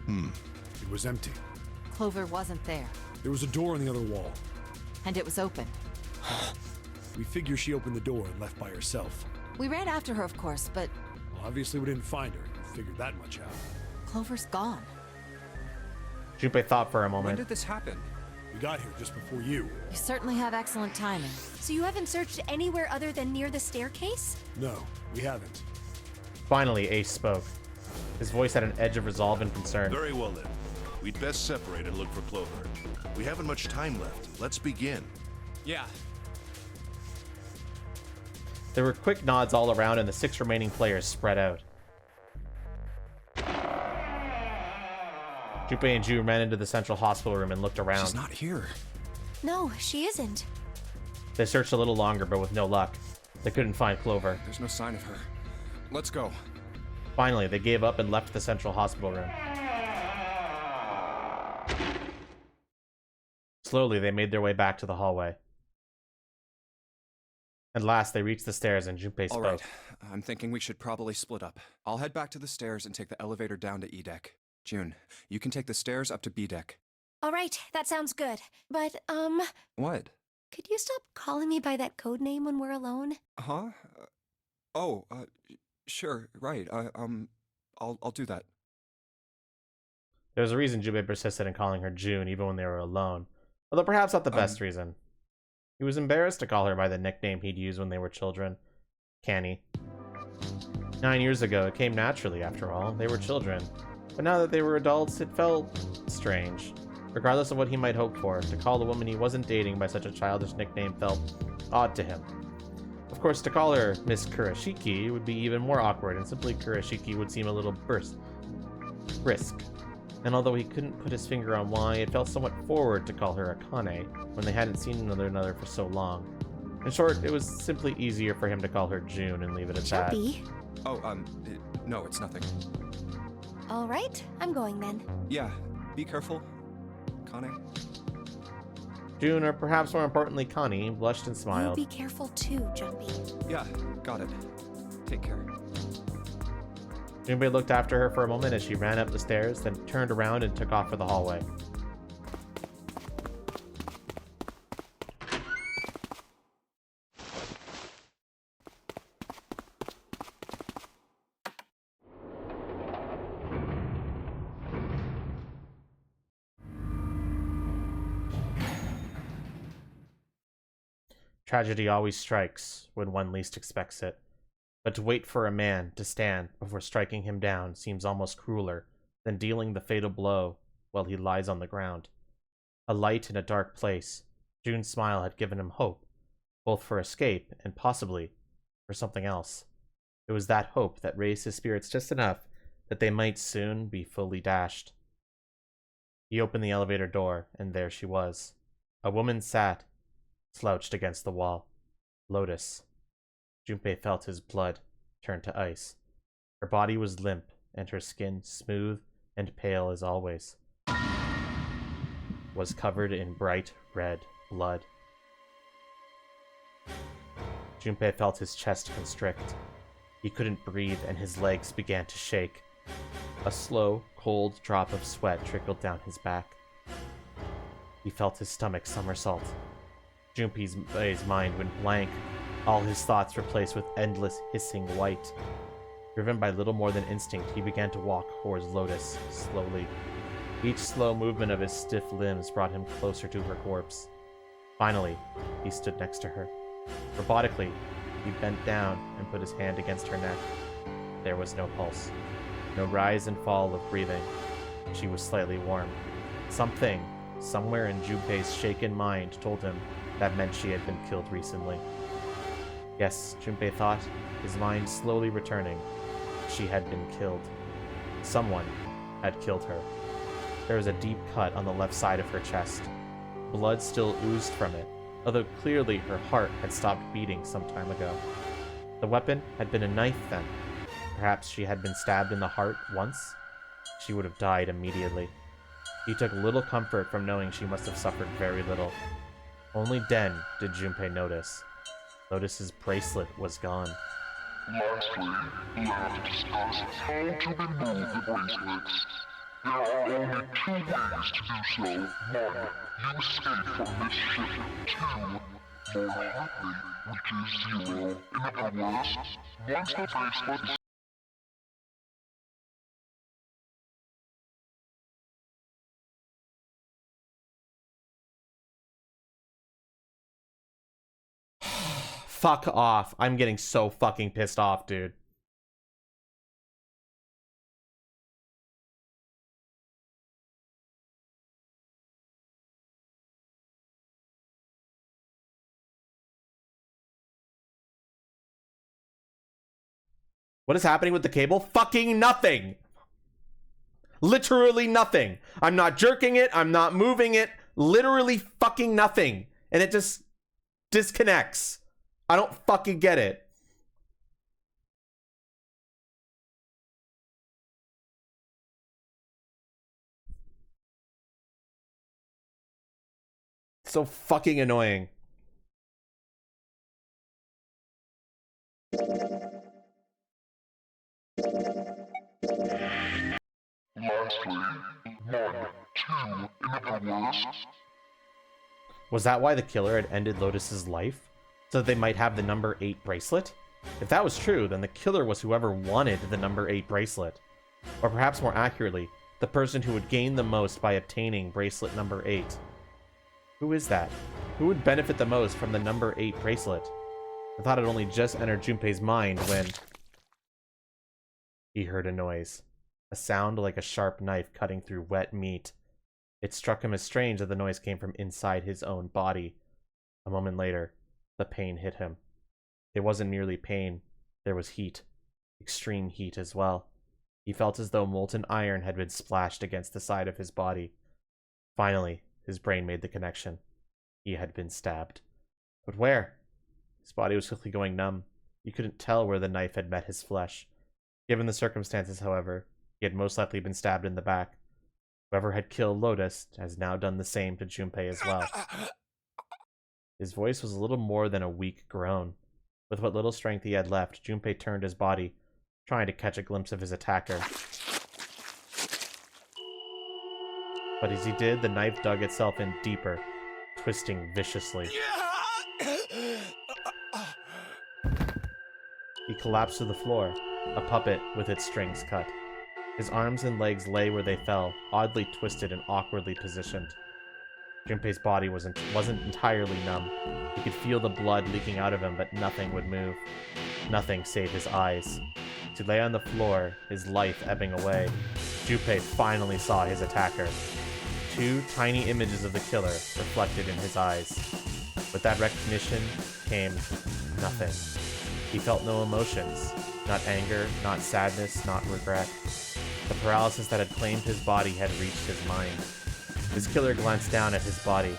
It was empty. Clover wasn't there. There was a door on the other wall. And it was open. We figure she opened the door and left by herself. We ran after her, of course, but Well, obviously we didn't find her. We figured that much out. Clover's gone. Junpei thought for a When moment. did this happen? We got here just before you. You certainly have excellent timing. So you haven't searched anywhere other than near the staircase? No, we haven't. Finally, Ace spoke. His voice had an edge of resolve and concern. Very well then. We'd best separate and look for Clover. We haven't much time left. Let's begin. Yeah. There were quick nods all around, and the 6 remaining players spread out. Junpei and June ran into the central hospital room and looked around. She's not here. No, she isn't. They searched a little longer, but with no luck. They couldn't find Clover. There's no sign of her. Let's go. Finally, they gave up and left the central hospital room. Slowly, they made their way back to the hallway. At last, they reached the stairs and Junpei spoke. All right, I'm thinking we should probably split up. I'll head back to the stairs and take the elevator down to E deck. June, you can take the stairs up to B deck. All right, that sounds good. But, What? could you stop calling me by that code name when we're alone? Huh? Sure, right. I'll do that. There was a reason Junpei persisted in calling her June even when they were alone, although perhaps not the best reason. He was embarrassed to call her by the nickname he'd used when they were children. Canny. 9 years ago, it came naturally, after all. They were children. But now that they were adults, it felt strange. Regardless of what he might hope for, to call the woman he wasn't dating by such a childish nickname felt odd to him. Of course, to call her Miss Kurashiki would be even more awkward, and simply Kurashiki would seem a little brisk. And although he couldn't put his finger on why, it felt somewhat forward to call her Akane when they hadn't seen another for so long. In short, it was simply easier for him to call her June and leave it at that. Chubby. No, it's nothing. All right, I'm going then. Yeah, be careful, Kane. June, or perhaps more importantly Connie, blushed and You smiled. be careful too, Jumpy. Yeah, got it. Take care. Junpei looked after her for a moment as she ran up the stairs, then turned around and took off for the hallway. Tragedy always strikes when one least expects it. But to wait for a man to stand before striking him down seems almost crueler then dealing the fatal blow while he lies on the ground. A light in a dark place, June's smile had given him hope, both for escape and possibly for something else. It was that hope that raised his spirits just enough that they might soon be fully dashed. He opened the elevator door, and there she was. A woman sat, slouched against the wall. Lotus. Junpei felt his blood turn to ice. Her body was limp, and her skin, smooth and pale as always, was covered in bright red blood. Junpei felt his chest constrict. He couldn't breathe, and his legs began to shake. A slow, cold drop of sweat trickled down his back. He felt his stomach somersault. Junpei's mind went blank, all his thoughts replaced with endless hissing white. Driven by little more than instinct, he began to walk towards Lotus, slowly. Each slow movement of his stiff limbs brought him closer to her corpse. Finally, he stood next to her. Robotically, he bent down and put his hand against her neck. There was no pulse, no rise and fall of breathing. She was slightly warm. Something, somewhere in Junpei's shaken mind, told him that meant she had been killed recently. Yes, Junpei thought, his mind slowly returning. She had been killed. Someone had killed her. There was a deep cut on the left side of her chest. Blood still oozed from it, although clearly her heart had stopped beating some time ago. The weapon had been a knife then. Perhaps she had been stabbed in the heart once. She would have died immediately. He took little comfort from knowing she must have suffered very little. Only then did Junpei notice. Lotus's bracelet was gone. Lastly, we have to discuss how to remove the bracelets. There are only two ways to do so. One, you escape from this ship. Two, more likely, which is zero. In other words, once the bracelet is Fuck off. I'm getting so fucking pissed off, dude. What is happening with the cable? Fucking nothing. Literally nothing. I'm not jerking it. I'm not moving it. Literally fucking nothing. And it just disconnects. I don't fucking get it. So fucking annoying. lastly, one, two, in other words. Was that why the killer had ended Lotus's life? So that they might have the number 8 bracelet? If that was true, then the killer was whoever wanted the number 8 bracelet. Or perhaps more accurately, the person who would gain the most by obtaining bracelet number 8. Who is that? Who would benefit the most from the number 8 bracelet? The thought had only just entered Junpei's mind when he heard a noise. A sound like a sharp knife cutting through wet meat. It struck him as strange that the noise came from inside his own body. A moment later, the pain hit him. It wasn't merely pain, there was heat. Extreme heat as well. He felt as though molten iron had been splashed against the side of his body. Finally, his brain made the connection. He had been stabbed. But where? His body was quickly going numb. He couldn't tell where the knife had met his flesh. Given the circumstances, however, he had most likely been stabbed in the back. Whoever had killed Lotus has now done the same to Junpei as well. His voice was a little more than a weak groan. With what little strength he had left, Junpei turned his body, trying to catch a glimpse of his attacker. But as he did, the knife dug itself in deeper, twisting viciously. He collapsed to the floor, a puppet with its strings cut. His arms and legs lay where they fell, oddly twisted and awkwardly positioned. Junpei's body wasn't entirely numb. He could feel the blood leaking out of him, but nothing would move. Nothing save his eyes. As he lay on the floor, his life ebbing away, Junpei finally saw his attacker. 2 tiny images of the killer reflected in his eyes. With that recognition came nothing. He felt no emotions. Not anger, not sadness, not regret. The paralysis that had claimed his body had reached his mind. His killer glanced down at his body.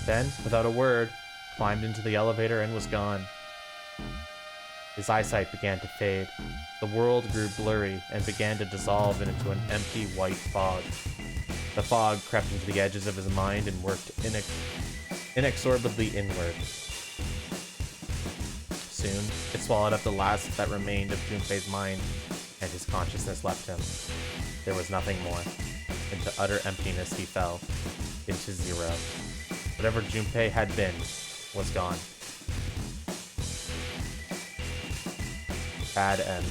Then, without a word, climbed into the elevator and was gone. His eyesight began to fade. The world grew blurry and began to dissolve into an empty white fog. The fog crept into the edges of his mind and worked inexorably inward. Soon, it swallowed up the last that remained of Junpei's mind, and his consciousness left him. There was nothing more. Into utter emptiness he fell. Into zero. Whatever Junpei had been was gone. Bad end.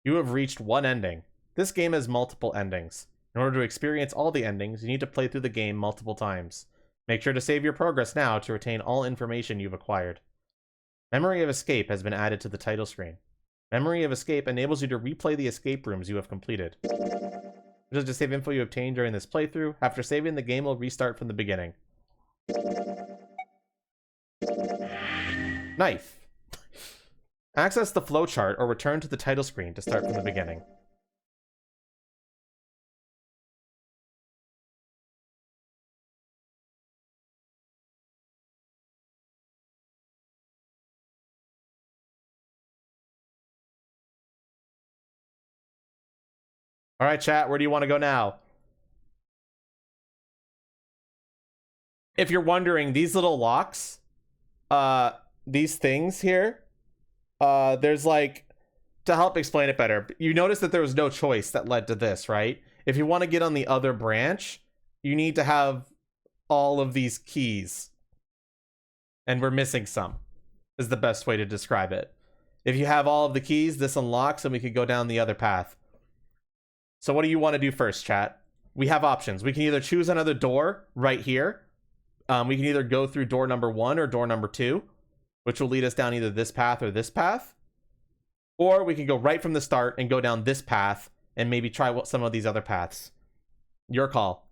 You have reached one ending. This game has multiple endings. In order to experience all the endings, you need to play through the game multiple times. Make sure to save your progress now to retain all information you've acquired. Memory of Escape has been added to the title screen. Memory of Escape enables you to replay the escape rooms you have completed. Just to save info you obtained during this playthrough. After saving, the game will restart from the beginning. Knife. Access the flowchart or return to the title screen to start from the beginning. All right, chat, where do you want to go now? If you're wondering, these little locks, these things here, there's like, to help explain it better, you notice that there was no choice that led to this, right? If you want to get on the other branch, you need to have all of these keys. And we're missing some, is the best way to describe it. If you have all of the keys, this unlocks and we could go down the other path. So what do you want to do first, chat? We have options. We can either choose another door right here. We can either go through door number 1 or door number 2, which will lead us down either this path or this path. Or we can go right from the start and go down this path and maybe try some of these other paths. Your call.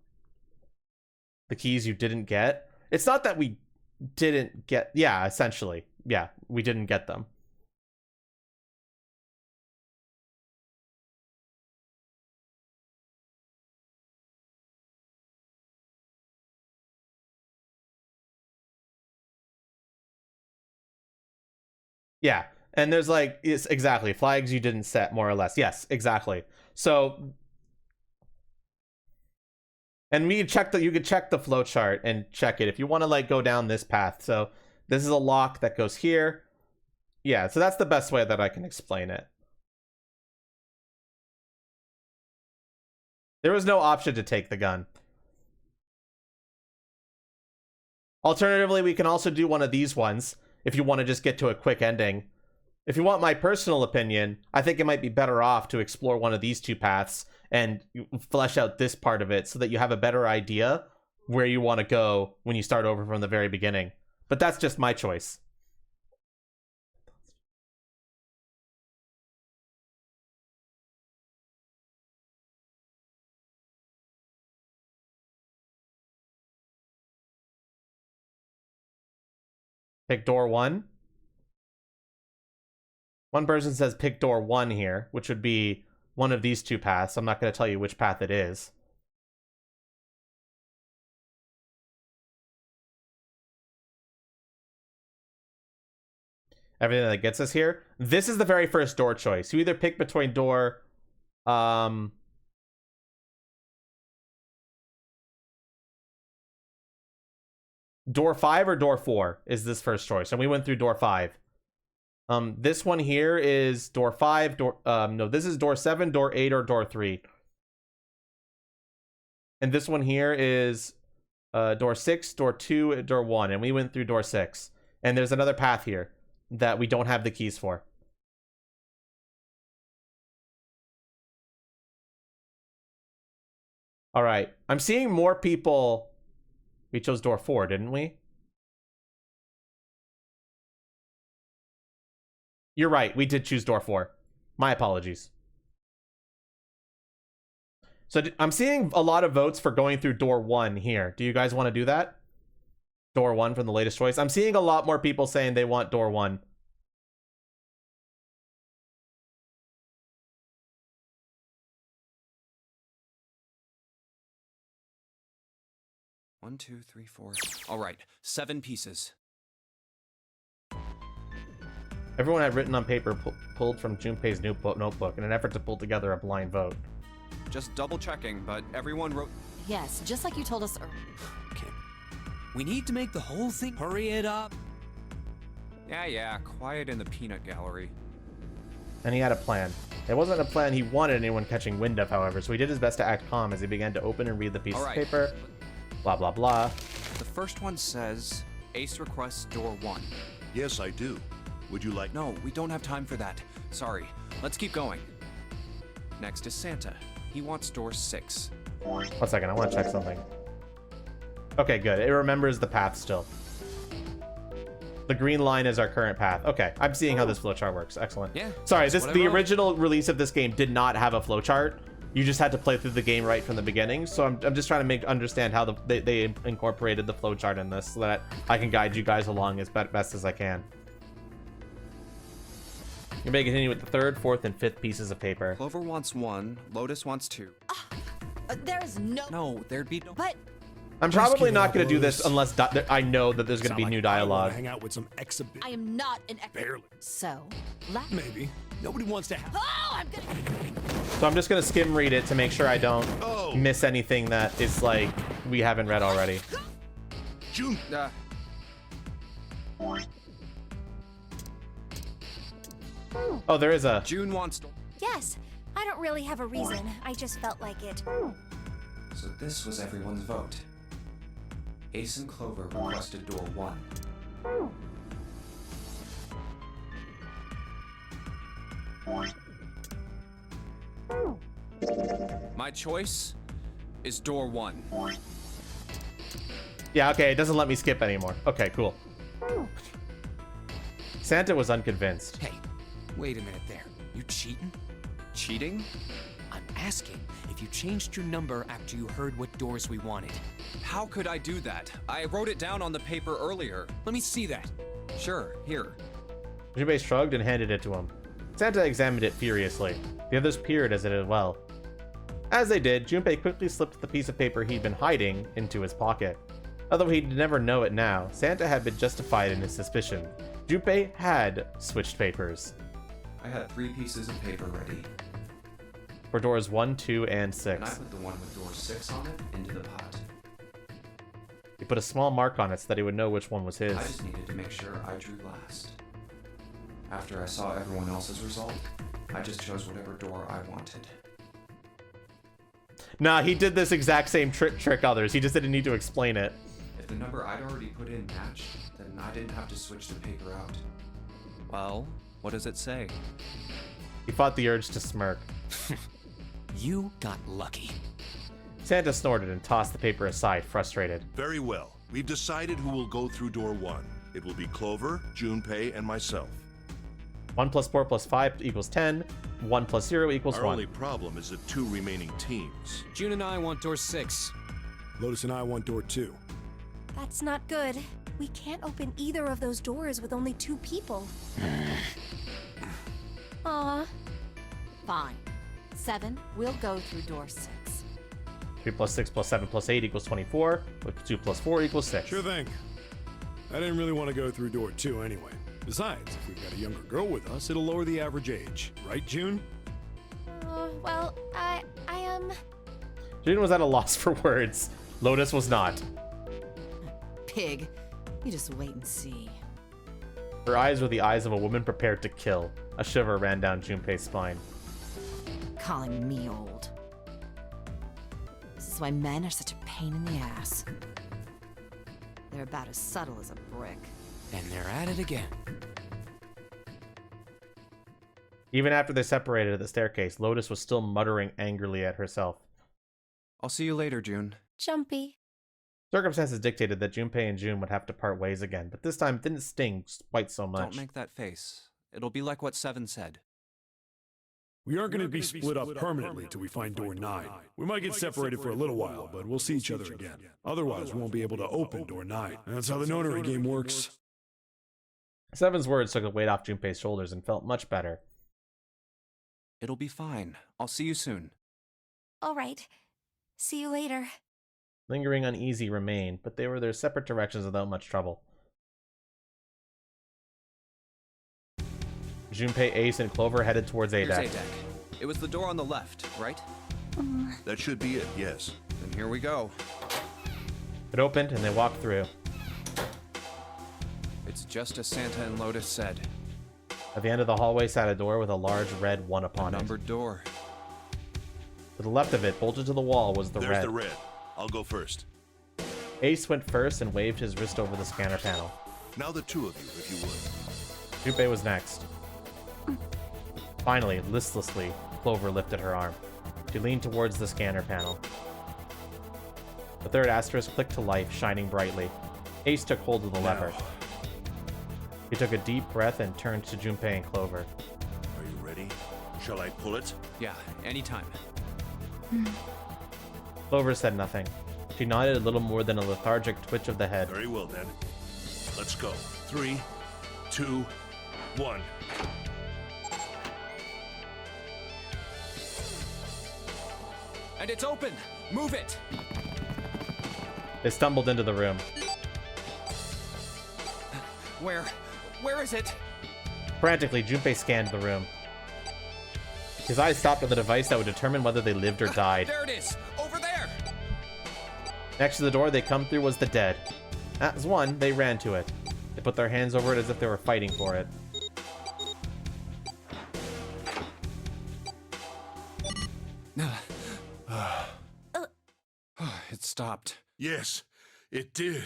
The keys you didn't get. It's not that we didn't get... Yeah, essentially. Yeah, we didn't get them. Yeah, and there's like, it's exactly, flags you didn't set, more or less. Yes, exactly. So, and we check you could check the flowchart and check it if you want to like go down this path. So this is a lock that goes here. Yeah, so that's the best way that I can explain it. There was no option to take the gun. Alternatively, we can also do one of these ones if you want to just get to a quick ending. If you want my personal opinion, I think it might be better off to explore one of these two paths and flesh out this part of it so that you have a better idea where you want to go when you start over from the very beginning. But that's just my choice. Pick door 1. One person says pick door 1 here, which would be one of these two paths. I'm not going to tell you which path it is. Everything that gets us here. This is the very first door choice. You either pick between door... door 5 or door 4 is this first choice. And we went through door 5. This one here is door 5, no, this is door 7, door 8, or door 3. And this one here is door 6, door 2, and door 1. And we went through door 6. And there's another path here that we don't have the keys for. All right. I'm seeing more people. We chose door 4, didn't we? You're right. We did choose door 4. My apologies. So I'm seeing a lot of votes for going through door 1 here. Do you guys want to do that? Door 1 from the latest choice. I'm seeing a lot more people saying they want door 1. One, two, three, four. All right, 7 pieces. Everyone had written on paper pulled from Junpei's notebook in an effort to pull together a blind vote. Just double checking, but everyone wrote. Yes, just like you told us. Okay. We need to make the whole thing. Hurry it up. Yeah, quiet in the peanut gallery. And he had a plan. It wasn't a plan he wanted anyone catching wind of, however, so he did his best to act calm as he began to open and read the piece of paper. Blah, blah, blah. The first one says, Ace requests door 1. Yes, I do. Would you like... No, we don't have time for that. Sorry. Let's keep going. Next is Santa. He wants door 6. 1 second, I want to check something. Okay, good. It remembers the path still. The green line is our current path. Okay, I'm seeing how this flowchart works. Excellent. Yeah. Sorry, the original release of this game did not have a flowchart. You just had to play through the game right from the beginning. So I'm just trying to understand how they incorporated the flowchart in this so that I can guide you guys along as best as I can. You may continue with the 3rd, 4th, and 5th pieces of paper. Clover wants 1. Lotus wants 2. There's no. No, there'd be no. But I'm probably not going to do this unless I know that there's going to be new dialogue. Hang out with some exhibit. I am not an Barely. So, Maybe. Nobody wants to have. Oh, I'm gonna. So I'm just going to skim read it to make sure I don't miss anything that is like we haven't read already. June. Oh, there is a... June wants. Yes, I don't really have a reason. I just felt like it. So this was everyone's vote. Ace and Clover requested door 1. My choice is door 1. Yeah, okay, it doesn't let me skip anymore. Okay, cool. Santa was unconvinced. Hey, wait a minute there. You cheating? Cheating? I'm asking if you changed your number after you heard what doors we wanted. How could I do that? I wrote it down on the paper earlier. Let me see that. Sure, here. Junpei shrugged and handed it to him. Santa examined it furiously. The others peered as it did well. As they did, Junpei quickly slipped the piece of paper he'd been hiding into his pocket. Although he'd never know it now, Santa had been justified in his suspicion. Junpei had switched papers. I had 3 pieces of paper ready. For doors 1, 2, and 6. And I put the one with door 6 on it into the pot. He put a small mark on it so that he would know which one was his. I just needed to make sure I drew last. After I saw everyone else's result, I just chose whatever door I wanted. Nah, he did this exact same trick others. He just didn't need to explain it. If the number I'd already put in matched, then I didn't have to switch the paper out. Well, what does it say? He fought the urge to smirk. You got lucky. Santa snorted and tossed the paper aside, frustrated. Very well. We've decided who will go through door 1. It will be Clover, Junpei, and myself. 1 plus 4 plus 5 equals 10. 1 plus 0 equals Our 1. only problem is the 2 remaining teams. June and I want door 6. Lotus and I want door 2. That's not good. We can't open either of those doors with only 2 people. Aw. Fine. 7, we'll go through door 6. 3 plus 6 plus 7 plus 8 equals 24. With 2 plus 4 equals 6. Sure thing. I didn't really want to go through door 2 anyway. Besides, if we've got a younger girl with us, it'll lower the average age. Right, June? Well, I June was at a loss for words. Lotus was not. Pig. You just wait and see. Her eyes were the eyes of a woman prepared to kill. A shiver ran down Junpei's spine. Calling me old. This is why men are such a pain in the ass. They're about as subtle as a brick. And they're at it again. Even after they separated at the staircase, Lotus was still muttering angrily at herself. I'll see you later, June. Jumpy. Circumstances dictated that Junpei and June would have to part ways again, but this time it didn't sting quite so much. Don't make that face. It'll be like what Seven said. We aren't going to be split up permanently till we find door 9. We might get separated for a little while, but we'll see each other again. Otherwise, we won't be able to open door 9. And that's how the notary game works. Seven's words took the weight off Junpei's shoulders and felt much better. It'll be fine. I'll see you soon. All right. See you later. Lingering uneasy remained, but they were their separate directions without much trouble. Junpei, Ace, and Clover headed towards A Here's deck. A deck. It was the door on the left, right? That should be it, yes. Then here we go. It opened, and they walked through. It's just as Santa and Lotus said. At the end of the hallway sat a door with a large red 1 upon A it. numbered door. To the left of it, bolted to the wall, was the There's red. the red. I'll go first. Ace went first and waved his wrist over the scanner panel. Now the two of you, if you would. Junpei was next. Finally, listlessly, Clover lifted her arm. She leaned towards the scanner panel. The third asterisk clicked to life, shining brightly. Ace took hold of the lever. He took a deep breath and turned to Junpei and Clover. Are you ready? Shall I pull it? Yeah, anytime. Clover said nothing. She nodded a little more than a lethargic twitch of the head. Very well, then. Let's go. 3, 2, 1. And it's open! Move it! They stumbled into the room. Where is it? Frantically, Junpei scanned the room. His eyes stopped on the device that would determine whether they lived or died. There it is! Over there! Next to the door they come through was the dead. As one, they ran to it. They put their hands over it as if they were fighting for it. It stopped. Yes, it did.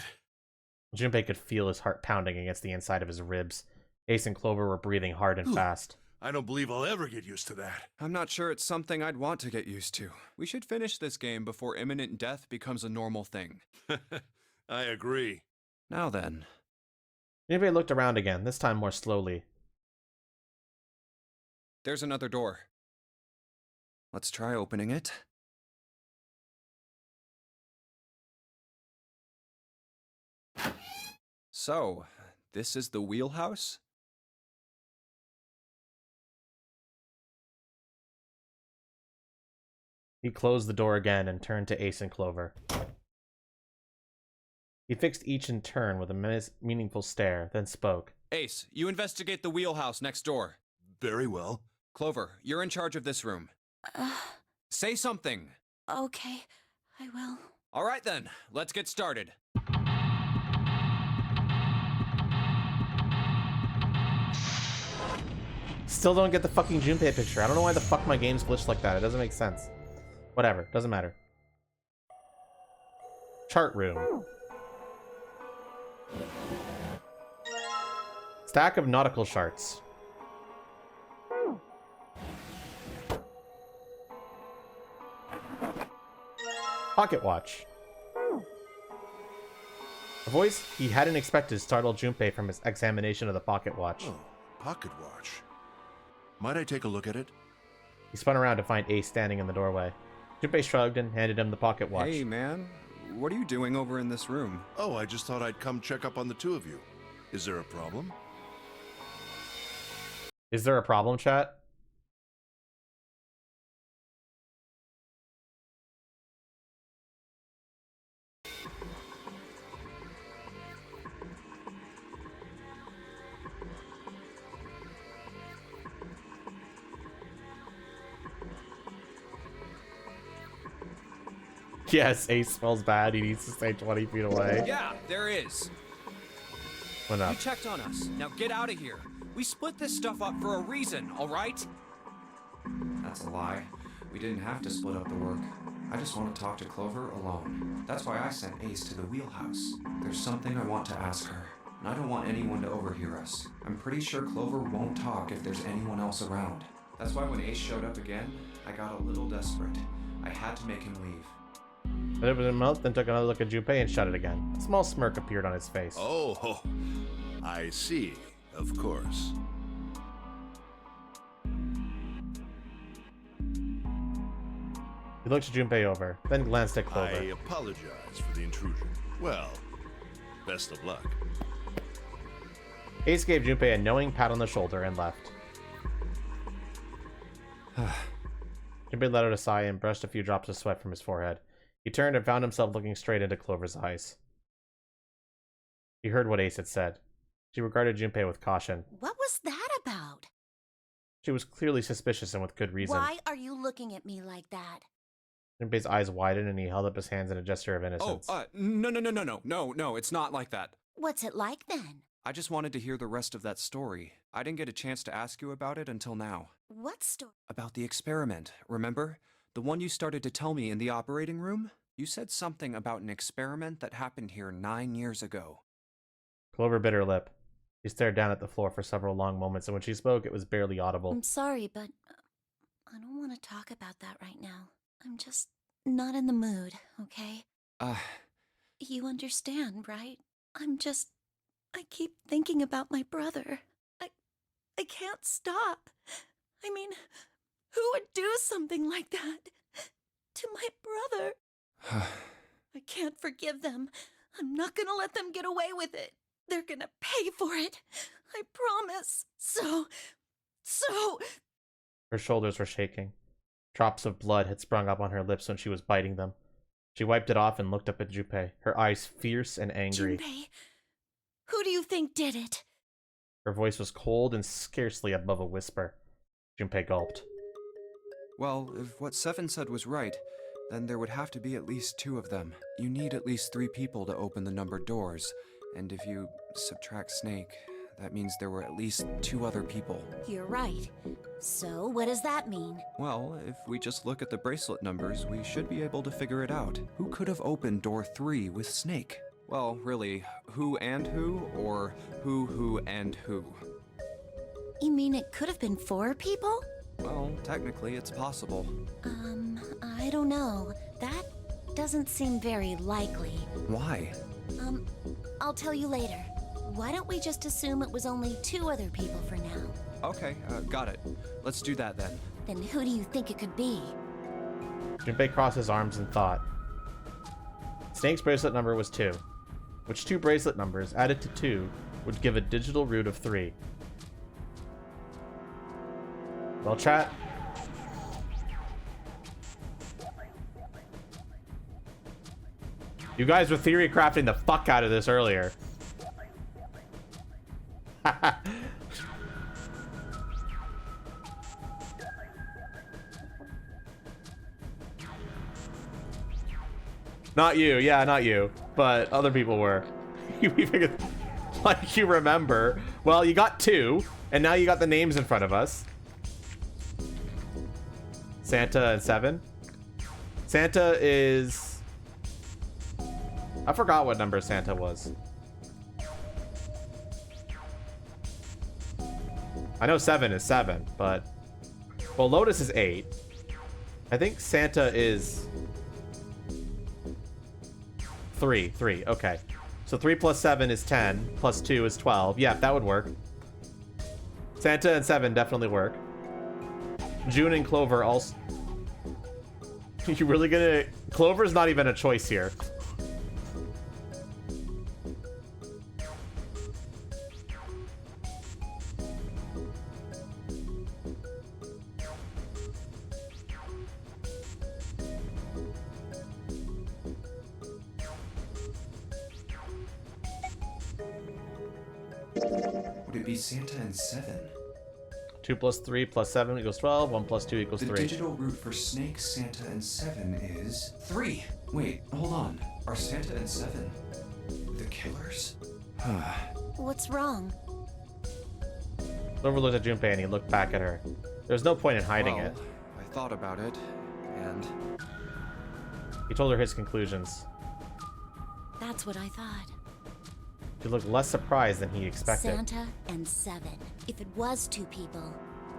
Junpei could feel his heart pounding against the inside of his ribs. Ace and Clover were breathing hard and fast. I don't believe I'll ever get used to that. I'm not sure it's something I'd want to get used to. We should finish this game before imminent death becomes a normal thing. I agree. Now then. Junpei looked around again, this time more slowly. There's another door. Let's try opening it. So, this is the wheelhouse? He closed the door again and turned to Ace and Clover. He fixed each in turn with a meaningful stare, then spoke. Ace, you investigate the wheelhouse next door. Very well. Clover, you're in charge of this room. Say something. Okay, I will. All right then, let's get started. Still don't get the fucking Junpei picture. I don't know why the fuck my game's glitched like that. It doesn't make sense. Whatever, doesn't matter. Chart room. Stack of nautical charts. Pocket watch. A voice he hadn't expected startled Junpei from his examination of the pocket watch. Oh, pocket watch. Might I take a look at it? He spun around to find Ace standing in the doorway. Junpei shrugged and handed him the pocket watch. Hey, man. What are you doing over in this room? Oh, I just thought I'd come check up on the two of you. Is there a problem? Is there a problem, chat? Yes, Ace smells bad. He needs to stay 20 feet away. Yeah, there is. Went up. You checked on us. Now get out of here. We split this stuff up for a reason, all right? That's a lie. We didn't have to split up the work. I just want to talk to Clover alone. That's why I sent Ace to the wheelhouse. There's something I want to ask her, and I don't want anyone to overhear us. I'm pretty sure Clover won't talk if there's anyone else around. That's why when Ace showed up again, I got a little desperate. I had to make him leave. It opened his mouth, then took another look at Junpei and shut it again. A small smirk appeared on his face. Oh, I see. Of course. He looked Junpei over, then glanced at Clover. I apologize for the intrusion. Well, best of luck. Ace gave Junpei a knowing pat on the shoulder and left. Junpei let out a sigh and brushed a few drops of sweat from his forehead. He turned and found himself looking straight into Clover's eyes. He heard what Ace had said. She regarded Junpei with caution. What was that about? She was clearly suspicious and with good reason. Why are you looking at me like that? Junpei's eyes widened and he held up his hands in a gesture of innocence. No, it's not like that. What's it like then? I just wanted to hear the rest of that story. I didn't get a chance to ask you about it until now. What story? About the experiment, remember? The one you started to tell me in the operating room? You said something about an experiment that happened here 9 years ago. Clover bit her lip. She stared down at the floor for several long moments, and when she spoke, it was barely audible. I'm sorry, but I don't want to talk about that right now. I'm just not in the mood, okay? You understand, right? I keep thinking about my brother. I can't stop. I mean, who would do something like that to my brother? I can't forgive them. I'm not gonna let them get away with it. They're gonna pay for it. I promise. So... Her shoulders were shaking. Drops of blood had sprung up on her lips when she was biting them. She wiped it off and looked up at Junpei, her eyes fierce and angry. Junpei, who do you think did it? Her voice was cold and scarcely above a whisper. Junpei gulped. Well, if what Seven said was right, then there would have to be at least 2 of them. You need at least 3 people to open the numbered doors, and if you subtract Snake, that means there were at least 2 other people. You're right. So, what does that mean? Well, if we just look at the bracelet numbers, we should be able to figure it out. Who could have opened door 3 with Snake? Well, really, who and who, or who and who? You mean it could have been 4 people? Well, technically, it's possible. I don't know. That doesn't seem very likely. Why? I'll tell you later. Why don't we just assume it was only 2 other people for now? Okay, got it. Let's do that then. Then who do you think it could be? Junpei crossed his arms and thought. Snake's bracelet number was 2, which 2 bracelet numbers added to 2 would give a digital root of 3. Well, chat. You guys were theory crafting the fuck out of this earlier. Not you, yeah, not you, but other people were. You figured, like you remember. Well, you got 2, and now you got the names in front of us. Santa and 7. Santa is... I forgot what number Santa was. I know 7 is 7, but... Well, Lotus is 8. I think Santa is... 3, okay. So 3 plus 7 is 10, plus 2 is 12. Yeah, that would work. Santa and 7 definitely work. June and Clover also... You really gonna... Clover's not even a choice here. Would it be Santa and 7? 2 plus 3 plus 7 equals 12. 1 plus 2 equals 3. The digital root for Snake, Santa, and 7 is 3. Wait, hold on. Are Santa and 7 the killers? What's wrong? Clover looked at Junpei and he looked back at her. There's no point in hiding Well, it. I thought about it, and... He told her his conclusions. That's what I thought. She looked less surprised than he expected. Santa and 7. If it was 2 people,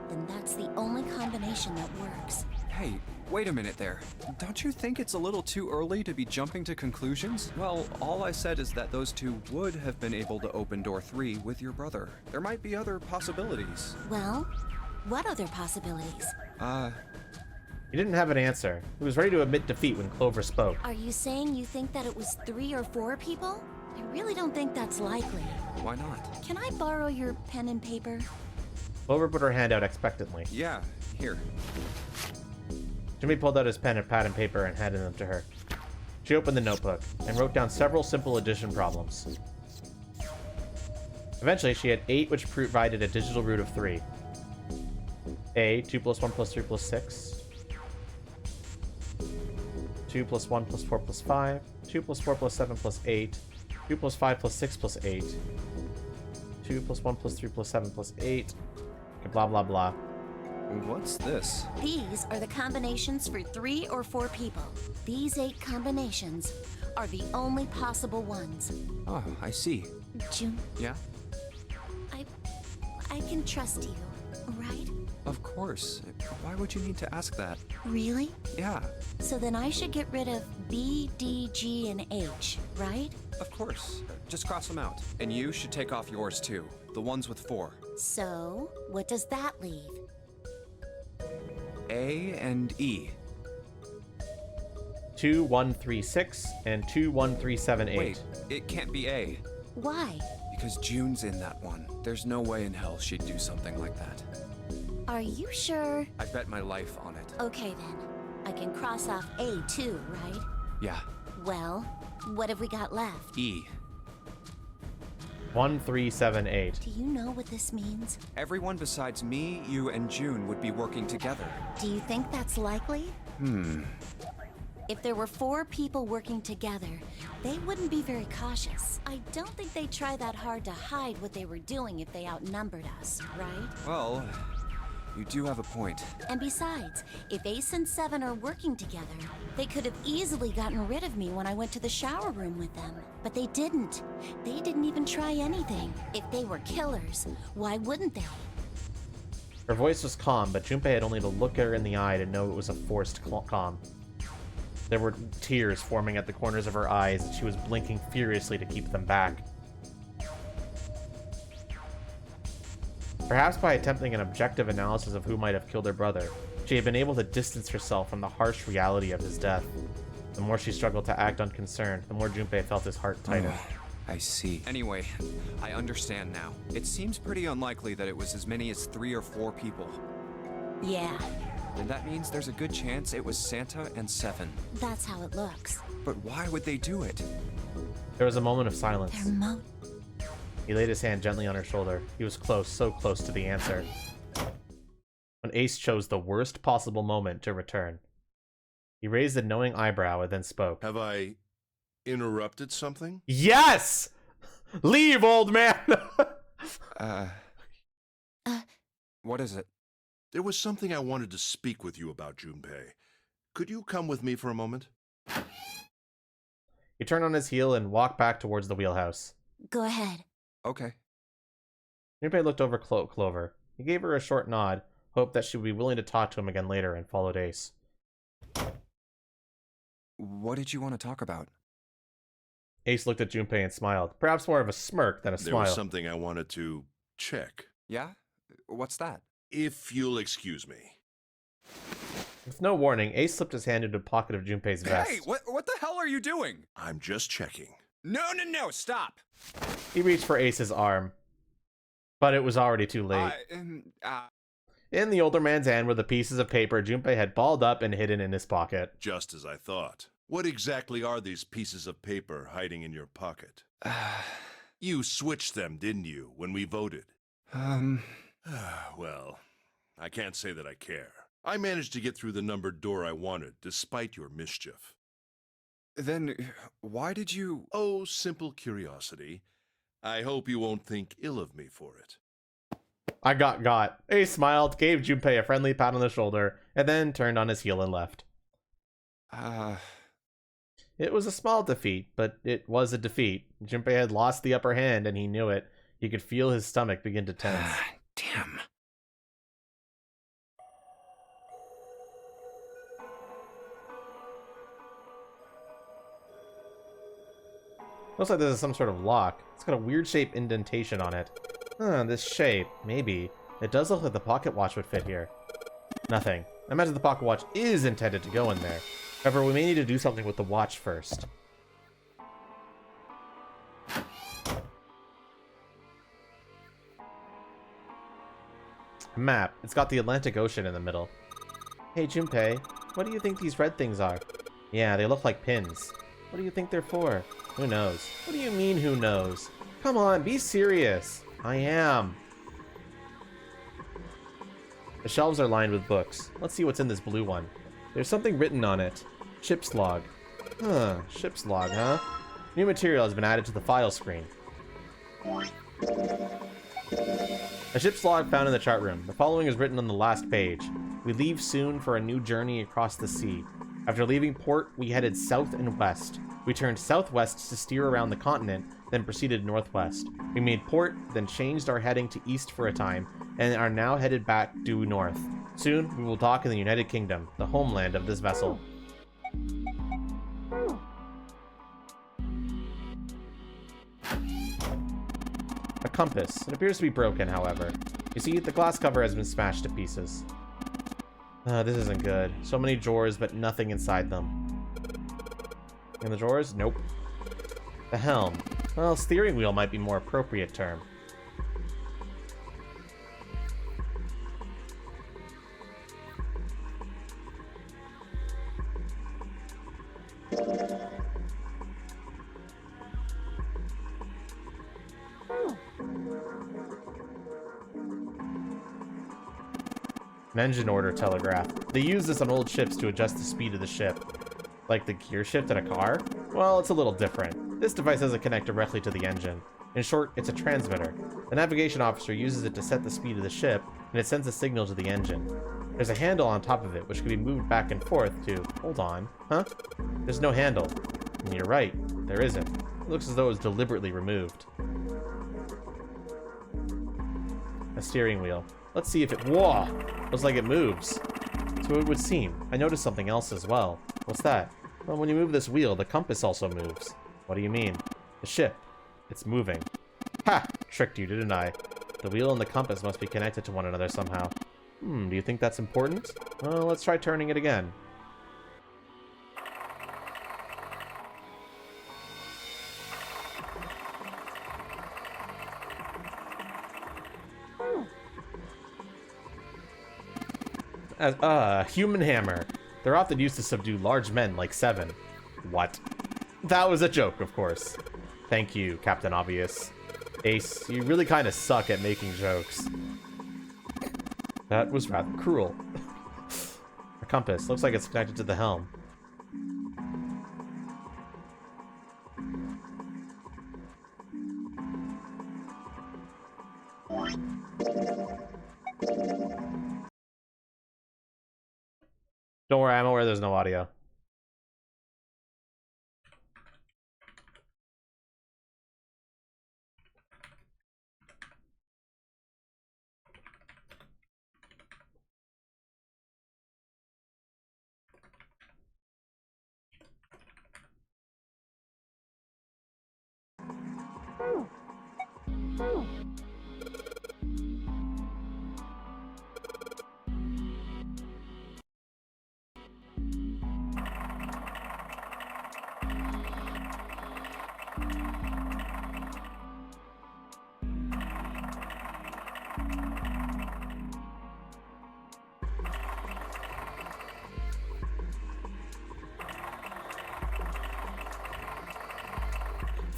then that's the only combination that works. Hey, Wait a minute there. Don't you think it's a little too early to be jumping to conclusions? Well, all I said is that those two would have been able to open door 3 with your brother. There might be other possibilities. Well, what other possibilities? He didn't have an answer. He was ready to admit defeat when Clover spoke. Are you saying you think that it was 3 or 4 people? I really don't think that's likely. Why not? Can I borrow your pen and paper? Clover put her hand out expectantly. Yeah, here. Jimmy pulled out his pen and pad and paper and handed them to her. She opened the notebook and wrote down several simple addition problems. Eventually, she had 8, which provided a digital root of 3. A, 2 plus 1 plus 3 plus 6. 2 plus 1 plus 4 plus 5. 2 plus 4 plus 7 plus 8. 2 plus 5 plus 6 plus 8. 2 plus 1 plus 3 plus 7 plus 8. And blah, blah, blah. What's this? These are the combinations for 3 or 4 people. These 8 combinations are the only possible ones. Oh, I see. June, Yeah? I can trust you, right? Of course. Why would you need to ask that? Really? Yeah, So then I should get rid of B, D, G, and H, right? of course. Just cross them out. And you should take off yours too. The ones with 4. So, what does that leave? A and E. 2, 1, 3, 6 and 2, 1, 3, 7, 8. Wait, it can't be A. Why? Because June's in that one. There's no way in hell she'd do something like that. Are you sure? I bet my life on it. Okay then. I can cross off A too, right? Yeah. Well, what have we got left? E. 1, 3, 7, 8. Do you know what this means? Everyone besides me, you, and June would be working together. Do you think that's likely? If there were 4 people working together, they wouldn't be very cautious. I don't think they'd try that hard to hide what they were doing if they outnumbered us, right? Well, you do have a point. And besides, if Ace and Seven are working together, they could have easily gotten rid of me when I went to the shower room with them. But they didn't. They didn't even try anything. If they were killers, why wouldn't they? Her voice was calm, but Junpei had only to look her in the eye to know it was a forced calm. There were tears forming at the corners of her eyes, and she was blinking furiously to keep them back. Perhaps by attempting an objective analysis of who might have killed her brother, she had been able to distance herself from the harsh reality of his death. The more she struggled to act unconcerned, the more Junpei felt his heart tighten. I see. Anyway, I understand now. It seems pretty unlikely that it was as many as 3 or 4 people. Yeah, And that means there's a good chance it was Santa and Seven. that's how it looks. But why would they do it? There was a moment of silence. They're He laid his hand gently on her shoulder. He was close, so close to the answer. When Ace chose the worst possible moment to return. He raised a knowing eyebrow and then spoke. Have I interrupted something? Yes! Leave, old man! What is it? There was something I wanted to speak with you about, Junpei. Could you come with me for a moment? He turned on his heel and walked back towards the wheelhouse. Go ahead. Okay. Junpei looked over Clover. He gave her a short nod, hoped that she would be willing to talk to him again later, and followed Ace. What did you want to talk about? Ace looked at Junpei and smiled, perhaps more of a smirk than a There smile. was something I wanted to check. Yeah? What's that? If you'll excuse me. With no warning, Ace slipped his hand into the pocket of Junpei's vest. Hey, what the hell are you doing? I'm just checking. No, stop! He reached for Ace's arm, but it was already too late. In the older man's hand were the pieces of paper Junpei had balled up and hidden in his pocket. Just as I thought. What exactly are these pieces of paper hiding in your pocket? You switched them, didn't you, when we voted? Well, I can't say that I care. I managed to get through the numbered door I wanted, despite your mischief. Then, why did you... Oh, simple curiosity. I hope you won't think ill of me for it. I got. Ace smiled, gave Junpei a friendly pat on the shoulder, and then turned on his heel and left. It was a small defeat, but it was a defeat. Junpei had lost the upper hand, and he knew it. He could feel his stomach begin to tense. Damn. Looks like this is some sort of lock. It's got a weird shaped indentation on it. Huh, this shape. Maybe. It does look like the pocket watch would fit here. Nothing. I imagine the pocket watch is intended to go in there. However, we may need to do something with the watch first. A map. It's got the Atlantic Ocean in the middle. Hey, Junpei, what do you think these red things are? Yeah, they look like pins. What do you think they're for? Who knows? What do you mean, who knows? Come on, be serious. I am. The shelves are lined with books. Let's see what's in this blue one. There's something written on it. Ship's log. Huh, ship's log, huh? New material has been added to the file screen. A ship's log found in the chart room. The following is written on the last page. We leave soon for a new journey across the sea. After leaving port, we headed south and west. We turned southwest to steer around the continent, then proceeded northwest. We made port, then changed our heading to east for a time, and are now headed back due north. Soon, we will dock in the United Kingdom, the homeland of this vessel. A compass. It appears to be broken, however. You see, the glass cover has been smashed to pieces. This isn't good. So many drawers, but nothing inside them. In the drawers? Nope. The helm. Well, steering wheel might be a more appropriate term. An engine order telegraph. They use this on old ships to adjust the speed of the ship. Like the gear shift in a car? Well, it's a little different. This device doesn't connect directly to the engine. In short, it's a transmitter. The navigation officer uses it to set the speed of the ship, and it sends a signal to the engine. There's a handle on top of it, which can be moved back and forth to... Hold on. Huh? There's no handle. And you're right. There isn't. It looks as though it was deliberately removed. A steering wheel. Let's see if it... Whoa! Looks like it moves. So it would seem. I noticed something else as well. What's that? Well, when you move this wheel, the compass also moves. What do you mean? The ship. It's moving. Ha! Tricked you, didn't I? The wheel and the compass must be connected to one another somehow. Do you think that's important? Well, let's try turning it again. Human hammer. They're often used to subdue large men like Seven. What? That was a joke, of course. Thank you, Captain Obvious. Ace, you really kind of suck at making jokes. That was rather cruel. A compass. Looks like it's connected to the helm. Don't worry, I'm aware there's no audio.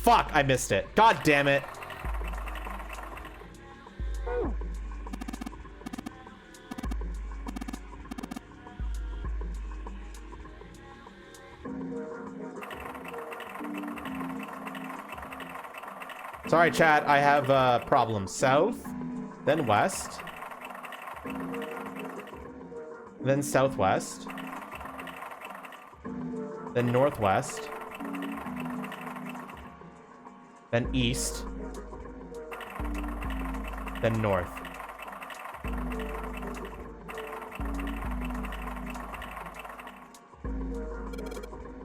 Fuck, I missed it. God damn it. Sorry, chat, I have problems. South, then west, then southwest, then northwest, then east, then north.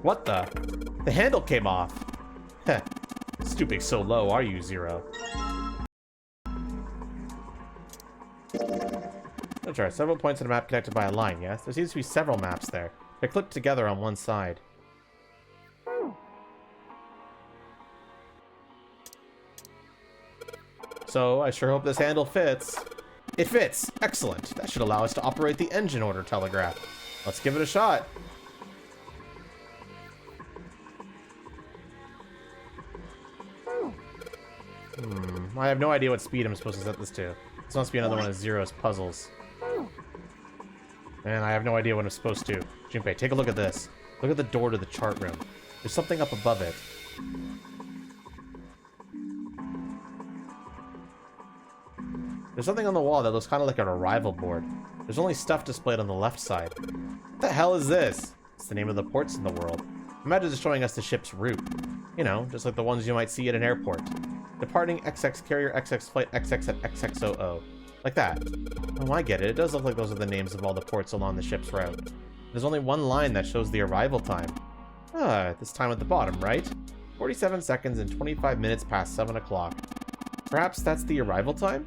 What the? The handle came off. Heh. stooping so low, are you, Zero? That's right. Several points on the map connected by a line, yes? There seems to be several maps there. They're clipped together on one side. So, I sure hope this handle fits. It fits! Excellent! That should allow us to operate the engine order telegraph. Let's give it a shot. I have no idea what speed I'm supposed to set this to. This must be another one of Zero's puzzles. Man, I have no idea what I'm supposed to. Junpei, take a look at this. Look at the door to the chart room. There's something up above it. There's something on the wall that looks kind of like an arrival board. There's only stuff displayed on the left side. What the hell is this? It's the name of the ports in the world. Imagine it's showing us the ship's route. You know, just like the ones you might see at an airport. Departing XX carrier XX flight XX at XXOO. Like that. Oh, I get it. It does look like those are the names of all the ports along the ship's route. There's only one line that shows the arrival time. Ah, this time at the bottom, right? 47 seconds and 25 minutes past 7 o'clock. Perhaps that's the arrival time?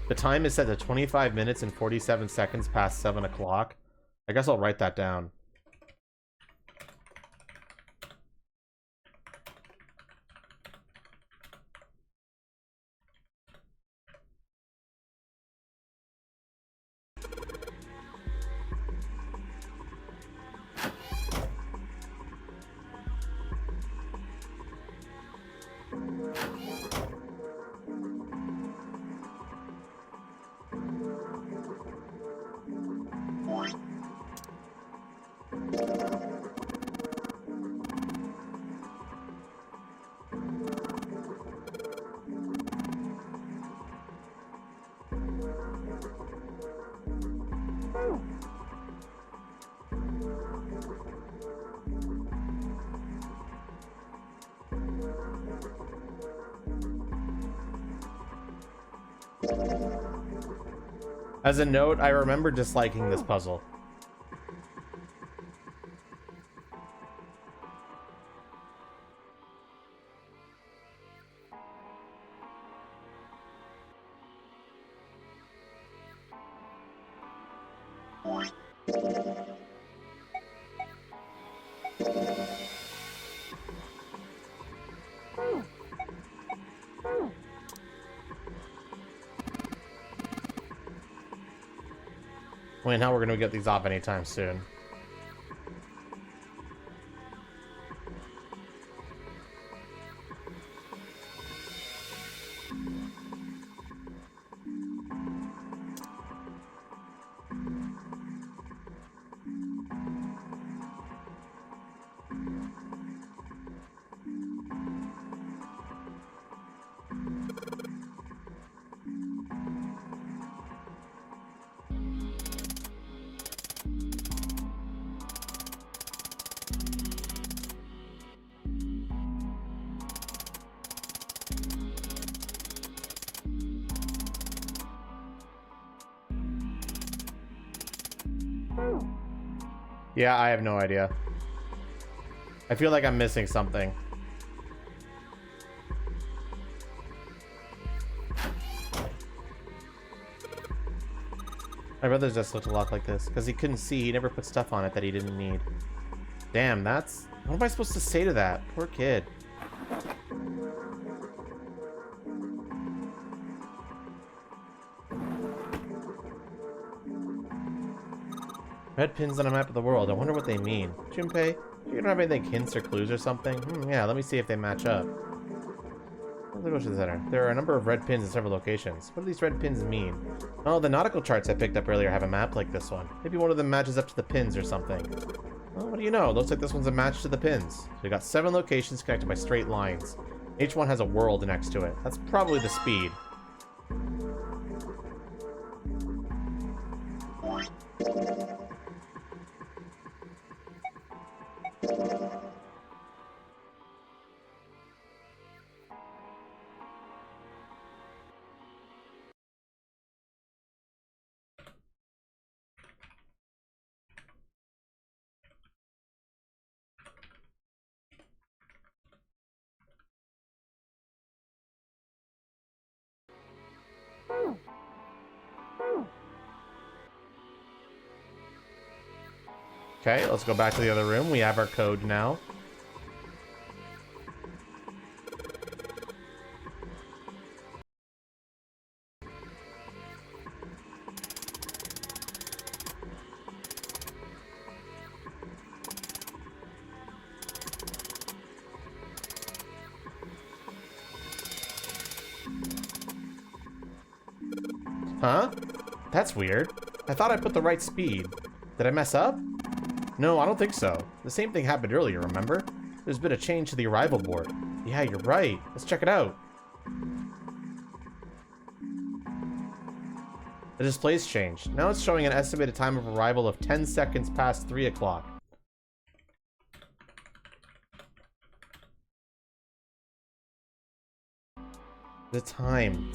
The time is set to 25 minutes and 47 seconds past 7 o'clock. I guess I'll write that down. As a note, I remember disliking this puzzle. Wait, now we're gonna get these off anytime soon. Yeah, I have no idea. I feel like I'm missing something. My brother's just looked a lot like this, because he couldn't see, he never put stuff on it that he didn't need. Damn, that's... What am I supposed to say to that? Poor kid. Red pins on a map of the world. I wonder what they mean. Junpei, you don't have anything, hints or clues or something? Yeah, let me see if they match up. Let's go to the center. There are a number of red pins in several locations. What do these red pins mean? Oh, the nautical charts I picked up earlier have a map like this one. Maybe one of them matches up to the pins or something. Well, what do you know? Looks like this one's a match to the pins. So we got 7 locations connected by straight lines. Each one has a world next to it. That's probably the speed. Okay, let's go back to the other room. We have our code now. Huh? That's weird. I thought I put the right speed. Did I mess up? No, I don't think so. The same thing happened earlier, remember? There's been a change to the arrival board. Yeah, you're right. Let's check it out. The display's changed. Now it's showing an estimated time of arrival of 10 seconds past 3 o'clock. The time.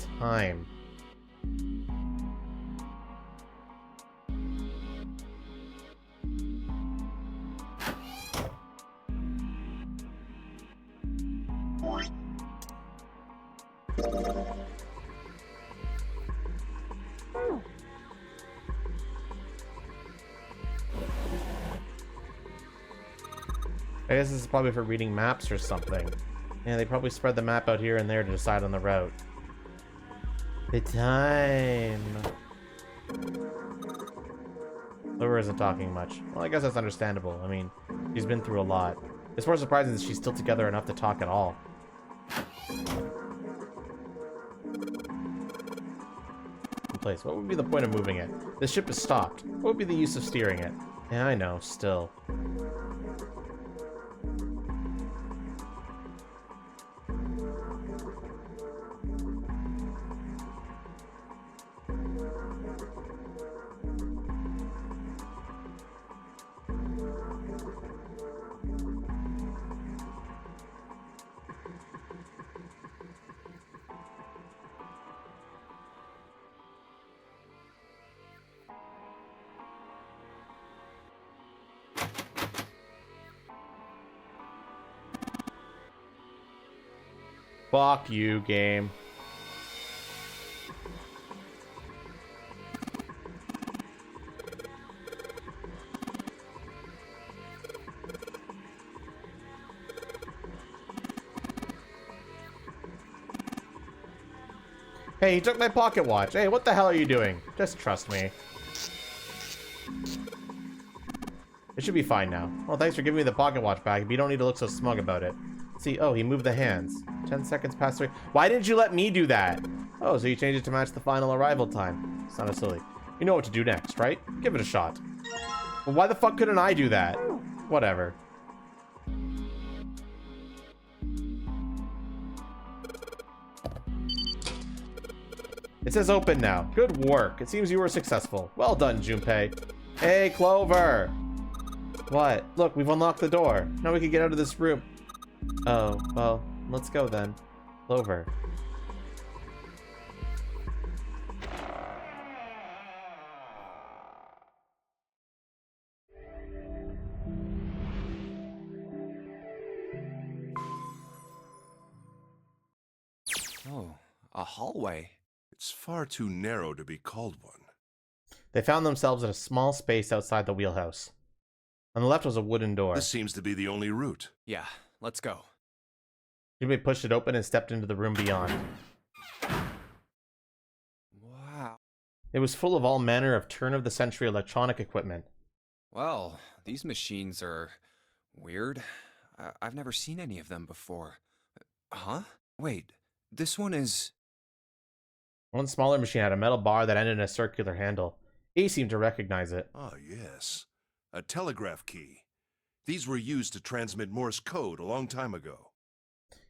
I guess this is probably for reading maps or something. Yeah, they probably spread the map out here and there to decide on the route. The time. Laura isn't talking much. Well, I guess that's understandable. I mean, she's been through a lot. It's more surprising that she's still together enough to talk at all. In place. What would be the point of moving it? The ship is stopped. What would be the use of steering it? Yeah, I know, still. Fuck you, game. Hey, he took my pocket watch. Hey, what the hell are you doing? Just trust me. It should be fine now. Well, thanks for giving me the pocket watch back, but you don't need to look so smug about it. See, oh, he moved the hands. 10 seconds past 3. Why didn't you let me do that? Oh, so you changed it to match the final arrival time. It's not silly. You know what to do next, right? Give it a shot. Well, why the fuck couldn't I do that? Whatever. It says open now. Good work. It seems you were successful. Well done, Junpei. Hey, Clover. What? Look, we've unlocked the door. Now we can get out of this room. Oh, well, let's go then. Clover. Oh, a hallway. It's far too narrow to be called one. They found themselves in a small space outside the wheelhouse. On the left was a wooden door. This seems to be the only route. Yeah, let's go. Junpei pushed it open and stepped into the room beyond. Wow. It was full of all manner of turn-of-the-century electronic equipment. Well, these machines are weird. I've never seen any of them before. Huh? Wait, this one is... One smaller machine had a metal bar that ended in a circular handle. He seemed to recognize it. Ah, yes. A telegraph key. These were used to transmit Morse code a long time ago.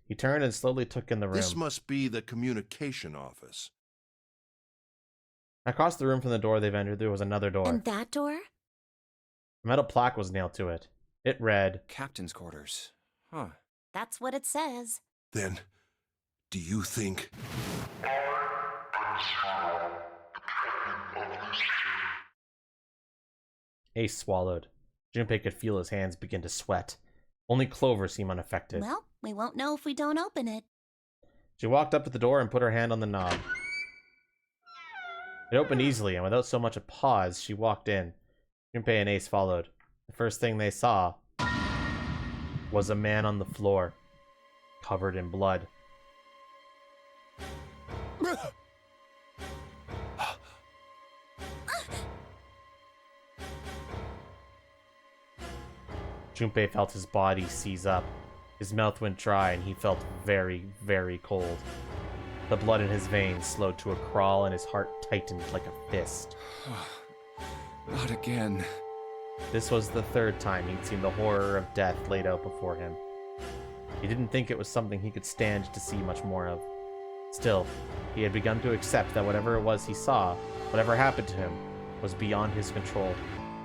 He turned and slowly took in the room. This must be the communication office. Across the room from the door they've entered, there was another door. And that door? A metal plaque was nailed to it. It read, Captain's quarters. Huh. That's what it says. Then, do you think... Ace swallowed. Junpei could feel his hands begin to sweat. Only Clover seemed unaffected. Well, we won't know if we don't open it. She walked up to the door and put her hand on the knob. It opened easily, and without so much a pause, she walked in. Junpei and Ace followed. The first thing they saw was a man on the floor, covered in blood. Junpei felt his body seize up. His mouth went dry and he felt very, very cold. The blood in his veins slowed to a crawl and his heart tightened like a fist. Not again. This was the third time he'd seen the horror of death laid out before him. He didn't think it was something he could stand to see much more of. Still, he had begun to accept that whatever it was he saw, whatever happened to him, was beyond his control.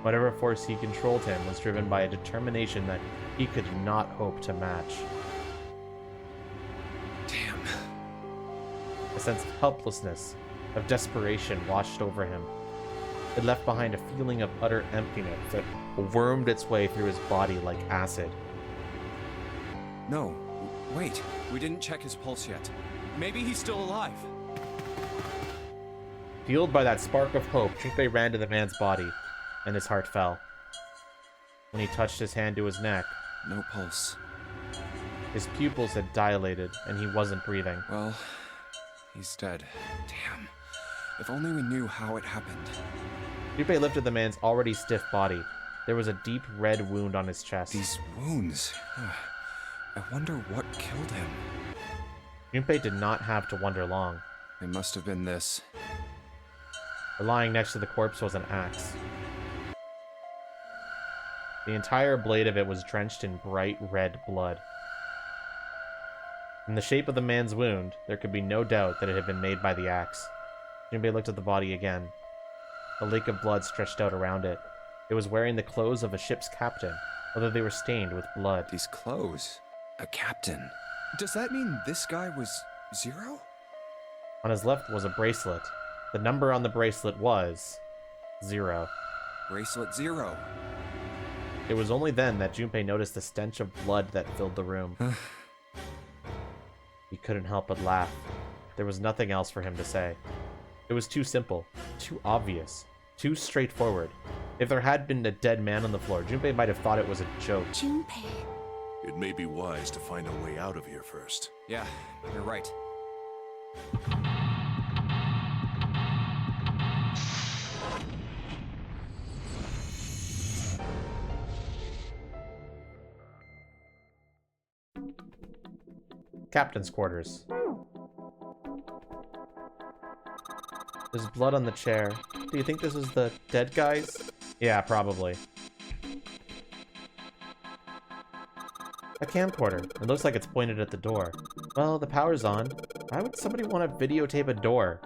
Whatever force he controlled him was driven by a determination that he could not hope to match. Damn. A sense of helplessness, of desperation washed over him. It left behind a feeling of utter emptiness that wormed its way through his body like acid. No, wait. We didn't check his pulse yet. Maybe he's still alive. Fueled by that spark of hope, Junpei ran to the man's body, and his heart fell. When he touched his hand to his neck, No pulse. his pupils had dilated, and he wasn't breathing. Well, he's dead. Damn. If only we knew how it happened. Junpei lifted the man's already stiff body. There was a deep red wound on his chest. These wounds. I wonder what killed him. Junpei did not have to wonder long. It must have been this. Lying next to the corpse was an axe. The entire blade of it was drenched in bright red blood. In the shape of the man's wound, there could be no doubt that it had been made by the axe. Junpei looked at the body again. A lake of blood stretched out around it. It was wearing the clothes of a ship's captain, although they were stained with blood. These clothes? A captain? Does that mean this guy was 0? On his left was a bracelet. The number on the bracelet was 0. Bracelet 0. It was only then that Junpei noticed the stench of blood that filled the room. He couldn't help but laugh. There was nothing else for him to say. It was too simple, too obvious, too straightforward. If there had been a dead man on the floor, Junpei might have thought it was a joke. Junpei. It may be wise to find a way out of here first. Yeah, you're right. Captain's quarters. There's blood on the chair. Do you think this is the dead guys? Yeah, probably. A camcorder. It looks like it's pointed at the door. Well, the power's on. Why would somebody want to videotape a door?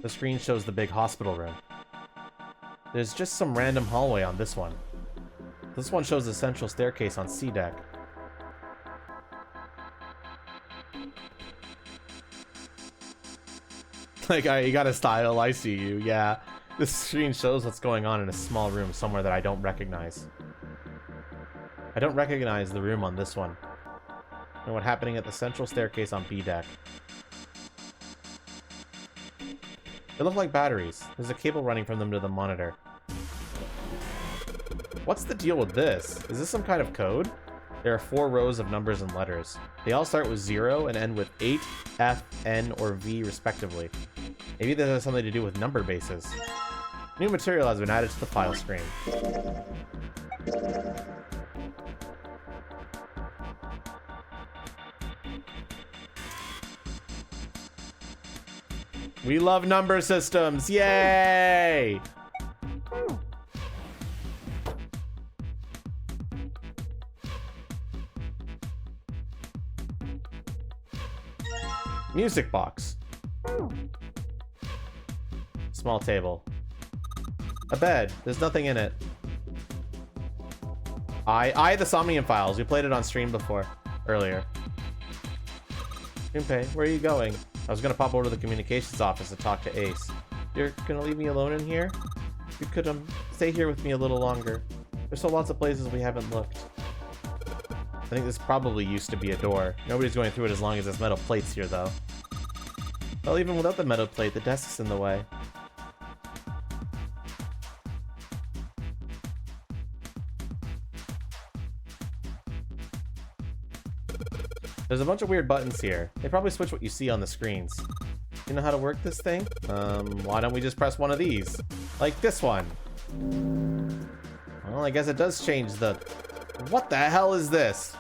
The screen shows the big hospital room. There's just some random hallway on this one. This one shows the central staircase on C deck. Like, you got a style, I see you, yeah. This screen shows what's going on in a small room somewhere that I don't recognize. I don't recognize the room on this one. And what's happening at the central staircase on B deck. They look like batteries. There's a cable running from them to the monitor. What's the deal with this? Is this some kind of code? There are 4 rows of numbers and letters. They all start with 0 and end with 8, F, N, or V respectively. Maybe this has something to do with number bases. New material has been added to the file screen. We love number systems! Yay! Music box. Small table. A bed. There's nothing in it. The Somnium Files. We played it on stream before. Earlier. Junpei, where are you going? I was gonna pop over to the communications office to talk to Ace. You're gonna leave me alone in here? You could, stay here with me a little longer. There's still lots of places we haven't looked. I think this probably used to be a door. Nobody's going through it as long as there's metal plates here, though. Well, even without the metal plate, the desk's in the way. There's a bunch of weird buttons here. They probably switch what you see on the screens. You know how to work this thing? Why don't we just press one of these? Like this one. Well, I guess it does change the... What the hell is this?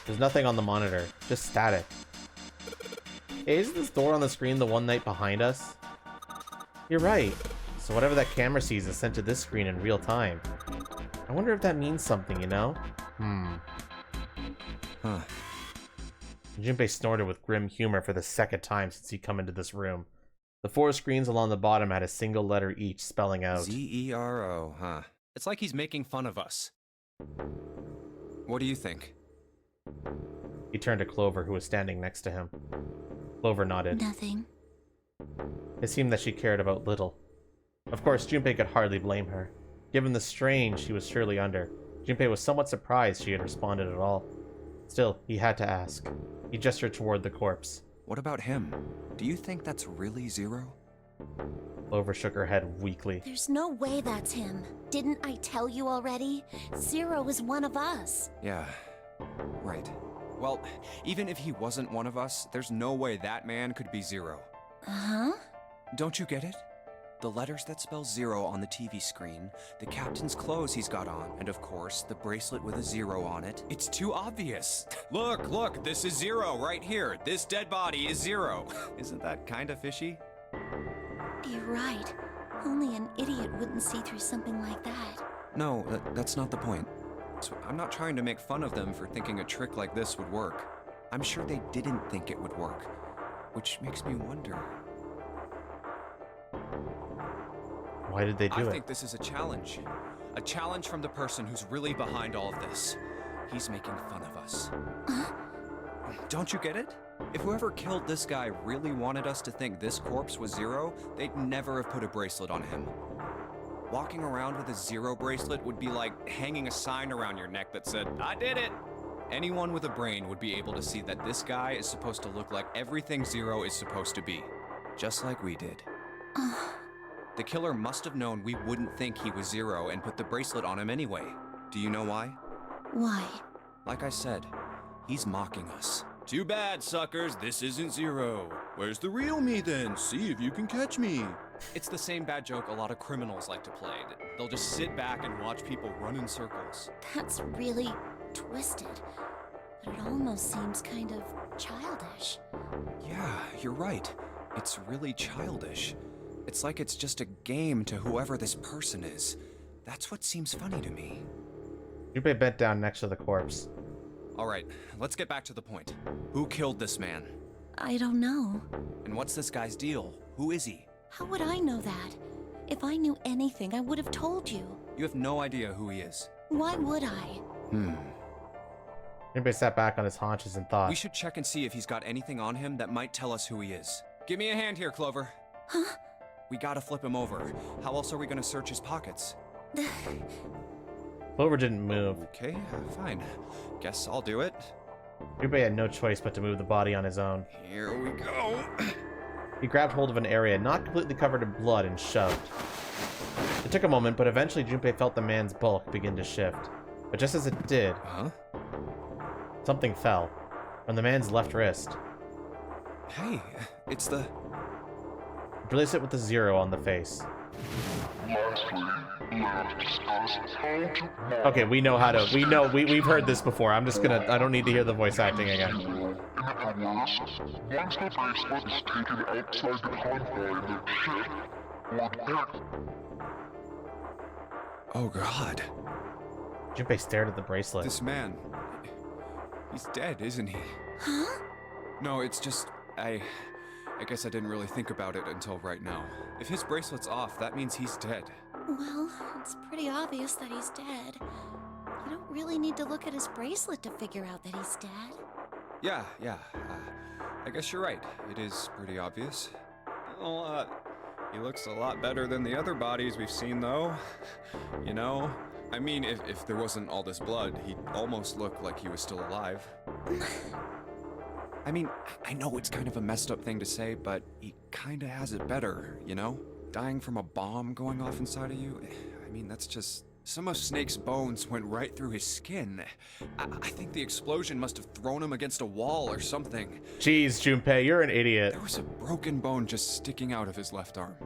There's nothing on the monitor, just static. Hey, isn't this door on the screen the one night behind us? You're right. So whatever that camera sees is sent to this screen in real time. I wonder if that means something, you know? Huh. Junpei snorted with grim humor for the second time since he come into this room. The 4 screens along the bottom had a single letter each spelling out Z-E-R-O, huh? It's like he's making fun of us. What do you think? He turned to Clover, who was standing next to him. Clover nodded. Nothing. It seemed that she cared about little. Of course, Junpei could hardly blame her. Given the strain she was surely under, Junpei was somewhat surprised she had responded at all. Still, he had to ask. He gestured toward the corpse. What about him? Do you think that's really Zero? Clover shook her head weakly. There's no way that's him. Didn't I tell you already? Zero is one of us. Yeah, right. Well, even if he wasn't one of us, there's no way that man could be Zero. Huh? Don't you get it? The letters that spell Zero on the TV screen, the captain's clothes he's got on, and of course, the bracelet with a 0 on it. It's too obvious. Look, this is Zero right here. This dead body is Zero. Isn't that kind of fishy? You're right. Only an idiot wouldn't see through something like that. No, that's not the point. So I'm not trying to make fun of them for thinking a trick like this would work. I'm sure they didn't think it would work, which makes me wonder. Why did they do it? I think this is a challenge. A challenge from the person who's really behind all of this. He's making fun of us. Don't you get it? If whoever killed this guy really wanted us to think this corpse was Zero, they'd never have put a bracelet on him. Walking around with a 0 bracelet would be like hanging a sign around your neck that said, "I did it!" Anyone with a brain would be able to see that this guy is supposed to look like everything Zero is supposed to be. Just like we did. The killer must have known we wouldn't think he was Zero and put the bracelet on him anyway. Do you know why? Why? Like I said, he's mocking us. Too bad, suckers, this isn't Zero. Where's the real me then? See if you can catch me. It's the same bad joke a lot of criminals like to play. They'll just sit back and watch people run in circles. That's really twisted. But it almost seems kind of childish. Yeah, you're right. It's really childish. It's like it's just a game to whoever this person is. That's what seems funny to me. Junpei bent down next to the corpse. All right, let's get back to the point. Who killed this man? I don't know. And what's this guy's deal? Who is he? How would I know that? If I knew anything, I would have told you. You have no idea who he is. Why would I? Junpei sat back on his haunches and thought. We should check and see if he's got anything on him that might tell us who he is. Give me a hand here, Clover. Huh? We gotta flip him over. How else are we gonna search his pockets? Clover didn't move. Okay, fine. Guess I'll do it. Junpei had no choice but to move the body on his own. Here we go. He grabbed hold of an area not completely covered in blood and shoved. It took a moment, but eventually Junpei felt the man's bulk begin to shift. But just as it did, something fell from the man's left wrist. Hey, it's the... Replace it with a 0 on the face. Lastly, let us discuss how to Okay, we know how to. We've heard this before. I'm just gonna. I don't need to hear the voice acting again. In other words, once the bracelet is taken outside the convoy of the ship, or deck, Oh God. Junpei stared at the bracelet. This man... He's dead, isn't he? Huh? No, it's just... I guess I didn't really think about it until right now. If his bracelet's off, that means he's dead. Well, it's pretty obvious that he's dead. You don't really need to look at his bracelet to figure out that he's dead. Yeah. I guess you're right. It is pretty obvious. Well, he looks a lot better than the other bodies we've seen, though. You know? I mean, if there wasn't all this blood, he'd almost look like he was still alive. I mean, I know it's kind of a messed up thing to say, but he kinda has it better, you know? Dying from a bomb going off inside of you, I mean, that's just Some of Snake's bones went right through his skin. I think the explosion must have thrown him against a wall or something. Jeez, Junpei, you're an idiot. There was a broken bone just sticking out of his left arm.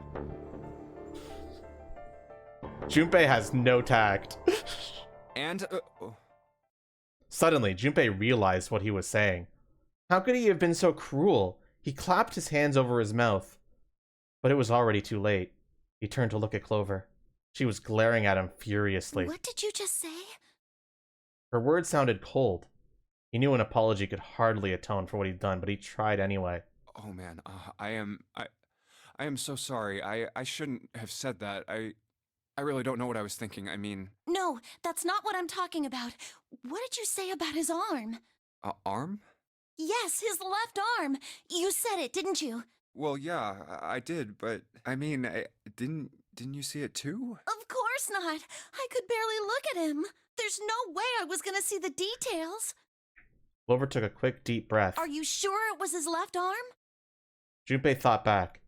Junpei has no tact. And, Suddenly, Junpei realized what he was saying. How could he have been so cruel? He clapped his hands over his mouth. But it was already too late. He turned to look at Clover. She was glaring at him furiously. What did you just say? Her words sounded cold. He knew an apology could hardly atone for what he'd done, but he tried anyway. oh man, I am so sorry. I shouldn't have said that. I really don't know what I was thinking. I mean... No, that's not what I'm talking about. What did you say about his arm? Arm? Yes, his left arm. You said it, didn't you? Well, yeah, I did, but I mean, didn't you see it too? Of course not. I could barely look at him. There's no way I was gonna see the details. Clover took a quick, deep breath. Are you sure it was his left arm? Junpei thought back.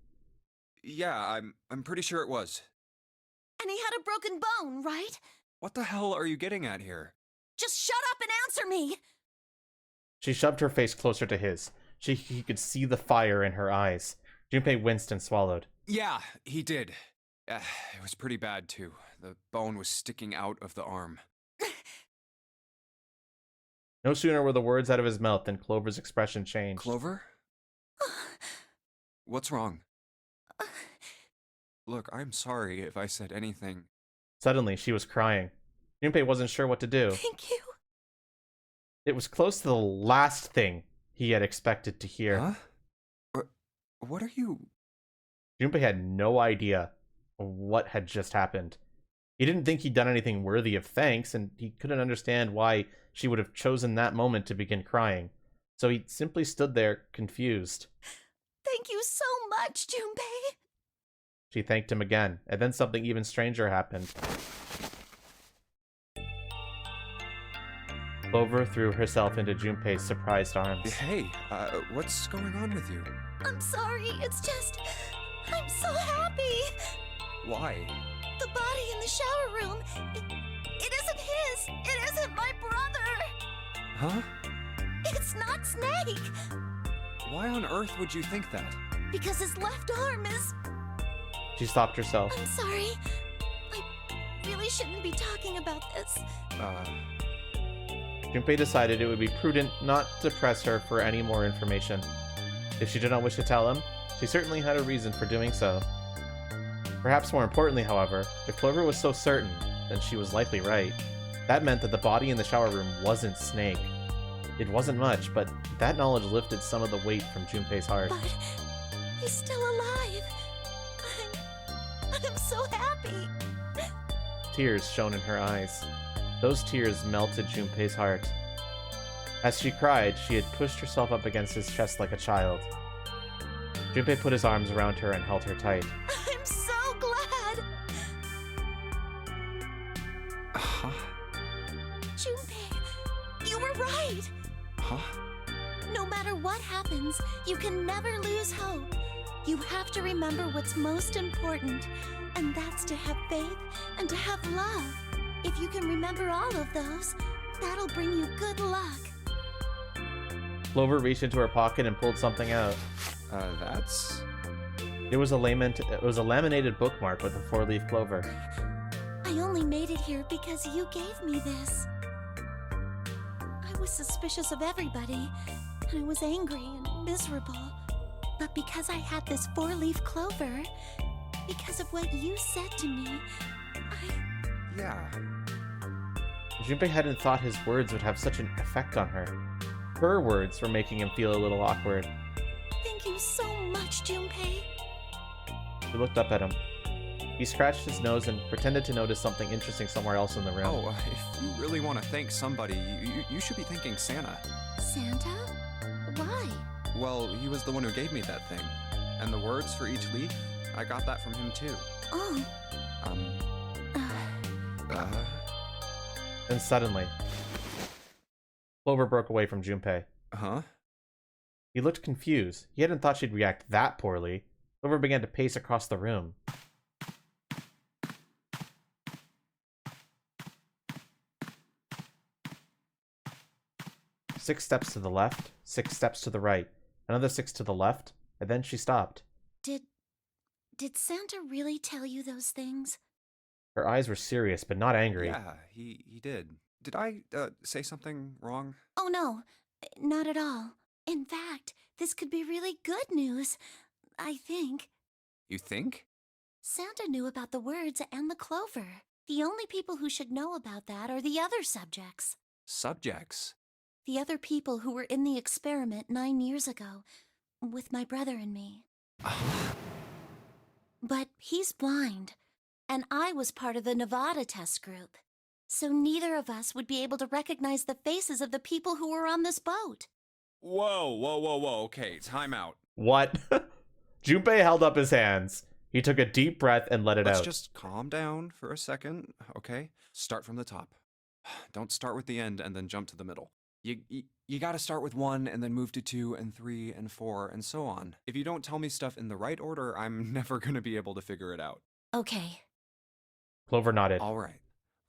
Yeah, I'm pretty sure it was. And he had a broken bone, right? What the hell are you getting at here? Just shut up and answer me! She shoved her face closer to his. He could see the fire in her eyes. Junpei winced and swallowed. Yeah, he did. It was pretty bad, too. The bone was sticking out of the arm. No sooner were the words out of his mouth than Clover's expression changed. Clover? What's wrong? Look, I'm sorry if I said anything. Suddenly, she was crying. Junpei wasn't sure what to do. Thank you. It was close to the last thing he had expected to hear. Huh? What are you... Junpei had no idea what had just happened. He didn't think he'd done anything worthy of thanks, and he couldn't understand why she would have chosen that moment to begin crying. So he simply stood there, confused. Thank you so much, Junpei. She thanked him again, and then something even stranger happened. Clover threw herself into Junpei's surprised arms. Hey, what's going on with you? I'm sorry, it's just... I'm so happy! Why? The body in the shower room, it isn't his! It isn't my brother! Huh? It's not Snake! Why on earth would you think that? Because his left arm is... She stopped herself. I'm sorry. I really shouldn't be talking about this. Junpei decided it would be prudent not to press her for any more information. If she did not wish to tell him, she certainly had a reason for doing so. Perhaps more importantly, however, if Clover was so certain, then she was likely right. That meant that the body in the shower room wasn't Snake. It wasn't much, but that knowledge lifted some of the weight from Junpei's heart. But he's still alive. I'm so happy. Tears shone in her eyes. Those tears melted Junpei's heart. As she cried, she had pushed herself up against his chest like a child. Junpei put his arms around her and held her tight. I'm so glad. Huh? Junpei, you were right. Huh? No matter what happens, you can never lose hope. You have to remember what's most important, and that's to have faith and to have love. If you can remember all of those, that'll bring you good luck. Clover reached into her pocket and pulled something out. That's... It was a laminated bookmark with a 4-leaf clover. I only made it here because you gave me this. I was suspicious of everybody, and I was angry and miserable. But because I had this 4-leaf clover, because of what you said to me, Yeah. Junpei hadn't thought his words would have such an effect on her. Her words were making him feel a little awkward. Thank you so much, Junpei. She looked up at him. He scratched his nose and pretended to notice something interesting somewhere else in the room. Oh, if you really want to thank somebody, you should be thanking Santa. Santa? Why? Well, he was the one who gave me that thing. And the words for each leaf, I got that from him too. Oh. Then suddenly, Clover broke away from Junpei. Huh? He looked confused. He hadn't thought she'd react that poorly. Clover began to pace across the room. 6 steps to the left, 6 steps to the right, another 6 to the left, and then she stopped. Did Santa really tell you those things? Her eyes were serious, but not angry. Yeah, he did. Did I say something wrong? Oh no, not at all. In fact, this could be really good news, I think. You think? Santa knew about the words and the clover. The only people who should know about that are the other subjects. Subjects? The other people who were in the experiment 9 years ago, with my brother and me. But he's blind, and I was part of the Nevada test group. So neither of us would be able to recognize the faces of the people who were on this boat. Whoa. Okay, time out. What? Junpei held up his hands. He took a deep breath and let it out. Let's just calm down for a second, okay? Start from the top. Don't start with the end and then jump to the middle. You gotta start with 1 and then move to 2 and 3 and 4 and so on. If you don't tell me stuff in the right order, I'm never gonna be able to figure it out. Okay. Clover nodded. All right,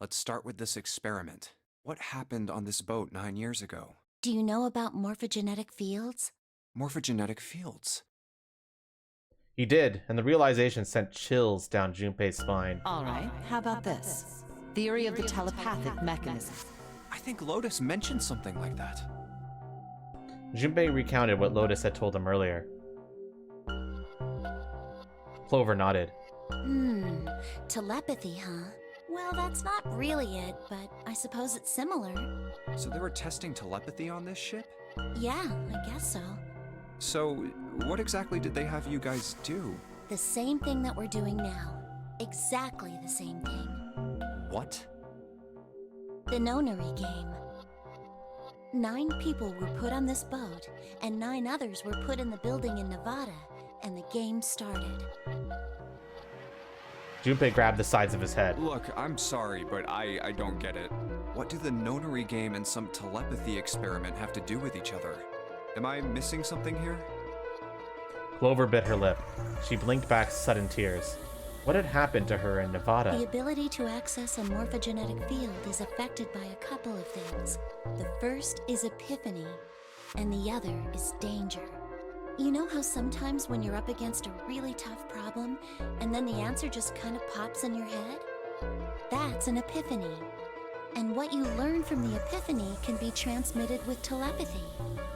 let's start with this experiment. What happened on this boat 9 years ago? Do you know about morphogenetic fields? Morphogenetic fields. He did, and the realization sent chills down Junpei's spine. All right, how about this? Theory of the telepathic mechanism. I think Lotus mentioned something like that. Junpei recounted what Lotus had told him earlier. Clover nodded. Telepathy, huh? Well, that's not really it, but I suppose it's similar. So they were testing telepathy on this ship? Yeah, I guess so. So, what exactly did they have you guys do? The same thing that we're doing now. Exactly the same thing. What? The nonary game. 9 people were put on this boat, and 9 others were put in the building in Nevada, and the game started. Junpei grabbed the sides of his head. Look, I'm sorry, but I don't get it. What do the nonary game and some telepathy experiment have to do with each other? Am I missing something here? Clover bit her lip. She blinked back sudden tears. What had happened to her in Nevada? The ability to access a morphogenetic field is affected by a couple of things. The first is epiphany, and the other is danger. You know how sometimes when you're up against a really tough problem, and then the answer just kind of pops in your head? That's an epiphany. And what you learn from the epiphany can be transmitted with telepathy.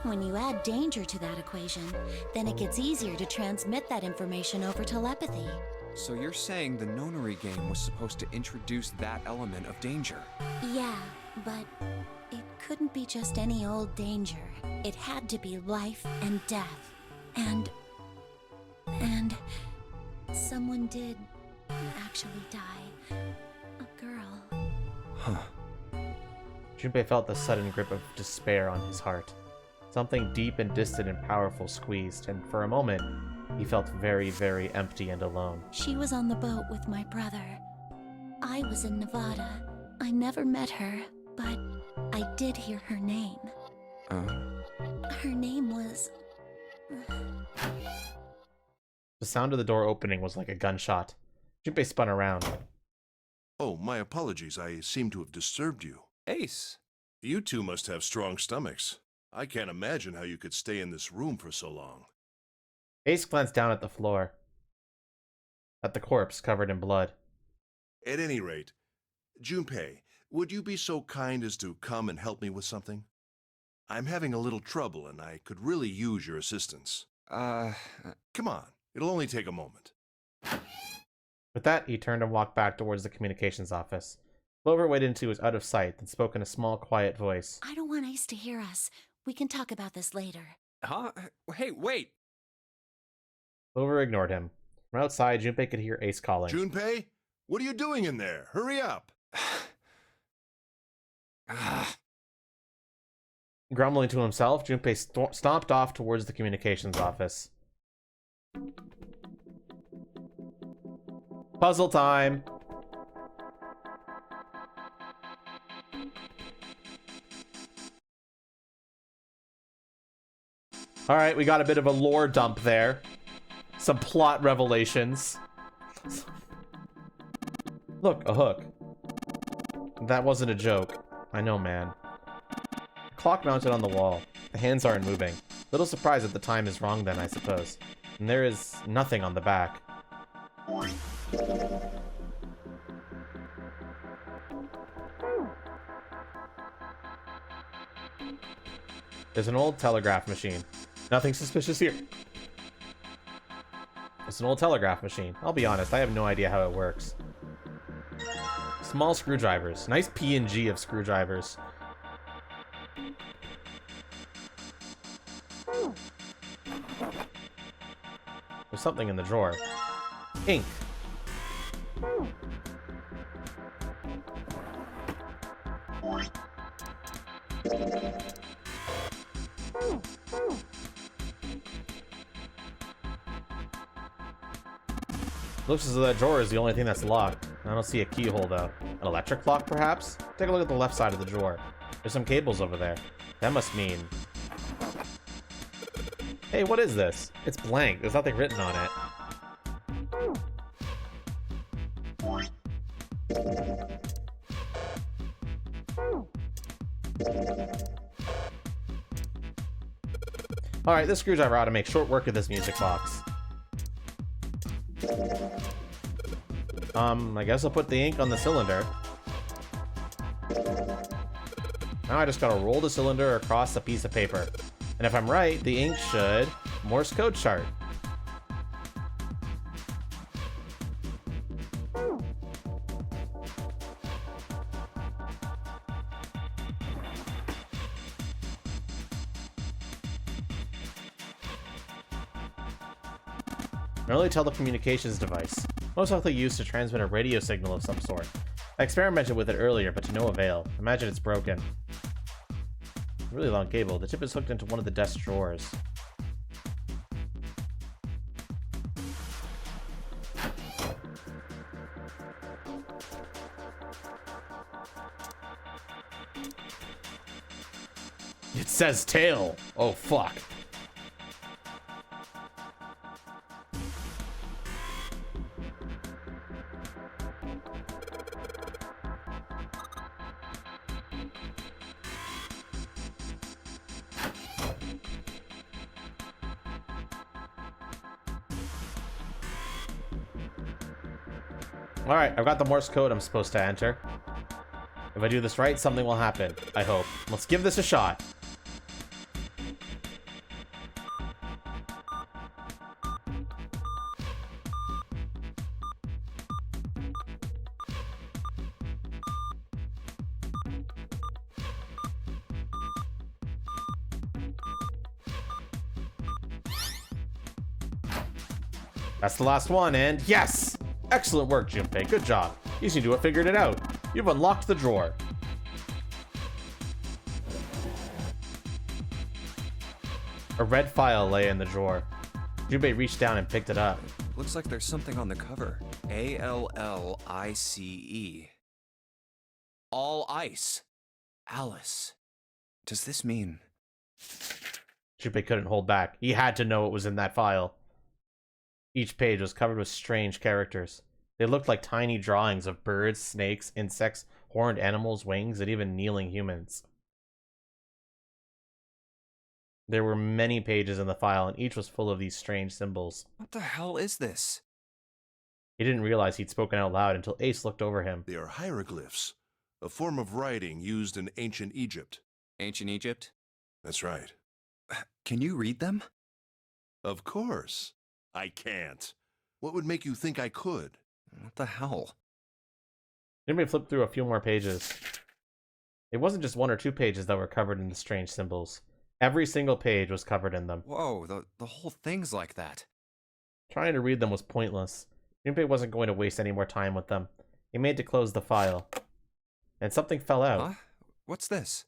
When you add danger to that equation, then it gets easier to transmit that information over telepathy. So you're saying the nonary game was supposed to introduce that element of danger? Yeah, but it couldn't be just any old danger. It had to be life and death. And someone did actually die. A girl. Huh. Junpei felt the sudden grip of despair on his heart. Something deep and distant and powerful squeezed, and for a moment, he felt very, very empty and alone. She was on the boat with my brother. I was in Nevada. I never met her, but I did hear her name. Her name was... The sound of the door opening was like a gunshot. Junpei spun around. Oh, my apologies. I seem to have disturbed you. Ace! You two must have strong stomachs. I can't imagine how you could stay in this room for so long. Ace glanced down at the floor. At the corpse covered in blood. At any rate, Junpei, would you be so kind as to come and help me with something? I'm having a little trouble and I could really use your assistance. Come on, it'll only take a moment. With that, he turned and walked back towards the communications office. Clover waited until he was out of sight, then spoke in a small, quiet voice. I don't want Ace to hear us. We can talk about this later. Huh? Hey, wait! Clover ignored him. From outside, Junpei could hear Ace calling. Junpei? What are you doing in there? Hurry up! Grumbling to himself, Junpei stomped off towards the communications office. Puzzle time! Alright, we got a bit of a lore dump there. Some plot revelations. Look, a hook. That wasn't a joke. I know, man. clock mounted on the wall. The hands aren't moving. Little surprised that the time is wrong then, I suppose. And there is nothing on the back. There's an old telegraph machine. Nothing suspicious here. It's an old telegraph machine. I'll be honest, I have no idea how it works. Small screwdrivers. Nice PNG of screwdrivers. There's something in the drawer. Ink. Looks as though that drawer is the only thing that's locked. I don't see a keyhole though. An electric clock, perhaps? Take a look at the left side of the drawer. There's some cables over there. That must mean... Hey, what is this? It's blank. There's nothing written on it. Alright, this screwdriver ought to make short work of this music box. I guess I'll put the ink on the cylinder. Now I just gotta roll the cylinder across a piece of paper. And if I'm right, the ink should Morse code chart. An early telecommunications device, most likely used to transmit a radio signal of some sort. I experimented with it earlier, but to no avail. Imagine it's broken. Really long cable. The tip is hooked into one of the desk drawers. It says tail. Oh, fuck. Alright, I've got the Morse code I'm supposed to enter. If I do this right, something will happen. I hope. Let's give this a shot. That's the last one, and yes! Excellent work, Junpei. Good job. You seem to have figured it out. You've unlocked the drawer. A red file lay in the drawer. Junpei reached down and picked it up. Looks like there's something on the cover. ALLICE. All ice. Alice. Does this mean... Junpei couldn't hold back. He had to know what was in that file. Each page was covered with strange characters. They looked like tiny drawings of birds, snakes, insects, horned animals, wings, and even kneeling humans. There were many pages in the file, and each was full of these strange symbols. What the hell is this? He didn't realize he'd spoken out loud until Ace looked over him. They are hieroglyphs, a form of writing used in ancient Egypt. Ancient Egypt? That's right. Can you read them? Of course. I can't. What would make you think I could? What the hell? Junpei flipped through a few more pages. It wasn't just one or two pages that were covered in the strange symbols. Every single page was covered in them. Whoa, the whole thing's like that. Trying to read them was pointless. Junpei wasn't going to waste any more time with them. He made to close the file. And something fell out. Huh? What's this?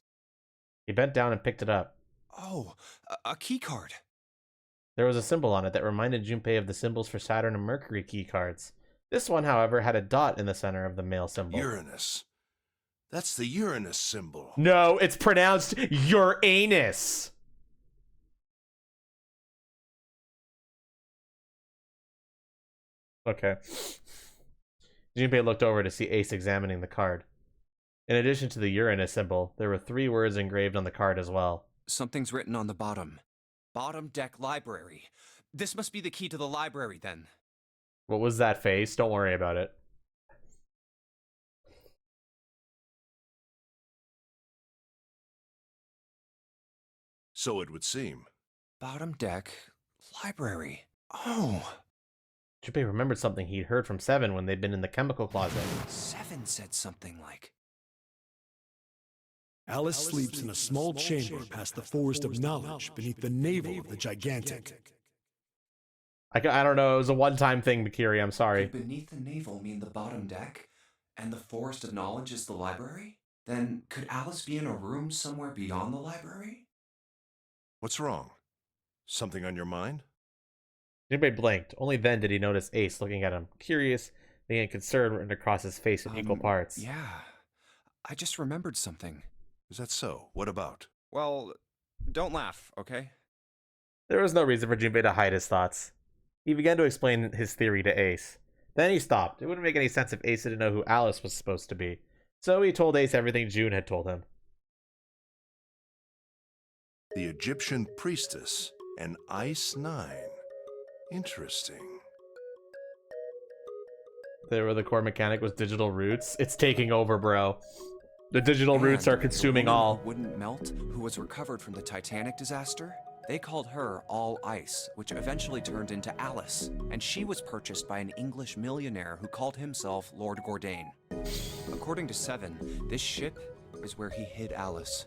He bent down and picked it up. Oh, a key card. There was a symbol on it that reminded Junpei of the symbols for Saturn and Mercury key cards. This one, however, had a dot in the center of the male symbol. Uranus. That's the Uranus symbol. No, it's pronounced Uranus. Okay. Junpei looked over to see Ace examining the card. In addition to the Uranus symbol, there were 3 words engraved on the card as well. Something's written on the bottom. Bottom deck library. This must be the key to the library, then. What was that face? Don't worry about it. So it would seem. Bottom deck library. Oh. Junpei remembered something he'd heard from Seven when they'd been in the chemical closet. Seven said something like... Alice sleeps in a small chamber past the Forest of Knowledge beneath the navel of the Gigantic. I don't know, it was a one-time thing, Mikiri, I'm sorry. Could beneath the navel mean the bottom deck? And the Forest of Knowledge is the library? Then could Alice be in a room somewhere beyond the library? What's wrong? Something on your mind? Junpei blinked. Only then did he notice Ace looking at him. Curious, and concern written across his face in equal parts. Yeah. I just remembered something. Is that so? What about? Well, don't laugh, okay? There was no reason for Junpei to hide his thoughts. He began to explain his theory to Ace. Then he stopped. It wouldn't make any sense if Ace didn't know who Alice was supposed to be. So he told Ace everything June had told him. The Egyptian priestess and Ice 9. Interesting. There were the core mechanic was digital roots. It's taking over, bro. The digital roots are consuming the woman all. Who wouldn't melt, who was recovered from the Titanic disaster? They called her All Ice, which eventually turned into Alice, and she was purchased by an English millionaire who called himself Lord Gordain. According to Seven, this ship is where he hid Alice.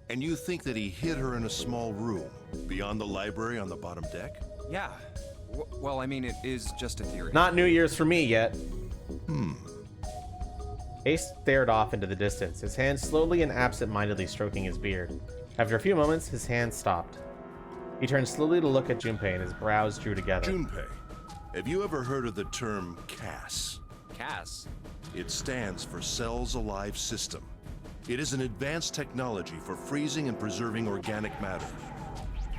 And you think that he hid her in a small room, beyond the library on the bottom deck? Yeah. Well, I mean, it is just a theory. Not New Year's for me yet. Ace stared off into the distance, his hand slowly and absent-mindedly stroking his beard. After a few moments, his hand stopped. He turned slowly to look at Junpei, and his brows drew together. Junpei, have you ever heard of the term CAS? Cass? It stands for Cells Alive System. It is an advanced technology for freezing and preserving organic matter.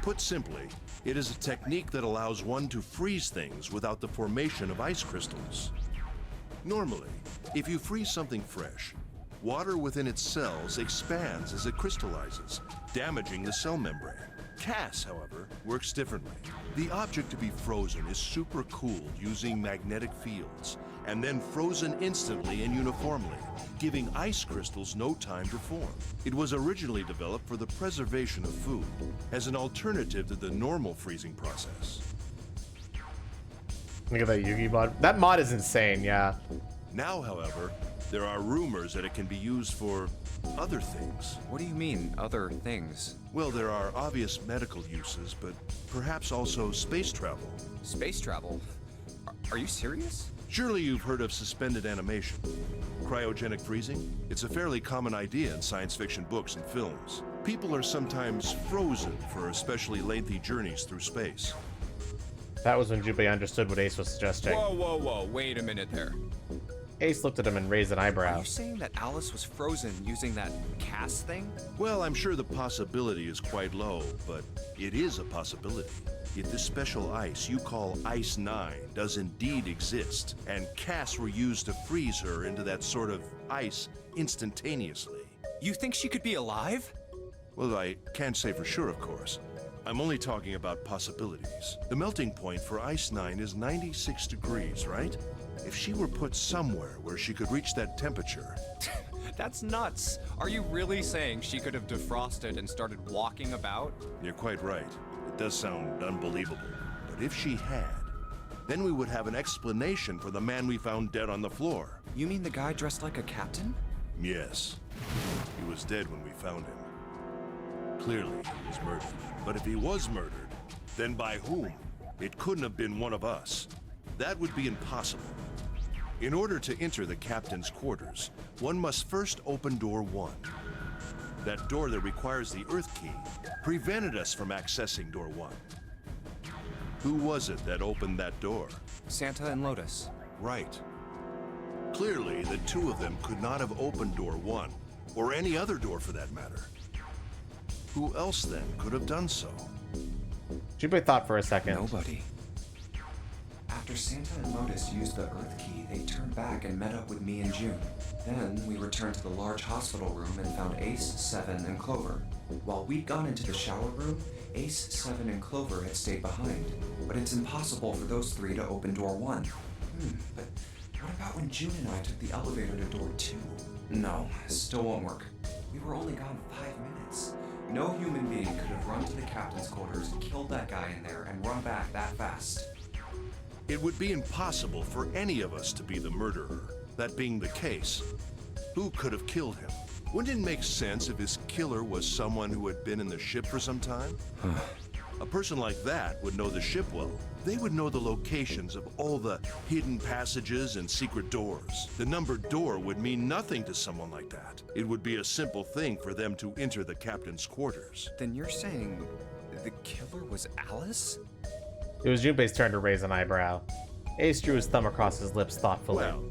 Put simply, it is a technique that allows one to freeze things without the formation of ice crystals. Normally, if you freeze something fresh, water within its cells expands as it crystallizes, damaging the cell membrane. CAS, however, works differently. The object to be frozen is supercooled using magnetic fields, and then frozen instantly and uniformly, giving ice crystals no time to form. It was originally developed for the preservation of food, as an alternative to the normal freezing process. Look at that Yugi mod. That mod is insane, yeah. Now, however, there are rumors that it can be used for other things. What do you mean, other things? Well, there are obvious medical uses, but perhaps also space travel. Space travel? Are you serious? Surely you've heard of suspended animation. Cryogenic freezing? It's a fairly common idea in science fiction books and films. People are sometimes frozen for especially lengthy journeys through space. That was when Junpei understood what Ace was suggesting. Whoa, wait a minute there. Ace looked at him and raised an Are eyebrow. you saying that Alice was frozen using that CAS thing? Well, I'm sure the possibility is quite low, but it is a possibility. If this special ice you call Ice 9 does indeed exist, and CAS were used to freeze her into that sort of ice instantaneously. You think she could be alive? Well, I can't say for sure, of course. I'm only talking about possibilities. The melting point for Ice 9 is 96 degrees, right? If she were put somewhere where she could reach that temperature... That's nuts. Are you really saying she could have defrosted and started walking about? You're quite right. It does sound unbelievable. But if she had, then we would have an explanation for the man we found dead on the floor. You mean the guy dressed like a captain? Yes. He was dead when we found him. Clearly, he was murdered. But if he was murdered, then by whom? It couldn't have been one of us. That would be impossible. In order to enter the captain's quarters, one must first open door 1. That door that requires the Earth key prevented us from accessing door 1. Who was it that opened that door? Santa and Lotus. Right. Clearly, the two of them could not have opened door 1, or any other door for that matter. Who else then could have done so? Junpei thought for a second. Nobody. After After Santa and Lotus used the Earth Key, they turned back and met up with me and June. Then we returned to the large hospital room and found Ace, Seven, and Clover. While we'd gone into the shower room, Ace, Seven, and Clover had stayed behind. But it's impossible for those three to open door 1. But what about when June and I took the elevator to door 2? No, still won't work. We were only gone 5 minutes. No human being could have run to the captain's quarters, killed that guy in there, and run back that fast. It would be impossible for any of us to be the murderer. That being the case, who could have killed him? Wouldn't it make sense if his killer was someone who had been in the ship for some time? A person like that would know the ship well. They would know the locations of all the hidden passages and secret doors. The numbered door would mean nothing to someone like that. It would be a simple thing for them to enter the captain's quarters. Then you're saying the killer was Alice? It was Junpei's turn to raise an eyebrow. Ace drew his thumb across his lips thoughtfully. Well,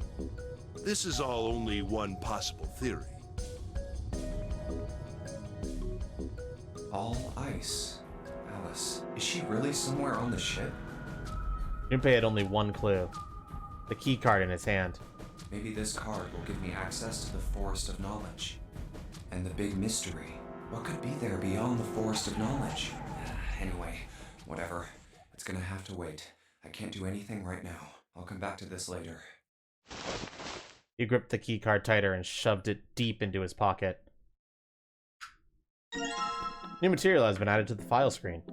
this is all only one possible theory. All ice. Alice, is she really somewhere on the ship? Junpei had only one clue. The key card in his hand. Maybe this card will give me access to the Forest of Knowledge. And the big mystery. What could be there beyond the Forest of Knowledge? Anyway, whatever. It's gonna have to wait. I can't do anything right now. I'll come back to this later. He gripped the key card tighter and shoved it deep into his pocket. New material has been added to the file screen.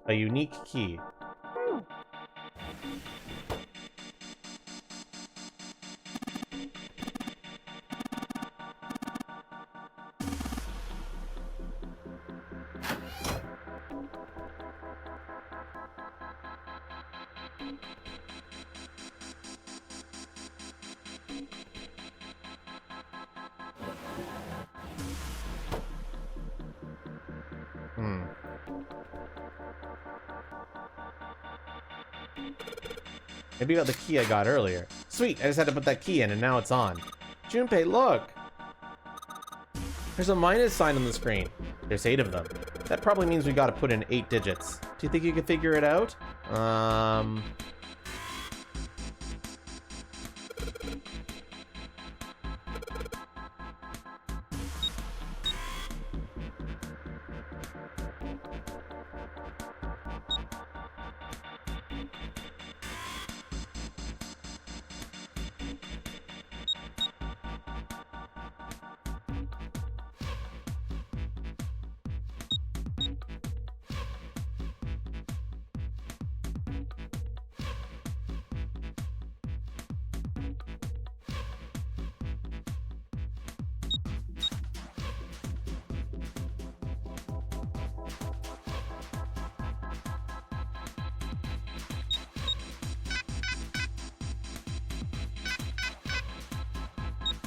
A unique key. Maybe about the key I got earlier. Sweet, I just had to put that key in and now it's on. Junpei, look! There's a minus sign on the screen. There's 8 of them. That probably means we gotta put in 8 digits. Do you think you can figure it out?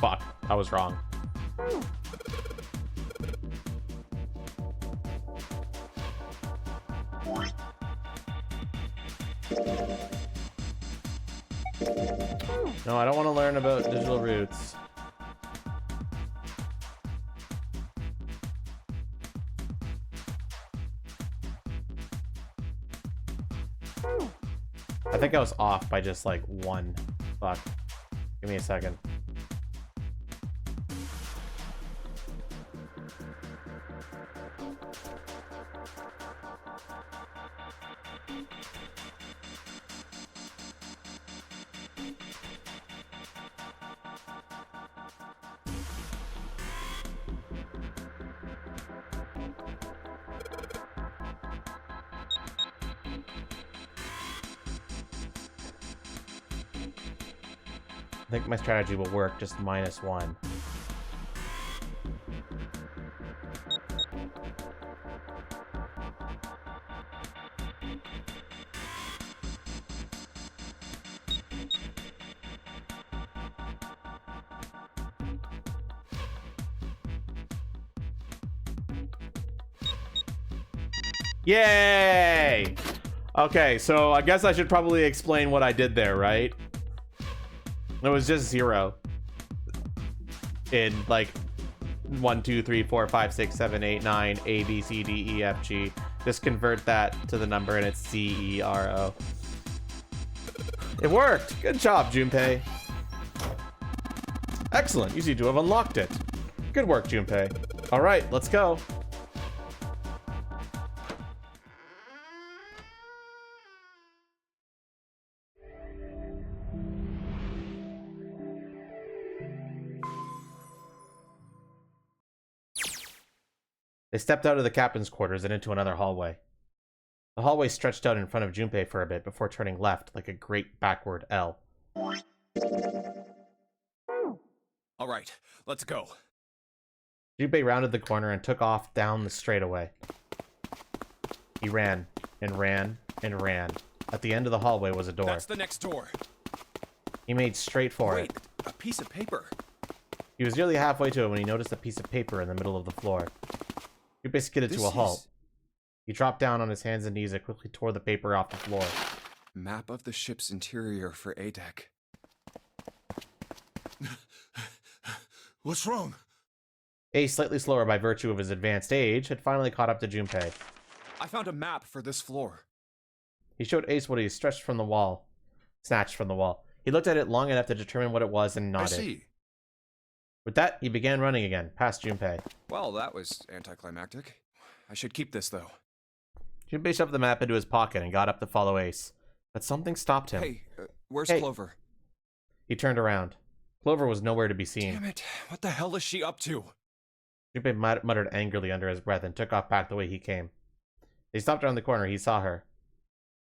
Fuck, I was wrong. No, I don't want to learn about digital roots. I think I was off by just like 1. Fuck. Give me a second. I think my strategy will work, just -1. Yay! Okay, so I guess I should probably explain what I did there, right? It was just 0 in like 1, 2, 3, 4, 5, 6, 7, 8, 9, A, B, C, D, E, F, G. Just convert that to the number and it's C, E, R, O. It worked. Good job, Junpei. Excellent. You seem to have unlocked it. Good work, Junpei. All right, let's go. They stepped out of the captain's quarters and into another hallway. The hallway stretched out in front of Junpei for a bit before turning left like a great backward L. All right, let's go. Junpei rounded the corner and took off down the straightaway. He ran and ran and ran. At the end of the hallway was a door. That's the next door. He made straight for it. Wait, a piece of paper. He was nearly halfway to it when he noticed a piece of paper in the middle of the floor. Junpei skidded to a halt. He dropped down on his hands and knees and quickly tore the paper off the floor. Map of the ship's interior for A-Deck. What's wrong? Ace, slightly slower by virtue of his advanced age, had finally caught up to Junpei. I found a map for this floor. He showed Ace what he snatched from the wall. He looked at it long enough to determine what it was and nodded. I see. With that, he began running again, past Junpei. Well, that was anticlimactic. I should keep this, though. Junpei shoved the map into his pocket and got up to follow Ace. But something stopped him. Hey, where's Hey. Clover? He turned around. Clover was nowhere to be seen. Damn it, what the hell is she up to? Junpei muttered angrily under his breath and took off back the way he came. They stopped around the corner. He saw her.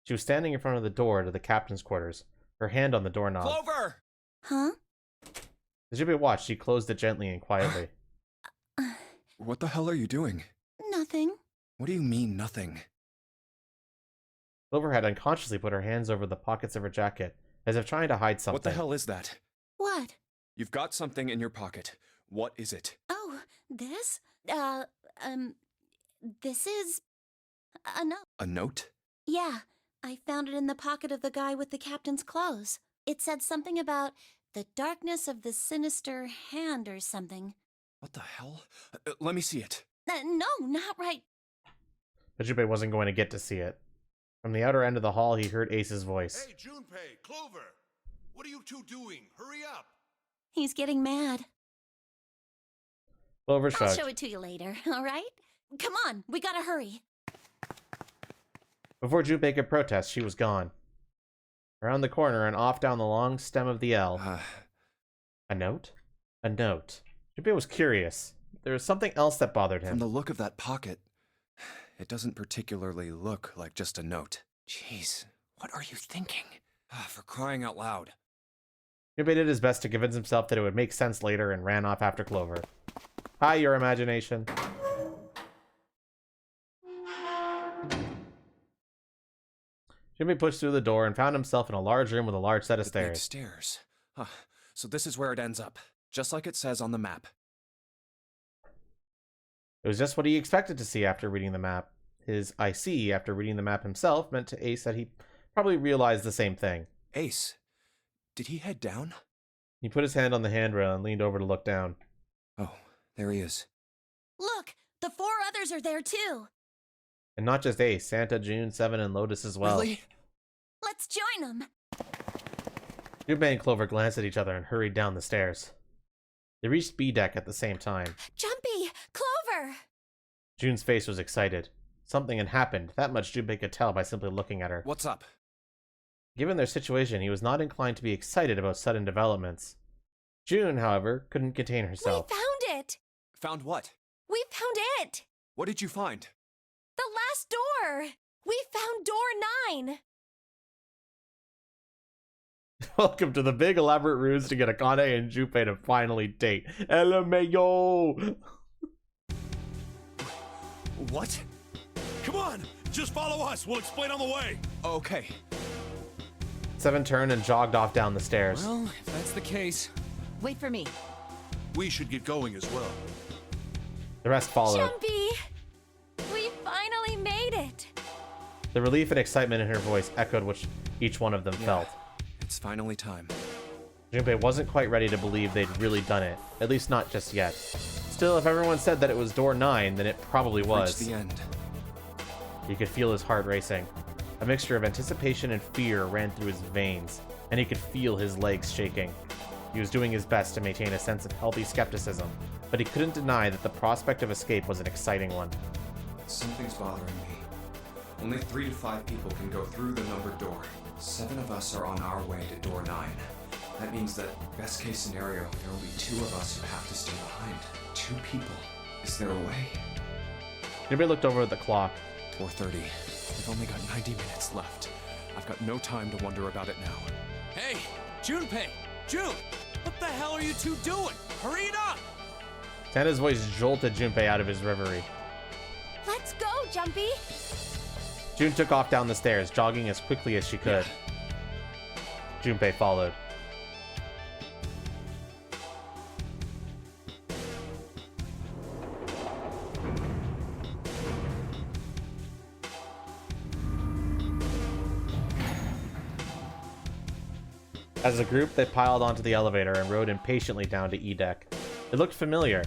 She was standing in front of the door to the captain's quarters, her hand on the doorknob. Clover! Huh? As Junpei watched, she closed it gently and quietly. What the hell are you doing? Nothing. What do you mean, nothing? Clover had unconsciously put her hands over the pockets of her jacket, as if trying to hide something. What the hell is that? What? You've got something in your pocket. What is it? Oh, this? This is a note. A note? Yeah, I found it in the pocket of the guy with the captain's clothes. It said something about the darkness of the sinister hand or something. What the hell? Let me see it. No, not right. But Junpei wasn't going to get to see it. From the outer end of the hall, he heard Ace's voice. Hey, Junpei, Clover! What are you two doing? Hurry up! He's getting mad. Clover I'll shrugged. show it to you later, all right? Come on, we gotta hurry. Before Junpei could protest, she was gone. Around the corner and off down the long stem of the L. A note? A note. Junpei was curious. There was something else that bothered him. From the look of that pocket, it doesn't particularly look like just a note. Jeez, what are you thinking? For crying out loud. Junpei did his best to convince himself that it would make sense later and ran off after Clover. Hi, your imagination. Junpei pushed through the door and found himself in a large room with a large set of The big stairs. stairs. So this is where it ends up, just like it says on the map. It was just what he expected to see after reading the map. His I see after reading the map himself meant to Ace that he probably realized the same thing. Ace, did he head down? He put his hand on the handrail and leaned over to look down. Oh, there he is. Look, the 4 others are there too. And not just Ace, Santa, June, Seven, and Lotus as well. Really? Let's join them. Junpei and Clover glanced at each other and hurried down the stairs. They reached B deck at the same time. Jumpy, Clover! June's face was excited. Something had happened. That much Junpei could tell by simply looking at her. What's up? Given their situation, he was not inclined to be excited about sudden developments. June, however, couldn't contain herself. We found it! Found what? We found it! What did you find? The last door! We found door 9! Welcome to the big elaborate ruse to get Akane and Junpei to finally date. LMAO! What? Come on! Just follow us! We'll explain on the way! Okay. Seven turned and jogged off down the stairs. Well, if that's the case... Wait for me. We should get going as well. The rest followed. Jumpy! We finally made it! The relief and excitement in her voice echoed what each one of them felt. It's finally time. Junpei wasn't quite ready to believe they'd really done it, at least not just yet. Still, if everyone said that it was door 9, then it probably was. Reached the end. He could feel his heart racing. A mixture of anticipation and fear ran through his veins, and he could feel his legs shaking. He was doing his best to maintain a sense of healthy skepticism, but he couldn't deny that the prospect of escape was an exciting one. Something's bothering me. Only 3 to 5 people can go through the numbered door. 7 of us are on our way to door 9. That means that, best case scenario, there will be 2 of us who have to stay behind. 2 people. Is there a way? Junpei looked over at the clock. 4:30. We've only got 90 minutes left. I've got no time to wonder about it now. Hey, Junpei! June! What the hell are you two doing? Hurry it up! Santa's voice jolted Junpei out of his reverie. Let's go, Jumpy! June took off down the stairs, jogging as quickly as she could. Junpei followed. As a group, they piled onto the elevator and rode impatiently down to E deck. It looked familiar.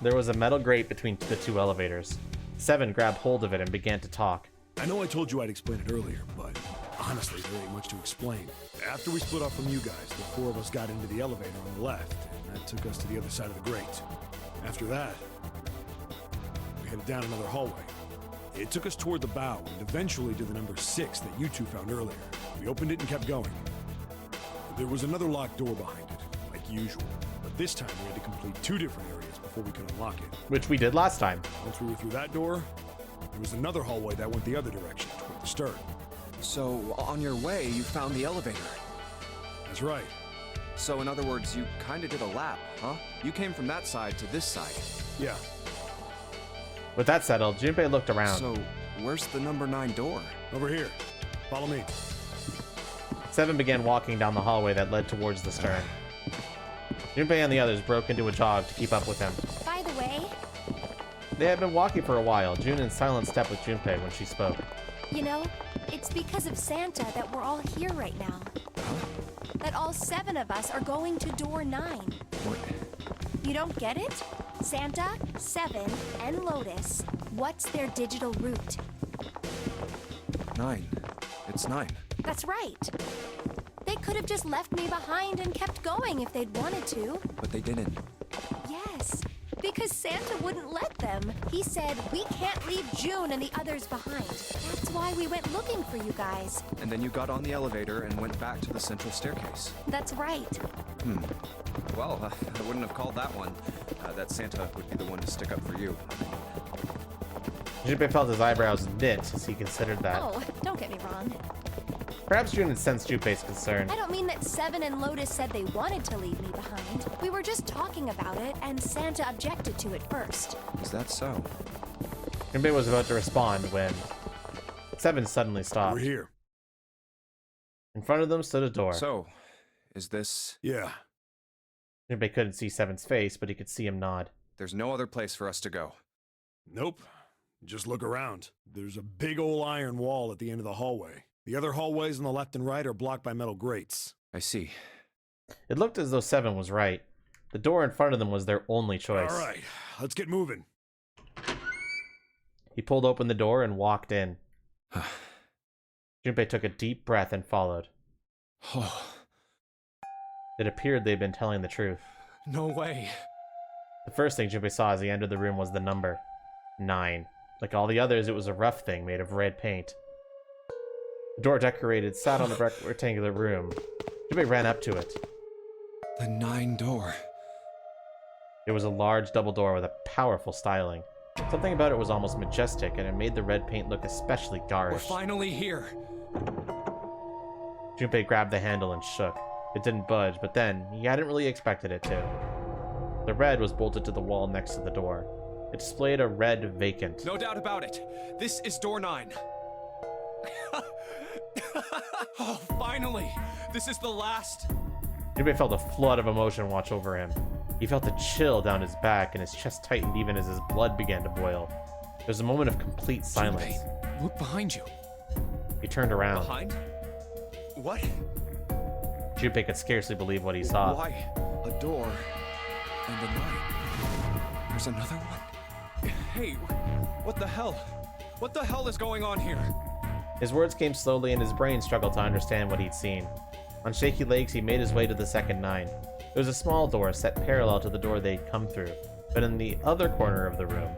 There was a metal grate between the 2 elevators. 7 grabbed hold of it and began to talk. I know I told you I'd explain it earlier, but honestly, there ain't much to explain. After we split off from you guys, the 4 of us got into the elevator on the left, and that took us to the other side of the grate. After that, we headed down another hallway. It took us toward the bow, and eventually to the number 6 that you 2 found earlier. We opened it and kept going. There was another locked door behind it, like usual, but this time we had to complete 2 different areas before we could unlock it. Which we did last time. Once we were through that door, there was another hallway that went the other direction, toward the start. So, on your way, you found the elevator. That's right. So, in other words, you kinda did a lap, huh? You came from that side to this side. Yeah. With that settled, Junpei looked around. So, where's the number 9 door? Over here. Follow me. 7 began walking down the hallway that led towards the stern. Junpei and the others broke into a jog to keep up with him. By the way, They had been walking for a while, June in silent step with Junpei when she spoke. you know, it's because of Santa that we're all here right now. That all 7 of us are going to door 9. What? You don't get it? Santa, 7, and Lotus. What's their digital route? 9. It's 9. That's right. They could have just left me behind and kept going if they'd wanted to. But they didn't. Yes, because Santa wouldn't let them. He said, we can't leave June and the others behind. That's why we went looking for you guys. And then you got on the elevator and went back to the central staircase. That's right. Well, I wouldn't have called that one. That Santa would be the one to stick up for you. Junpei felt his eyebrows knit as he considered that. Oh, don't get me wrong. Perhaps June had sensed Junpei's concern. I don't mean that 7 and Lotus said they wanted to leave me behind. We were just talking about it, and Santa objected to it first. Is that so? Junpei was about to respond when 7 suddenly stopped. We're here. In front of them stood a door. So, is this... Yeah. Junpei couldn't see 7's face, but he could see him nod. There's no other place for us to go. Nope. Just look around. There's a big old iron wall at the end of the hallway. The other hallways on the left and right are blocked by metal grates. I see. It looked as though 7 was right. The door in front of them was their only choice. All right, let's get moving. He pulled open the door and walked in. Junpei took a deep breath and followed. It appeared they'd been telling the truth. No way. The first thing Junpei saw as he entered the room was the number 9. Like all the others, it was a rough thing made of red paint. The door decorated sat on the rectangular room. Junpei ran up to it. The 9 door. It was a large double door with a powerful styling. Something about it was almost majestic, and it made the red paint look especially garish. We're finally here. Junpei grabbed the handle and shook. It didn't budge, but then, he hadn't really expected it to. The red was bolted to the wall next to the door. It displayed a red vacant. No doubt about it. This is door 9. Oh, finally! This is the last... Junpei felt a flood of emotion wash over him. He felt a chill down his back, and his chest tightened even as his blood began to boil. There was a moment of complete silence. Junpei, Look behind you. He turned around. Behind? What? Junpei could scarcely believe what he saw. Why? A door. And a 9. There's another one? Hey, what the hell? What the hell is going on here? His words came slowly and his brain struggled to understand what he'd seen. On shaky legs, he made his way to the second 9. There was a small door set parallel to the door they'd come through, but in the other corner of the room,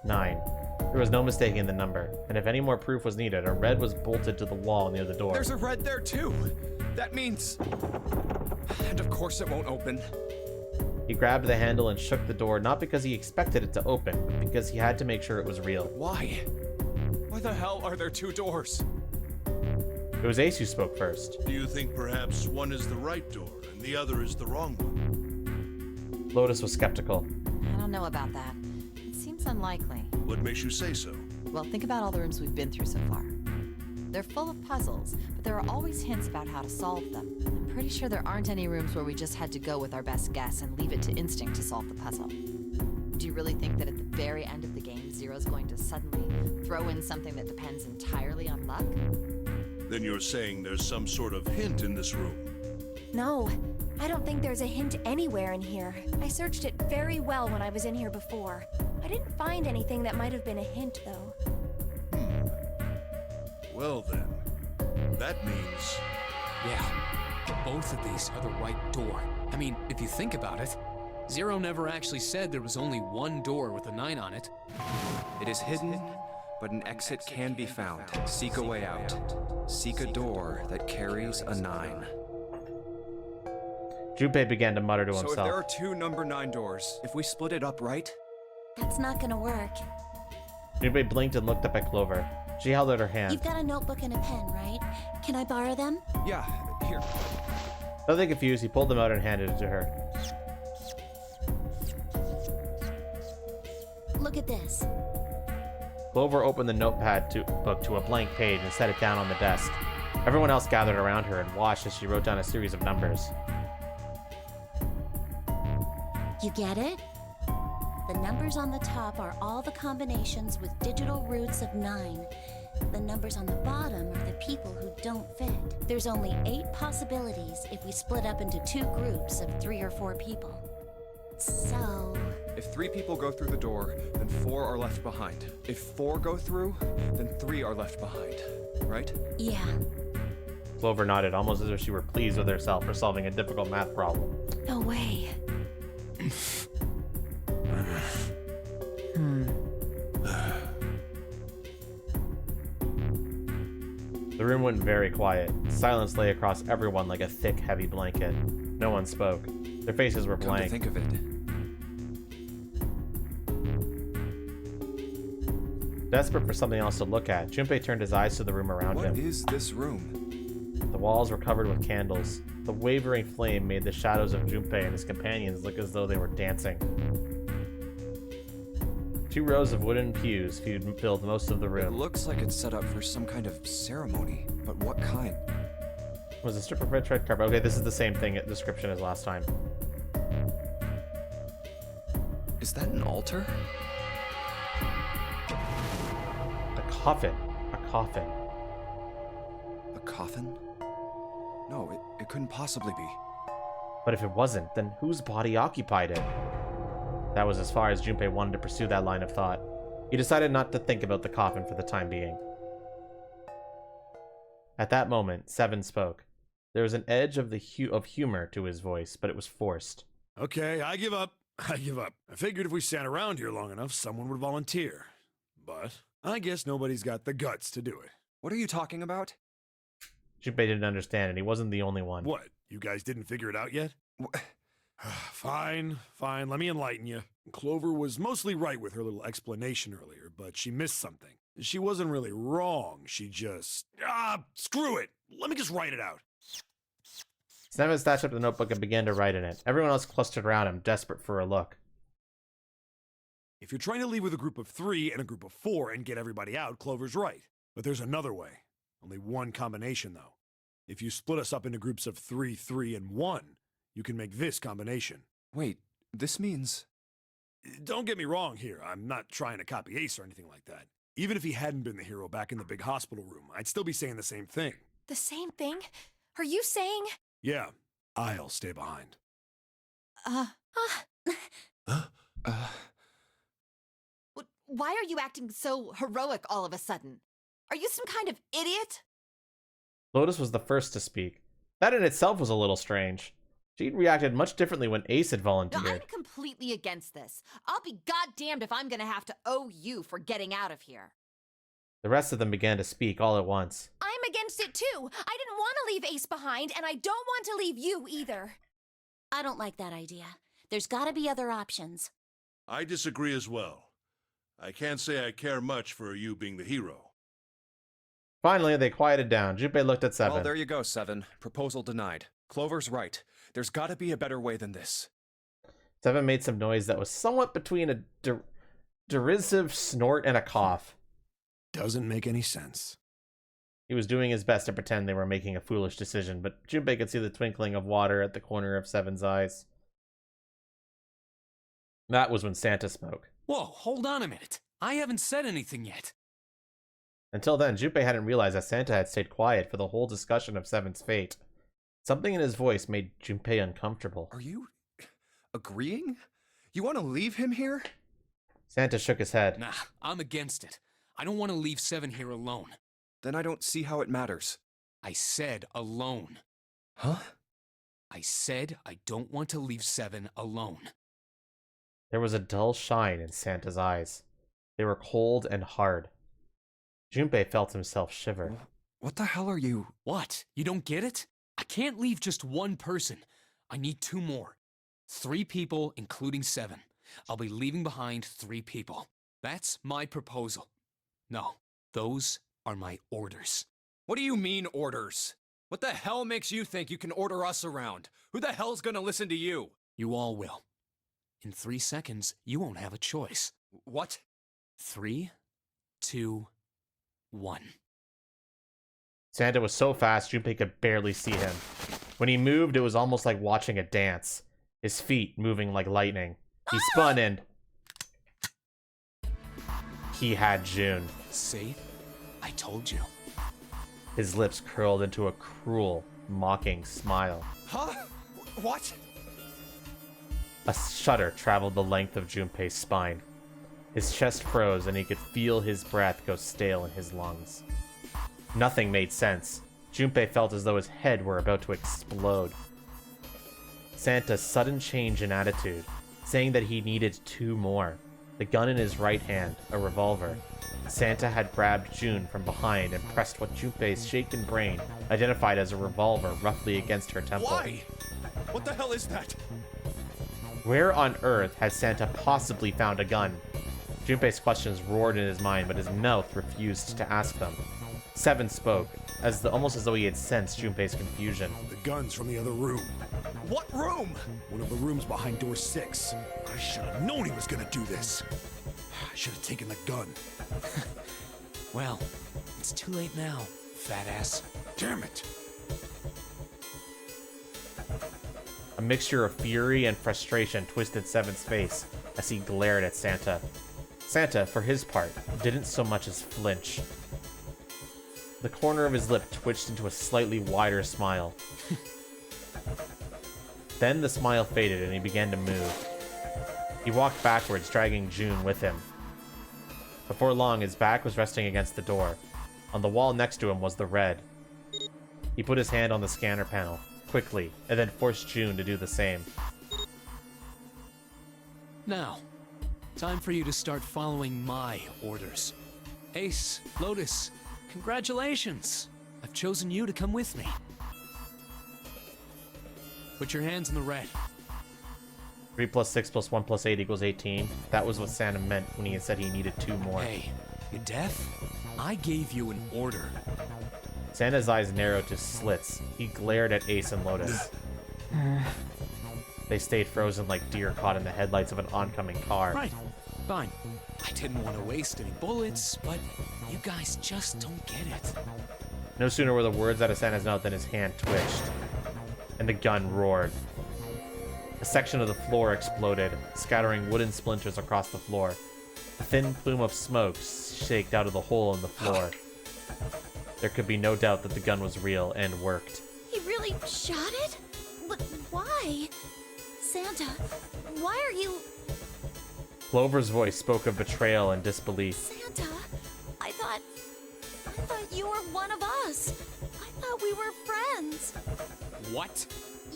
9. There was no mistaking the number, and if any more proof was needed, a red was bolted to the wall near the door. There's a red there too. That means... And of course it won't open. He grabbed the handle and shook the door, not because he expected it to open, but because he had to make sure it was real. Why? Why the hell are there 2 doors? It was Ace who spoke first. Do you think perhaps one is the right door and the other is the wrong one? Lotus was skeptical. I don't know about that. It seems unlikely. What makes you say so? Well, think about all the rooms we've been through so far. They're full of puzzles, but there are always hints about how to solve them. I'm pretty sure there aren't any rooms where we just had to go with our best guess and leave it to instinct to solve the puzzle. Do you really think that at the very end of the game, Zero's going to suddenly throw in something that depends entirely on luck? Then you're saying there's some sort of hint in this room. No, I don't think there's a hint anywhere in here. I searched it very well when I was in here before. I didn't find anything that might have been a hint, though. Well then, that means... Yeah, both of these are the right door. I mean, if you think about it, Zero never actually said there was only one door with a 9 on it. It is hidden, but an exit can be found. Seek a way out. Seek a door that carries a 9. Junpei began to mutter to So himself. if there are 2 number 9 doors, if we split it up, right? That's not gonna work. Junpei blinked and looked up at Clover. She held out her hand. You've got a notebook and a pen, right? Can I borrow them? Yeah, here. Nothing confused, he pulled them out and handed it to her. Look at this. Clover opened the notepad book to a blank page and set it down on the desk. Everyone else gathered around her and watched as she wrote down a series of numbers. You get it? The numbers on the top are all the combinations with digital roots of 9. The numbers on the bottom are the people who don't fit. There's only 8 possibilities if we split up into 2 groups of 3 or 4 people. So... If 3 people go through the door, then 4 are left behind. If 4 go through, then 3 are left behind. Right? yeah. Clover nodded, almost as if she were pleased with herself for solving a difficult math problem. No way. The room went very quiet. Silence lay across everyone like a thick, heavy blanket. No one spoke. Their faces were Come to blank. think of it. Desperate for something else to look at, Junpei turned his eyes to the room around What him. is this room? The walls were covered with candles. The wavering flame made the shadows of Junpei and his companions look as though they were dancing. 2 rows of wooden pews filled most of the It room. looks like it's set up for some kind of ceremony, but what kind? Was a strip of red carpet. Okay, this is the same thing description as last time. Is that an altar? A coffin. A coffin. A coffin? No, it couldn't possibly be. But if it wasn't, then whose body occupied it? That was as far as Junpei wanted to pursue that line of thought. He decided not to think about the coffin for the time being. At that moment, Seven spoke. There was an edge of humor to his voice, but it was forced. Okay, I give up. I give up. I figured if we sat around here long enough, someone would volunteer. But I guess nobody's got the guts to do it. What are you talking about? Junpei didn't understand, and he wasn't the only one. What? You guys didn't figure it out yet? Fine, fine. Let me enlighten you. Clover was mostly right with her little explanation earlier, but she missed something. She wasn't really wrong. She just... screw it. Let me just write it out. Seven snatched up the notebook and began to write in it. Everyone else clustered around him, desperate for a look. If you're trying to leave with a group of 3 and a group of 4 and get everybody out, Clover's right. But there's another way. Only one combination, though. If you split us up into groups of 3, 3, and 1, you can make this combination. Wait, this means... Don't get me wrong here. I'm not trying to copy Ace or anything like that. Even if he hadn't been the hero back in the big hospital room, I'd still be saying the same thing. The same thing? Are you saying? Yeah, I'll stay behind. Why are you acting so heroic all of a sudden? Are you some kind of idiot? Lotus was the first to speak. That in itself was a little strange. She'd reacted much differently when Ace had No, volunteered. I'm completely against this. I'll be goddamned if I'm gonna have to owe you for getting out of here. The rest of them began to speak all at once. I'm against it too. I didn't want to leave Ace behind, and I don't want to leave you either. I don't like that idea. There's gotta be other options. I disagree as well. I can't say I care much for you being the hero. Finally, they quieted down. Junpei looked at Seven. Well, there you go, Seven. Proposal denied. Clover's right. There's gotta be a better way than this. Seven made some noise that was somewhat between a derisive snort and a cough. Doesn't make any sense. He was doing his best to pretend they were making a foolish decision, but Junpei could see the twinkling of water at the corner of Seven's eyes. That was when Santa spoke. Whoa, hold on a minute. I haven't said anything yet. Until then, Junpei hadn't realized that Santa had stayed quiet for the whole discussion of Seven's fate. Something in his voice made Junpei uncomfortable. Are you agreeing? You want to leave him here? Santa shook his head. Nah, I'm against it. I don't want to leave Seven here alone. Then I don't see how it matters. I said alone. Huh? I said I don't want to leave Seven alone. There was a dull shine in Santa's eyes. They were cold and hard. Junpei felt himself shiver. What the hell are you? What? You don't get it? I can't leave just one person. I need 2 more. 3 people, including Seven. I'll be leaving behind 3 people. That's my proposal. No, those are my orders. What do you mean, orders? What the hell makes you think you can order us around? Who the hell's gonna listen to you? You all will. In 3 seconds, you won't have a choice. What? 3, 2, 1. Santa was so fast, Junpei could barely see him. When he moved, it was almost like watching a dance. His feet moving like lightning. He spun and... he had June. See? I told you. His lips curled into a cruel, mocking smile. Huh? What? A shudder traveled the length of Junpei's spine. His chest froze and he could feel his breath go stale in his lungs. Nothing made sense. Junpei felt as though his head were about to explode. Santa's sudden change in attitude, saying that he needed 2 more. The gun in his right hand, a revolver. Santa had grabbed June from behind and pressed what Junpei's shaken brain identified as a revolver roughly against her temple. Why? What the hell is that? Where on earth had Santa possibly found a gun? Junpei's questions roared in his mind, but his mouth refused to ask them. Seven spoke, almost as though he had sensed Junpei's confusion. The gun's from the other room. What room? One of the rooms behind door 6. I should have known he was gonna do this. I should have taken the gun. Well, it's too late now, fat ass. Damn it. A mixture of fury and frustration twisted Seven's face as he glared at Santa. Santa, for his part, didn't so much as flinch. The corner of his lip twitched into a slightly wider smile. Then the smile faded and he began to move. He walked backwards, dragging June with him. Before long, his back was resting against the door. On the wall next to him was the red. He put his hand on the scanner panel, quickly, and then forced June to do the same. Now, time for you to start following my orders. Ace, Lotus, congratulations! I've chosen you to come with me. Put your hands in the red. 3 plus 6 plus 1 plus 8 equals 18. That was what Santa meant when he had said he needed 2 more. Hey, you deaf? I gave you an order. Santa's eyes narrowed to slits. He glared at Ace and Lotus. They stayed frozen like deer caught in the headlights of an oncoming car. Right, fine. I didn't want to waste any bullets, but you guys just don't get it. No sooner were the words out of Santa's mouth than his hand twitched, and the gun roared. A section of the floor exploded, scattering wooden splinters across the floor. A thin plume of smoke shaked out of the hole in the floor. There could be no doubt that the gun was real and worked. He really shot it? But why? Santa, why are you... Clover's voice spoke of betrayal and disbelief. Santa, I thought you were one of us. I thought we were friends. What?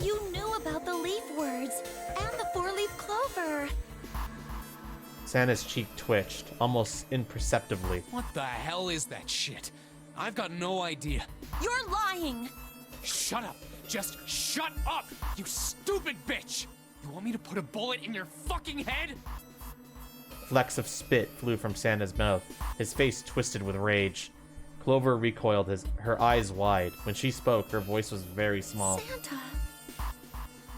You knew about the leaf words and the four-leaf clover. Santa's cheek twitched, almost imperceptibly. What the hell is that shit? I've got no idea. You're lying. Shut up! Just shut up! You stupid bitch! You want me to put a bullet in your fucking head? Flecks of spit flew from Santa's mouth. His face twisted with rage. Clover recoiled, her eyes wide. When she spoke, her voice was very small. Santa.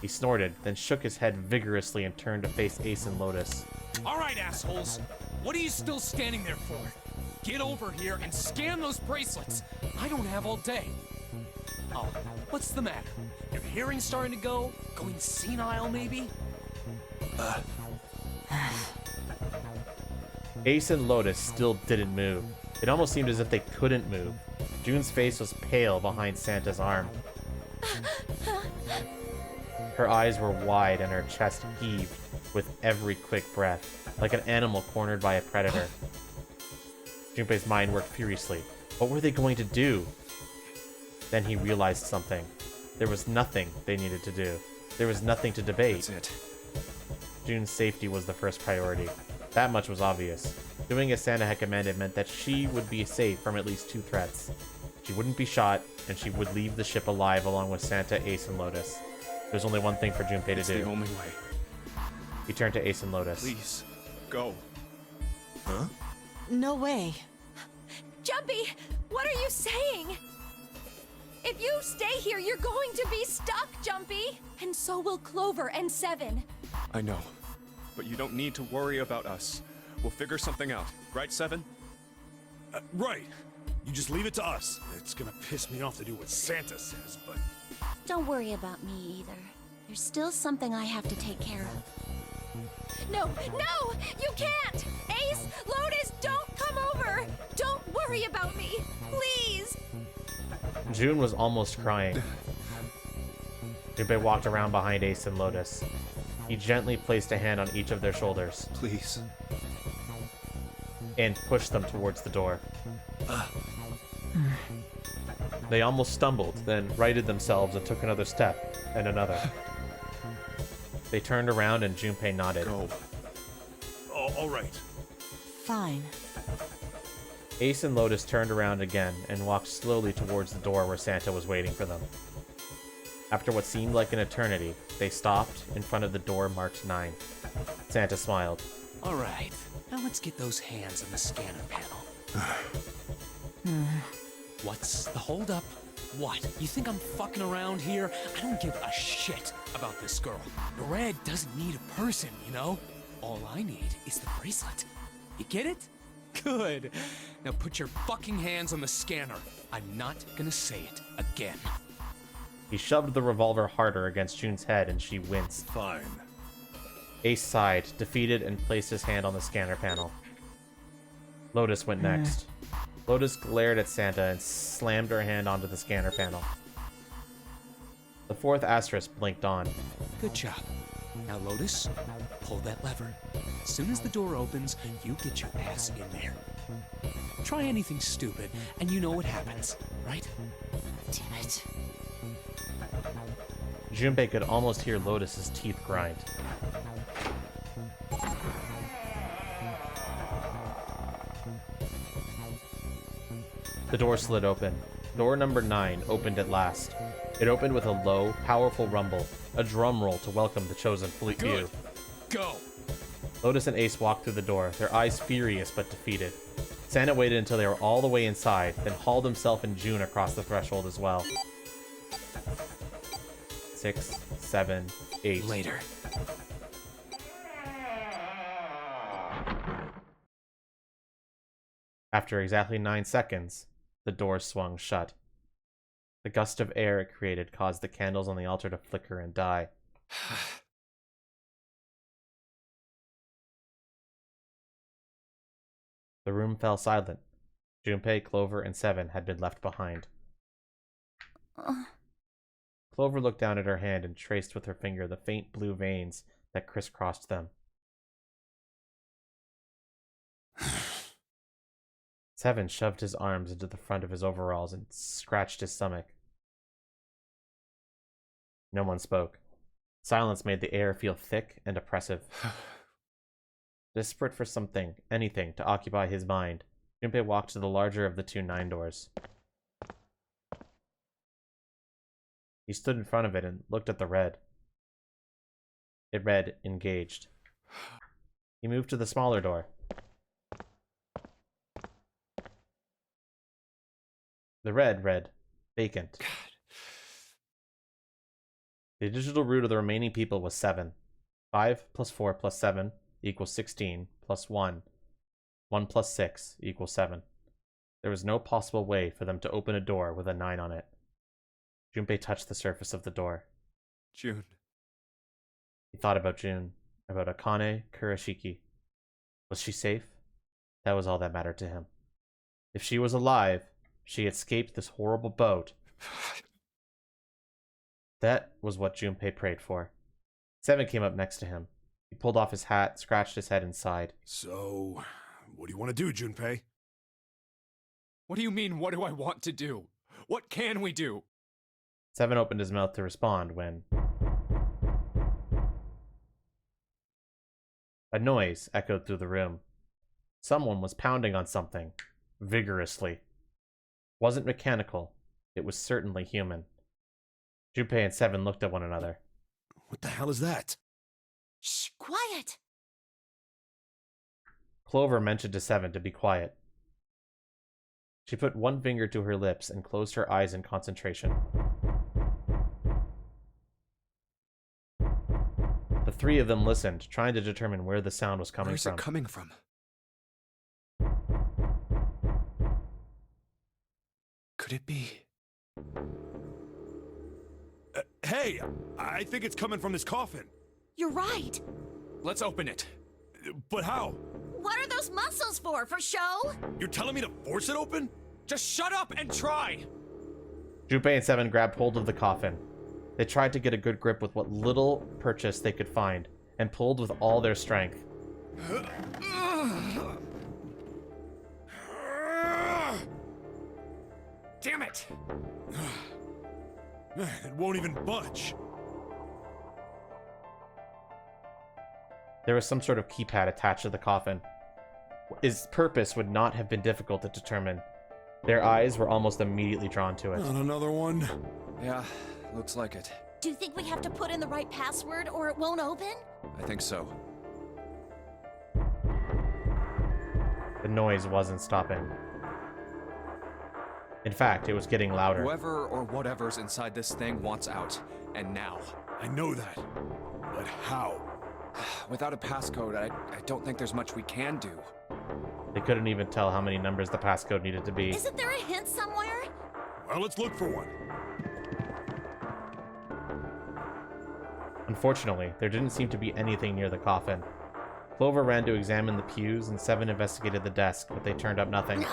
He snorted, then shook his head vigorously and turned to face Ace and Lotus. All right, assholes. What are you still standing there for? Get over here and scan those bracelets. I don't have all day. Oh, what's the matter? Your hearing's starting to go? Going senile, maybe? Ace and Lotus still didn't move. It almost seemed as if they couldn't move. June's face was pale behind Santa's arm. Her eyes were wide and her chest heaved with every quick breath, like an animal cornered by a predator. Junpei's mind worked furiously. What were they going to do? Then he realized something. There was nothing they needed to do. There was nothing to debate. That's it. June's safety was the first priority. That much was obvious. Doing as Santa had commanded meant that she would be safe from at least two threats. She wouldn't be shot, and she would leave the ship alive along with Santa, Ace, and Lotus. There's only one thing for Junpei to do. It's the only way. He turned to Ace and Lotus. Please, go. Huh? No way. Jumpy, what are you saying? If you stay here, you're going to be stuck, Jumpy. And so will Clover and Seven. I know, but you don't need to worry about us. We'll figure something out. Right, Seven? Right. You just leave it to us. It's gonna piss me off to do what Santa says, but... Don't worry about me either. There's still something I have to take care of. No, you can't! Ace, Lotus, don't come over! Don't worry about me, please! June was almost crying. Junpei walked around behind Ace and Lotus. He gently placed a hand on each of their shoulders Please. and pushed them towards the door. They almost stumbled, then righted themselves and took another step, and another. They turned around and Junpei nodded. Go. Oh, all right. Fine. Ace and Lotus turned around again and walked slowly towards the door where Santa was waiting for them. After what seemed like an eternity, they stopped in front of the door marked 9. Santa smiled. All right. Now let's get those hands on the scanner panel. What's the holdup? What? You think I'm fucking around here? I don't give a shit about this girl. Red doesn't need a person, you know? All I need is the bracelet. You get it? Good. Now put your fucking hands on the scanner. I'm not gonna say it again. He shoved the revolver harder against June's head and she winced. Fine. Ace sighed, defeated, and placed his hand on the scanner panel. Lotus went next. Lotus glared at Santa and slammed her hand onto the scanner panel. The fourth asterisk blinked on. Good job. Now, Lotus, pull that lever. As soon as the door opens, you get your ass in there. Try anything stupid, and you know what happens, right? Damn it. Junpei could almost hear Lotus's teeth grind. The door slid open. Door number 9 opened at last. It opened with a low, powerful rumble, a drum roll to welcome the chosen few. Good. Go. Lotus and Ace walked through the door, their eyes furious but defeated. Santa waited until they were all the way inside, then hauled himself and June across the threshold as well. 6, 7, 8. Later. After exactly 9 seconds, the door swung shut. The gust of air it created caused the candles on the altar to flicker and die. The room fell silent. Junpei, Clover, and Seven had been left behind. Clover looked down at her hand and traced with her finger the faint blue veins that crisscrossed them. Seven shoved his arms into the front of his overalls and scratched his stomach. No one spoke. Silence made the air feel thick and oppressive. Desperate for something, anything, to occupy his mind, Junpei walked to the larger of the two 9 doors. He stood in front of it and looked at the red. It read, engaged. He moved to the smaller door. The red read, vacant. The digital root of the remaining people was 7. 5 plus 4 plus 7 equals 16 plus 1. 1 plus 6 equals 7. There was no possible way for them to open a door with a 9 on it. Junpei touched the surface of the door. June. He thought about June, about Akane Kurashiki. Was she safe? That was all that mattered to him. If she was alive, she escaped this horrible boat. That was what Junpei prayed for. Seven came up next to him. He pulled off his hat, scratched his head, and sighed. So, what do you want to do, Junpei? What do you mean, what do I want to do? What can we do? Seven opened his mouth to respond when a noise echoed through the room. Someone was pounding on something, vigorously. It wasn't mechanical. It was certainly human. Junpei and Seven looked at one another. What the hell is that? Shh, quiet! Clover mentioned to Seven to be quiet. She put one finger to her lips and closed her eyes in concentration. The three of them listened, trying to determine where the sound was coming from. Where's it coming from? Could it be? Hey, I think it's coming from this coffin. You're right. Let's open it. But how? What are those muscles for show? You're telling me to force it open? Just shut up and try! Junpei and Seven grabbed hold of the coffin. They tried to get a good grip with what little purchase they could find, and pulled with all their strength. Damn it! It won't even budge. There was some sort of keypad attached to the coffin. Its purpose would not have been difficult to determine. Their eyes were almost immediately drawn to it. Not another one. Yeah, looks like it. Do you think we have to put in the right password or it won't open? I think so. The noise wasn't stopping. In fact, it was getting louder. Whoever or whatever's inside this thing wants out. And now. I know that. But how? Without a passcode, I don't think there's much we can do. They couldn't even tell how many numbers the passcode needed to be. Isn't there a hint somewhere? Well, let's look for one. Unfortunately, there didn't seem to be anything near the coffin. Clover ran to examine the pews, and Seven investigated the desk, but they turned up nothing.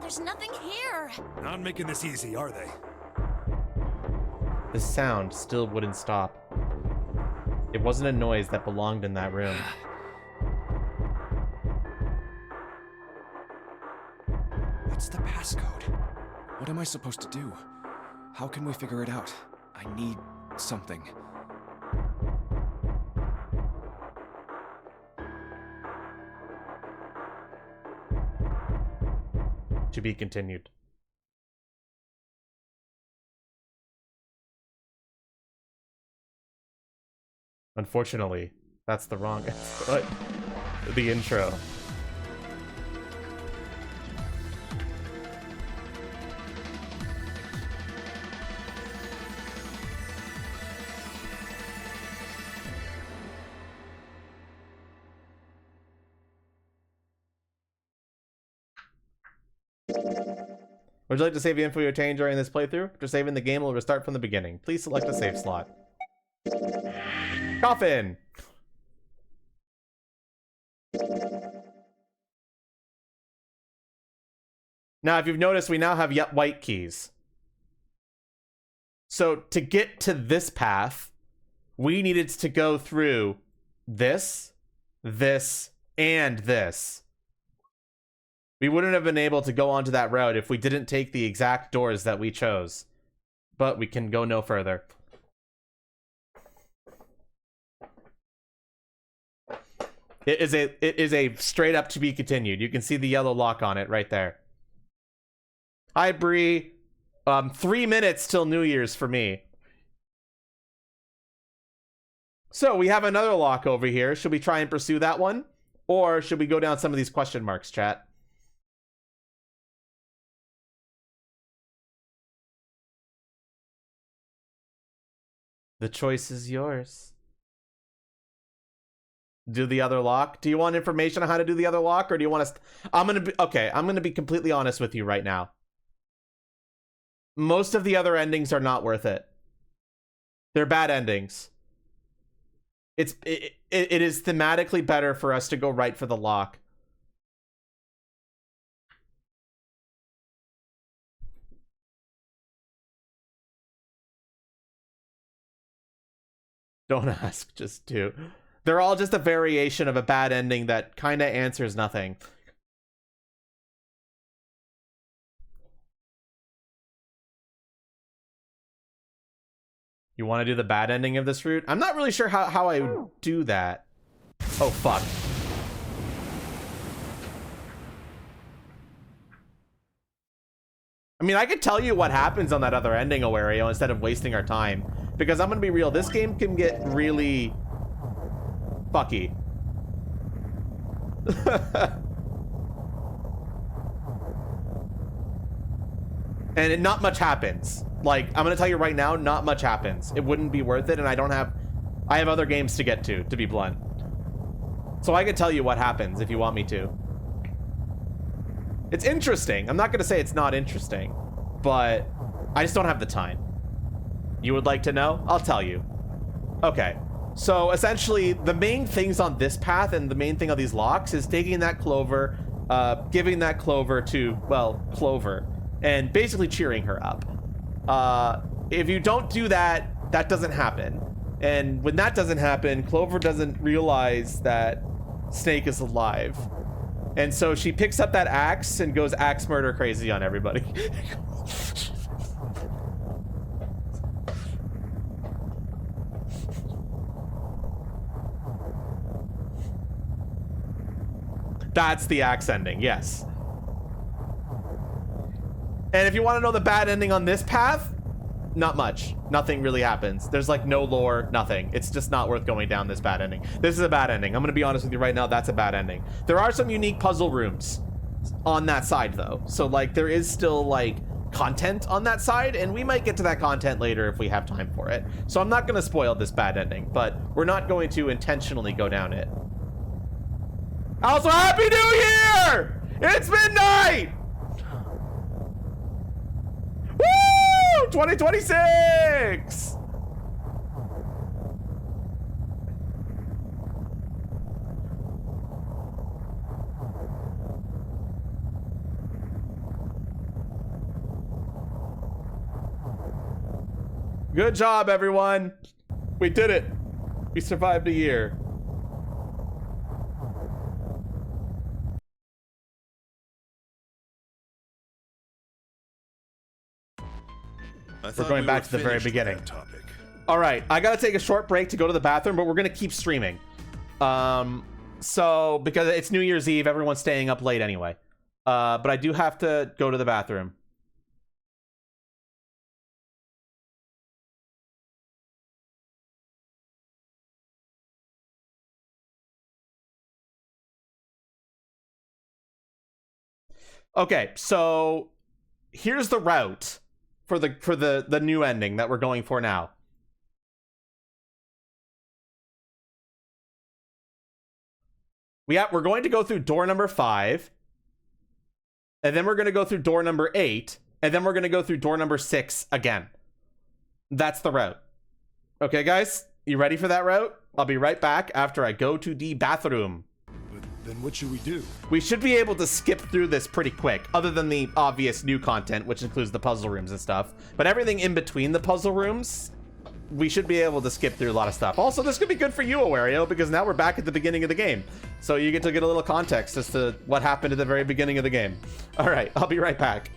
There's nothing here. Not making this easy, are they? The sound still wouldn't stop. It wasn't a noise that belonged in that room. What's the passcode? What am I supposed to do? How can we figure it out? I need something. To be continued. Unfortunately, that's the wrong the intro. Would you like to save the info you obtained during this playthrough? After saving, the game will restart from the beginning. Please select a save slot. Coffin! Now, if you've noticed, we now have yet white keys. So to get to this path, we needed to go through this, this, and this. We wouldn't have been able to go onto that road if we didn't take the exact doors that we chose. But we can go no further. It is a straight up to be continued. You can see the yellow lock on it right there. Hi, Bree. 3 minutes till New Year's for me. So we have another lock over here. Should we try and pursue that one? Or should we go down some of these question marks, chat? The choice is yours. Do the other lock. Do you want information on how to do the other lock, or do you want to? I'm gonna be completely honest with you right now. Most of the other endings are not worth it. They're bad endings. It is thematically better for us to go right for the lock. Don't ask, just do. They're all just a variation of a bad ending that kind of answers nothing. You want to do the bad ending of this route? I'm not really sure how I would do that. Oh, fuck. I mean, I could tell you what happens on that other ending, Awario, instead of wasting our time. Because I'm going to be real, this game can get really fucky. And not much happens. Like, I'm gonna tell you right now, not much happens. It wouldn't be worth it, and I have other games to get to be blunt. So I could tell you what happens if you want me to. It's interesting. I'm not gonna say it's not interesting, but I just don't have the time. You would like to know? I'll tell you. Okay. So essentially, the main things on this path and the main thing on these locks is taking that clover, giving that clover to, well, Clover, and basically cheering her up. If you don't do that, that doesn't happen. And when that doesn't happen, Clover doesn't realize that Snake is alive. And so she picks up that axe and goes axe murder crazy on everybody. That's the axe ending, yes. And if you want to know the bad ending on this path, not much. Nothing really happens. There's like no lore, nothing. It's just not worth going down this bad ending. This is a bad ending. I'm going to be honest with you right now, that's a bad ending. There are some unique puzzle rooms on that side though. So like there is still like content on that side, and we might get to that content later if we have time for it. So I'm not going to spoil this bad ending, but we're not going to intentionally go down it. Also, Happy New Year! It's midnight! Woo! 2026! Good job, everyone. We did it. We survived a year. We're going back to the very beginning. All right, I gotta take a short break to go to the bathroom, but we're gonna keep streaming. So because it's New Year's Eve, everyone's staying up late anyway. But I do have to go to the bathroom. Okay, so here's the route for the new ending that we're going for now. We're going to go through door number 5, and then we're going to go through door number 8, and then we're going to go through door number 6 again. That's the route. Okay, guys, you ready for that route? I'll be right back after I go to the bathroom. But Then what should we do? We should be able to skip through this pretty quick, other than the obvious new content, which includes the puzzle rooms and stuff. But everything in between the puzzle rooms, we should be able to skip through a lot of stuff. Also, this could be good for you, Awario, because now we're back at the beginning of the game. So you get to get a little context as to what happened at the very beginning of the game. All right, I'll be right back.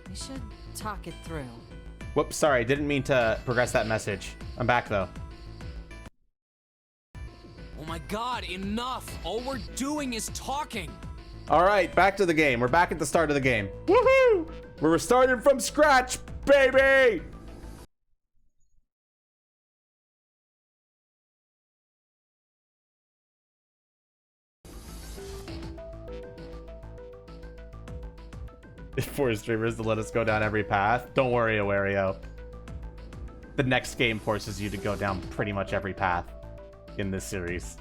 We should talk it through. Whoops, sorry, didn't mean to progress that message. I'm back though. Oh my god, enough! All we're doing is talking! Alright, back to the game. We're back at the start of the game. Woohoo! We're starting from scratch, baby! For streamers to let us go down every path. Don't worry, Awario. The next game forces you to go down pretty much every path in this series.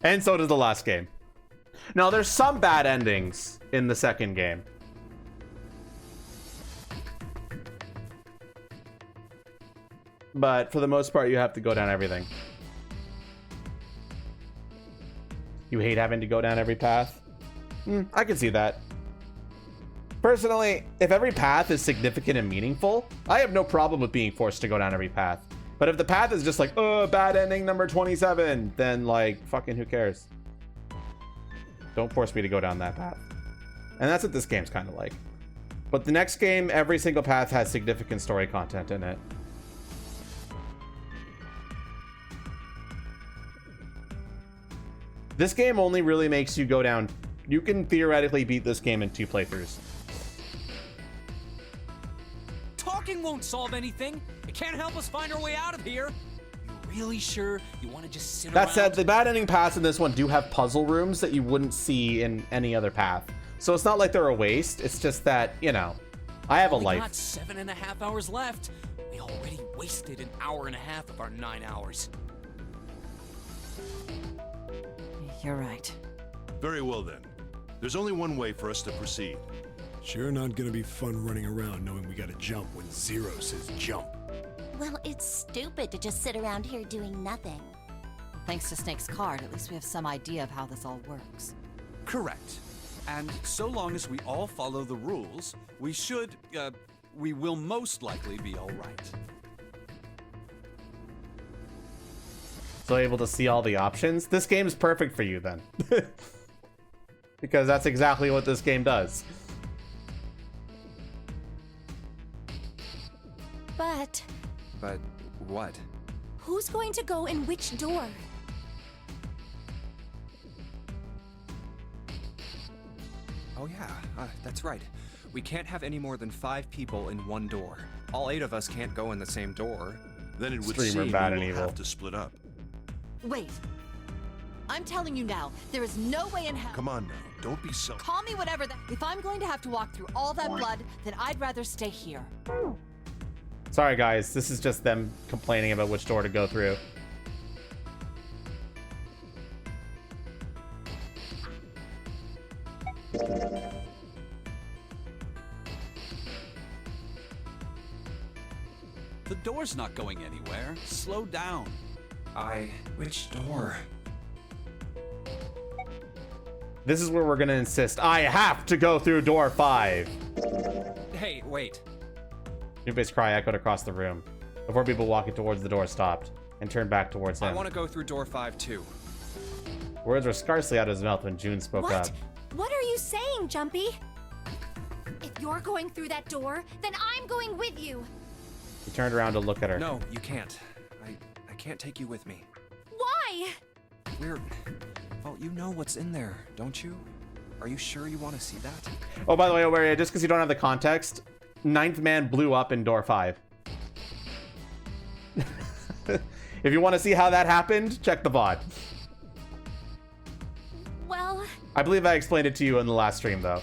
And so does the last game. Now, there's some bad endings in the second game. But for the most part, you have to go down everything. You hate having to go down every path? I can see that. Personally, if every path is significant and meaningful, I have no problem with being forced to go down every path. But if the path is just like, oh, bad ending number 27, then like, fucking who cares? Don't force me to go down that path. And that's what this game's kind of like. But the next game, every single path has significant story content in it. This game only really makes you go down. You can theoretically beat this game in 2 playthroughs. Talking won't solve anything. It can't help us find our way out of here. You really sure you want to just sit around? That said, the bad ending paths in this one do have puzzle rooms that you wouldn't see in any other path. So it's not like they're a waste. It's just that, you know, I have a life. We got 7.5 hours left. We already wasted an hour and a half of our 9 hours. You're right. Very well then. There's only one way for us to proceed. Sure not gonna be fun running around knowing we gotta jump when Zero says jump. Well, it's stupid to just sit around here doing nothing. Thanks to Snake's card, at least we have some idea of how this all works. Correct. And so long as we all follow the rules, we will most likely be all right. So able to see all the options. This game's perfect for you then. Because that's exactly what this game does. But But what? who's going to go in which door? Oh yeah, that's right. We can't have any more than 5 people in one door. All 8 of us can't go in the same door. Then it would Streamer seem bad we and will evil. have to split up. Wait. I'm telling you now, there is no way in hell. Come on now, don't be so. Call me whatever the. If I'm going to have to walk through all that blood, then I'd rather stay here. Sorry guys, this is just them complaining about which door to go through. The door's not going anywhere. Slow down. Which door? This is where we're gonna insist. I have to go through door 5. Hey, wait. Junpei's cry echoed across the room before people walking towards the door stopped and turned back towards him. I want to go through door 5 too. Words were scarcely out of his mouth when June spoke up. What are you saying, Jumpy? If you're going through that door, then I'm going with you. He turned around to look at her. No, you can't. I can't take you with me. Why? Well, you know what's in there, don't you? Are you sure you want to see that? Oh, by the way, Owaria, just because you don't have the context, 9th man blew up in door 5. If you want to see how that happened, check the VOD. Well, I believe I explained it to you in the last stream, though.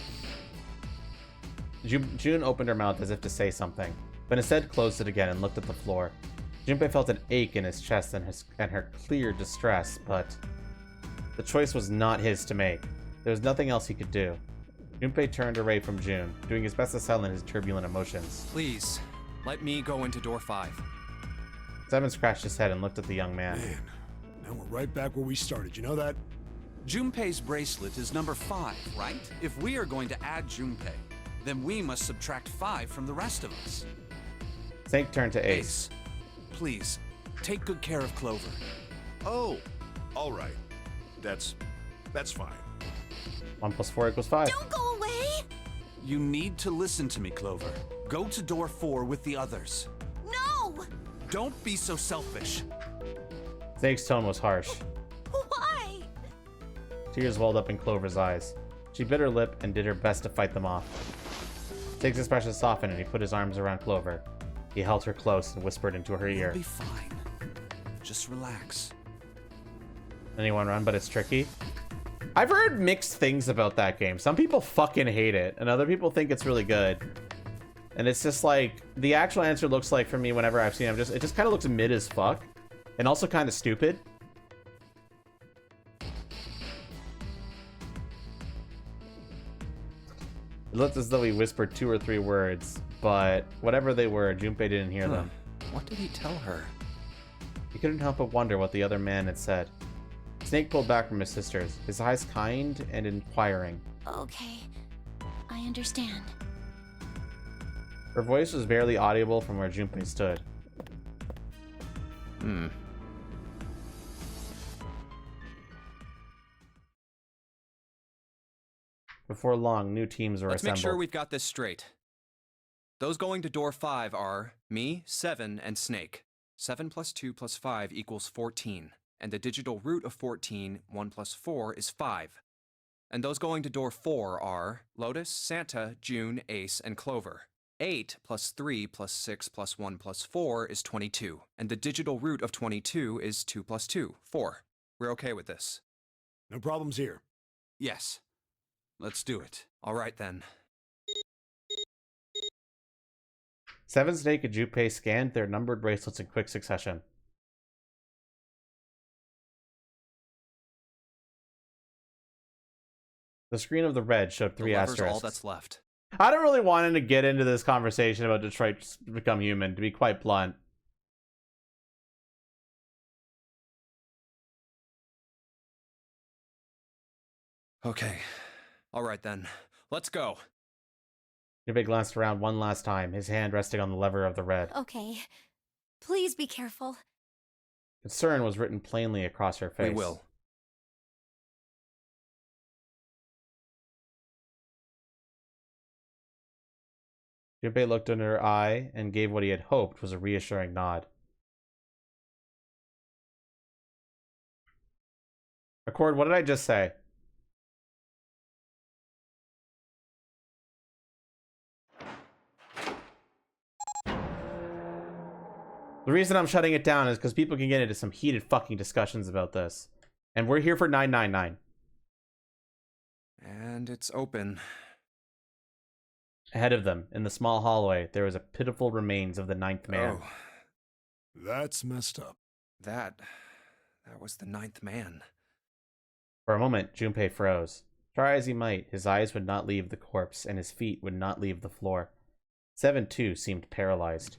June opened her mouth as if to say something, but instead closed it again and looked at the floor. Junpei felt an ache in his chest and her clear distress, but the choice was not his to make. There was nothing else he could do. Junpei turned away from June, doing his best to silence his turbulent emotions. Please, let me go into door 5. Simon scratched his head and looked at the young man. Man, now we're right back where we started, you know that? Junpei's bracelet is number 5, right? If we are going to add Junpei, then we must subtract 5 from the rest of us. Snake turned to Ace. Please, take good care of Clover. Oh, all right. That's fine. 1 + 4 = 5. Don't go away! You need to listen to me, Clover. Go to door 4 with the others. No! Don't be so selfish. Snake's tone was harsh. Why? Tears welled up in Clover's eyes. She bit her lip and did her best to fight them off. Snake's expression softened and he put his arms around Clover. He held her close and whispered into her ear. You'll be fine. Just relax. Anyone run, but it's tricky. I've heard mixed things about that game. Some people fucking hate it, and other people think it's really good. And it's just like, the actual answer looks like, for me, whenever I've seen it, it just kind of looks mid as fuck. And also kind of stupid. It looked as though he whispered 2 or 3 words, but whatever they were, Junpei didn't hear them. What did he tell her? He couldn't help but wonder what the other man had said. Snake pulled back from his sisters, his eyes kind and inquiring. Okay, I understand. Her voice was barely audible from where Junpei stood. Before long, new teams were Let's assembled. make sure we've got this straight. Those going to door 5 are me, 7, and Snake. 7 + 2 + 5 = 14. And the digital root of 14, 1 + 4, is 5. And those going to door 4 are Lotus, Santa, June, Ace, and Clover. 8 + 3 + 6 + 1 + 4 is 22. And the digital root of 22 is 2 + 2, 4. We're okay with this? No problems here. Yes. Let's do it. All right then. 7, Snake, and Junpei scanned their numbered bracelets in quick succession. The screen of the red showed 3 The lever's asterisks. all that's left. I don't really want him to get into this conversation about Detroit Become Human, to be quite blunt. Okay. All right then. Let's go. Junpei glanced around one last time, his hand resting on the lever of the red. Okay. Please be careful. Concern was written plainly across her face. We will. Junpei looked into her eye and gave what he had hoped was a reassuring nod. Accord, what did I just say? The reason I'm shutting it down is because people can get into some heated fucking discussions about this. And we're here for 999. And it's open. Ahead of them, in the small hallway, there was a pitiful remains of the 9th man. Oh, that's messed up. That was the 9th man. For a moment, Junpei froze. Try as he might, his eyes would not leave the corpse, and his feet would not leave the floor. 7, too, seemed paralyzed.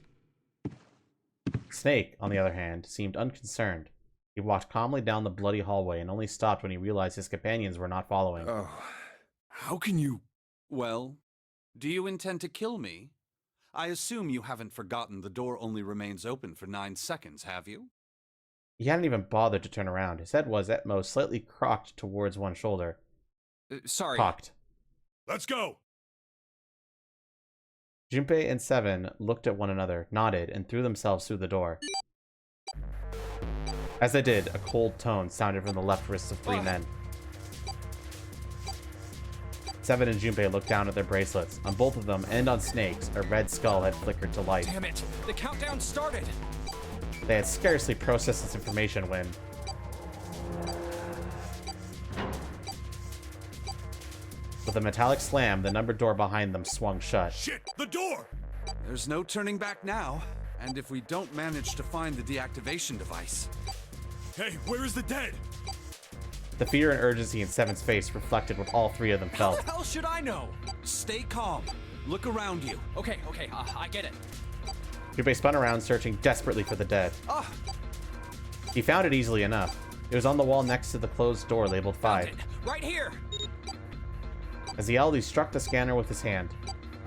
Snake, on the other hand, seemed unconcerned. He walked calmly down the bloody hallway and only stopped when he realized his companions were not following. Oh. How can you... Well, do you intend to kill me? I assume you haven't forgotten the door only remains open for 9 seconds, have you? He hadn't even bothered to turn around. His head was, at most, slightly cocked towards one shoulder. Sorry. Cocked. Let's go! Junpei and 7 looked at one another, nodded, and threw themselves through the door. As they did, a cold tone sounded from the left wrists of 3 men. 7 and Junpei looked down at their bracelets. On both of them, and on Snake's, a red skull had flickered to life. Damn it! The countdown started! They had scarcely processed this information when... With a metallic slam, the numbered door behind them swung shut. Shit! The door! There's no turning back now. And if we don't manage to find the deactivation device... Hey, where is the dead? The fear and urgency in 7's face reflected what all 3 of them How felt. the hell should I know? Stay calm. Look around you. Okay, I get it. Junpei spun around, searching desperately for the dead. Ah, He found it easily enough. It was on the wall next to the closed door labeled 5. right here. As he yelled, he struck the scanner with his hand.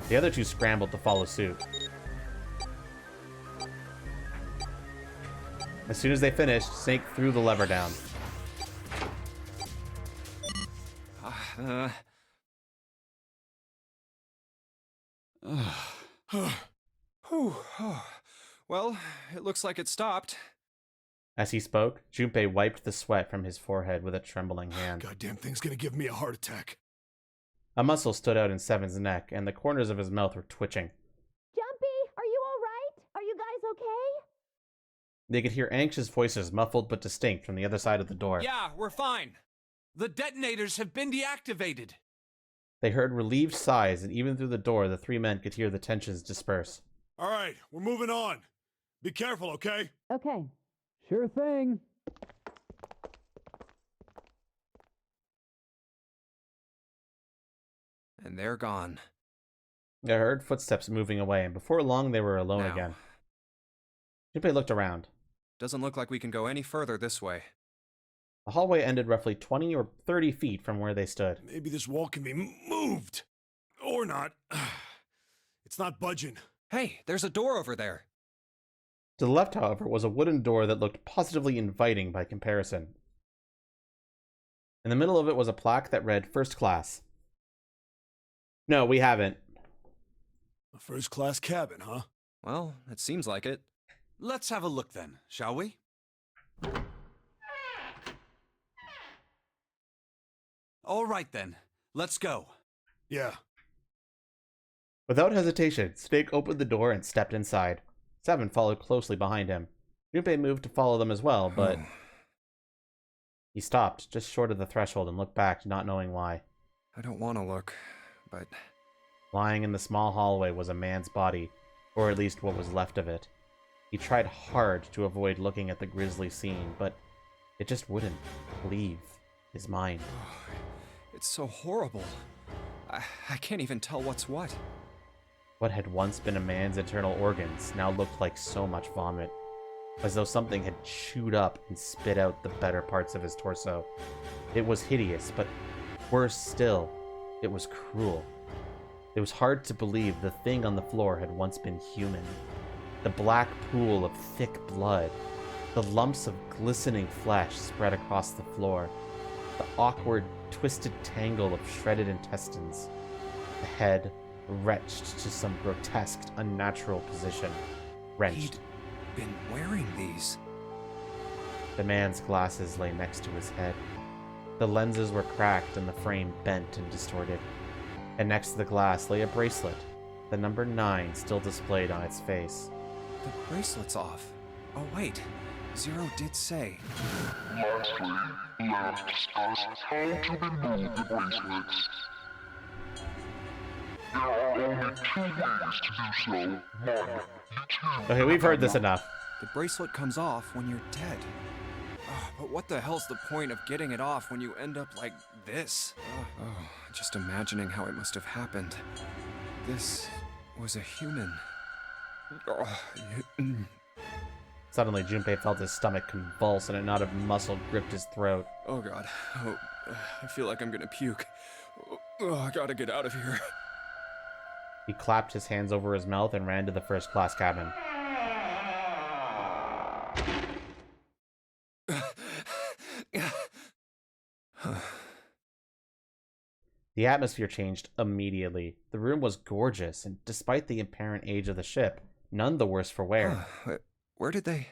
The other 2 scrambled to follow suit. As soon as they finished, Snake threw the lever down. Well, it looks like it stopped. As he spoke, Junpei wiped the sweat from his forehead with a trembling hand. Goddamn thing's gonna give me a heart attack. A muscle stood out in Seven's neck, and the corners of his mouth were twitching. Jumpy, are you all right? Are you guys okay? They could hear anxious voices, muffled but distinct, from the other side of the door. Yeah, we're fine. The detonators have been deactivated. They heard relieved sighs, and even through the door, the three men could hear the tensions disperse. All right, we're moving on. Be careful, okay? Okay. Sure thing. And they're gone. They heard footsteps moving away, and before long they were alone Now. again. Junpei looked around. Doesn't look like we can go any further this way. The hallway ended roughly 20 or 30 feet from where they stood. Maybe this wall can be moved. Or not. It's not budging. Hey, there's a door over there. To the left, however, was a wooden door that looked positively inviting by comparison. In the middle of it was a plaque that read, "First Class." No, we haven't. A first-class cabin, huh? Well, it seems like it. Let's have a look then, shall we? All right then, let's go. Yeah. Without hesitation, Snake opened the door and stepped inside. Seven followed closely behind him. Junpei moved to follow them as well, but he stopped just short of the threshold and looked back, not knowing why. I don't want to look, but... Lying in the small hallway was a man's body, or at least what was left of it. He tried hard to avoid looking at the grisly scene, but it just wouldn't leave his mind. It's so horrible. I can't even tell what's what. What had once been a man's internal organs now looked like so much vomit, as though something had chewed up and spit out the better parts of his torso. It was hideous, but worse still, it was cruel. It was hard to believe the thing on the floor had once been human. The black pool of thick blood, the lumps of glistening flesh spread across the floor, the awkward, twisted tangle of shredded intestines, the head wrenched to some grotesque, unnatural position. Wrenched. He'd been wearing these. The man's glasses lay next to his head. The lenses were cracked and the frame bent and distorted. And next to the glass lay a bracelet, the number 9 still displayed on its face. The bracelet's off. Oh wait, Zero did say. Lastly, let us discuss how to remove the bracelets. There are only 2 ways to do so. 1, you choose. Okay, we've heard this enough. The bracelet comes off when you're dead. Oh, but what the hell's the point of getting it off when you end up like this? Oh, just imagining how it must have happened. This was a human. Oh, Suddenly, Junpei felt his stomach convulse and a knot of muscle gripped his throat. oh god. Oh, I feel like I'm gonna puke. Oh, I gotta get out of here. He clapped his hands over his mouth and ran to the first-class cabin. The atmosphere changed immediately. The room was gorgeous, and despite the apparent age of the ship, none the worse for wear. Where did they...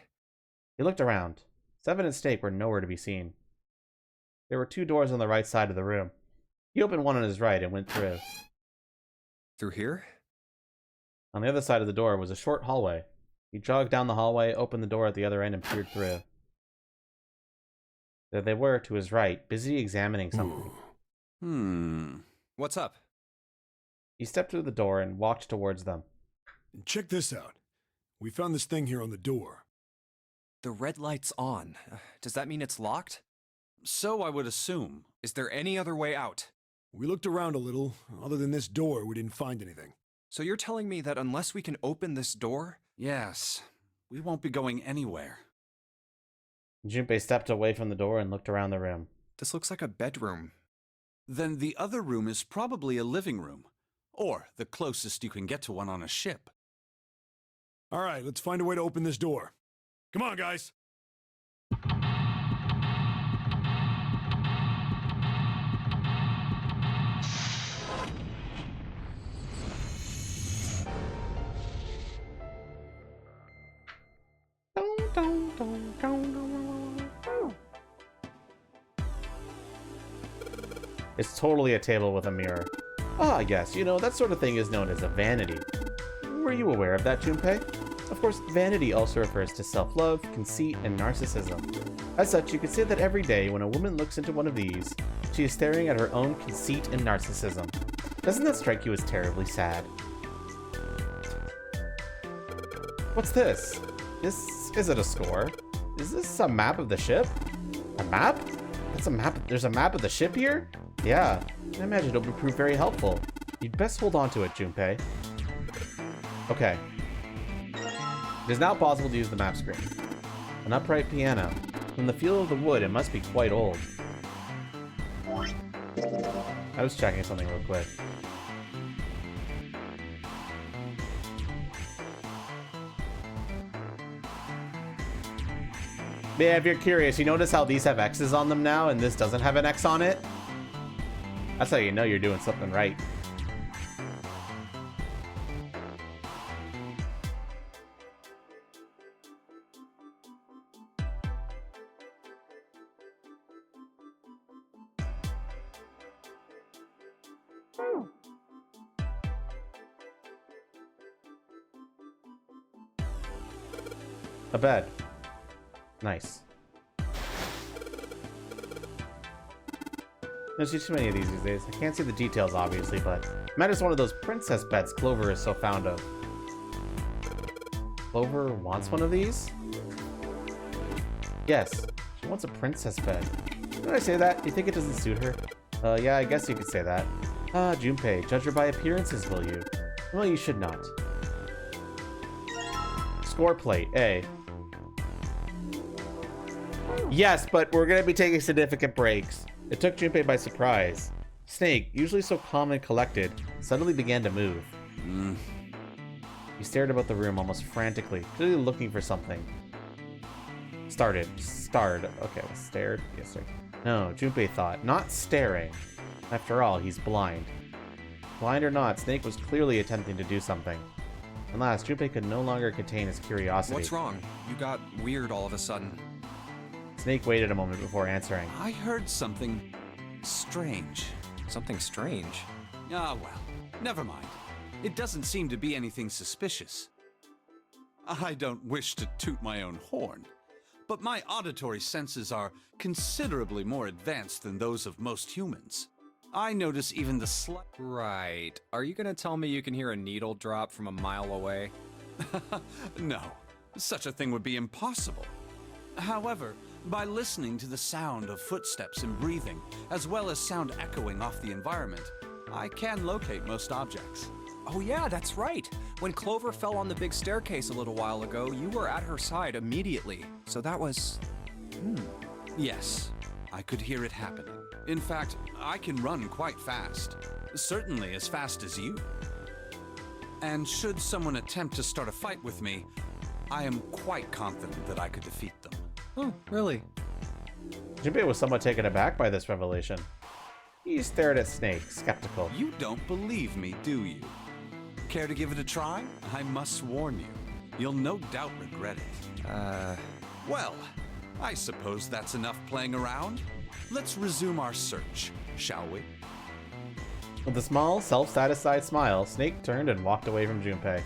He looked around. Seven and Snake were nowhere to be seen. There were 2 doors on the right side of the room. He opened one on his right and went through. Through here? On the other side of the door was a short hallway. He jogged down the hallway, opened the door at the other end, and peered through. There they were, to his right, busy examining something. What's up? He stepped through the door and walked towards them. Check this out. We found this thing here on the door. The red light's on. Does that mean it's locked? So I would assume. Is there any other way out? We looked around a little. Other than this door, we didn't find anything. So you're telling me that unless we can open this door... Yes, we won't be going anywhere. Junpei stepped away from the door and looked around the room. This looks like a bedroom. Then the other room is probably a living room. Or the closest you can get to one on a ship. All right, let's find a way to open this door. Come on, guys. It's totally a table with a mirror. Ah, yes, you know, that sort of thing is known as a vanity. Were you aware of that, Junpei? Of course, vanity also refers to self-love, conceit, and narcissism. As such, you could say that every day when a woman looks into one of these, she is staring at her own conceit and narcissism. Doesn't that strike you as terribly sad? What's this? Is it a score? Is this a map of the ship? A map? That's a map. There's a map of the ship here? Yeah, I imagine it'll prove very helpful. You'd best hold on to it, Junpei. Okay. It is now possible to use the map screen. An upright piano. From the feel of the wood, it must be quite old. I was checking something real quick. But yeah, if you're curious, you notice how these have X's on them now and this doesn't have an X on it? That's how you know you're doing something right. A bed. Nice. There's too many of these days. I can't see the details, obviously, but Matt is one of those princess beds Clover is so fond of. Clover wants one of these? Yes, she wants a princess bed. Did I say that? Do you think it doesn't suit her? Yeah, I guess you could say that. Ah, Junpei, judge her by appearances, will you? Well, you should not. Score plate, A. Yes, but we're gonna be taking significant breaks. It took Junpei by surprise. Snake, usually so calm and collected, suddenly began to move. He stared about the room almost frantically, clearly looking for something. Starred. Okay, stared? Yes, sir. No, Junpei thought, not staring. After all, he's blind. Blind or not, Snake was clearly attempting to do something. At last, Junpei could no longer contain his curiosity. What's wrong? You got weird all of a sudden. Snake waited a moment before answering. I heard something strange. Something strange? Ah, well, never mind. It doesn't seem to be anything suspicious. I don't wish to toot my own horn, but my auditory senses are considerably more advanced than those of most humans. I notice even the slight... Right. Are you gonna tell me you can hear a needle drop from a mile away? No, such a thing would be impossible. However, by listening to the sound of footsteps and breathing, as well as sound echoing off the environment, I can locate most objects. Oh yeah, that's right. When Clover fell on the big staircase a little while ago, you were at her side immediately. So that was... Yes, I could hear it happening. In fact, I can run quite fast. Certainly as fast as you. And should someone attempt to start a fight with me, I am quite confident that I could defeat them. Oh, really? Junpei was somewhat taken aback by this revelation. He stared at Snake, skeptical. You don't believe me, do you? Care to give it a try? I must warn you, you'll no doubt regret it. Well, I suppose that's enough playing around. Let's resume our search, shall we? With a small, self-satisfied smile, Snake turned and walked away from Junpei.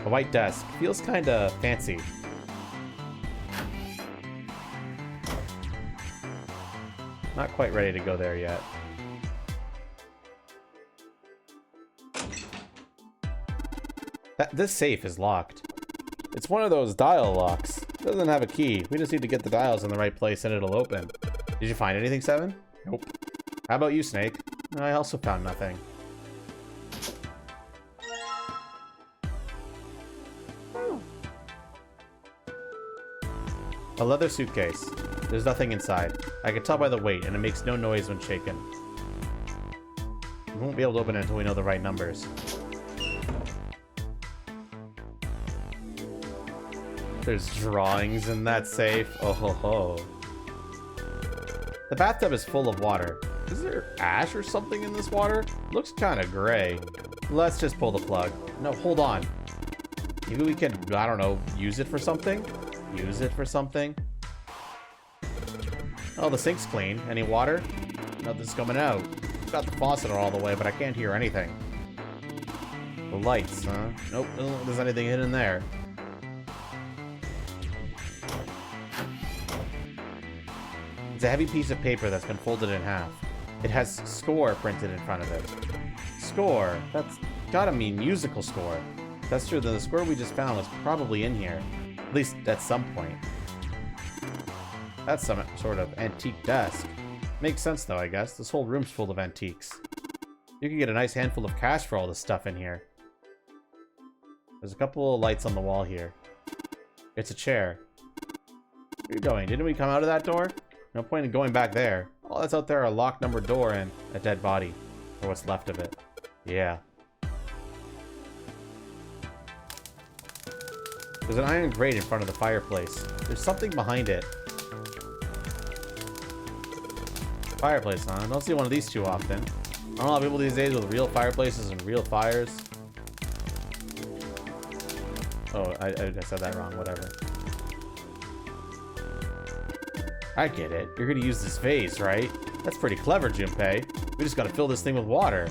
A white desk. Feels kinda fancy. Not quite ready to go there yet. This safe is locked. It's one of those dial locks. It doesn't have a key. We just need to get the dials in the right place and it'll open. Did you find anything, Seven? Nope. How about you, Snake? I also found nothing. A leather suitcase. There's nothing inside. I can tell by the weight, and it makes no noise when shaken. We won't be able to open it until we know the right numbers. There's drawings in that safe. Oh ho ho. The bathtub is full of water. Is there ash or something in this water? Looks kind of gray. Let's just pull the plug. No, hold on. Maybe we can, I don't know, use it for something? Use it for something? Oh, the sink's clean. Any water? Nothing's coming out. Got the faucet all the way, but I can't hear anything. The lights, huh? Nope, doesn't look like there's anything hidden there. It's a heavy piece of paper that's been folded in half. It has score printed in front of it. Score? That's gotta mean musical score. If that's true, then the score we just found was probably in here. At least at some point. That's some sort of antique desk. Makes sense though, I guess. This whole room's full of antiques. You can get a nice handful of cash for all this stuff in here. There's a couple of lights on the wall here. It's a chair. Where are you going? Didn't we come out of that door? No point in going back there. All that's out there are a locked number door and a dead body. Or what's left of it. Yeah. There's an iron grate in front of the fireplace. There's something behind it. Fireplace, huh? I don't see one of these too often. I don't know how people these days with real fireplaces and real fires. Oh, I said that wrong. Whatever. I get it. You're gonna use this vase, right? That's pretty clever, Junpei. We just gotta fill this thing with water.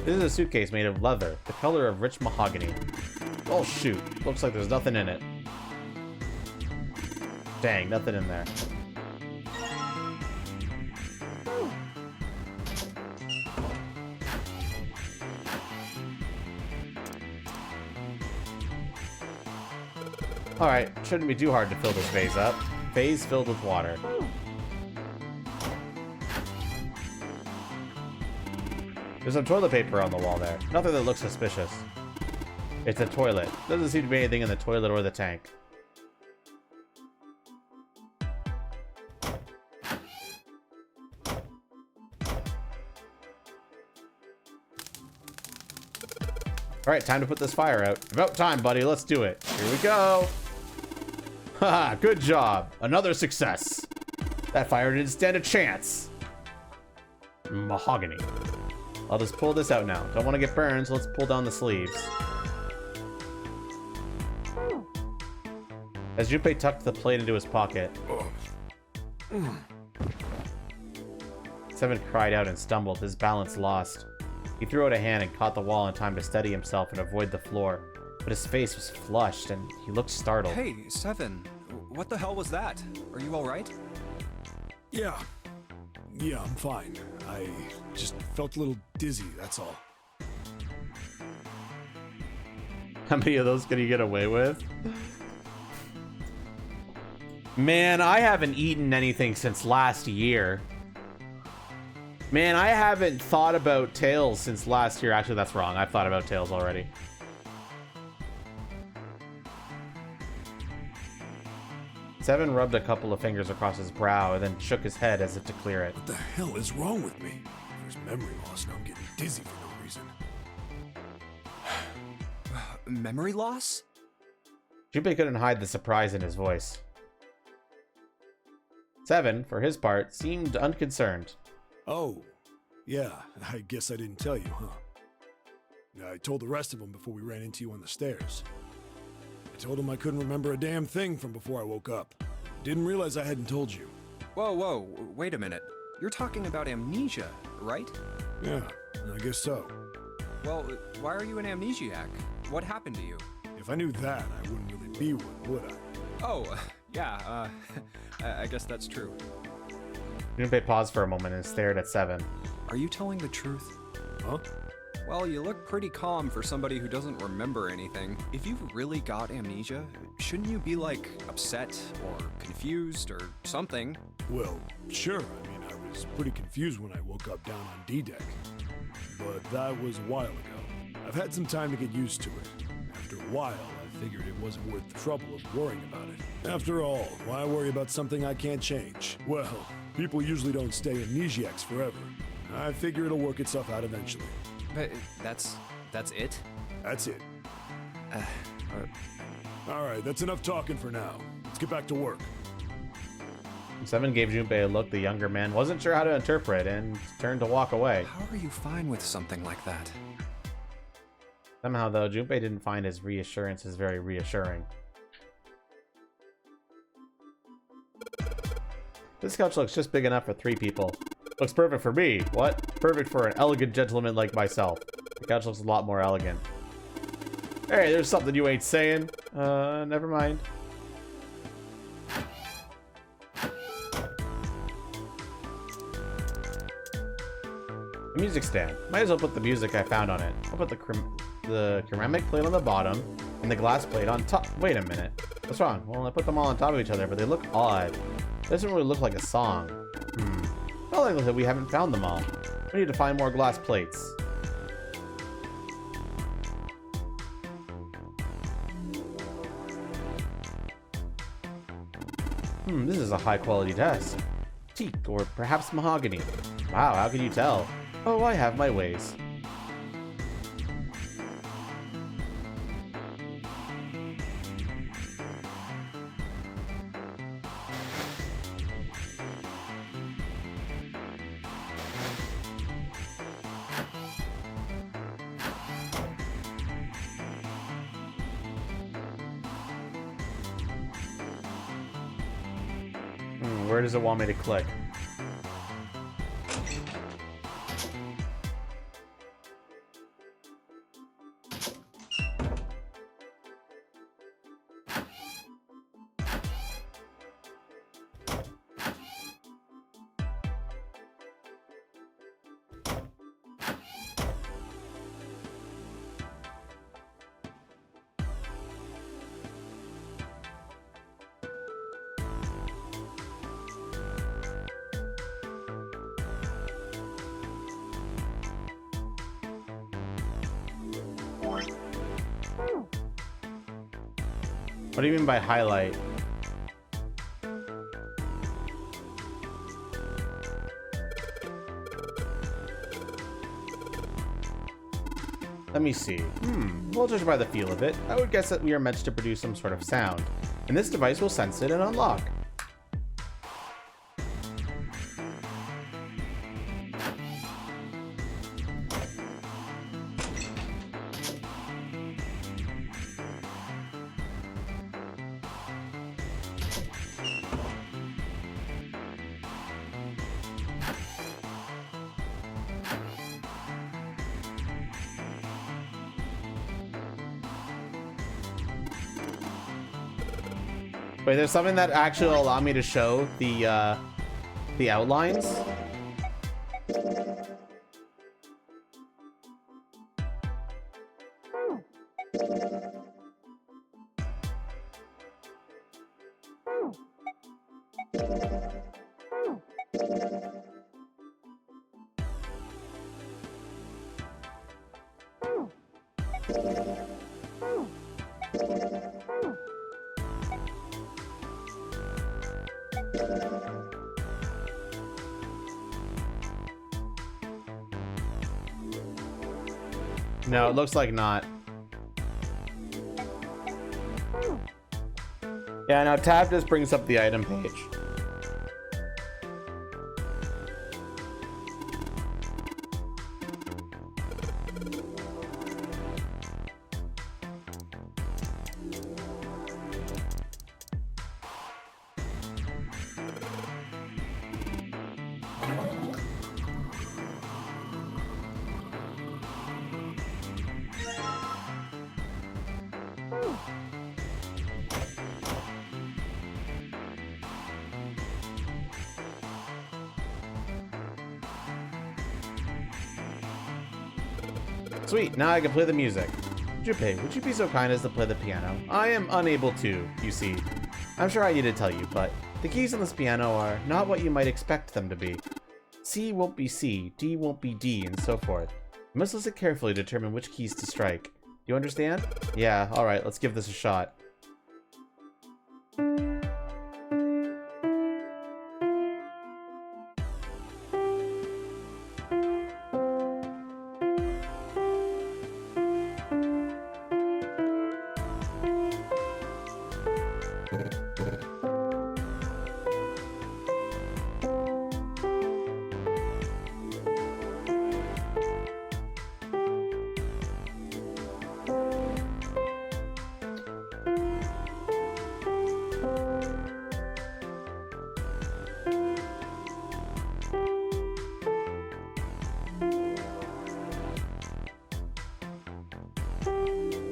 This is a suitcase made of leather, the color of rich mahogany. Oh shoot, looks like there's nothing in it. Dang, nothing in there. Alright, shouldn't be too hard to fill this vase up. Vase filled with water. There's some toilet paper on the wall there. Nothing that looks suspicious. It's a toilet. Doesn't seem to be anything in the toilet or the tank. Alright, time to put this fire out. About time, buddy. Let's do it. Here we go. Haha, good job. Another success. That fire didn't stand a chance. Mahogany. I'll just pull this out now. Don't want to get burned, so let's pull down the sleeves. As Junpei tucked the plate into his pocket, Seven cried out and stumbled, his balance lost. He threw out a hand and caught the wall in time to steady himself and avoid the floor, but his face was flushed and he looked startled. Hey, Seven, what the hell was that? Are you alright? Yeah, I'm fine. I just felt a little dizzy, that's all. How many of those can you get away with? Man, I haven't eaten anything since last year. Man, I haven't thought about Tails since last year. Actually, that's wrong. I've thought about Tails already. Seven rubbed a couple of fingers across his brow and then shook his head as if to clear it. What the hell is wrong with me? There's memory loss and I'm getting dizzy for no reason. Memory loss? Junpei couldn't hide the surprise in his voice. Seven, for his part, seemed unconcerned. Oh, yeah, I guess I didn't tell you, huh? I told the rest of them before we ran into you on the stairs. I told them I couldn't remember a damn thing from before I woke up. Didn't realize I hadn't told you. Whoa, wait a minute. You're talking about amnesia, right? Yeah, I guess so. Well, why are you an amnesiac? What happened to you? If I knew that, I wouldn't really be one, would I? Oh, yeah, I guess that's true. Junpei paused for a moment and stared at Seven. Are you telling the truth? Huh? Well, you look pretty calm for somebody who doesn't remember anything. If you've really got amnesia, shouldn't you be, like, upset or confused or something? Well, sure. I mean, I was pretty confused when I woke up down on D-Deck. But that was a while ago. I've had some time to get used to it. After a while, I figured it wasn't worth the trouble of worrying about it. After all, why worry about something I can't change? Well, people usually don't stay amnesiacs forever. I figure it'll work itself out eventually. But that's That's it? That's it. Alright, that's enough talking for now. Let's get back to work. Seven gave Junpei a look the younger man wasn't sure how to interpret and turned to walk away. How are you fine with something like that? Somehow, though, Junpei didn't find his reassurances very reassuring. This couch looks just big enough for 3 people. Looks perfect for me. What? Perfect for an elegant gentleman like myself. The couch looks a lot more elegant. Hey, there's something you ain't saying. Never mind. The music stand. Might as well put the music I found on it. I'll put the ceramic plate on the bottom and the glass plate on top. Wait a minute. What's wrong? Well, I put them all on top of each other, but they look odd. It doesn't really look like a song. Not likely that we haven't found them all. We need to find more glass plates. This is a high-quality desk. Teak, or perhaps mahogany. Wow, how can you tell? Oh, I have my ways. Where does it want me to click? What do you mean by highlight? Let me see. We'll judge by the feel of it. I would guess that we are meant to produce some sort of sound, and this device will sense it and unlock. Wait, there's something that actually will allow me to show the outlines? No, it looks like not. Yeah, now tab just brings up the item page. Sweet, now I can play the music. Junpei, would you be so kind as to play the piano? I am unable to, you see. I'm sure I need to tell you, but the keys on this piano are not what you might expect them to be. C won't be C, D won't be D, and so forth. You must listen carefully to determine which keys to strike. Do you understand? Yeah, alright, let's give this a shot.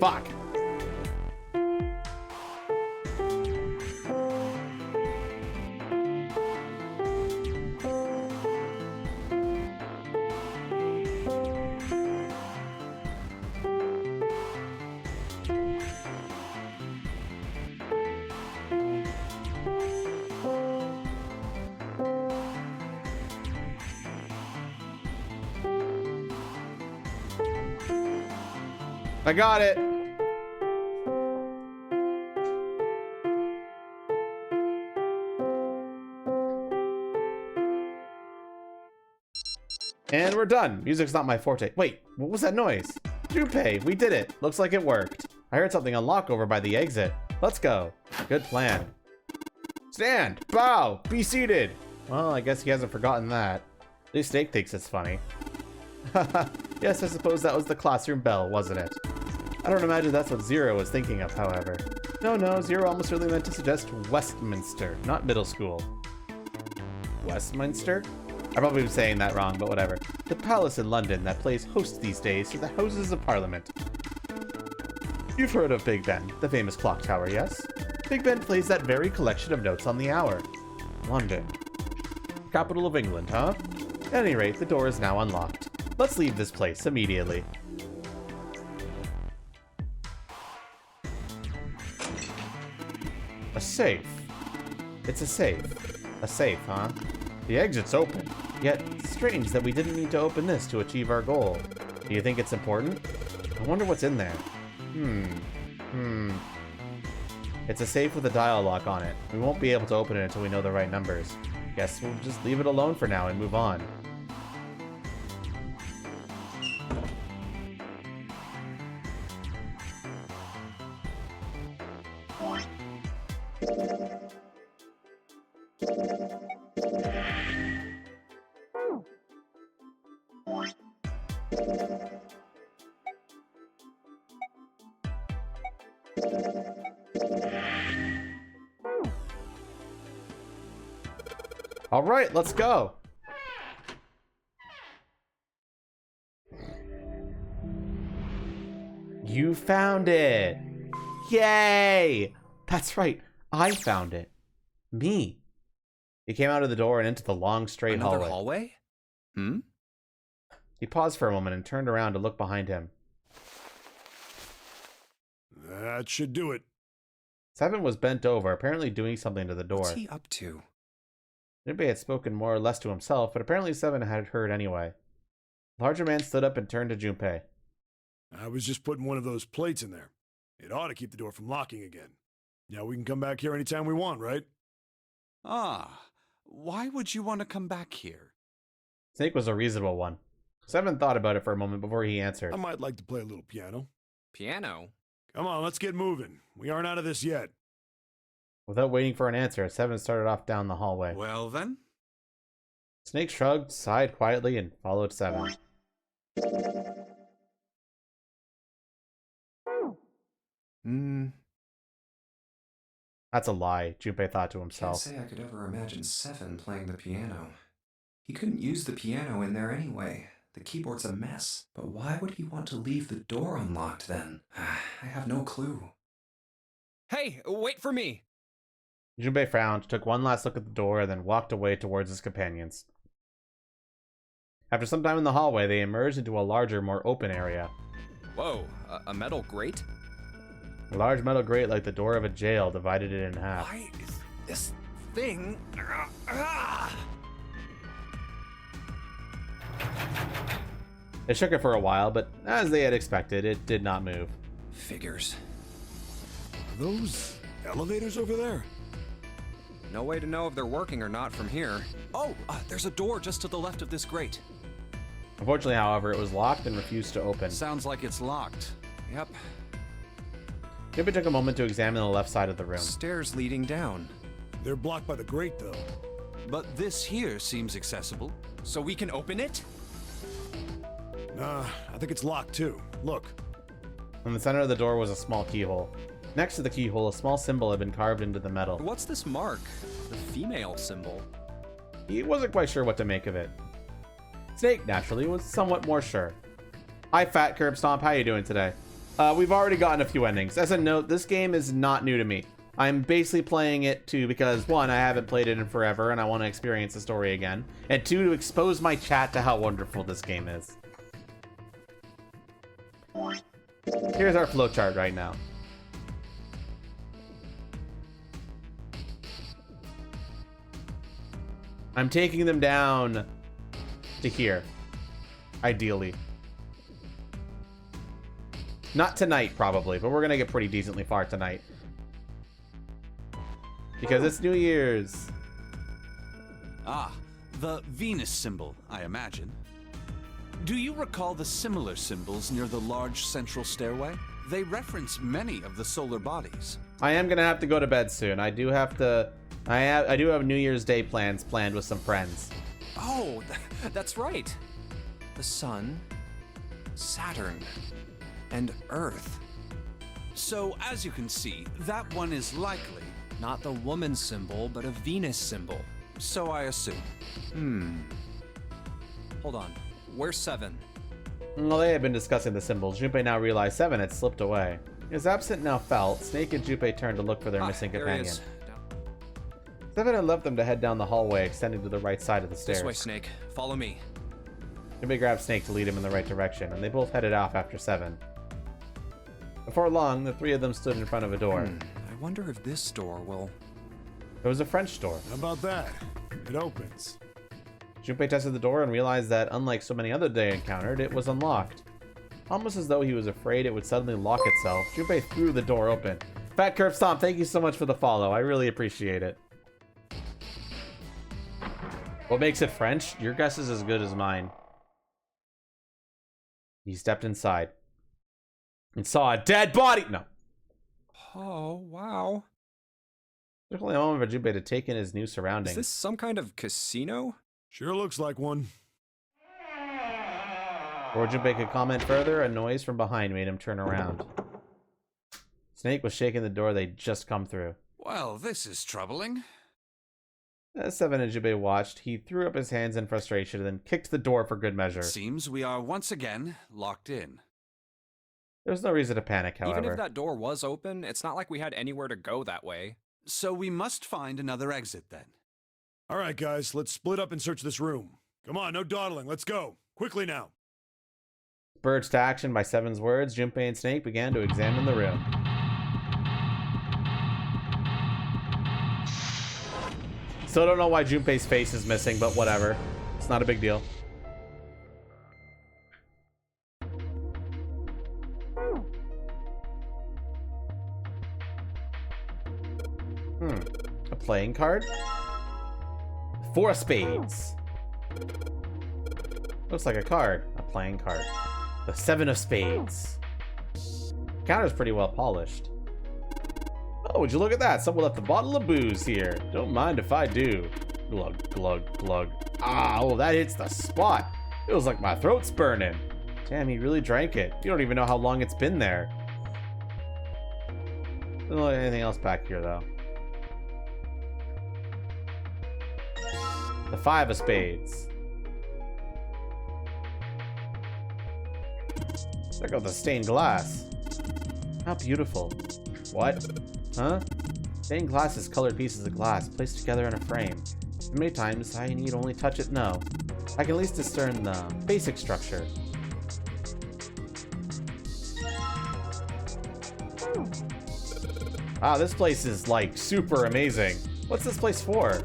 Fuck. I got it. And we're done. Music's not my forte. Wait, what was that noise? Junpei, we did it. Looks like it worked. I heard something unlock over by the exit. Let's go. Good plan. Stand, bow, be seated. Well, I guess he hasn't forgotten that. At least Snake thinks it's funny. Yes, I suppose that was the classroom bell, wasn't it? I don't imagine that's what Zero was thinking of, however. No, Zero almost really meant to suggest Westminster, not middle school. Westminster? I probably been saying that wrong, but whatever. The palace in London that plays host these days to the Houses of Parliament. You've heard of Big Ben, the famous clock tower, yes? Big Ben plays that very collection of notes on the hour. London. Capital of England, huh? At any rate, the door is now unlocked. Let's leave this place immediately. A safe. It's a safe. A safe, huh? The exit's open. Yet, it's strange that we didn't need to open this to achieve our goal. Do you think it's important? I wonder what's in there. It's a safe with a dial lock on it. We won't be able to open it until we know the right numbers. Guess we'll just leave it alone for now and move on. All right, let's go. You found it. Yay! That's right. I found it. Me. He came out of the door and into the long, straight Another hallway. hallway? He paused for a moment and turned around to look behind him. That should do it. Seven was bent over, apparently doing something to the door. What's he up to? Junpei had spoken more or less to himself, but apparently Seven had heard anyway. The larger man stood up and turned to Junpei. I was just putting one of those plates in there. It ought to keep the door from locking again. Now we can come back here anytime we want, right? Ah, why would you want to come back here? Snake was a reasonable one. Seven thought about it for a moment before he answered. I might like to play a little piano. Piano? Come on, let's get moving. We aren't out of this yet. Without waiting for an answer, Seven started off down the hallway. Well then? Snake shrugged, sighed quietly, and followed Seven. That's a lie, Junpei thought to Can't himself. say I could ever imagine Seven playing the piano. He couldn't use the piano in there anyway. The keyboard's a mess. But why would he want to leave the door unlocked then? I have no clue. Hey, wait for me! Junpei frowned, took one last look at the door, and then walked away towards his companions. After some time in the hallway, they emerged into a larger, more open area. Whoa, a metal grate? A large metal grate like the door of a jail divided it in half. Why is this thing... They shook it for a while, but as they had expected, it did not move. Figures. Are those elevators over there? No way to know if they're working or not from here. Oh, there's a door just to the left of this grate. Unfortunately, however, it was locked and refused to open. Sounds like it's locked. Yep. Junpei took a moment to examine the left side of the room. Stairs leading down. They're blocked by the grate, though. But this here seems accessible. So we can open it? Nah, I think it's locked too. Look. In the center of the door was a small keyhole. Next to the keyhole, a small symbol had been carved into the metal. What's this mark? The female symbol. He wasn't quite sure what to make of it. Snake, naturally, was somewhat more sure. Hi, Fat Curb Stomp. How you doing today? We've already gotten a few endings. As a note, this game is not new to me. I'm basically playing it because, one, I haven't played it in forever and I want to experience the story again. And two, to expose my chat to how wonderful this game is. Here's our flowchart right now. I'm taking them down to here. Ideally. Not tonight, probably, but we're gonna get pretty decently far tonight. Because it's New Year's. Ah, the Venus symbol, I imagine. Do you recall the similar symbols near the large central stairway? They reference many of the solar bodies. I am gonna have to go to bed soon. I do have to... I do have New Year's Day plans planned with some friends. Oh, that's right. The Sun, Saturn, and Earth. So, as you can see, that one is likely... Not the woman symbol, but a Venus symbol. So I assume. Hold on. Where's 7? Well, they had been discussing the symbols. Junpei now realized 7 had slipped away. His absent now felt. Snake and Junpei turned to look for their missing companion. 7 had left them to head down the hallway, extending to the right side of the stairs. This way, Snake. Follow me. Junpei grabbed Snake to lead him in the right direction, and they both headed off after 7. Before long, the three of them stood in front of a door. I wonder if this door will... It was a French door. How about that? It opens. Junpei tested the door and realized that, unlike so many other they encountered, it was unlocked. Almost as though he was afraid it would suddenly lock itself, Junpei threw the door open. Fat Curve Stomp, thank you so much for the follow. I really appreciate it. What makes it French? Your guess is as good as mine. He stepped inside and saw a dead body. No. Oh, wow. It took only a moment for Junpei to take in his new surroundings. Is this some kind of casino? Sure looks like one. Before Junpei could comment further, a noise from behind made him turn around. Snake was shaking the door they'd just come through. Well, this is troubling. As 7 and Junpei watched, he threw up his hands in frustration and then kicked the door for good measure. Seems we are once again locked in. There was no reason to panic, however. Even if that door was open, it's not like we had anywhere to go that way. So we must find another exit then. All right, guys, let's split up and search this room. Come on, no dawdling. Let's go. Quickly now. Spurred to action by 7's words, Junpei and Snake began to examine the room. Still don't know why Junpei's face is missing, but whatever. It's not a big deal. A playing card? 4 of spades. Looks like a card. A playing card. The 7 of spades. Counter's pretty well polished. Oh, would you look at that? Someone left a bottle of booze here. Don't mind if I do. Glug, glug, glug. Ah, oh, that hits the spot. Feels like my throat's burning. Damn, he really drank it. You don't even know how long it's been there. Doesn't look like anything else back here, though. The 5 of spades. Check out the stained glass. How beautiful. What? Huh? Stained glass is colored pieces of glass placed together in a frame. Many times I need only touch it. No. I can at least discern the basic structure. Ah, this place is like super amazing. What's this place for?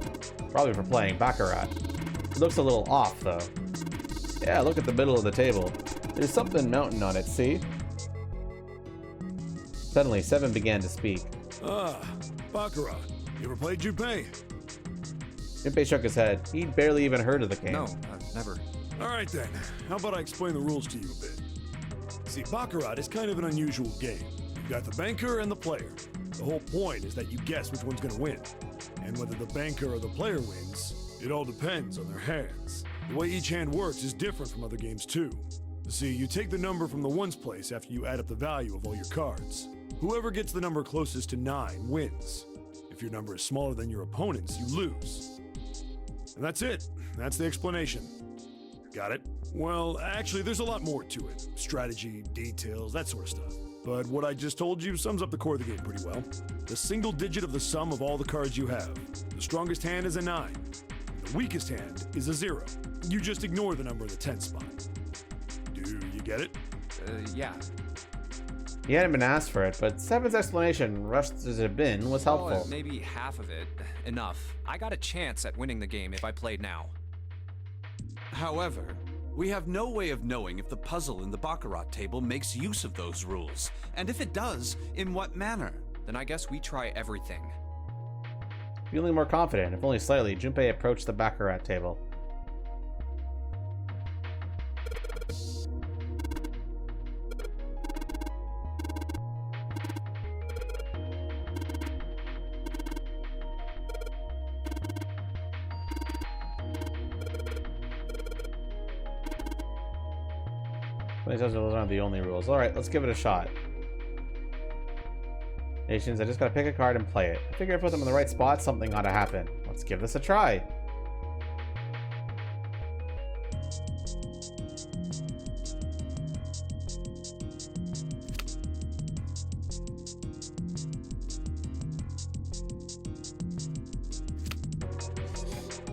Probably for playing Baccarat. It looks a little off though. Yeah, look at the middle of the table. There's something mountain on it, see? Suddenly, 7 began to speak. Ah, Baccarat. You ever played Junpei? Junpei shook his head. He'd barely even heard of the game. No, I've never. All right then. How about I explain the rules to you a bit? See, Baccarat is kind of an unusual game. You've got the banker and the player. The whole point is that you guess which one's gonna win. And whether the banker or the player wins, it all depends on their hands. The way each hand works is different from other games too. See, you take the number from the ones place after you add up the value of all your cards. Whoever gets the number closest to 9 wins. If your number is smaller than your opponent's, you lose. And that's it. That's the explanation. Got it? Well, actually, there's a lot more to it. Strategy, details, that sort of stuff. but what I just told you sums up the core of the game pretty well. The single digit of the sum of all the cards you have. The strongest hand is a 9. The weakest hand is a 0. You just ignore the number in the 10 spot. Do you get it? Yeah. He hadn't been asked for it, but Seven's explanation, rushed as it had been, was helpful. Well, maybe half of it. Enough. I got a chance at winning the game if I played now. However, we have no way of knowing if the puzzle in the Baccarat table makes use of those rules, and if it does, in what manner. Then I guess we try everything. Feeling more confident, if only slightly, Junpei approached the Baccarat table. Those aren't the only rules. Alright, let's give it a shot. Nations, I just gotta pick a card and play it. I figure if I put them in the right spot, something ought to happen. Let's give this a try.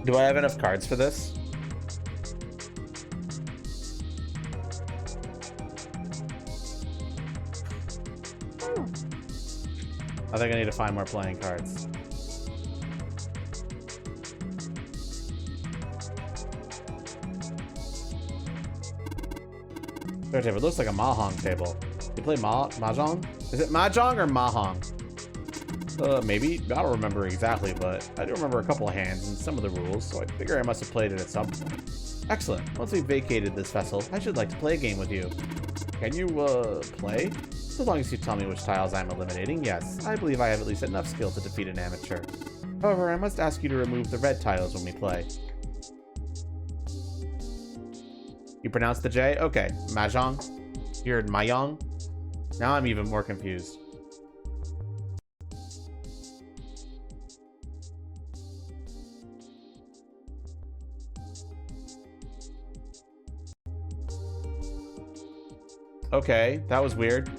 Do I have enough cards for this? I think I need to find more playing cards. Fair table. It looks like a mahjong table. You play mahjong? Is it mahjong or mahjong? Maybe. I don't remember exactly, but I do remember a couple of hands and some of the rules, so I figure I must have played it at some point. Excellent. Once we've vacated this vessel, I should like to play a game with you. Can you, play? So long as you tell me which tiles I'm eliminating, yes. I believe I have at least enough skill to defeat an amateur. However, I must ask you to remove the red tiles when we play. You pronounce the J? Okay. Mahjong? You're Mahjong? Now I'm even more confused. Okay, that was weird.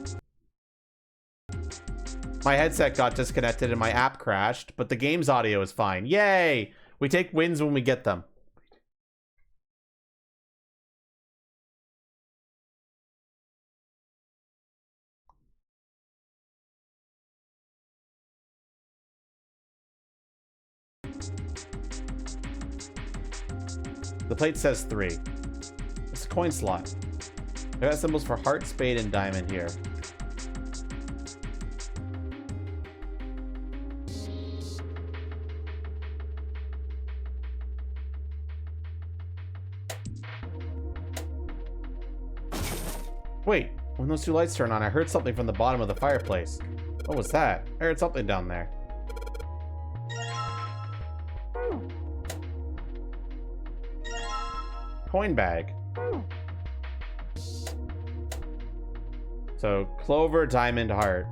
My headset got disconnected and my app crashed, but the game's audio is fine. Yay! We take wins when we get them. The plate says 3. It's a coin slot. I got symbols for heart, spade, and diamond here. Wait, when those two lights turned on, I heard something from the bottom of the fireplace. What was that? I heard something down there. Coin bag. So, clover, diamond, heart.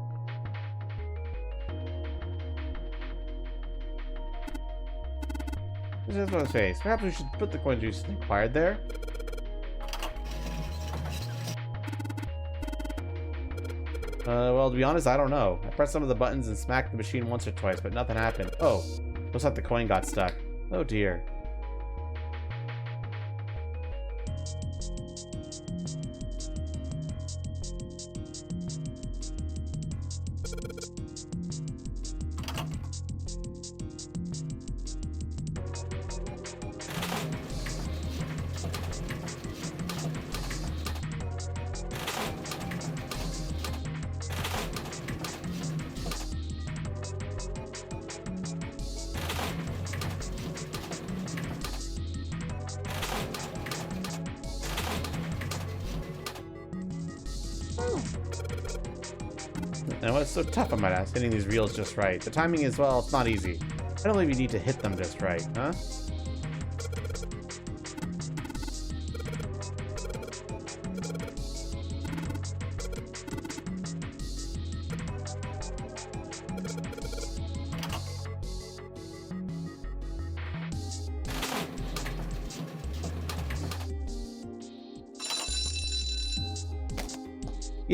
This is my face. Perhaps we should put the coins we just acquired there. Well, to be honest, I don't know. I pressed some of the buttons and smacked the machine once or twice, but nothing happened. Oh, looks like the coin got stuck. Oh dear. And what's so tough, I might ask, hitting these reels just right? The timing is, well, it's not easy. I don't believe you need to hit them just right, huh?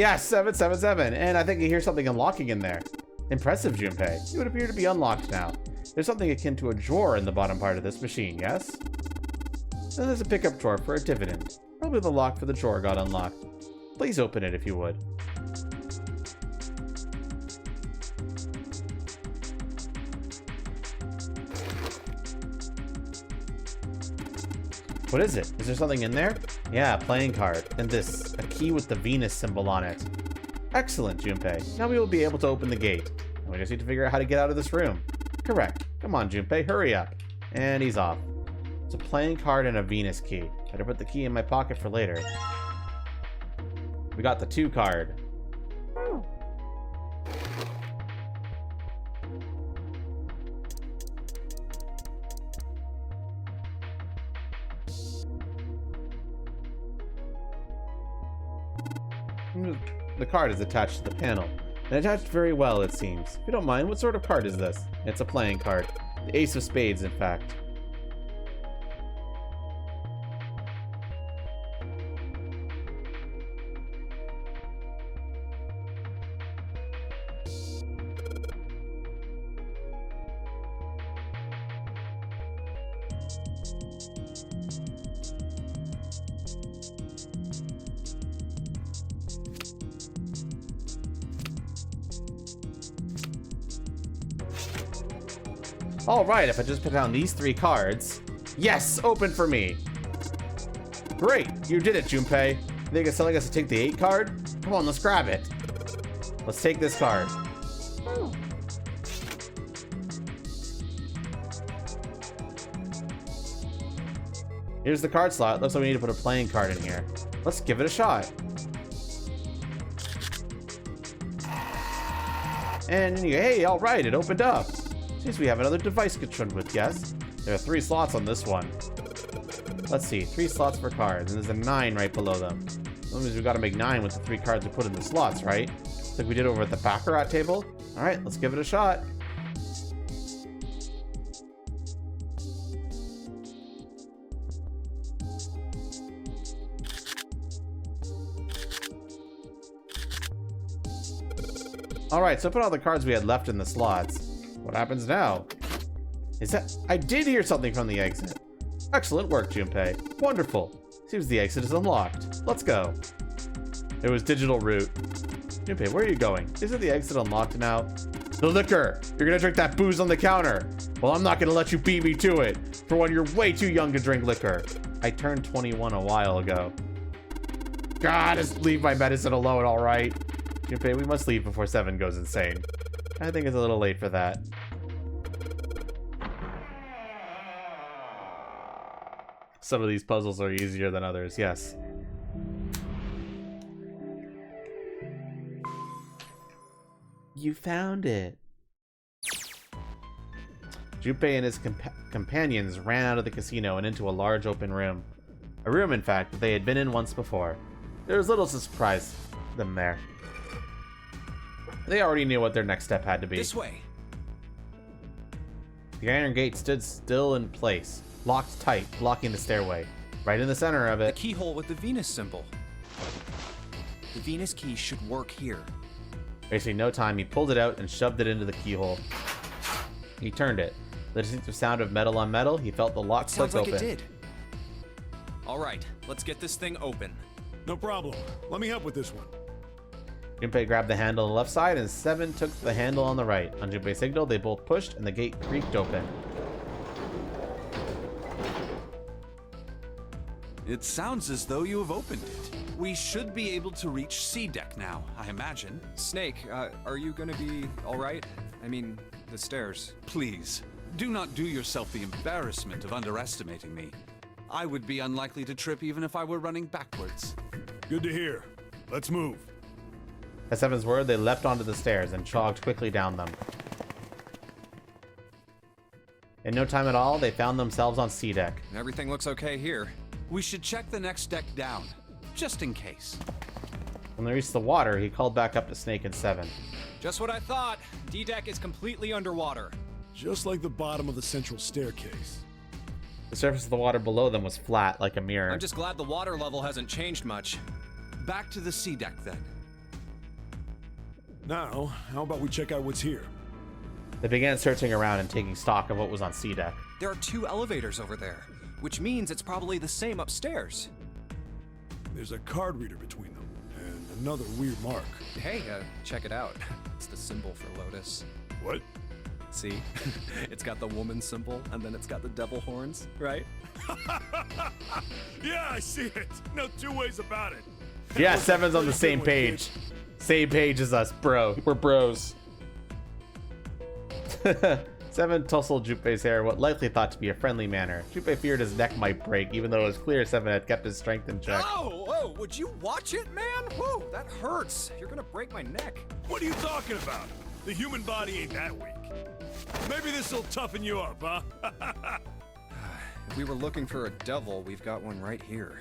Yes, 777. And I think I hear something unlocking in there. Impressive, Junpei. It would appear to be unlocked now. There's something akin to a drawer in the bottom part of this machine, yes? Then there's a pickup drawer for a dividend. Probably the lock for the drawer got unlocked. Please open it if you would. What is it? Is there something in there? Yeah, a playing card. And this, a key with the Venus symbol on it. Excellent, Junpei. Now we will be able to open the gate. And we just need to figure out how to get out of this room. Correct. Come on, Junpei, hurry up. And he's off. It's a playing card and a Venus key. Better put the key in my pocket for later. We got the 2 card. The card is attached to the panel, and attached very well, it seems. If you don't mind, what sort of card is this? It's a playing card. The Ace of Spades, in fact. Alright, if I just put down these 3 cards... Yes! Open for me! Great! You did it, Junpei. You think it's telling us to take the 8 card? Come on, let's grab it. Let's take this card. Here's the card slot. Looks like we need to put a playing card in here. Let's give it a shot. And hey, alright, it opened up. Seems we have another device to trim with, yes? There are 3 slots on this one. Let's see, 3 slots for cards, and there's a 9 right below them. That means we gotta make 9 with the 3 cards we put in the slots, right? Like we did over at the Baccarat table. Alright, let's give it a shot. Alright, so put all the cards we had left in the slots. What happens now? Is that... I did hear something from the exit. Excellent work, Junpei. Wonderful. Seems the exit is unlocked. Let's go. It was digital route. Junpei, where are you going? Isn't the exit unlocked now? The liquor! You're gonna drink that booze on the counter! Well, I'm not gonna let you beat me to it. For one, you're way too young to drink liquor. I turned 21 a while ago. God, just leave my medicine alone, alright? Junpei, we must leave before 7 goes insane. I think it's a little late for that. Some of these puzzles are easier than others, yes. You found it. Junpei and his companions ran out of the casino and into a large open room. A room, in fact, that they had been in once before. There was little to surprise them there. They already knew what their next step had to be. This way. The iron gate stood still in place, locked tight, blocking the stairway. Right in the center of it. The keyhole with the Venus symbol. The Venus key should work here. Wasting no time, he pulled it out and shoved it into the keyhole. He turned it. The distinctive sound of metal on metal, he felt the lock click open. Sounds like it did. All right, let's get this thing open. No problem. Let me help with this one. Junpei grabbed the handle on the left side, and 7 took the handle on the right. On Junpei's signal, they both pushed, and the gate creaked open. It sounds as though you have opened it. We should be able to reach C deck now, I imagine. Snake, are you gonna be all right? I mean, the stairs. Please, do not do yourself the embarrassment of underestimating me. I would be unlikely to trip even if I were running backwards. Good to hear. Let's move. At 7's word, they leapt onto the stairs and jogged quickly down them. In no time at all, they found themselves on C deck. Everything looks okay here. We should check the next deck down, just in case. When they reached the water, he called back up to Snake and 7. Just what I thought. D-deck is completely underwater. Just like the bottom of the central staircase. The surface of the water below them was flat, like a mirror. I'm just glad the water level hasn't changed much. Back to the C deck then. Now, how about we check out what's here? They began searching around and taking stock of what was on C deck. There are 2 elevators over there, which means it's probably the same upstairs. There's a card reader between them, and another weird mark. Hey, check it out. It's the symbol for Lotus. What? See? It's got the woman symbol, and then it's got the devil horns, right? Yeah, I see it. No two ways about it. Yeah, Seven's on the same page. Same page as us, bro. We're bros. Seven tousled Junpei's hair, what likely thought to be a friendly manner. Junpei feared his neck might break, even though it was clear Seven had kept his strength in check. Oh, whoa, would you watch it, man? Whoa, that hurts. You're gonna break my neck. What are you talking about? The human body ain't that weak. Maybe this'll toughen you up, huh? If we were looking for a devil, we've got one right here.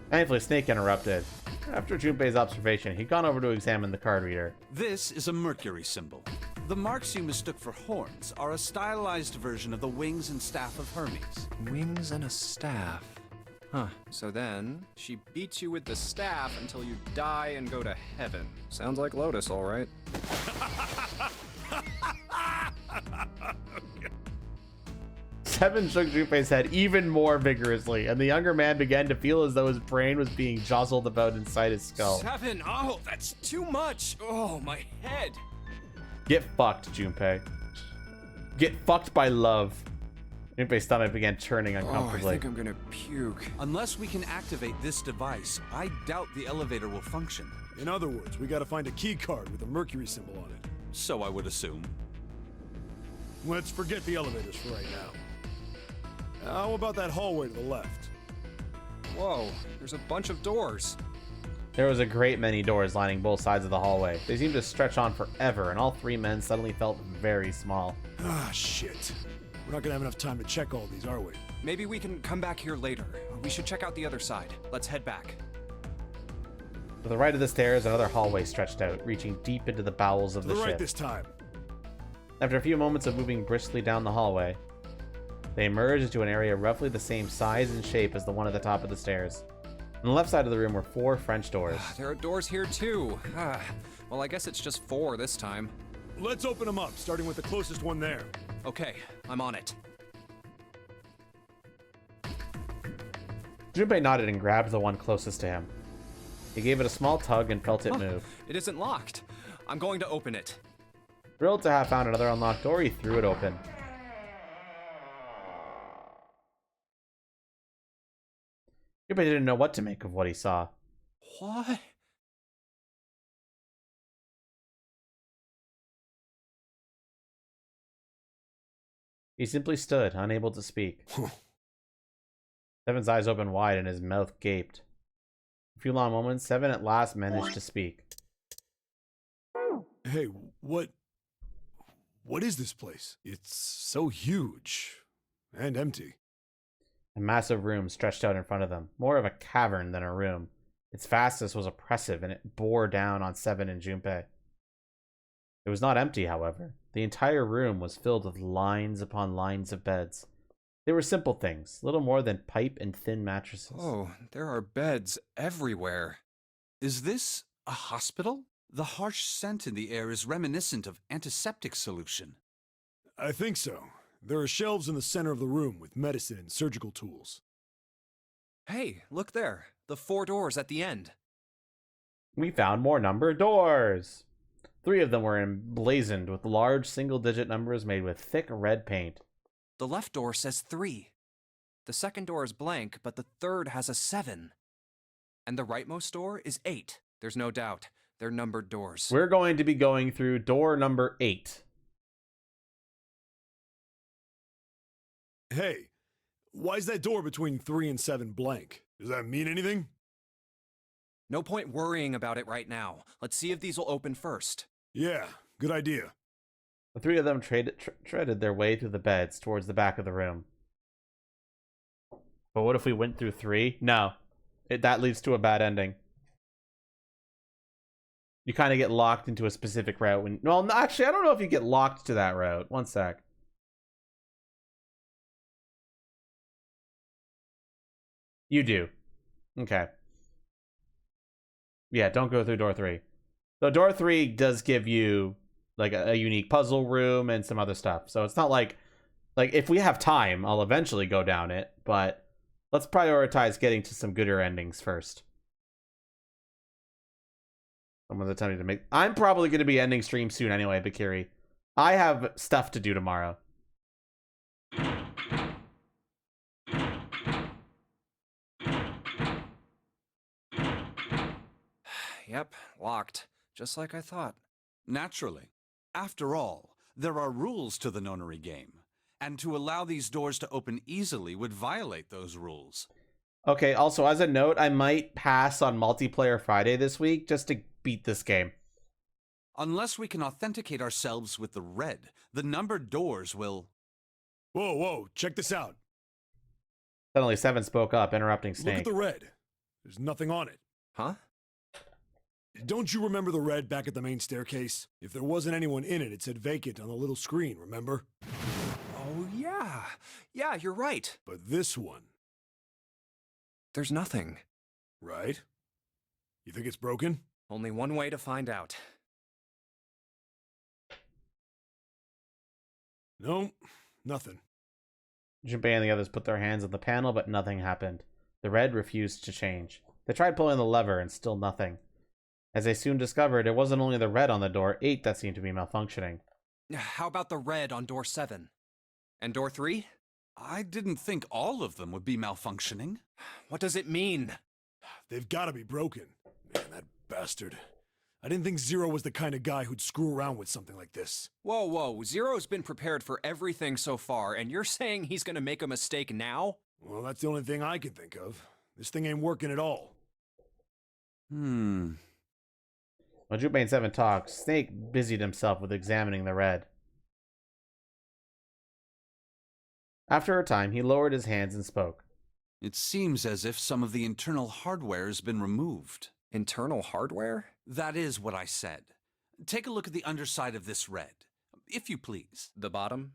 Thankfully, Snake interrupted. After Junpei's observation, he'd gone over to examine the card reader. This is a Mercury symbol. The marks you mistook for horns are a stylized version of the wings and staff of Hermes. Wings and a staff. Huh. So then, she beats you with the staff until you die and go to heaven. Sounds like Lotus, all right. Seven shook Junpei's head even more vigorously, and the younger man began to feel as though his brain was being jostled about inside his skull. Seven! Oh, that's too much! Oh, my head! Get fucked, Junpei. Get fucked by love. Junpei's stomach began churning uncomfortably. Oh, I think I'm gonna puke. Unless we can activate this device, I doubt the elevator will function. In other words, we gotta find a key card with a Mercury symbol on it. So I would assume. Let's forget the elevators for right now. How about that hallway to the left? Whoa, there's a bunch of doors. There was a great many doors lining both sides of the hallway. They seemed to stretch on forever, and all 3 men suddenly felt very small. Ah, shit. We're not gonna have enough time to check all these, are we? Maybe we can come back here later. We should check out the other side. Let's head back. To the right of the stairs, another hallway stretched out, reaching deep into the bowels of To the the right ship. this time. After a few moments of moving briskly down the hallway, they emerged into an area roughly the same size and shape as the one at the top of the stairs. On the left side of the room were 4 French doors. There are doors here too. Well, I guess it's just 4 this time. Let's open them up, starting with the closest one there. Okay, I'm on it. Junpei nodded and grabbed the one closest to him. He gave it a small tug and felt it move. It isn't locked. I'm going to open it. Thrilled to have found another unlocked door, he threw it open. Junpei didn't know what to make of what he saw. What? He simply stood, unable to speak. Seven's eyes opened wide and his mouth gaped. A few long moments, Seven at last managed to speak. Hey, what is this place? It's so huge and empty. A massive room stretched out in front of them, more of a cavern than a room. Its vastness was oppressive, and it bore down on Seven and Junpei. It was not empty, however. The entire room was filled with lines upon lines of beds. They were simple things, little more than pipe and thin mattresses. Oh, there are beds everywhere. Is this a hospital? The harsh scent in the air is reminiscent of antiseptic solution. I think so. There are shelves in the center of the room with medicine and surgical tools. Hey, look there. The 4 doors at the end. We found more numbered doors. 3 of them were emblazoned with large single-digit numbers made with thick red paint. The left door says 3. The second door is blank, but the third has a 7. And the rightmost door is 8. There's no doubt. They're numbered doors. We're going to be going through door number 8. Hey, why is that door between 3 and 7 blank? Does that mean anything? No point worrying about it right now. Let's see if these will open first. Yeah, good idea. The 3 of them treaded their way through the beds towards the back of the room. But what if we went through 3? No. That leads to a bad ending. You kind of get locked into a specific route. Well, actually, I don't know if you get locked to that route. One sec. You do. Okay. Yeah, don't go through door 3. So door 3 does give you like a unique puzzle room and some other stuff. So it's not like if we have time, I'll eventually go down it, but let's prioritize getting to some gooder endings first. Someone's attempting to make... I'm probably going to be ending stream soon anyway, Bakiri. I have stuff to do tomorrow. Yep, locked. Just like I thought. Naturally. After all, there are rules to the nonary game, and to allow these doors to open easily would violate those rules. Okay, also, as a note, I might pass on Multiplayer Friday this week just to beat this game. Unless we can authenticate ourselves with the red, the numbered doors will... Whoa, whoa, check this out. Suddenly, Seven spoke up, interrupting Snake. Look at the red. There's nothing on it. Huh? Don't you remember the red back at the main staircase? If there wasn't anyone in it, it said vacant on the little screen, remember? Oh, yeah. Yeah, you're right. But this one... There's nothing. Right? You think it's broken? Only one way to find out. No, nothing. Junpei and the others put their hands on the panel, but nothing happened. The red refused to change. They tried pulling the lever, and still nothing. As they soon discovered, it wasn't only the red on the door 8 that seemed to be malfunctioning. How about the red on door 7? And door 3? I didn't think all of them would be malfunctioning. What does it mean? They've got to be broken. Man, that bastard. I didn't think Zero was the kind of guy who'd screw around with something like this. Whoa, whoa. Zero's been prepared for everything so far, and you're saying he's gonna make a mistake now? Well, that's the only thing I can think of. This thing ain't working at all. While Junpei and Seven talked, Snake busied himself with examining the red. After a time, he lowered his hands and spoke. It seems as if some of the internal hardware has been removed. Internal hardware? That is what I said. Take a look at the underside of this red, if you please. The bottom?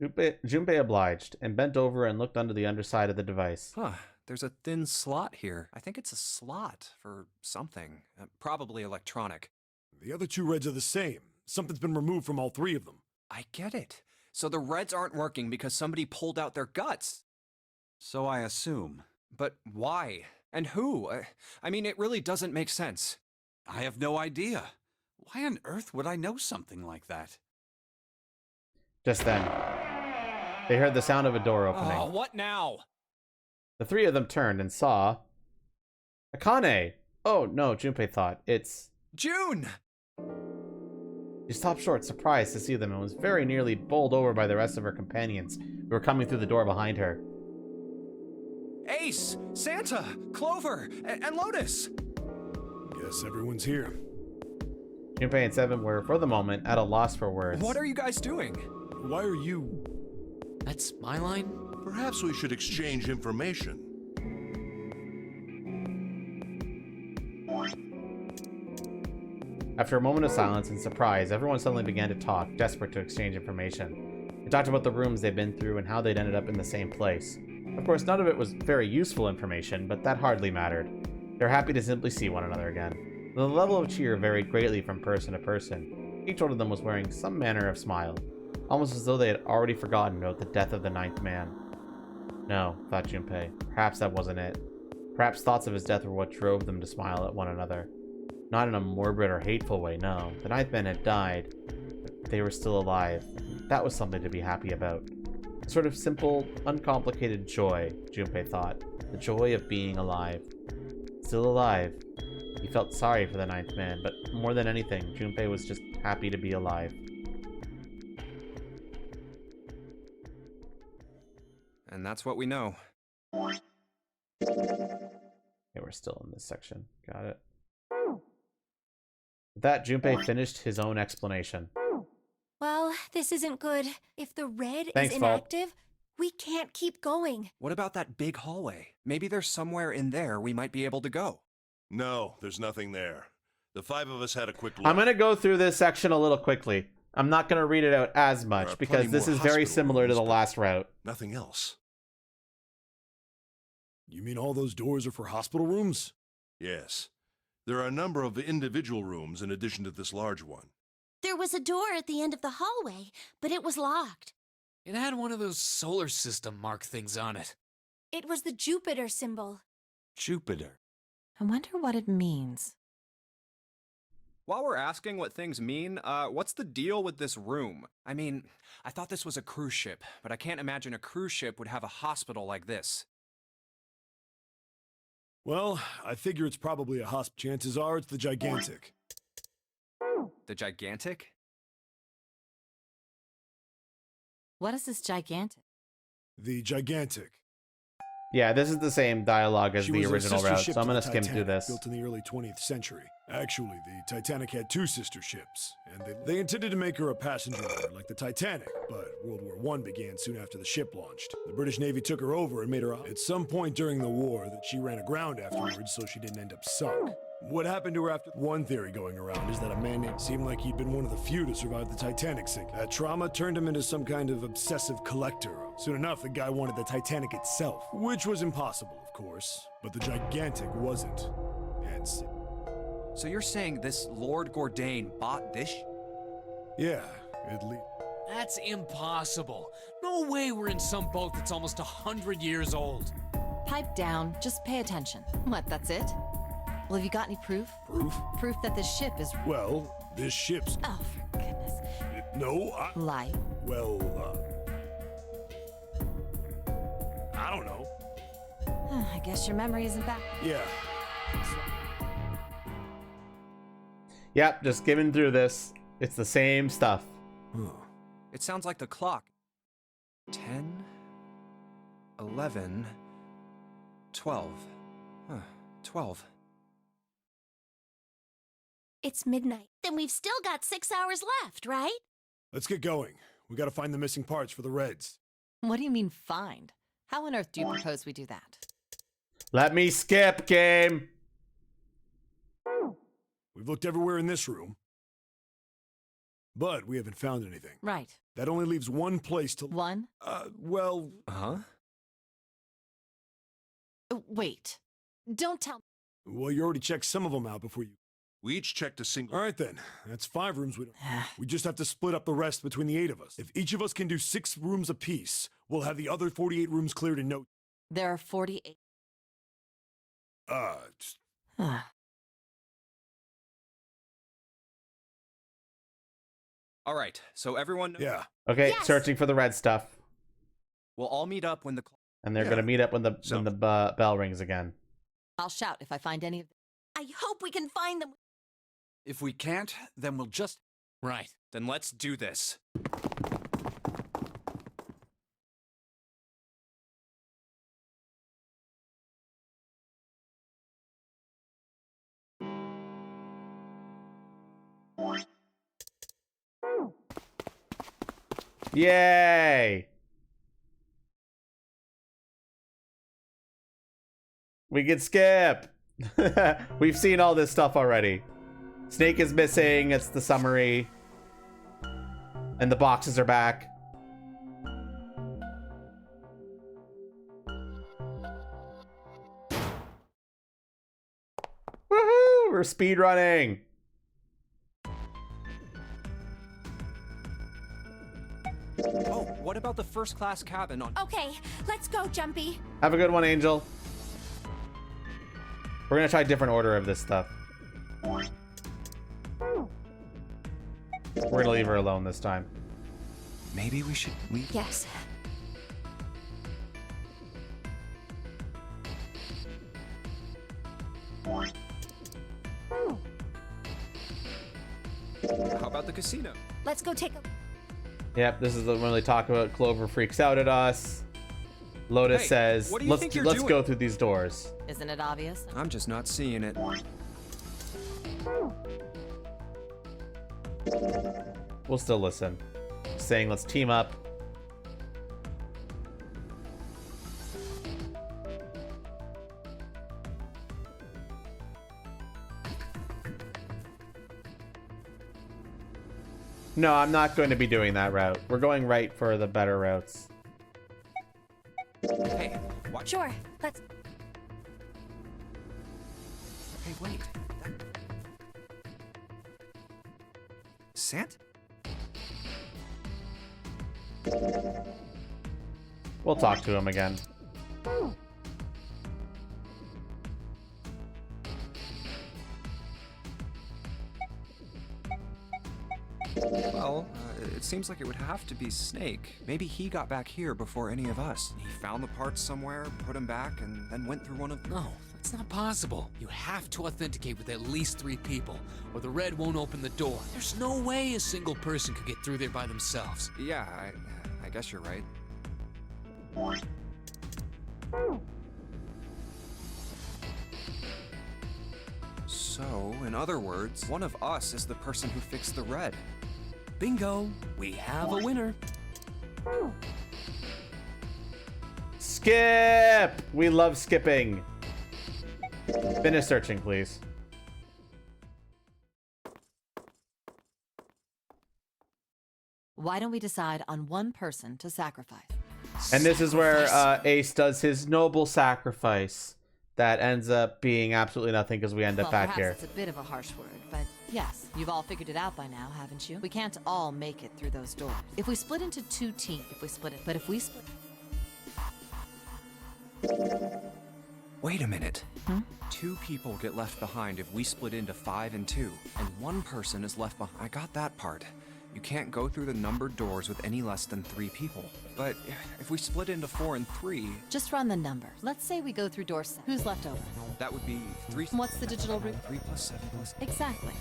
Junpei obliged, and bent over and looked under the underside of the device. Huh. There's a thin slot here. I think it's a slot for something. Probably electronic. The other two reds are the same. Something's been removed from all three of them. I get it. So the reds aren't working because somebody pulled out their guts. So I assume. But why? And who? I mean, it really doesn't make sense. I have no idea. Why on earth would I know something like that? Just then, they heard the sound of a door opening. Oh, what now? The three of them turned and saw... Akane! Oh, no, Junpei thought. It's... June! She stopped short, surprised to see them, and was very nearly bowled over by the rest of her companions, who were coming through the door behind her. Ace! Santa! Clover! And Lotus! Guess everyone's here. Junpei and Seven were, for the moment, at a loss for words. What are you guys doing? Why are you... That's my line? Perhaps we should exchange information. After a moment of silence and surprise, everyone suddenly began to talk, desperate to exchange information. They talked about the rooms they'd been through and how they'd ended up in the same place. Of course, none of it was very useful information, but that hardly mattered. They were happy to simply see one another again. The level of cheer varied greatly from person to person. Each one of them was wearing some manner of smile, almost as though they had already forgotten about the death of the ninth man. No, thought Junpei. Perhaps that wasn't it. Perhaps thoughts of his death were what drove them to smile at one another. Not in a morbid or hateful way, no. The ninth man had died, but they were still alive. That was something to be happy about. A sort of simple, uncomplicated joy, Junpei thought. The joy of being alive. Still alive. He felt sorry for the ninth man, but more than anything, Junpei was just happy to be alive. And that's what we know. Okay, we're still in this section. Got it. With that, Junpei finished his own explanation. Well, this isn't good. If the red Thanks, is Vault. inactive, we can't keep going. What about that big hallway? Maybe there's somewhere in there we might be able to go. No, there's nothing there. The five of us had a quick look. I'm going to go through this section a little quickly. I'm not going to read it out as There much are because plenty this more is very hospital similar to rooms, the but last route. Nothing else. You mean all those doors are for hospital rooms? Yes. There are a number of individual rooms in addition to this large one. There was a door at the end of the hallway, but it was locked. It had one of those solar system mark things on it. It was the Jupiter symbol. Jupiter. I wonder what it means. While we're asking what things mean, what's the deal with this room? I mean, I thought this was a cruise ship, but I can't imagine a cruise ship would have a hospital like this. Well, I figure it's probably a hospital. Chances are it's the Gigantic. The Gigantic? What is this gigantic? The Gigantic. Yeah, this is the same dialogue as She the was a original sister route, ship so I'm to the gonna skim through Titanic, this. Built in the early 20th century. Actually, the Titanic had two sister ships, and they intended to make her a passenger liner like the Titanic, but World War I began soon after the ship launched. The British Navy took her over and made her at some point during the war that she ran aground afterwards, so she didn't end up sunk. What happened to her after? One theory going around is that a man named seemed like he'd been one of the few to survive the Titanic sinking. That trauma turned him into some kind of obsessive collector. Soon enough, the guy wanted the Titanic itself, which was impossible, of course, but the Gigantic wasn't. Hence, So you're saying this Lord Gordain bought this? yeah, at least. That's impossible. No way we're in some boat that's almost 100 years old. Pipe down, just pay attention. What, that's it? Well, have you got any proof? Proof? Proof that this ship is... Well, this ship's. Oh, for goodness. No, Lie. Well, I don't know. I guess your memory isn't back. Yeah. Yep, just skimming through this. It's the same stuff. It sounds like the clock. 10, 11, 12. 12. It's midnight. Then we've still got 6 hours left, right? Let's get going. We gotta find the missing parts for the Reds. What do you mean, find? How on earth do you propose we do that? Let me skip, game. We've looked everywhere in this room, but we haven't found anything. Right. That only leaves one place to... One? Well... Huh? Wait. Don't tell me. Well, you already checked some of them out before you... We each checked a single... All right, then. That's 5 rooms we don't... We just have to split up the rest between the 8 of us. If each of us can do 6 rooms apiece, we'll have the other 48 rooms cleared in no... There are 48. Just... All right, so everyone... Yeah. Okay, Yes. searching for the red stuff. We'll all meet up when the... And they're Yeah. gonna meet up when the bell rings again. I'll shout if I find any of them. I hope we can find them. If we can't, then we'll just... Right. Then let's do this. Yay! We can skip. We've seen all this stuff already. Snake is missing. It's the summary. And the boxes are back. Woohoo! We're speed running. Oh, what about the first class cabin on... Okay, let's go, Jumpy. Have a good one, Angel. We're gonna try a different order of this stuff. We're gonna leave her alone this time. Maybe we should leave. Yes. How about the casino? Let's go take a... Yep, this is the one they talk about. Clover freaks out at us. Lotus Hey, says, what do you let's think you're let's doing?" go through these doors. Isn't it obvious? I'm just not seeing it. We'll still listen. Saying let's team up. No, I'm not going to be doing that route. We're going right for the better routes. Hey, watch. Sure, let's... Hey, wait. Sant? We'll talk to him again. Well, it seems like it would have to be Snake. Maybe he got back here before any of us. He found the parts somewhere, put them back, and then went through one of... No, that's not possible. You have to authenticate with at least 3 people, or the red won't open the door. There's no way a single person could get through there by themselves. Yeah, I guess you're right. So, in other words, one of us is the person who fixed the red. Bingo! We have a winner. Skip! We love skipping. Finish searching, please. Why don't we decide on one person to sacrifice? And this is where Ace does his noble sacrifice that ends up being absolutely nothing because we end up back here. It's a bit of a harsh word, but yes, you've all figured it out by now, haven't you? We can't all make it through those doors. If we split into 2 teams, if we split... Wait a minute. 2 people get left behind if we split into 5 and 2, and 1 person is left behind. I got that part. You can't go through the numbered doors with any less than 3 people. But if we split into 4 and 3... Just run the numbers. Let's say we go through door 7. Who's left over? That would be 3... What's the digital route? 3 plus 7 plus... Exactly.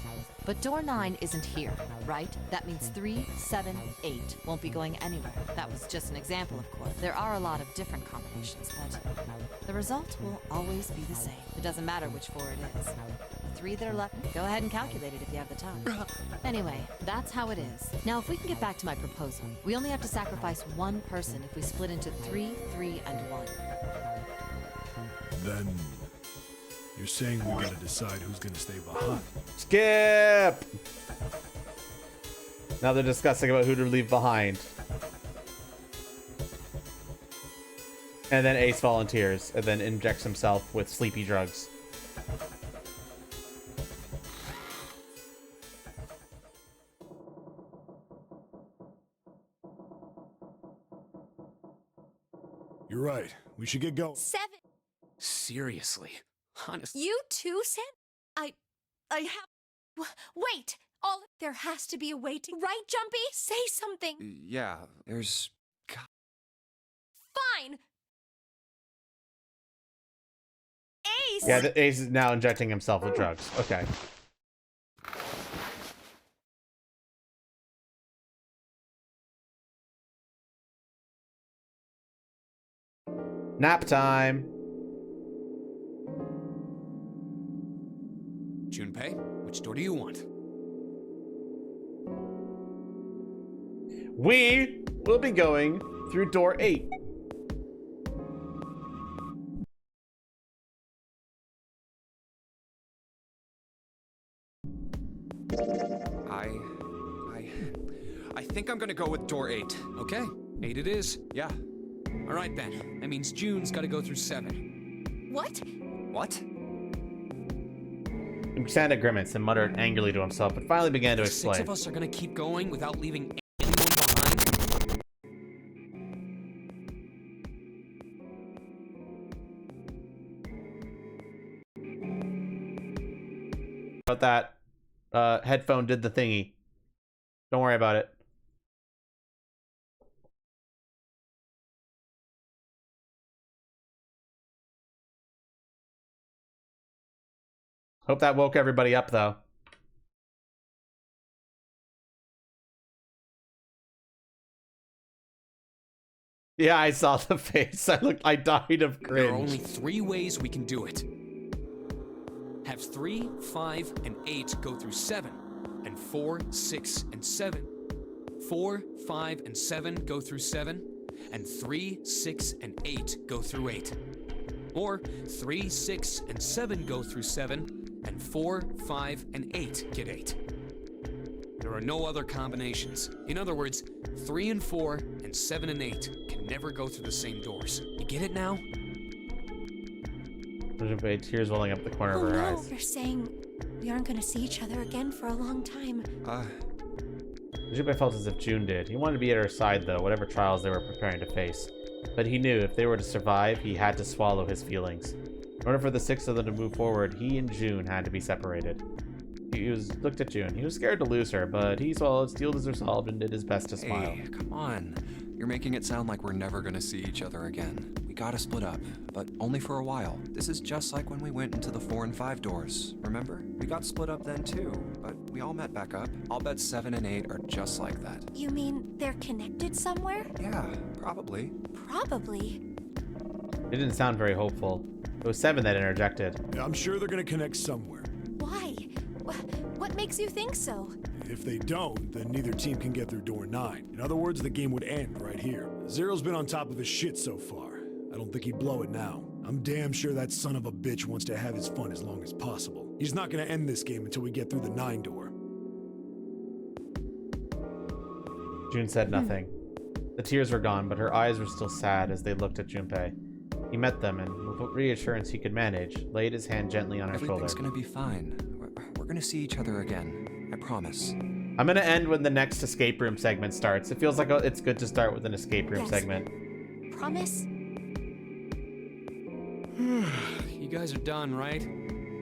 But door 9 isn't here, right? That means 3, 7, 8 won't be going anywhere. That was just an example, of course. There are a lot of different combinations, but the result will always be the same. It doesn't matter which 4 it is. The 3 that are left, go ahead and calculate it if you have the time. Anyway, that's how it is. Now, if we can get back to my proposal, we only have to sacrifice 1 person if we split into 3, 3, and 1. Then you're saying we gotta decide who's gonna stay behind. Skip! Now they're discussing about who to leave behind. And then Ace volunteers and then injects himself with sleepy drugs. You're right. We should get going. 7. Seriously. Honestly. You too, Sam? I have... Wait! There has to be a way to... Right, Jumpy? Say something! Yeah, there's... Fine! Ace! Yeah, the Ace is now injecting himself with drugs. Okay. Nap time. Junpei, which door do you want? We will be going through door 8. I think I'm gonna go with door 8. Okay, 8 it is. Yeah. All right then. That means June's got to go through 7. What? What? He sounded grimace and muttered angrily to himself, but finally began to explain. 6 of us are going to keep going without leaving anyone behind. About that, headphone did the thingy. Don't worry about it. Hope that woke everybody up, though. Yeah, I saw the face. I died of cringe. There are only 3 ways we can do it. Have 3, 5, and 8 go through 7, and 4, 6, and 7. 4, 5, and 7 go through 7, and 3, 6, and 8 go through 8. Or 3, 6, and 7 go through 7, and 4, 5, and 8 get 8. There are no other combinations. In other words, 3 and 4 and 7 and 8 can never go through the same doors. You get it now? Junpei, tears welling up the corner of Oh her no, eyes. they're saying we aren't gonna see each other again for a long time. Junpei felt as if June did. He wanted to be at her side, though, whatever trials they were preparing to face. But he knew if they were to survive, he had to swallow his feelings. In order for the six of them to move forward, he and June had to be separated. He looked at June. He was scared to lose her, but he swallowed, steeled his resolve, and did his best to smile. Hey, come on. You're making it sound like we're never gonna see each other again. We gotta split up, but only for a while. This is just like when we went into the 4 and 5 doors, remember? We got split up then too, but we all met back up. I'll bet 7 and 8 are just like that. You mean they're connected somewhere? Yeah, probably. Probably. It didn't sound very hopeful. It was 7 that interjected. Yeah, I'm sure they're gonna connect somewhere. Why? What makes you think so? If they don't, then neither team can get through door 9. In other words, the game would end right here. Zero's been on top of his shit so far. I don't think he'd blow it now. I'm damn sure that son of a bitch wants to have his fun as long as possible. He's not gonna end this game until we get through the 9 door. June said nothing. The tears were gone, but her eyes were still sad as they looked at Junpei. He met them, and with reassurance he could manage, laid his hand gently on her shoulder. Everything's gonna be fine. We're gonna see each other again. I promise. I'm gonna end when the next escape room segment starts. It feels like it's good to start with an escape room segment. Promise? You guys are done, right?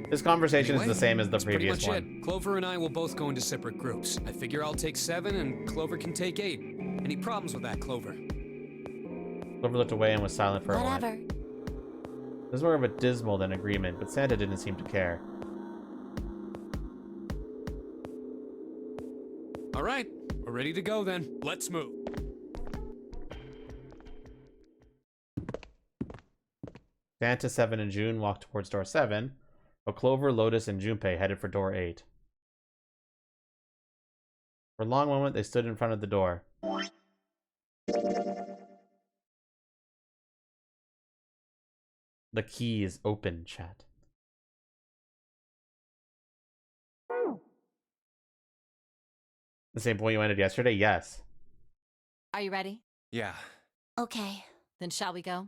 This conversation Anyway, is the same as the that's pretty previous much one. it. Clover and I will both go into separate groups. I figure I'll take 7 and Clover can take 8. Any problems with that, Clover? Clover looked away and was silent for a Whatever. moment. It was more of a dismal than agreement, but Santa didn't seem to care. All right, we're ready to go then. Let's move. Santa, 7, and June walked towards door 7, while Clover, Lotus, and Junpei headed for door 8. For a long moment, they stood in front of the door. The key is open, chat. The same point you ended yesterday? Yes. Are you ready? Yeah. Okay. Then shall we go?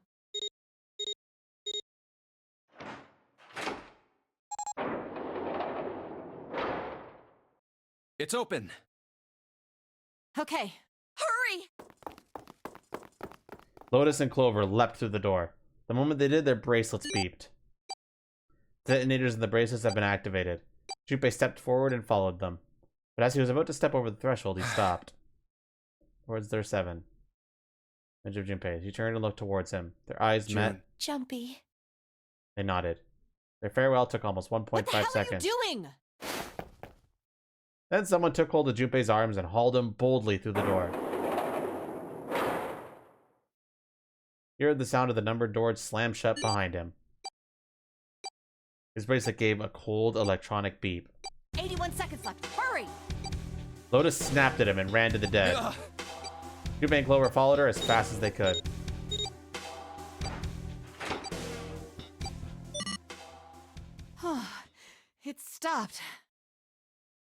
It's open. Okay. Hurry! Lotus and Clover leapt through the door. The moment they did, their bracelets beeped. Detonators in the bracelets have been activated. Junpei stepped forward and followed them. But as he was about to step over the threshold, he stopped. Towards their 7. Edge of Junpei. She turned and looked towards him. Their eyes met. Jumpy. They nodded. Their farewell took almost 1.5 What the hell seconds. are you doing? Then someone took hold of Junpei's arms and hauled him boldly through the door. He heard the sound of the numbered doors slam shut behind him. His bracelet gave a cold electronic beep. 81 seconds left. Hurry! Lotus snapped at him and ran to the dead. Junpei and Clover followed her as fast as they could. It stopped.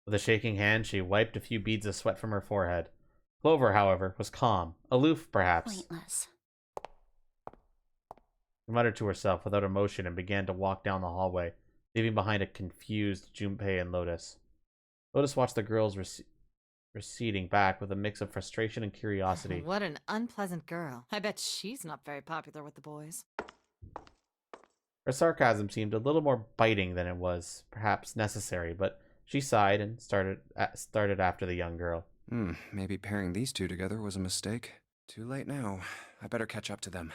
With a shaking hand, she wiped a few beads of sweat from her forehead. Clover, however, was calm, aloof perhaps. Pointless. She muttered to herself without emotion and began to walk down the hallway, leaving behind a confused Junpei and Lotus. Lotus watched the girls receding back with a mix of frustration and curiosity. What an unpleasant girl. I bet she's not very popular with the boys. Her sarcasm seemed a little more biting than it was, perhaps necessary, but she sighed and started after the young girl. Maybe pairing these two together was a mistake. Too late now. I better catch up to them.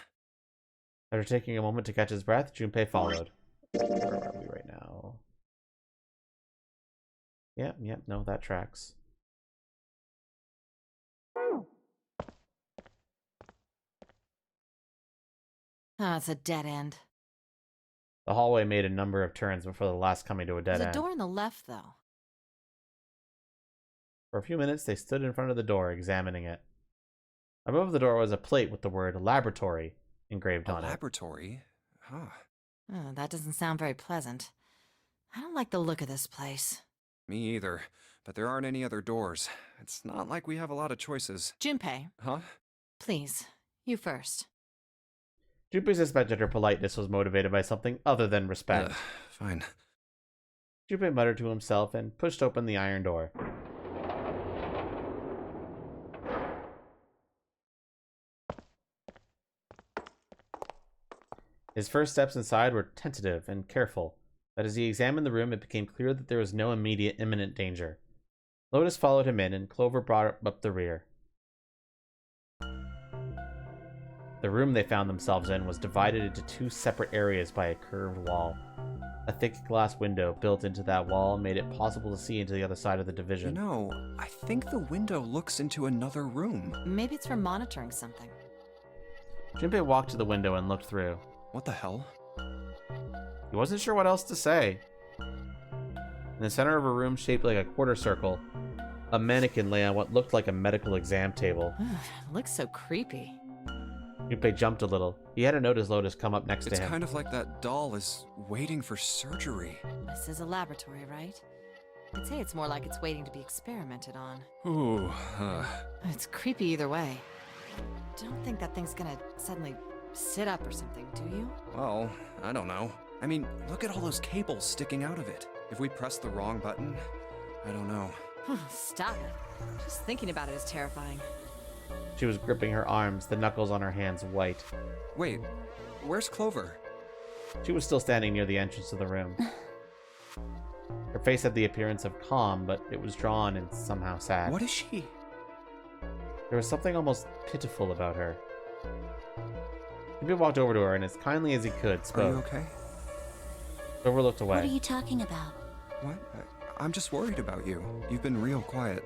After taking a moment to catch his breath, Junpei followed. Where are we right now? Yep, no, that tracks. Ah, it's a dead end. The hallway made a number of turns before the last coming to a dead There's a end. door on the left, though. For a few minutes, they stood in front of the door, examining it. Above the door was a plate with the word laboratory engraved on it. Laboratory? Huh. Oh, that doesn't sound very pleasant. I don't like the look of this place. Me either. But there aren't any other doors. It's not like we have a lot of choices. Junpei. Huh? Please, you first. Junpei suspected her politeness was motivated by something other than respect. Fine. Junpei muttered to himself and pushed open the iron door. His first steps inside were tentative and careful, but as he examined the room, it became clear that there was no immediate imminent danger. Lotus followed him in, and Clover brought up the rear. The room they found themselves in was divided into two separate areas by a curved wall. A thick glass window built into that wall made it possible to see into the other side of the division. You know, I think the window looks into another room. Maybe it's for monitoring something. Junpei walked to the window and looked through. What the hell? He wasn't sure what else to say. In the center of a room shaped like a quarter circle, a mannequin lay on what looked like a medical exam table. Looks so creepy. Junpei jumped a little. He hadn't noticed Lotus come up next to him. It's kind of like that doll is waiting for surgery. This is a laboratory, right? I'd say it's more like it's waiting to be experimented on. Ooh, It's creepy either way. Don't think that thing's gonna suddenly sit up or something, do you? Well, I don't know. I mean, look at all those cables sticking out of it. If we press the wrong button, I don't know. Stop it. Just thinking about it is terrifying. She was gripping her arms, the knuckles on her hands white. Wait, where's Clover? She was still standing near the entrance to the room. Her face had the appearance of calm, but it was drawn and somehow sad. What is she? There was something almost pitiful about her. Junpei walked over to her and as kindly as he could spoke. Are you okay? Clover looked away. What are you talking about? What? I'm just worried about you. You've been real quiet.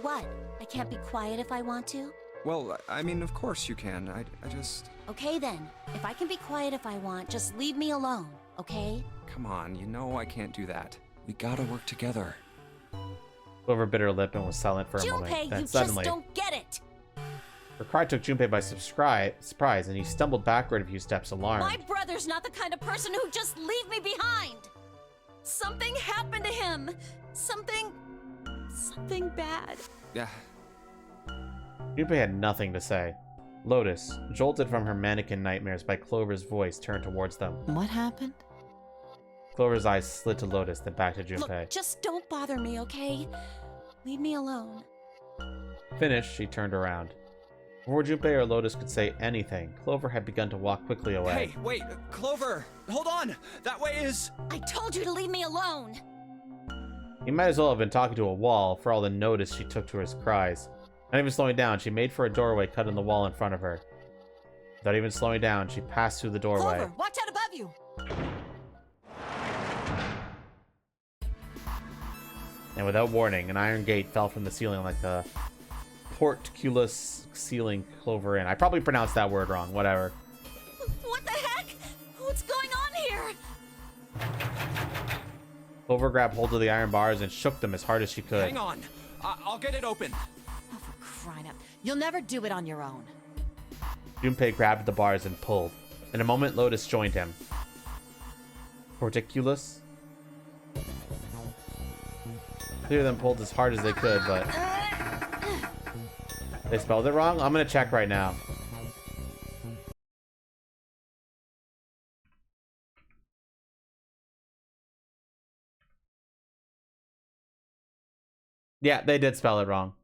What? I can't be quiet if I want to? Well, I mean, of course you can. I just... Okay then. If I can be quiet if I want, just leave me alone, okay? Come on, you know I can't do that. We gotta work together. Clover bit her lip and was silent for a moment. Junpei, Then you suddenly, just don't get it! her cry took Junpei by surprise, and he stumbled backward a few steps, alarmed. My brother's not the kind of person who'd just leave me behind! Something happened to him! Something bad. Yeah. Junpei had nothing to say. Lotus, jolted from her mannequin nightmares by Clover's voice, turned towards them. What happened? Clover's eyes slid to Lotus, then back to Junpei. Look, just don't bother me, okay? Leave me alone. Finished, she turned around. Before Junpei or Lotus could say anything, Clover had begun to walk quickly away. Hey, wait, Clover! Hold on! That way is... I told you to leave me alone! He might as well have been talking to a wall, for all the notice she took to his cries. Not even slowing down, she made for a doorway cut in the wall in front of her. Without even slowing down, she passed through the doorway. Clover, watch out above you! And without warning, an iron gate fell from the ceiling like a portcullis ceiling Clover in. I probably pronounced that word wrong, whatever. What the heck? What's going on here? Clover grabbed hold of the iron bars and shook them as hard as she could. Hang on. I'll get it open. Oh, for crying out. You'll never do it on your own. Junpei grabbed the bars and pulled. In a moment, Lotus joined him. Porticulus? Clear them pulled as hard as they could, but... They spelled it wrong? I'm gonna check right now. Yeah, they did spell it wrong.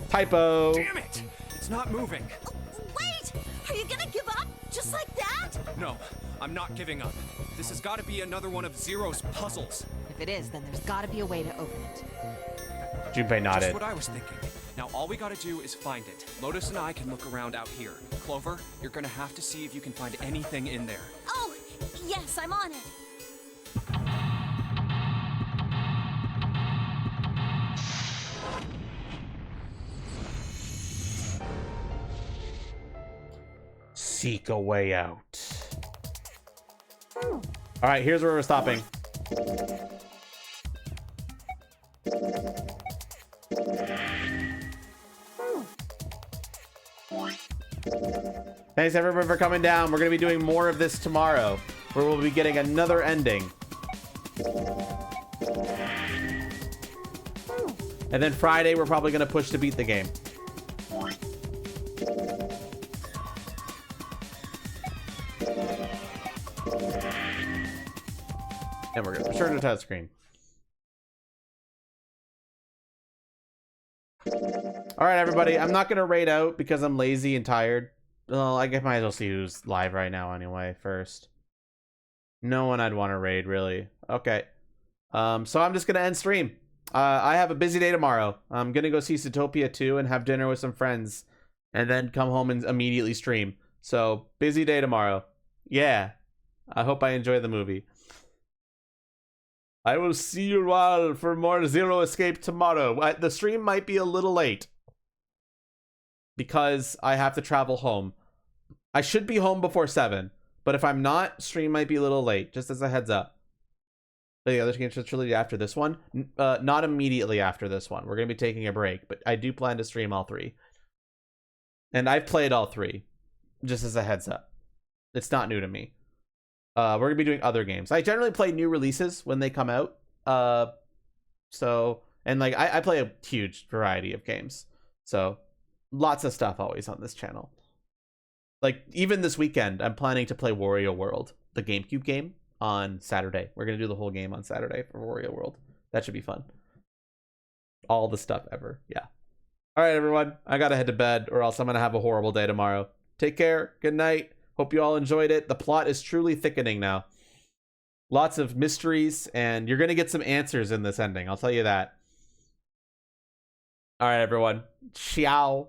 Typo! Damn it! It's not moving. Wait! Are you gonna give up? Just like that? No, I'm not giving up. This has got to be another one of Zero's puzzles. If it is, then there's gotta be a way to open it. Junpei nodded. Just what I was thinking. Now all we gotta do is find it. Lotus and I can look around out here. Clover, you're gonna have to see if you can find anything in there. Oh, yes, I'm on it. Seek a way out. Alright, here's where we're stopping. Thanks everyone for coming down. We're going to be doing more of this tomorrow, where we'll be getting another ending. And then Friday, we're probably going to push to beat the game. And we're going to return to touchscreen. All right, everybody. I'm not going to raid out because I'm lazy and tired. Well, I guess I might as well see who's live right now anyway first. No one I'd want to raid, really. Okay. So I'm just going to end stream. I have a busy day tomorrow. I'm going to go see Zootopia 2 and have dinner with some friends. And then come home and immediately stream. So, busy day tomorrow. Yeah. I hope I enjoy the movie. I will see you all for more Zero Escape tomorrow. The stream might be a little late. Because I have to travel home. I should be home before 7. But if I'm not, stream might be a little late. Just as a heads up. The other games trilogy after this one? Not immediately after this one. We're going to be taking a break. But I do plan to stream all 3. And I've played all 3. Just as a heads up. It's not new to me. We're going to be doing other games. I generally play new releases when they come out. And like I play a huge variety of games. So lots of stuff always on this channel. Like even this weekend, I'm planning to play Wario World, the GameCube game, on Saturday. We're going to do the whole game on Saturday for Wario World. That should be fun. All the stuff ever. Yeah. All right, everyone. I got to head to bed or else I'm going to have a horrible day tomorrow. Take care. Good night. Hope you all enjoyed it. The plot is truly thickening now. Lots of mysteries, and you're going to get some answers in this ending. I'll tell you that. All right, everyone. Ciao.